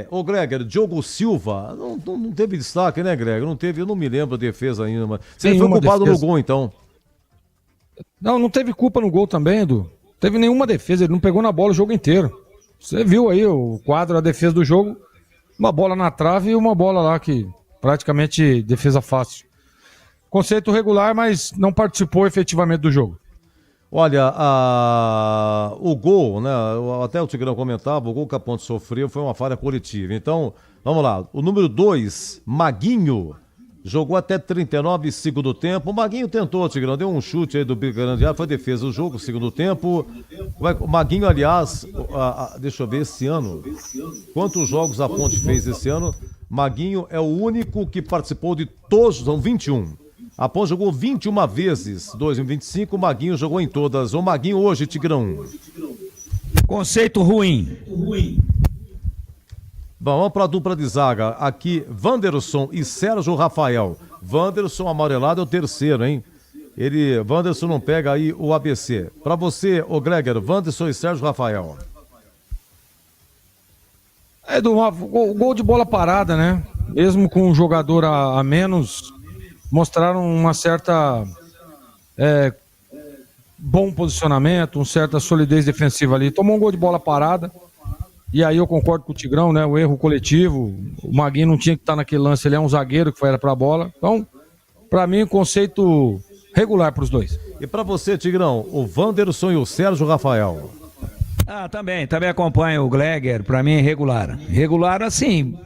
Ô Greger, Diogo Silva, não teve destaque, né, Greger? Não teve, eu não me lembro a defesa ainda, mas você foi culpado no gol, então. Não teve culpa no gol também, Edu. Teve nenhuma defesa, ele não pegou na bola o jogo inteiro. Você viu aí o quadro, a defesa do jogo, uma bola na trave e uma bola lá que praticamente defesa fácil. Conceito regular, mas não participou efetivamente do jogo. Olha, o gol, né? Até o Tigrão comentava, o gol que a Ponte sofreu foi uma falha coletiva. Então, vamos lá. O número 2, Maguinho, jogou até 39 segundo tempo. O Maguinho tentou, Tigrão, deu um chute aí do grande área, foi defesa do jogo, segundo tempo. O Maguinho, aliás, deixa eu ver, esse ano, quantos jogos a Ponte fez esse ano? Maguinho é o único que participou de todos, são 21. A Ponte jogou 21 vezes, 2025, o Maguinho jogou em todas. O Maguinho hoje, Tigrão. Conceito ruim. Bom, vamos para a dupla de zaga. Aqui, Wanderson e Sérgio Rafael. Wanderson amarelado é o terceiro, hein? Wanderson não pega aí o ABC. Para você, ô Greger, Wanderson e Sérgio Rafael. O gol de bola parada, né? Mesmo com um jogador a menos, mostraram uma certa bom posicionamento, uma certa solidez defensiva ali. Tomou um gol de bola parada, e aí eu concordo com o Tigrão, né? O erro coletivo, o Maguinho não tinha que estar naquele lance, ele é um zagueiro que foi pra bola. Então, pra mim, conceito regular pros dois. E pra você, Tigrão, o Wanderson e o Sérgio Rafael? Também acompanho o Greger, pra mim é regular. Regular, assim...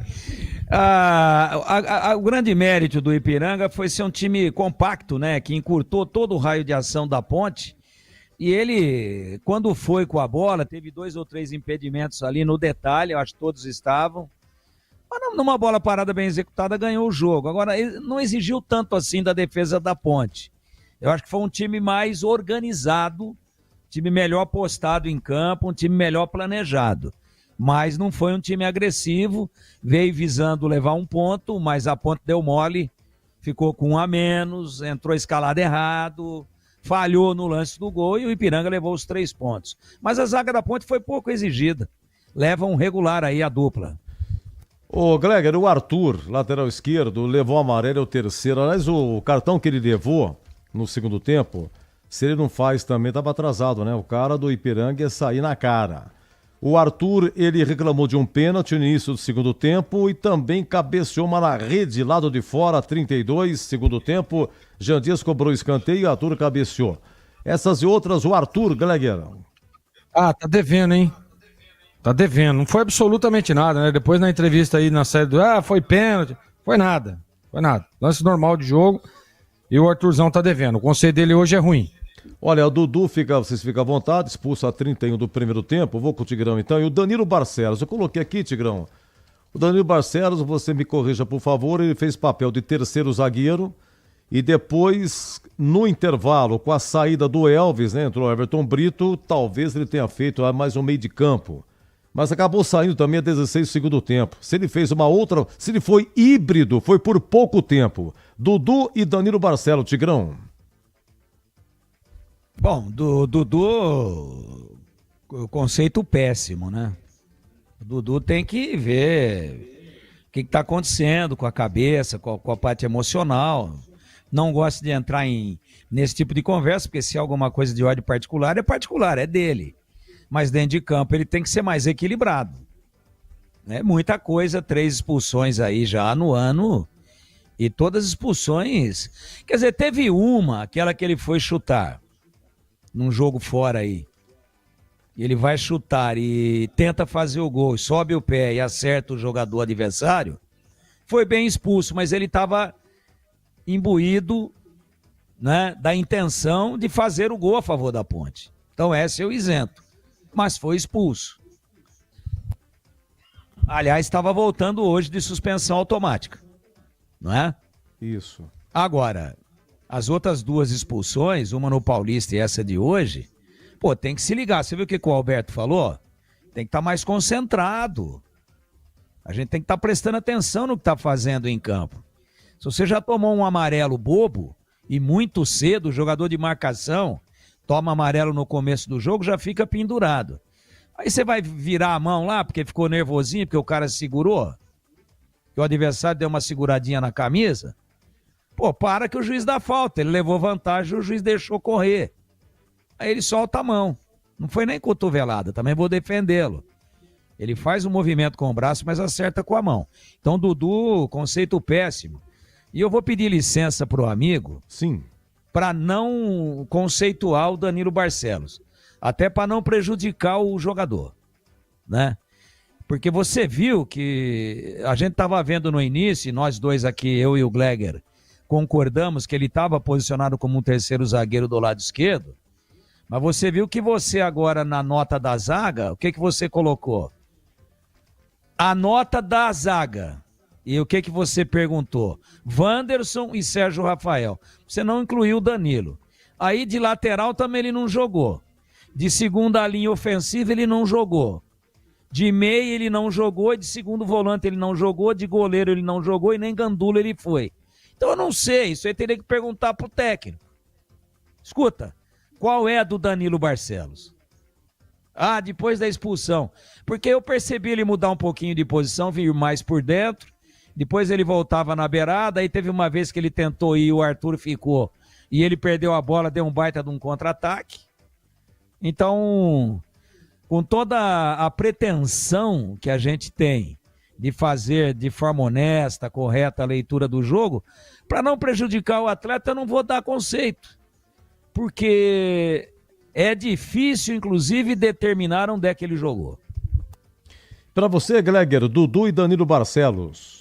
O grande mérito do Ipiranga foi ser um time compacto, né? Que encurtou todo o raio de ação da Ponte. E ele, quando foi com a bola, teve 2 ou 3 impedimentos ali no detalhe, eu acho que todos estavam. Mas numa bola parada bem executada, ganhou o jogo. Agora, ele não exigiu tanto assim da defesa da Ponte. Eu acho que foi um time mais organizado, time melhor postado em campo, um time melhor planejado. Mas não foi um time agressivo, veio visando levar um ponto, mas a Ponte deu mole, ficou com 1 a menos, entrou escalado errado, falhou no lance do gol e o Ipiranga levou os 3 pontos. Mas a zaga da Ponte foi pouco exigida, leva um regular aí a dupla. Ô Greger, o Arthur, lateral esquerdo, levou o amarelo, é o terceiro. Aliás, o cartão que ele levou no segundo tempo, se ele não faz também, estava atrasado, né? O cara do Ipiranga ia sair na cara. O Arthur, ele reclamou de um pênalti no início do segundo tempo e também cabeceou uma na rede, lado de fora, 32, segundo tempo. Jean Dias cobrou escanteio e o Arthur cabeceou. Essas e outras, o Arthur, Greger. Tá devendo, hein? Tá devendo. Não foi absolutamente nada, né? Depois na entrevista aí na série do... foi pênalti. Foi nada. Lance normal de jogo e o Arthurzão tá devendo. O conceito dele hoje é ruim. Olha, o Dudu, vocês ficam à vontade, expulso a 31 do primeiro tempo, vou com o Tigrão então, e o Danilo Barcelos, eu coloquei aqui, Tigrão, o Danilo Barcelos, você me corrija por favor, ele fez papel de terceiro zagueiro, e depois, no intervalo, com a saída do Elvis, né, entrou o Everton Brito, talvez ele tenha feito mais um meio de campo, mas acabou saindo também a 16 do segundo tempo. Se ele fez uma outra, se ele foi híbrido, foi por pouco tempo. Dudu e Danilo Barcelos, Tigrão. Bom, do Dudu, o conceito péssimo, né? O Dudu tem que ver o que está acontecendo com a cabeça, com a parte emocional. Não gosto de entrar nesse tipo de conversa, porque se é alguma coisa de ordem particular, é dele. Mas dentro de campo ele tem que ser mais equilibrado. É muita coisa, 3 expulsões aí já no ano, e todas as expulsões... Quer dizer, teve aquela que ele foi chutar, num jogo fora aí, ele vai chutar e tenta fazer o gol, sobe o pé e acerta o jogador adversário, foi bem expulso, mas ele estava imbuído, né, da intenção de fazer o gol a favor da Ponte. Então esse é o isento, mas foi expulso. Aliás, estava voltando hoje de suspensão automática, não é? Isso. Agora, as outras 2 expulsões, uma no Paulista e essa de hoje, tem que se ligar. Você viu o que o Alberto falou? Tem que estar mais concentrado. A gente tem que estar prestando atenção no que está fazendo em campo. Se você já tomou um amarelo bobo, e muito cedo, o jogador de marcação toma amarelo no começo do jogo, já fica pendurado. Aí você vai virar a mão lá, porque ficou nervosinho, porque o cara segurou, que o adversário deu uma seguradinha na camisa. Pô, para que o juiz dá falta. Ele levou vantagem, o juiz deixou correr. Aí ele solta a mão. Não foi nem cotovelada, também vou defendê-lo. Ele faz um movimento com o braço, mas acerta com a mão. Então, Dudu, conceito péssimo. E eu vou pedir licença pro amigo. Sim. Para não conceituar o Danilo Barcelos. Até para não prejudicar o jogador, né? Porque você viu que a gente estava vendo no início, nós dois aqui, eu e o Gleger, concordamos que ele estava posicionado como um terceiro zagueiro do lado esquerdo, mas você viu que você agora na nota da zaga, o que você colocou? A nota da zaga. E o que você perguntou? Wanderson e Sérgio Rafael. Você não incluiu o Danilo. Aí de lateral também ele não jogou. De segunda linha ofensiva ele não jogou. De meia ele não jogou, e de segundo volante ele não jogou, de goleiro ele não jogou e nem gandula ele foi. Então eu não sei, isso aí teria que perguntar pro técnico. Escuta, qual é a do Danilo Barcelos? Ah, depois da expulsão. Porque eu percebi ele mudar um pouquinho de posição, vir mais por dentro, depois ele voltava na beirada, aí teve uma vez que ele tentou ir, o Arthur ficou, e ele perdeu a bola, deu um baita de um contra-ataque. Então, com toda a pretensão que a gente tem de fazer de forma honesta, correta a leitura do jogo, para não prejudicar o atleta, eu não vou dar conceito. Porque é difícil, inclusive, determinar onde é que ele jogou. Para você, Gleger, Dudu e Danilo Barcelos.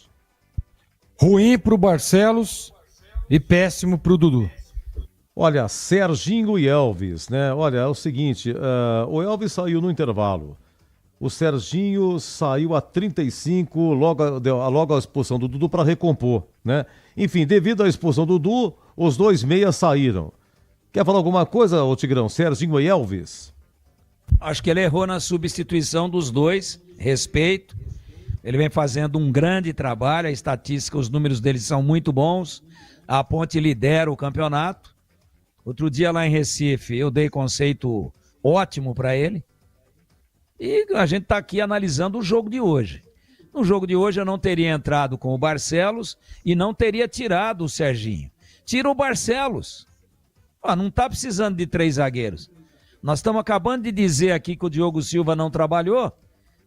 Ruim pro Barcelos e péssimo pro Dudu. Olha, Serginho e Elvis, né? Olha, é o seguinte, o Elvis saiu no intervalo. O Serginho saiu a 35, logo a expulsão do Dudu para recompor, né? Enfim, devido à expulsão do Dudu, os dois meias saíram. Quer falar alguma coisa, ô Tigrão? Serginho e Elvis? Acho que ele errou na substituição dos dois, respeito. Ele vem fazendo um grande trabalho, a estatística, os números dele são muito bons. A Ponte lidera o campeonato. Outro dia lá em Recife eu dei conceito ótimo para ele. E a gente está aqui analisando o jogo de hoje. No jogo de hoje eu não teria entrado com o Barcelos e não teria tirado o Serginho. Tira o Barcelos. Não está precisando de 3 zagueiros. Nós estamos acabando de dizer aqui que o Diogo Silva não trabalhou.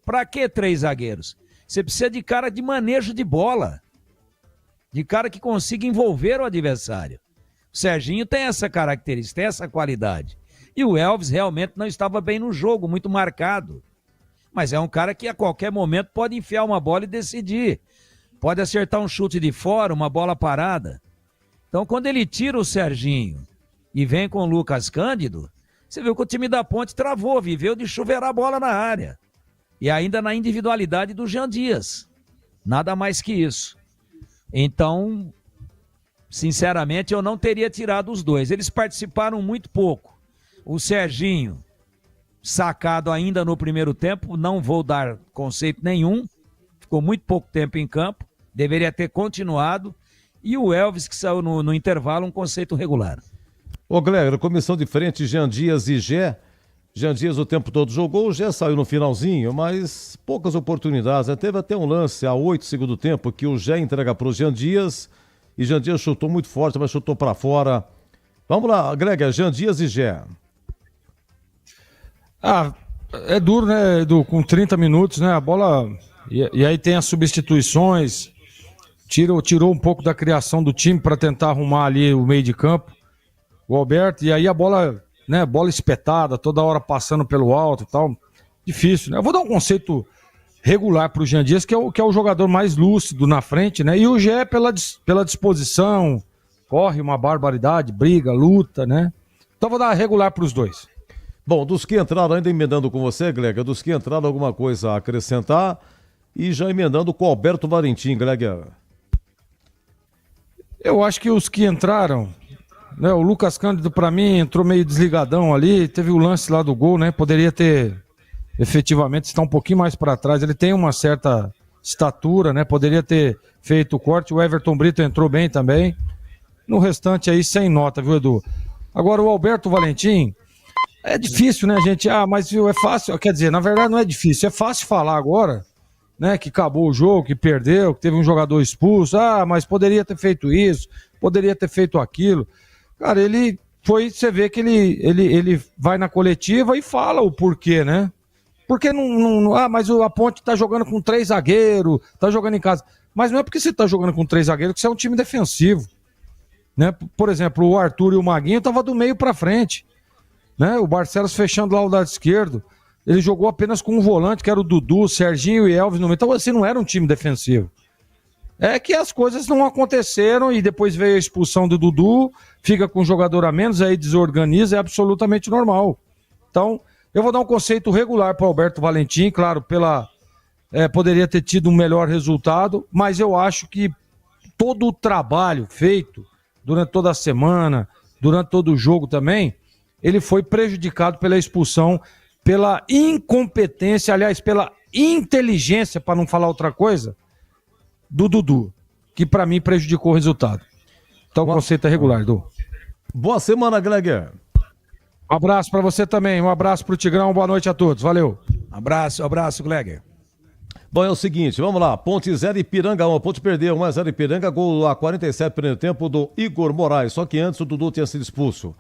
Para que 3 zagueiros? Você precisa de cara de manejo de bola. De cara que consiga envolver o adversário. O Serginho tem essa característica, tem essa qualidade. E o Elvis realmente não estava bem no jogo, muito marcado. Mas é um cara que a qualquer momento pode enfiar uma bola e decidir. Pode acertar um chute de fora, uma bola parada. Então quando ele tira o Serginho e vem com o Lucas Cândido, você viu que o time da Ponte travou, viveu de chuveirar a bola na área. E ainda na individualidade do Jean Dias. Nada mais que isso. Então, sinceramente, eu não teria tirado os dois. Eles participaram muito pouco. O Serginho, sacado ainda no primeiro tempo, não vou dar conceito nenhum. Ficou muito pouco tempo em campo. Deveria ter continuado. E o Elvis, que saiu no intervalo, um conceito regular. Ô, Gleger, comissão de frente, Jean Dias e Gé. Jean Dias o tempo todo jogou, o Gé saiu no finalzinho, mas poucas oportunidades. Né? Teve até um lance a 8 segundos do tempo que o Gé entrega para o Jean Dias e Jean Dias chutou muito forte, mas chutou para fora. Vamos lá, Gleger, Jean Dias e Gé. É duro, né, Edu? Com 30 minutos, né? A bola... E aí tem as substituições, tirou um pouco da criação do time para tentar arrumar ali o meio de campo, o Alberto, e aí a bola... né, bola espetada, toda hora passando pelo alto e tal, difícil, né? Eu vou dar um conceito regular pro Jean Dias, que é o jogador mais lúcido na frente, né? E o Gé pela disposição, corre uma barbaridade, briga, luta, né? Então vou dar regular pros dois. Bom, dos que entraram, ainda emendando com você, Gleger, dos que entraram, alguma coisa a acrescentar, e já emendando com o Alberto Valentim, Gleger. Eu acho que os que entraram... né, o Lucas Cândido, para mim, entrou meio desligadão ali, teve o lance lá do gol, né? Poderia ter, efetivamente, estar um pouquinho mais para trás. Ele tem uma certa estatura, né? Poderia ter feito o corte. O Everton Brito entrou bem também. No restante aí, sem nota, viu, Edu? Agora, o Alberto Valentim, é difícil, né, gente? Mas viu, é fácil. Quer dizer, na verdade não é difícil. É fácil falar agora, né, que acabou o jogo, que perdeu, que teve um jogador expulso. Mas poderia ter feito isso, poderia ter feito aquilo. Cara, ele foi, você vê que ele vai na coletiva e fala o porquê, né? Porque mas a Ponte tá jogando com 3 zagueiros, tá jogando em casa. Mas não é porque você tá jogando com 3 zagueiros que você é um time defensivo, né? Por exemplo, o Arthur e o Maguinho tava do meio pra frente, né? O Barcelos fechando lá o lado esquerdo. Ele jogou apenas com um volante, que era o Dudu, Serginho e Elvis no meio. Então, assim, não era um time defensivo. É que as coisas não aconteceram e depois veio a expulsão do Dudu, fica com um jogador a menos, aí desorganiza, é absolutamente normal. Então, eu vou dar um conceito regular para o Alberto Valentim, claro, poderia ter tido um melhor resultado, mas eu acho que todo o trabalho feito durante toda a semana, durante todo o jogo também, ele foi prejudicado pela expulsão, pela incompetência, aliás, pela inteligência, para não falar outra coisa, do Dudu, que para mim prejudicou o resultado. Então o conceito é regular, Edu. Boa semana, Gleger. Um abraço para você também, um abraço pro Tigrão, boa noite a todos, valeu. Abraço, Gleger. Bom, é o seguinte, vamos lá, Ponte 0 Ipiranga 1, Ponte perdeu 1-0 Ipiranga, gol a 47 primeiro tempo do Igor Moraes, só que antes o Dudu tinha sido expulso.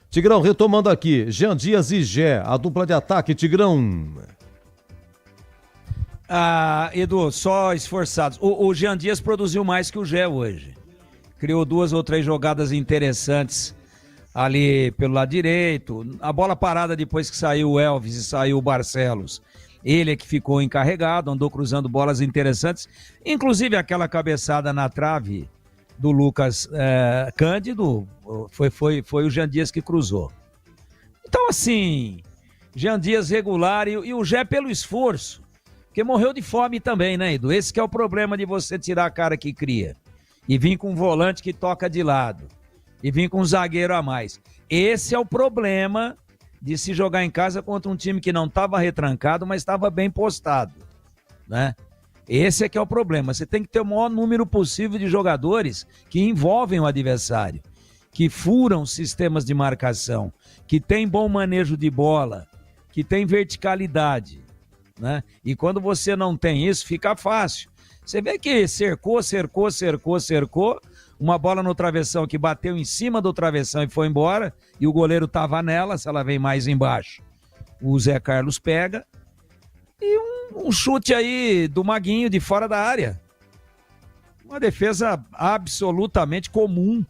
Tigrão, retomando aqui, Jean Dias e Gé, a dupla de ataque, Tigrão. Edu, só esforçados. O Jean Dias produziu mais que o Gé hoje. Criou 2 ou 3 jogadas interessantes ali pelo lado direito. A bola parada depois que saiu o Elvis e saiu o Barcelos. Ele é que ficou encarregado, andou cruzando bolas interessantes. Inclusive aquela cabeçada na trave do Lucas Cândido, foi o Jean Dias que cruzou. Então assim, Jean Dias regular e o Gé pelo esforço. Porque morreu de fome também, né, Edu? Esse que é o problema de você tirar a cara que cria. E vir com um volante que toca de lado. E vir com um zagueiro a mais. Esse é o problema de se jogar em casa contra um time que não estava retrancado, mas estava bem postado, né? Esse é que é o problema. Você tem que ter o maior número possível de jogadores que envolvem o adversário, que furam sistemas de marcação, que tem bom manejo de bola, que tem verticalidade, né? E quando você não tem isso, fica fácil. Você vê que cercou, uma bola no travessão que bateu em cima do travessão e foi embora, e o goleiro estava nela, se ela vem mais embaixo, o Zé Carlos pega, e um chute aí do Maguinho de fora da área. Uma defesa absolutamente comum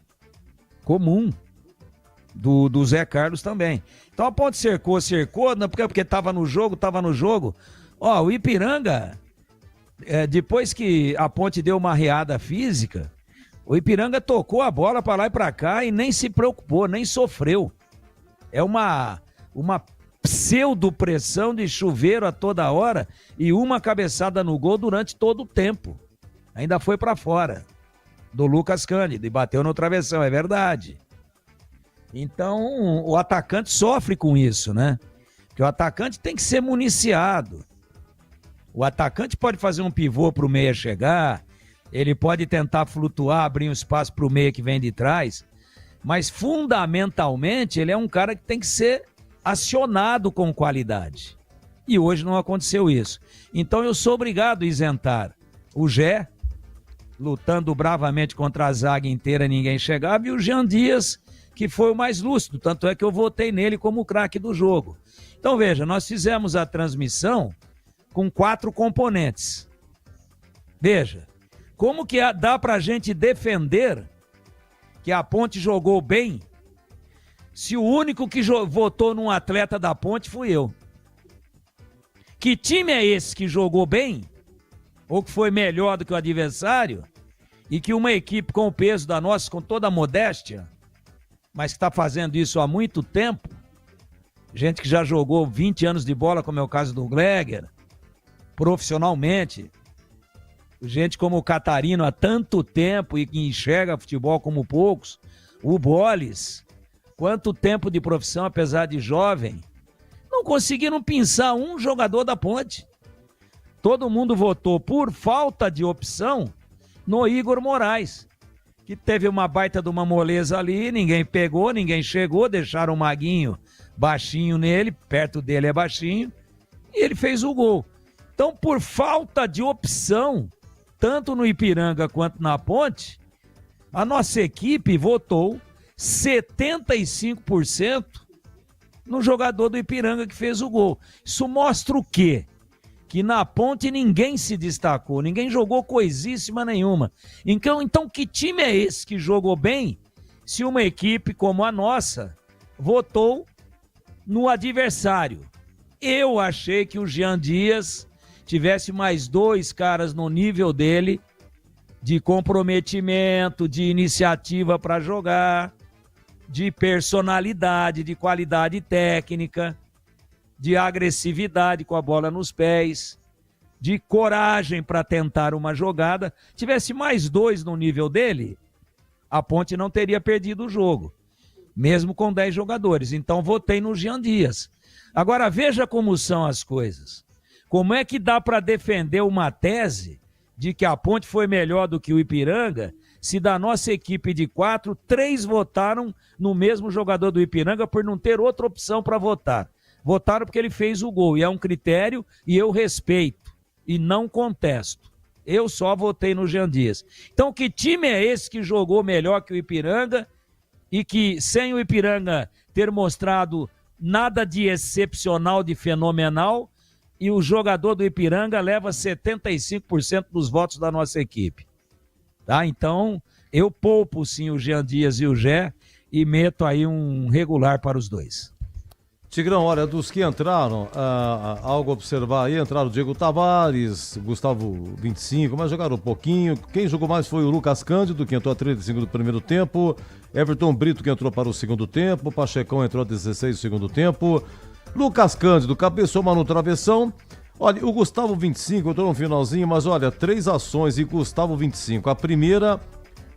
do Zé Carlos também. Então a Ponte cercou, não porque estava no jogo. Ó, o Ipiranga, depois que a Ponte deu uma arreada física, o Ipiranga tocou a bola para lá e para cá e nem se preocupou, nem sofreu. É uma pseudo-pressão de chuveiro a toda hora e uma cabeçada no gol durante todo o tempo. Ainda foi para fora do Lucas Cândido e bateu no travessão, é verdade. Então o atacante sofre com isso, né? Porque o atacante tem que ser municiado. O atacante pode fazer um pivô para o meia chegar, ele pode tentar flutuar, abrir um espaço para o meia que vem de trás, mas fundamentalmente ele é um cara que tem que ser acionado com qualidade. E hoje não aconteceu isso. Então eu sou obrigado a isentar o Gé, lutando bravamente contra a zaga inteira, ninguém chegava, e o Jean Dias, que foi o mais lúcido, tanto é que eu votei nele como o craque do jogo. Então veja, nós fizemos a transmissão com 4 componentes. Veja, como que dá pra gente defender que a Ponte jogou bem se o único que votou num atleta da Ponte fui eu? Que time é esse que jogou bem, ou que foi melhor do que o adversário, e que uma equipe com o peso da nossa, com toda a modéstia, mas que está fazendo isso há muito tempo, gente que já jogou 20 anos de bola, como é o caso do Gleger, profissionalmente, gente como o Catarino há tanto tempo e que enxerga futebol como poucos, o Boles, quanto tempo de profissão, apesar de jovem, não conseguiram pinçar um jogador da Ponte. todo mundo votou por falta de opção no Igor Moraes, que teve uma baita de uma moleza ali, ninguém pegou, ninguém chegou, deixaram o Maguinho baixinho nele, perto dele é baixinho, e ele fez o gol. Então, por falta de opção, tanto no Ipiranga quanto na Ponte, a nossa equipe votou 75% no jogador do Ipiranga que fez o gol. Isso mostra o quê? Que na Ponte ninguém se destacou, ninguém jogou coisíssima nenhuma. Então que time é esse que jogou bem se uma equipe como a nossa votou no adversário? Eu achei que o Jean Dias tivesse mais 2 caras no nível dele, de comprometimento, de iniciativa para jogar, de personalidade, de qualidade técnica, de agressividade com a bola nos pés, de coragem para tentar uma jogada. Tivesse mais 2 no nível dele, a Ponte não teria perdido o jogo, mesmo com 10 jogadores. Então votei no Jean Dias. Agora veja como são as coisas. Como é que dá para defender uma tese de que a Ponte foi melhor do que o Ipiranga, se da nossa equipe de 4, 3 votaram no mesmo jogador do Ipiranga por não ter outra opção para votar? Votaram porque ele fez o gol, e é um critério, e eu respeito, e não contesto. Eu só votei no Jean Dias. Então, que time é esse que jogou melhor que o Ipiranga, e que, sem o Ipiranga ter mostrado nada de excepcional, de fenomenal, e o jogador do Ipiranga leva 75% dos votos da nossa equipe? Tá? Então, eu poupo sim o Jean Dias e o Gé, e meto aí um regular para os dois. Tigrão, olha, dos que entraram, algo a observar aí, entraram o Diego Tavares, Gustavo 25, mas jogaram um pouquinho. Quem jogou mais foi o Lucas Cândido, que entrou a 35 do primeiro tempo, Everton Brito, que entrou para o segundo tempo, Pachecão entrou a 16 do segundo tempo, Lucas Cândido cabeçou uma no travessão. Olha, o Gustavo 25 entrou no finalzinho, mas olha, 3 ações e Gustavo 25. A primeira,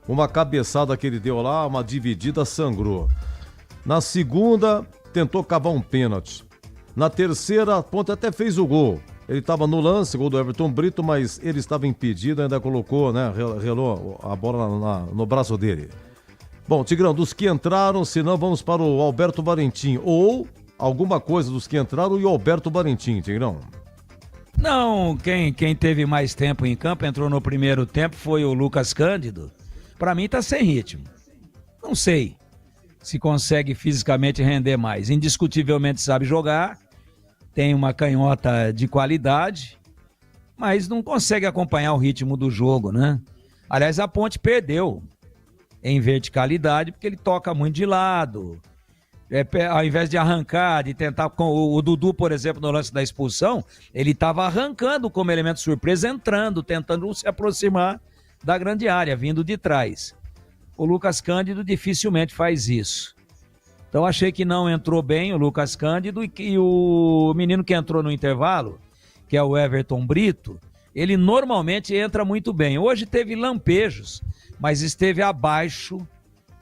uma cabeçada que ele deu lá, uma dividida, sangrou. Na segunda, tentou cavar um pênalti. Na terceira, a Ponte até fez o gol. Ele estava no lance, gol do Everton Brito, mas ele estava impedido, ainda colocou, né, relou a bola no braço dele. Bom, Tigrão, dos que entraram, se não, vamos para o Alberto Valentim. Ou alguma coisa dos que entraram e o Alberto Valentim, Tigrão. Não, quem teve mais tempo em campo, entrou no primeiro tempo, foi o Lucas Cândido. Para mim tá sem ritmo. Não sei se consegue fisicamente render mais. Indiscutivelmente sabe jogar, tem uma canhota de qualidade, mas não consegue acompanhar o ritmo do jogo, né? Aliás, a Ponte perdeu em verticalidade, porque ele toca muito de lado. Ao invés de arrancar, de tentar... O Dudu, por exemplo, no lance da expulsão, ele estava arrancando como elemento surpresa, entrando, tentando se aproximar da grande área, vindo de trás. O Lucas Cândido dificilmente faz isso. Então achei que não entrou bem o Lucas Cândido, e o menino que entrou no intervalo, que é o Everton Brito, ele normalmente entra muito bem. Hoje teve lampejos, mas esteve abaixo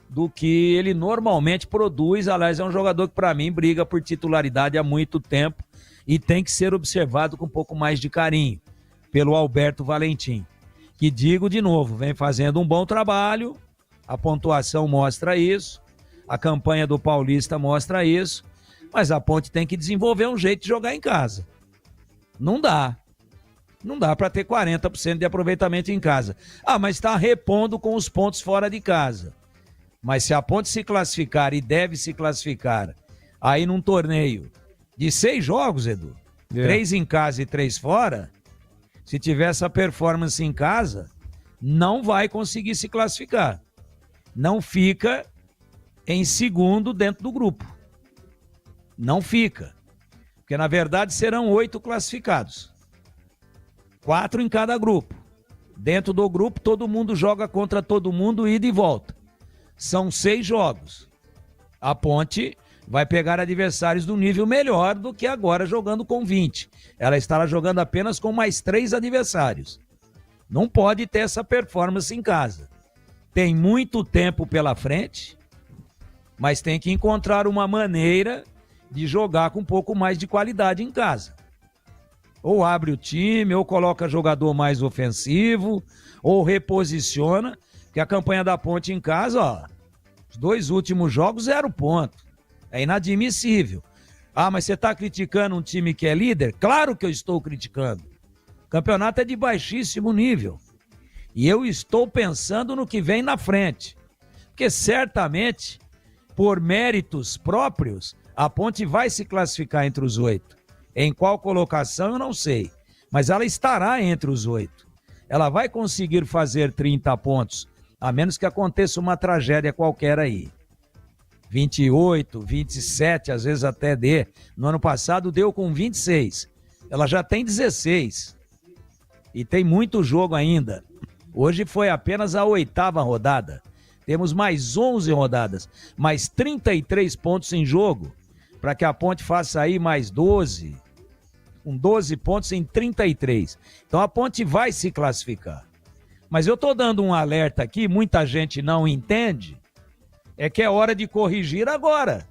do que ele normalmente produz. Aliás, é um jogador que para mim briga por titularidade há muito tempo e tem que ser observado com um pouco mais de carinho pelo Alberto Valentim, que, digo de novo, vem fazendo um bom trabalho, a pontuação mostra isso, a campanha do Paulista mostra isso, mas a Ponte tem que desenvolver um jeito de jogar em casa. Não dá para ter 40% de aproveitamento em casa. Mas está repondo com os pontos fora de casa. Mas se a Ponte se classificar, e deve se classificar, aí num torneio de 6 jogos, Edu, 3 em casa e 3 fora, se tiver essa performance em casa, não vai conseguir se classificar. Não fica em segundo dentro do grupo. Não fica. Porque, na verdade, serão 8 classificados. 4 em cada grupo. Dentro do grupo, todo mundo joga contra todo mundo, ida e volta. São 6 jogos. A Ponte vai pegar adversários do nível melhor do que agora jogando com 20. Ela estará jogando apenas com mais 3 adversários. Não pode ter essa performance em casa. Tem muito tempo pela frente, mas tem que encontrar uma maneira de jogar com um pouco mais de qualidade em casa. Ou abre o time, ou coloca jogador mais ofensivo, ou reposiciona, porque a campanha da Ponte em casa, ó, os 2 últimos jogos, 0 ponto. É inadmissível. Ah, mas você está criticando um time que é líder? Claro que eu estou criticando. O campeonato é de baixíssimo nível. E eu estou pensando no que vem na frente. Porque certamente, por méritos próprios, a Ponte vai se classificar entre os 8. Em qual colocação eu não sei, mas ela estará entre os 8. Ela vai conseguir fazer 30 pontos, a menos que aconteça uma tragédia qualquer aí. 28, 27, às vezes até dê. No ano passado deu com 26. Ela já tem 16. E tem muito jogo ainda. Hoje foi apenas a 8ª rodada. Temos mais 11 rodadas, mais 33 pontos em jogo, para que a Ponte faça aí mais 12, com 12 pontos em 33. Então a Ponte vai se classificar. Mas eu estou dando um alerta aqui, muita gente não entende, é que é hora de corrigir agora.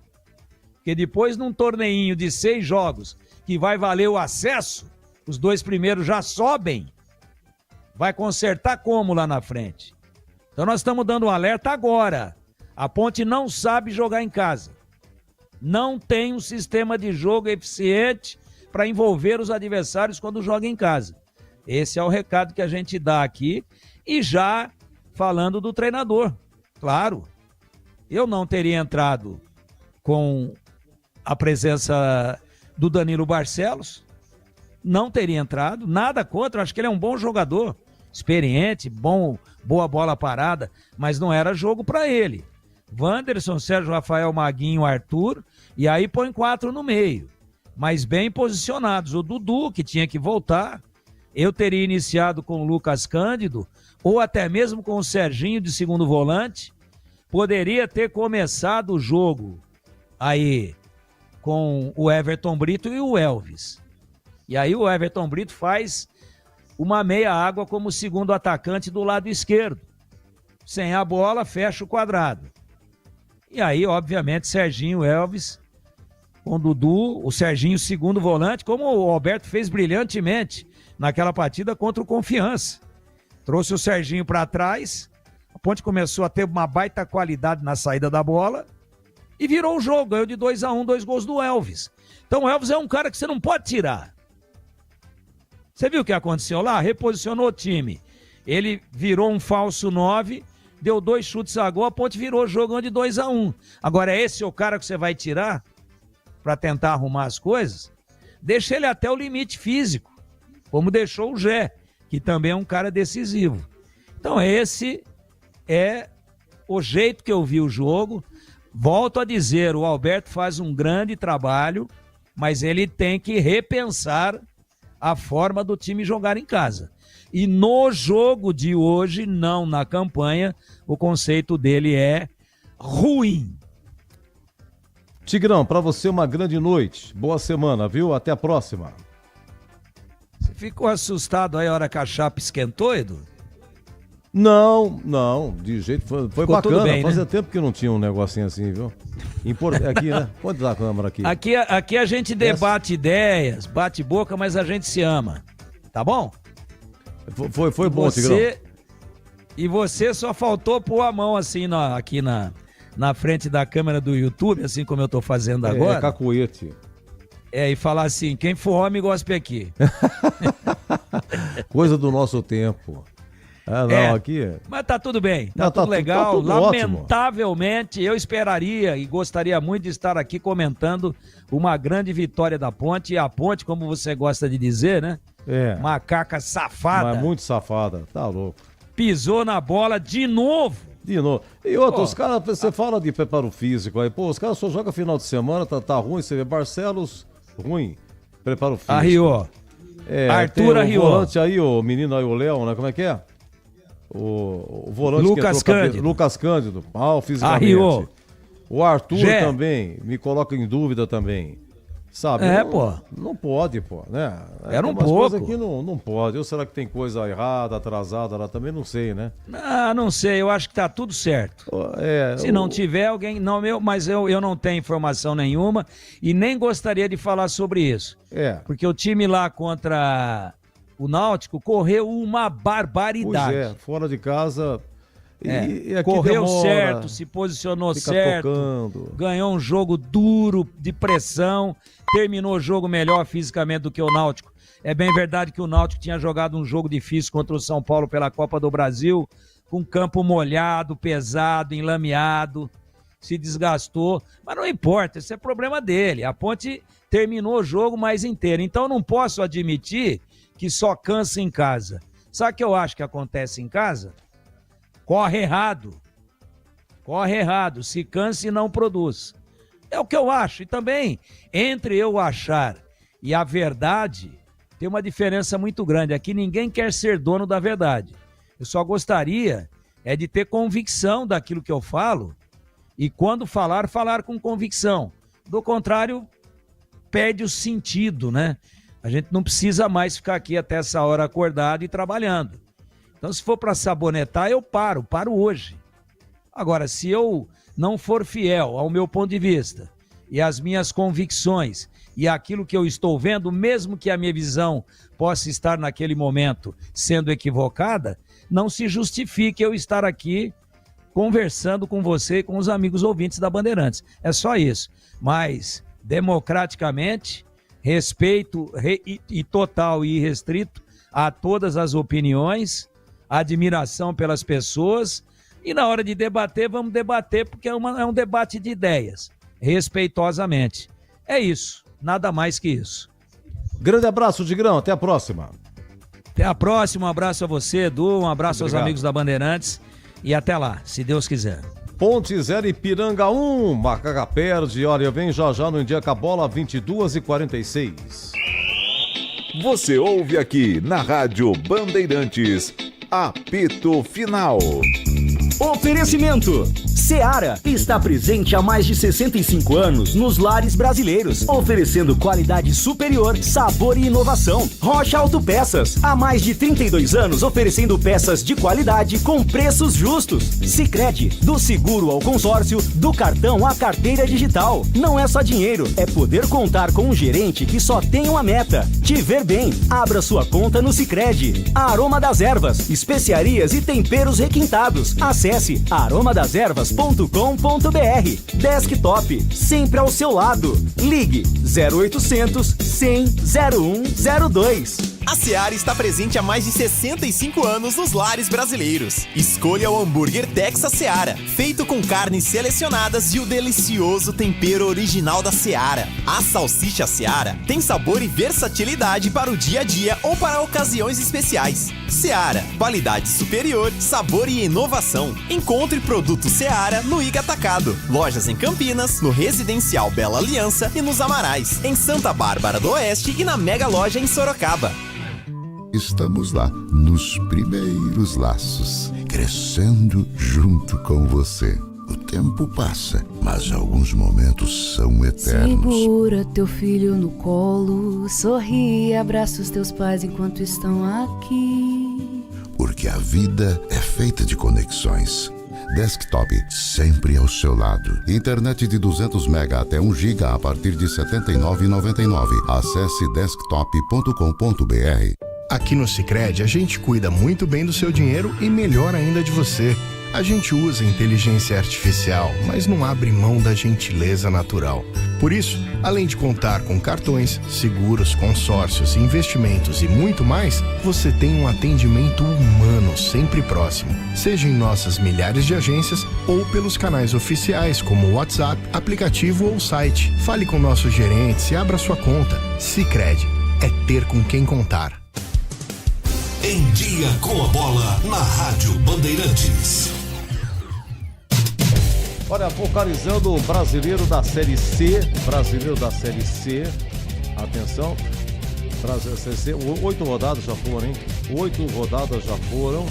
Porque depois num torneinho de 6 jogos, que vai valer o acesso, os 2 primeiros já sobem, vai consertar como lá na frente? Então nós estamos dando um alerta agora. A Ponte não sabe jogar em casa. Não tem um sistema de jogo eficiente para envolver os adversários quando joga em casa. Esse é o recado que a gente dá aqui. E já falando do treinador. Claro, eu não teria entrado com a presença do Danilo Barcelos. Não teria entrado. Nada contra, acho que ele é um bom jogador. Experiente, boa bola parada, mas não era jogo para ele. Wanderson, Sérgio Rafael, Maguinho, Arthur, e aí põe 4 no meio, mas bem posicionados. O Dudu, que tinha que voltar, eu teria iniciado com o Lucas Cândido, ou até mesmo com o Serginho de segundo volante, poderia ter começado o jogo aí com o Everton Brito e o Elvis. E aí o Everton Brito faz uma meia água como segundo atacante do lado esquerdo. Sem a bola, fecha o quadrado. E aí, obviamente, Serginho, Elvis, com Dudu, o Serginho segundo volante, como o Alberto fez brilhantemente naquela partida contra o Confiança. Trouxe o Serginho para trás, a Ponte começou a ter uma baita qualidade na saída da bola e virou o jogo, ganhou de 2-1, 2 gols do Elvis. Então o Elvis é um cara que você não pode tirar. Você viu o que aconteceu lá? Reposicionou o time. Ele virou um falso 9, deu 2 chutes a gol, a Ponte virou o jogo de 2-1. Agora, esse é o cara que você vai tirar para tentar arrumar as coisas? Deixa ele até o limite físico, como deixou o Gé, que também é um cara decisivo. Então, esse é o jeito que eu vi o jogo. Volto a dizer, o Alberto faz um grande trabalho, mas ele tem que repensar a forma do time jogar em casa. E no jogo de hoje, não na campanha, o conceito dele é ruim. Tigrão, pra você uma grande noite. Boa semana, viu? Até a próxima. Você ficou assustado aí a hora que a chapa esquentou, Edu? Não, de jeito, foi bacana. Tudo bem, Fazia né? tempo que não tinha um negocinho assim, viu? Aqui, né? Pode dar a câmera aqui. Aqui a gente debate ideias, bate boca, mas a gente se ama. Tá bom? Foi bom, Tigrão. E você só faltou pôr a mão assim aqui na frente da câmera do YouTube, assim como eu tô fazendo agora. É cacuete. E falar assim, quem for homem, gospe aqui. Coisa do nosso tempo. Não, aqui... Mas tá tudo bem, Não, tudo legal. tá tudo Lamentavelmente, eu esperaria e gostaria muito de estar aqui comentando uma grande vitória da Ponte. E a Ponte, como você gosta de dizer, né? Macaca safada. Mas muito safada, tá louco. Pisou na bola de novo. E outro, os caras, você fala de preparo físico aí, os caras só jogam final de semana, tá ruim, você vê Barcelos, ruim, preparo físico. Arriou. Arthur arriou. O volante aí, o menino aí, o Léo, né, como é que é? O volante Lucas Cândido. Lucas Cândido, fisicamente. Arriou. O Arthur também, me coloca em dúvida também. Sabe? Pô. Não pode, pô, né? Era um pouco. pouco. Coisa que não pode. Ou será que tem coisa errada, atrasada lá também? Não sei, né? Não sei, eu acho que tá tudo certo. Se não tiver alguém, mas eu não tenho informação nenhuma e nem gostaria de falar sobre isso. Porque o time lá contra o Náutico correu uma barbaridade. Pois fora de casa. E aqui correu demora, certo, se posicionou certo, tocando. Ganhou um jogo duro, de pressão, terminou o jogo melhor fisicamente do que o Náutico. É bem verdade que o Náutico tinha jogado um jogo difícil contra o São Paulo pela Copa do Brasil, com campo molhado, pesado, enlameado, se desgastou, mas não importa, esse é problema dele. A Ponte terminou o jogo mais inteiro, então eu não posso admitir que só cansa em casa. Sabe o que eu acho que acontece em casa? Corre errado, se cansa e não produz. É o que eu acho. E também, entre eu achar e a verdade, tem uma diferença muito grande. Aqui ninguém quer ser dono da verdade. Eu só gostaria de ter convicção daquilo que eu falo e quando falar com convicção. Do contrário, perde o sentido, né? A gente não precisa mais ficar aqui até essa hora acordado e trabalhando. Então, se for para sabonetar, eu paro hoje. Agora, se eu não for fiel ao meu ponto de vista e às minhas convicções e aquilo que eu estou vendo, mesmo que a minha visão possa estar naquele momento sendo equivocada, não se justifique eu estar aqui conversando com você e com os amigos ouvintes da Bandeirantes. É só isso. Mas, democraticamente, respeito total e irrestrito a todas as opiniões, admiração pelas pessoas e na hora de debater, vamos debater porque é um debate de ideias, respeitosamente. É isso, nada mais que isso. Grande abraço, Tigrão, até a próxima. Até a próxima, um abraço a você, Edu, um abraço aos amigos da Bandeirantes e até lá, se Deus quiser. Ponte 0, Ipiranga 1, Macaca perde, olha, vem já no Indica Bola, 22h46. Você ouve aqui na Rádio Bandeirantes, apito final. Oferecimento: Seara está presente há mais de 65 anos nos lares brasileiros, oferecendo qualidade superior, sabor e inovação. Rocha Autopeças, há mais de 32 anos oferecendo peças de qualidade com preços justos. Sicredi, do seguro ao consórcio, do cartão à carteira digital. Não é só dinheiro, é poder contar com um gerente que só tem uma meta: te ver bem. Abra sua conta no Sicredi. Aroma das Ervas, especiarias e temperos requintados. Acesse aromadeservas.com.br. Desktop, sempre ao seu lado. Ligue 0800 100 0102. A Seara está presente há mais de 65 anos nos lares brasileiros. Escolha o hambúrguer Texas Seara, feito com carnes selecionadas e o delicioso tempero original da Seara. A salsicha Seara tem sabor e versatilidade para o dia a dia ou para ocasiões especiais. Seara, qualidade superior, sabor e inovação. Encontre produto Seara no Iga Atacado. Lojas em Campinas, no Residencial Bela Aliança e nos Amarais, em Santa Bárbara do Oeste e na Mega Loja em Sorocaba. Estamos lá, nos primeiros laços, crescendo junto com você. O tempo passa, mas alguns momentos são eternos. Segura teu filho no colo, sorri e abraça os teus pais enquanto estão aqui. Porque a vida é feita de conexões. Desktop, sempre ao seu lado. Internet de 200 MB até 1 GB a partir de R$ 79,99. Acesse desktop.com.br. Aqui no Sicredi, a gente cuida muito bem do seu dinheiro e melhor ainda de você. A gente usa inteligência artificial, mas não abre mão da gentileza natural. Por isso, além de contar com cartões, seguros, consórcios, investimentos e muito mais, você tem um atendimento humano sempre próximo, seja em nossas milhares de agências ou pelos canais oficiais como o WhatsApp, aplicativo ou site. Fale com nossos gerentes e abra sua conta. Sicredi, é ter com quem contar. Em Dia com a Bola, na Rádio Bandeirantes. Olha, focalizando o brasileiro da Série C. Brasileiro da Série C. Atenção. Brasileiro da Série C. 8 rodadas já foram, hein? 8 rodadas já foram.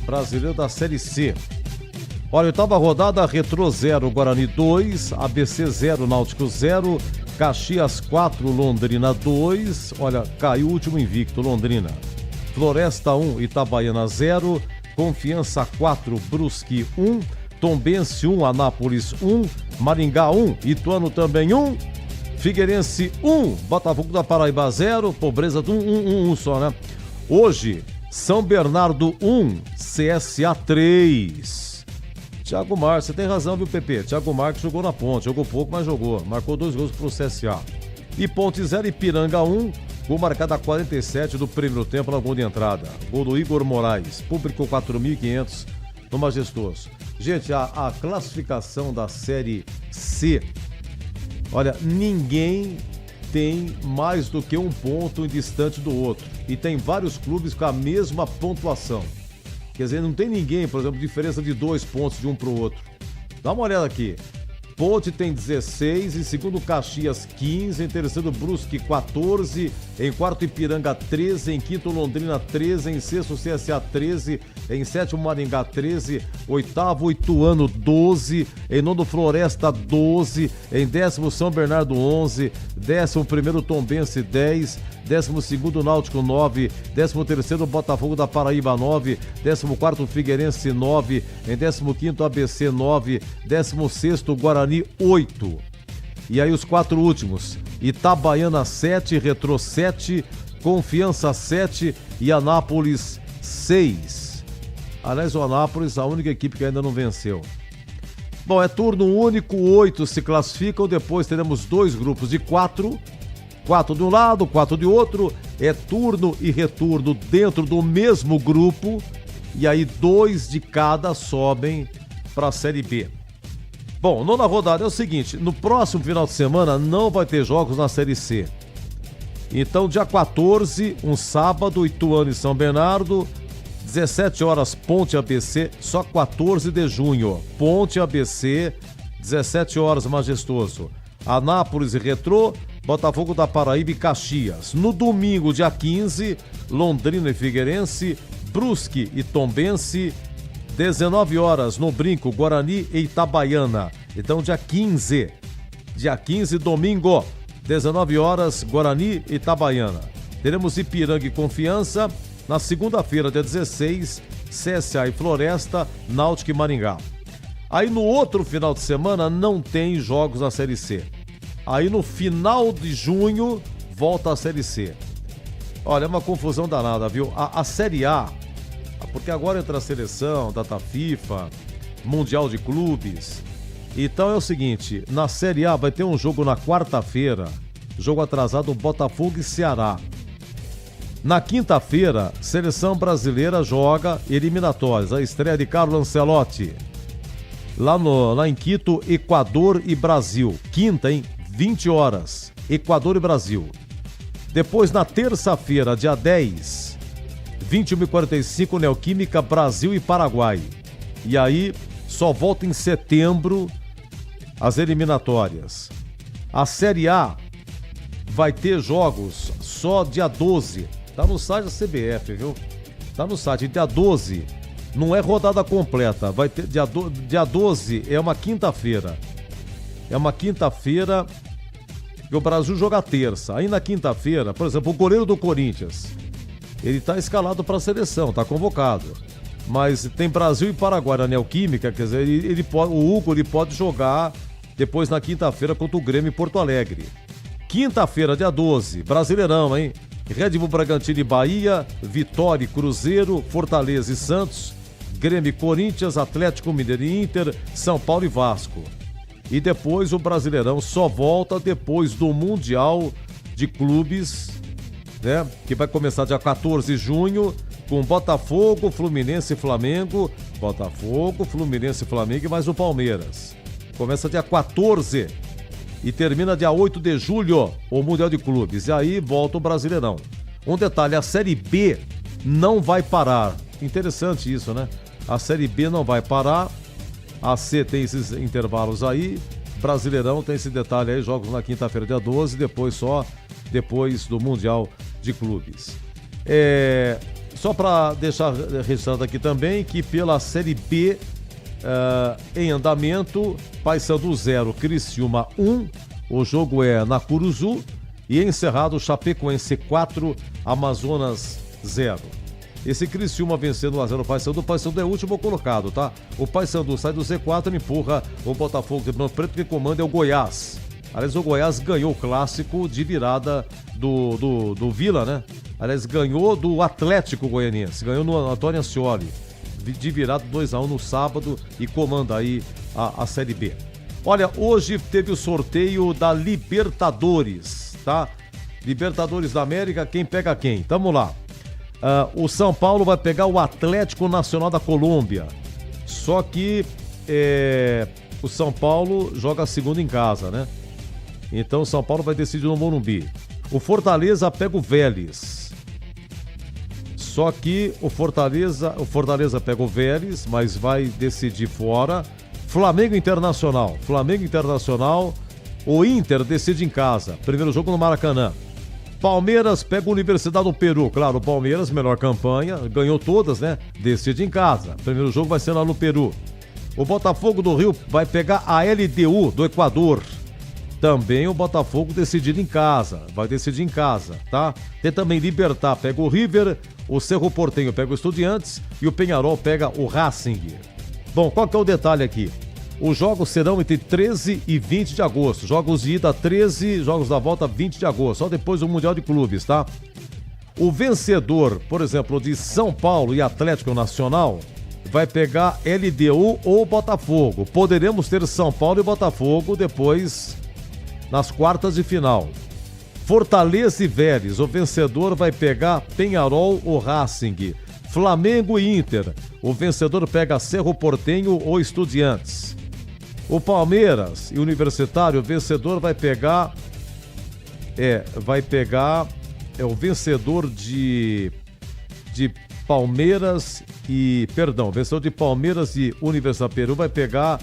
Brasileiro da Série C. Olha, oitava rodada, Retrô 0, Guarani 2, ABC 0, Náutico 0, Caxias 4, Londrina 2. Olha, caiu o último invicto, Londrina. Floresta 1, Itabaiana 0. Confiança 4, Brusque 1. Tombense 1, Anápolis 1. Maringá 1, Ituano também 1. Figueirense 1, Botafogo da Paraíba 0. Pobreza do 1 só, né? Hoje, São Bernardo 1, CSA 3. Thiago Marques, você tem razão, viu, Pepe? Thiago Marques jogou na Ponte, jogou pouco, mas jogou. Marcou 2 gols pro CSA. E Ponte 0, Ipiranga 1, gol marcado a 47 do primeiro tempo na gol de entrada. Gol do Igor Moraes, público 4.500 no Majestoso. Gente, a classificação da Série C, olha, ninguém tem mais do que um ponto distante do outro. E tem vários clubes com a mesma pontuação. Quer dizer, não tem ninguém, por exemplo, diferença de 2 pontos de um para o outro. Dá uma olhada aqui. Ponte tem 16, em segundo Caxias 15, em terceiro Brusque 14, em quarto Ipiranga 13, em quinto Londrina 13, em sexto CSA 13, em sétimo Maringá 13, oitavo Ituano 12, em nono Floresta 12, em décimo São Bernardo 11, décimo primeiro Tombense 10, 12º Náutico 9, 13º Botafogo da Paraíba 9, 14º Figueirense 9, em 15º ABC 9, 16º Guarani 8. E aí os 4 últimos, Itabaiana 7, Retrô 7, Confiança 7 e Anápolis 6. Aliás, o Anápolis, a única equipe que ainda não venceu. Bom, é turno único, 8 se classificam, depois teremos 2 grupos de 4. 4 de um lado, 4 de outro, é turno e retorno dentro do mesmo grupo, e aí 2 de cada sobem para a Série B. Bom, nona rodada é o seguinte, no próximo final de semana não vai ter jogos na Série C. Então, dia 14, um sábado, Ituano e São Bernardo, 17 horas, Ponte ABC, só 14 de junho, Ponte ABC, 17 horas, Majestoso. Anápolis e Retrô, Botafogo da Paraíba e Caxias. No domingo, dia 15, Londrina e Figueirense, Brusque e Tombense, 19 horas no Brinco, Guarani e Itabaiana. Então, dia 15, domingo, 19 horas, Guarani e Itabaiana. Teremos Ipiranga e Confiança. Na segunda-feira, dia 16, CSA e Floresta, Náutico e Maringá. Aí no outro final de semana não tem jogos na Série C. Aí no final de junho volta a Série C. Olha, é uma confusão danada, viu? A Série A, porque agora entra a seleção, data FIFA, Mundial de Clubes. Então é o seguinte, na Série A vai ter um jogo na quarta-feira, jogo atrasado, Botafogo e Ceará. Na quinta-feira, Seleção Brasileira joga eliminatórias, a estreia de Carlo Ancelotti. Lá em Quito, Equador e Brasil. Quinta, hein? 20 horas, Equador e Brasil. Depois, na terça-feira, dia 10, 21h45, Neoquímica, Brasil e Paraguai. E aí, só volta em setembro as eliminatórias. A Série A vai ter jogos só dia 12. Tá no site da CBF, viu? Tá no site, dia 12. Não é rodada completa. Vai ter dia 12 é uma quinta-feira. É uma quinta-feira que o Brasil joga terça. Aí na quinta-feira, por exemplo, o goleiro do Corinthians, ele tá escalado para a seleção, tá convocado. Mas tem Brasil e Paraguai na Neoquímica, quer dizer, o Hugo ele pode jogar depois na quinta-feira contra o Grêmio em Porto Alegre. Quinta-feira, dia 12, Brasileirão, hein? Red Bull Bragantino e Bahia, Vitória e Cruzeiro, Fortaleza e Santos, Grêmio e Corinthians, Atlético Mineiro e Inter, São Paulo e Vasco. E depois o Brasileirão só volta depois do Mundial de Clubes, né? Que vai começar dia 14 de junho com Botafogo, Fluminense e Flamengo. Botafogo, Fluminense e Flamengo e mais o Palmeiras. Começa dia 14 e termina dia 8 de julho o Mundial de Clubes. E aí volta o Brasileirão. Um detalhe, a Série B não vai parar. Interessante isso, né? A Série B não vai parar. A C tem esses intervalos aí. Brasileirão tem esse detalhe aí, jogos na quinta-feira, dia 12, depois só depois do Mundial de Clubes. Só para deixar registrado aqui também que pela Série B em andamento, Paysandu 0, Criciúma 1, O jogo é na Curuzu e encerrado Chapecoense 4, Amazonas 0. Esse Criciúma vencendo 1-0 o Paysandu. O Paysandu é o último colocado, tá? O Paysandu sai do Z4 e empurra o Botafogo de Ribeirão Preto, que comanda é o Goiás. Aliás, o Goiás ganhou o clássico de virada do Vila, né? Aliás, ganhou do Atlético Goianiense, ganhou no Antônio Ascioli, de virada 2-1 no sábado e comanda aí a Série B. Olha, hoje teve o sorteio da Libertadores, tá? Libertadores da América, quem pega quem? Tamo lá. O São Paulo vai pegar o Atlético Nacional da Colômbia. Só que o São Paulo joga a segunda em casa, né? Então o São Paulo vai decidir no Morumbi. O Fortaleza pega o Vélez. Só que o Fortaleza pega o Vélez, mas vai decidir fora. Flamengo Internacional, o Inter decide em casa, primeiro jogo no Maracanã. Palmeiras pega a Universidade do Peru, claro, o Palmeiras, melhor campanha, ganhou todas, né? Decide em casa, primeiro jogo vai ser lá no Peru. O Botafogo do Rio vai pegar a LDU do Equador, também o Botafogo decidido em casa, vai decidir em casa, tá? Tem também Libertad, pega o River, o Cerro Porteño pega o Estudiantes e o Peñarol pega o Racing. Bom, qual que é o detalhe aqui? Os jogos serão entre 13 e 20 de agosto. Jogos de ida 13, jogos da volta 20 de agosto. Só depois do Mundial de Clubes, tá? O vencedor, por exemplo, de São Paulo e Atlético Nacional, vai pegar LDU ou Botafogo. Poderemos ter São Paulo e Botafogo depois nas quartas de final. Fortaleza e Vélez, o vencedor vai pegar Peñarol ou Racing. Flamengo e Inter, o vencedor pega Cerro Porteño ou Estudiantes. O Palmeiras e Universitário, o vencedor vai pegar o vencedor de Palmeiras e, o vencedor de Palmeiras e Universidade do Peru vai pegar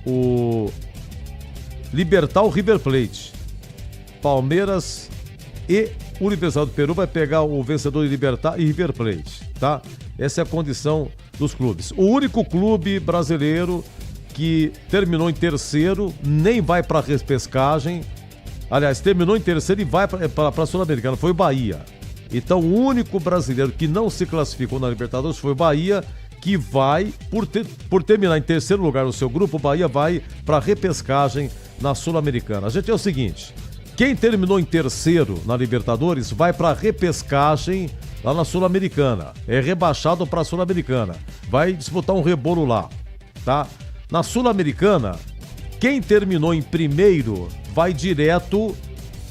o Libertad ou River Plate. Palmeiras e Universidade do Peru vai pegar o vencedor de Libertad e River Plate, tá? Essa é a condição dos clubes. O único clube brasileiro que terminou em terceiro, nem vai para a repescagem, aliás, terminou em terceiro e vai para a Sul-Americana, foi o Bahia. Então, o único brasileiro que não se classificou na Libertadores foi o Bahia, que vai, por terminar em terceiro lugar no seu grupo, o Bahia vai para a repescagem na Sul-Americana. A gente é o seguinte... Quem terminou em terceiro na Libertadores vai para a repescagem lá na Sul-Americana. É rebaixado para a Sul-Americana. Vai disputar um rebolo lá, tá? Na Sul-Americana, quem terminou em primeiro vai direto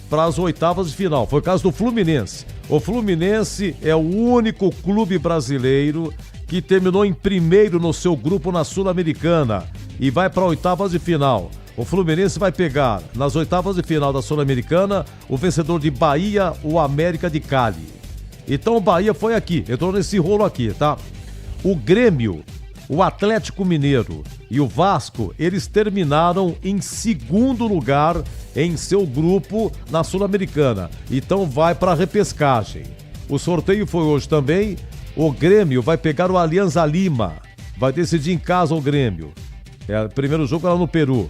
para as oitavas de final. Foi o caso do Fluminense. O Fluminense é o único clube brasileiro que terminou em primeiro no seu grupo na Sul-Americana e vai para oitavas de final. O Fluminense vai pegar, nas oitavas de final da Sul-Americana, o vencedor de Bahia, o América de Cali. Então o Bahia foi aqui, entrou nesse rolo aqui, tá? O Grêmio, o Atlético Mineiro e o Vasco, eles terminaram em segundo lugar em seu grupo na Sul-Americana. Então vai para a repescagem. O sorteio foi hoje também. O Grêmio vai pegar o Alianza Lima. Vai decidir em casa o Grêmio. O primeiro jogo lá no Peru.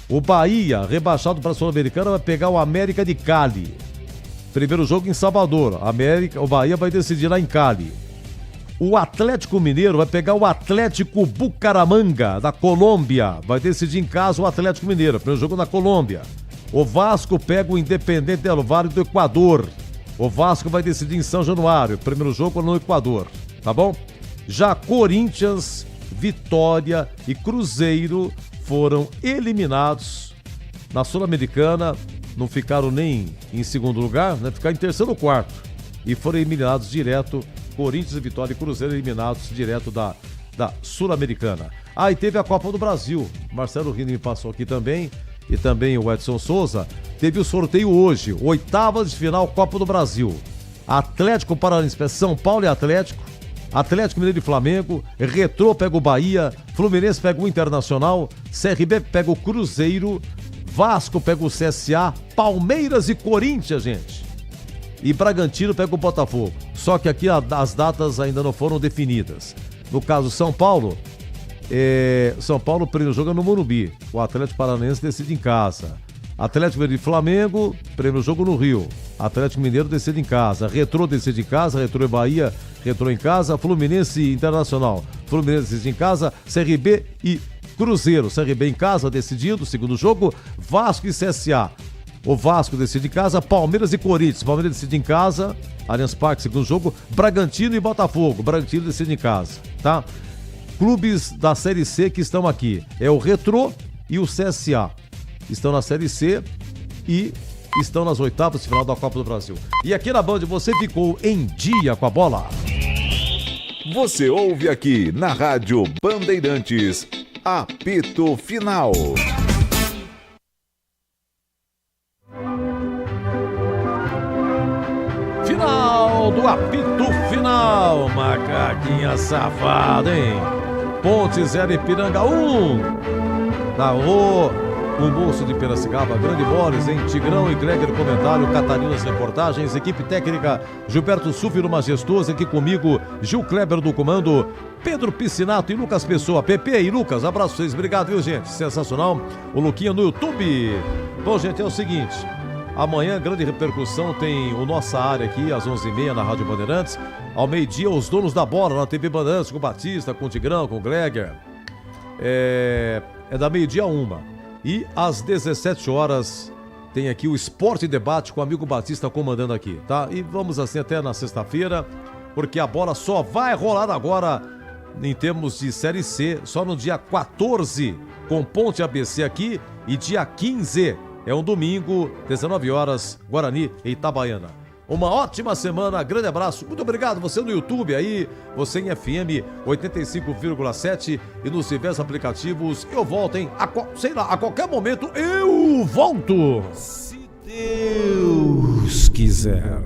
O Bahia, rebaixado para a Sul-Americana, vai pegar o América de Cali. Primeiro jogo em Salvador. O Bahia vai decidir lá em Cali. O Atlético Mineiro vai pegar o Atlético Bucaramanga, da Colômbia. Vai decidir em casa o Atlético Mineiro. Primeiro jogo na Colômbia. O Vasco pega o Independente del Valle do Equador. O Vasco vai decidir em São Januário. Primeiro jogo no Equador. Tá bom? Já Corinthians, Vitória e Cruzeiro foram eliminados na Sul-Americana, não ficaram nem em segundo lugar, né? Ficaram em terceiro ou quarto e foram eliminados direto, Corinthians, Vitória e Cruzeiro eliminados direto da Sul-Americana. E teve a Copa do Brasil, Marcelo Rini me passou aqui também, e também o Edson Souza, teve o sorteio hoje, oitavas de final Copa do Brasil, Atlético Paranaense, São Paulo e Atlético Mineiro e Flamengo, Retrô pega o Bahia, Fluminense pega o Internacional, CRB pega o Cruzeiro, Vasco pega o CSA, Palmeiras e Corinthians, gente. E Bragantino pega o Botafogo. Só que aqui as datas ainda não foram definidas. No caso São Paulo, o primeiro jogo é no Morumbi. O Atlético Paranaense decide em casa. Atlético Mineiro e Flamengo, primeiro jogo no Rio. Atlético Mineiro decide em casa. Retrô decide em casa, Retrô e Bahia, Retrô em casa. Fluminense e Internacional, Fluminense decide em casa. CRB e Cruzeiro, CRB em casa, decidido, segundo jogo. Vasco e CSA, o Vasco decide em casa. Palmeiras e Corinthians, Palmeiras decide em casa. Allianz Parque, segundo jogo. Bragantino e Botafogo, Bragantino decide em casa, tá? Clubes da Série C que estão aqui, é o Retrô e o CSA. Estão na Série C e estão nas oitavas de final da Copa do Brasil. E aqui na Band você ficou em dia com a bola. Você ouve aqui na Rádio Bandeirantes, apito final. Final do apito final, macaquinha safada, hein? Ponte 0 Ipiranga 1. Narrou o moço de Piracicaba, grande boles, hein? Tigrão e Greger comentário, Catarina as reportagens, equipe técnica Gilberto Sufi no Majestoso, aqui comigo Gil Kleber do comando, Pedro Piscinato e Lucas Pessoa. Pepe e Lucas, abraço pra vocês, obrigado, viu, gente? Sensacional. O Luquinha no YouTube. Bom, gente, é o seguinte, amanhã grande repercussão, tem o Nossa Área aqui às 11h30 na Rádio Bandeirantes, ao meio-dia os donos da bola na TV Bandeirantes, com o Batista, com o Tigrão, com o Greger. É da meio-dia a 1h. E às 17 horas tem aqui o Esporte Debate com o amigo Batista comandando aqui, tá? E vamos assim até na sexta-feira, porque a bola só vai rolar agora em termos de Série C, só no dia 14, com Ponte ABC aqui, e dia 15, é um domingo, 19 horas, Guarani e Itabaiana. Uma ótima semana, grande abraço, muito obrigado, você no YouTube aí, você em FM 85,7 e nos diversos aplicativos. Eu volto, hein? A qualquer momento eu volto. Se Deus quiser.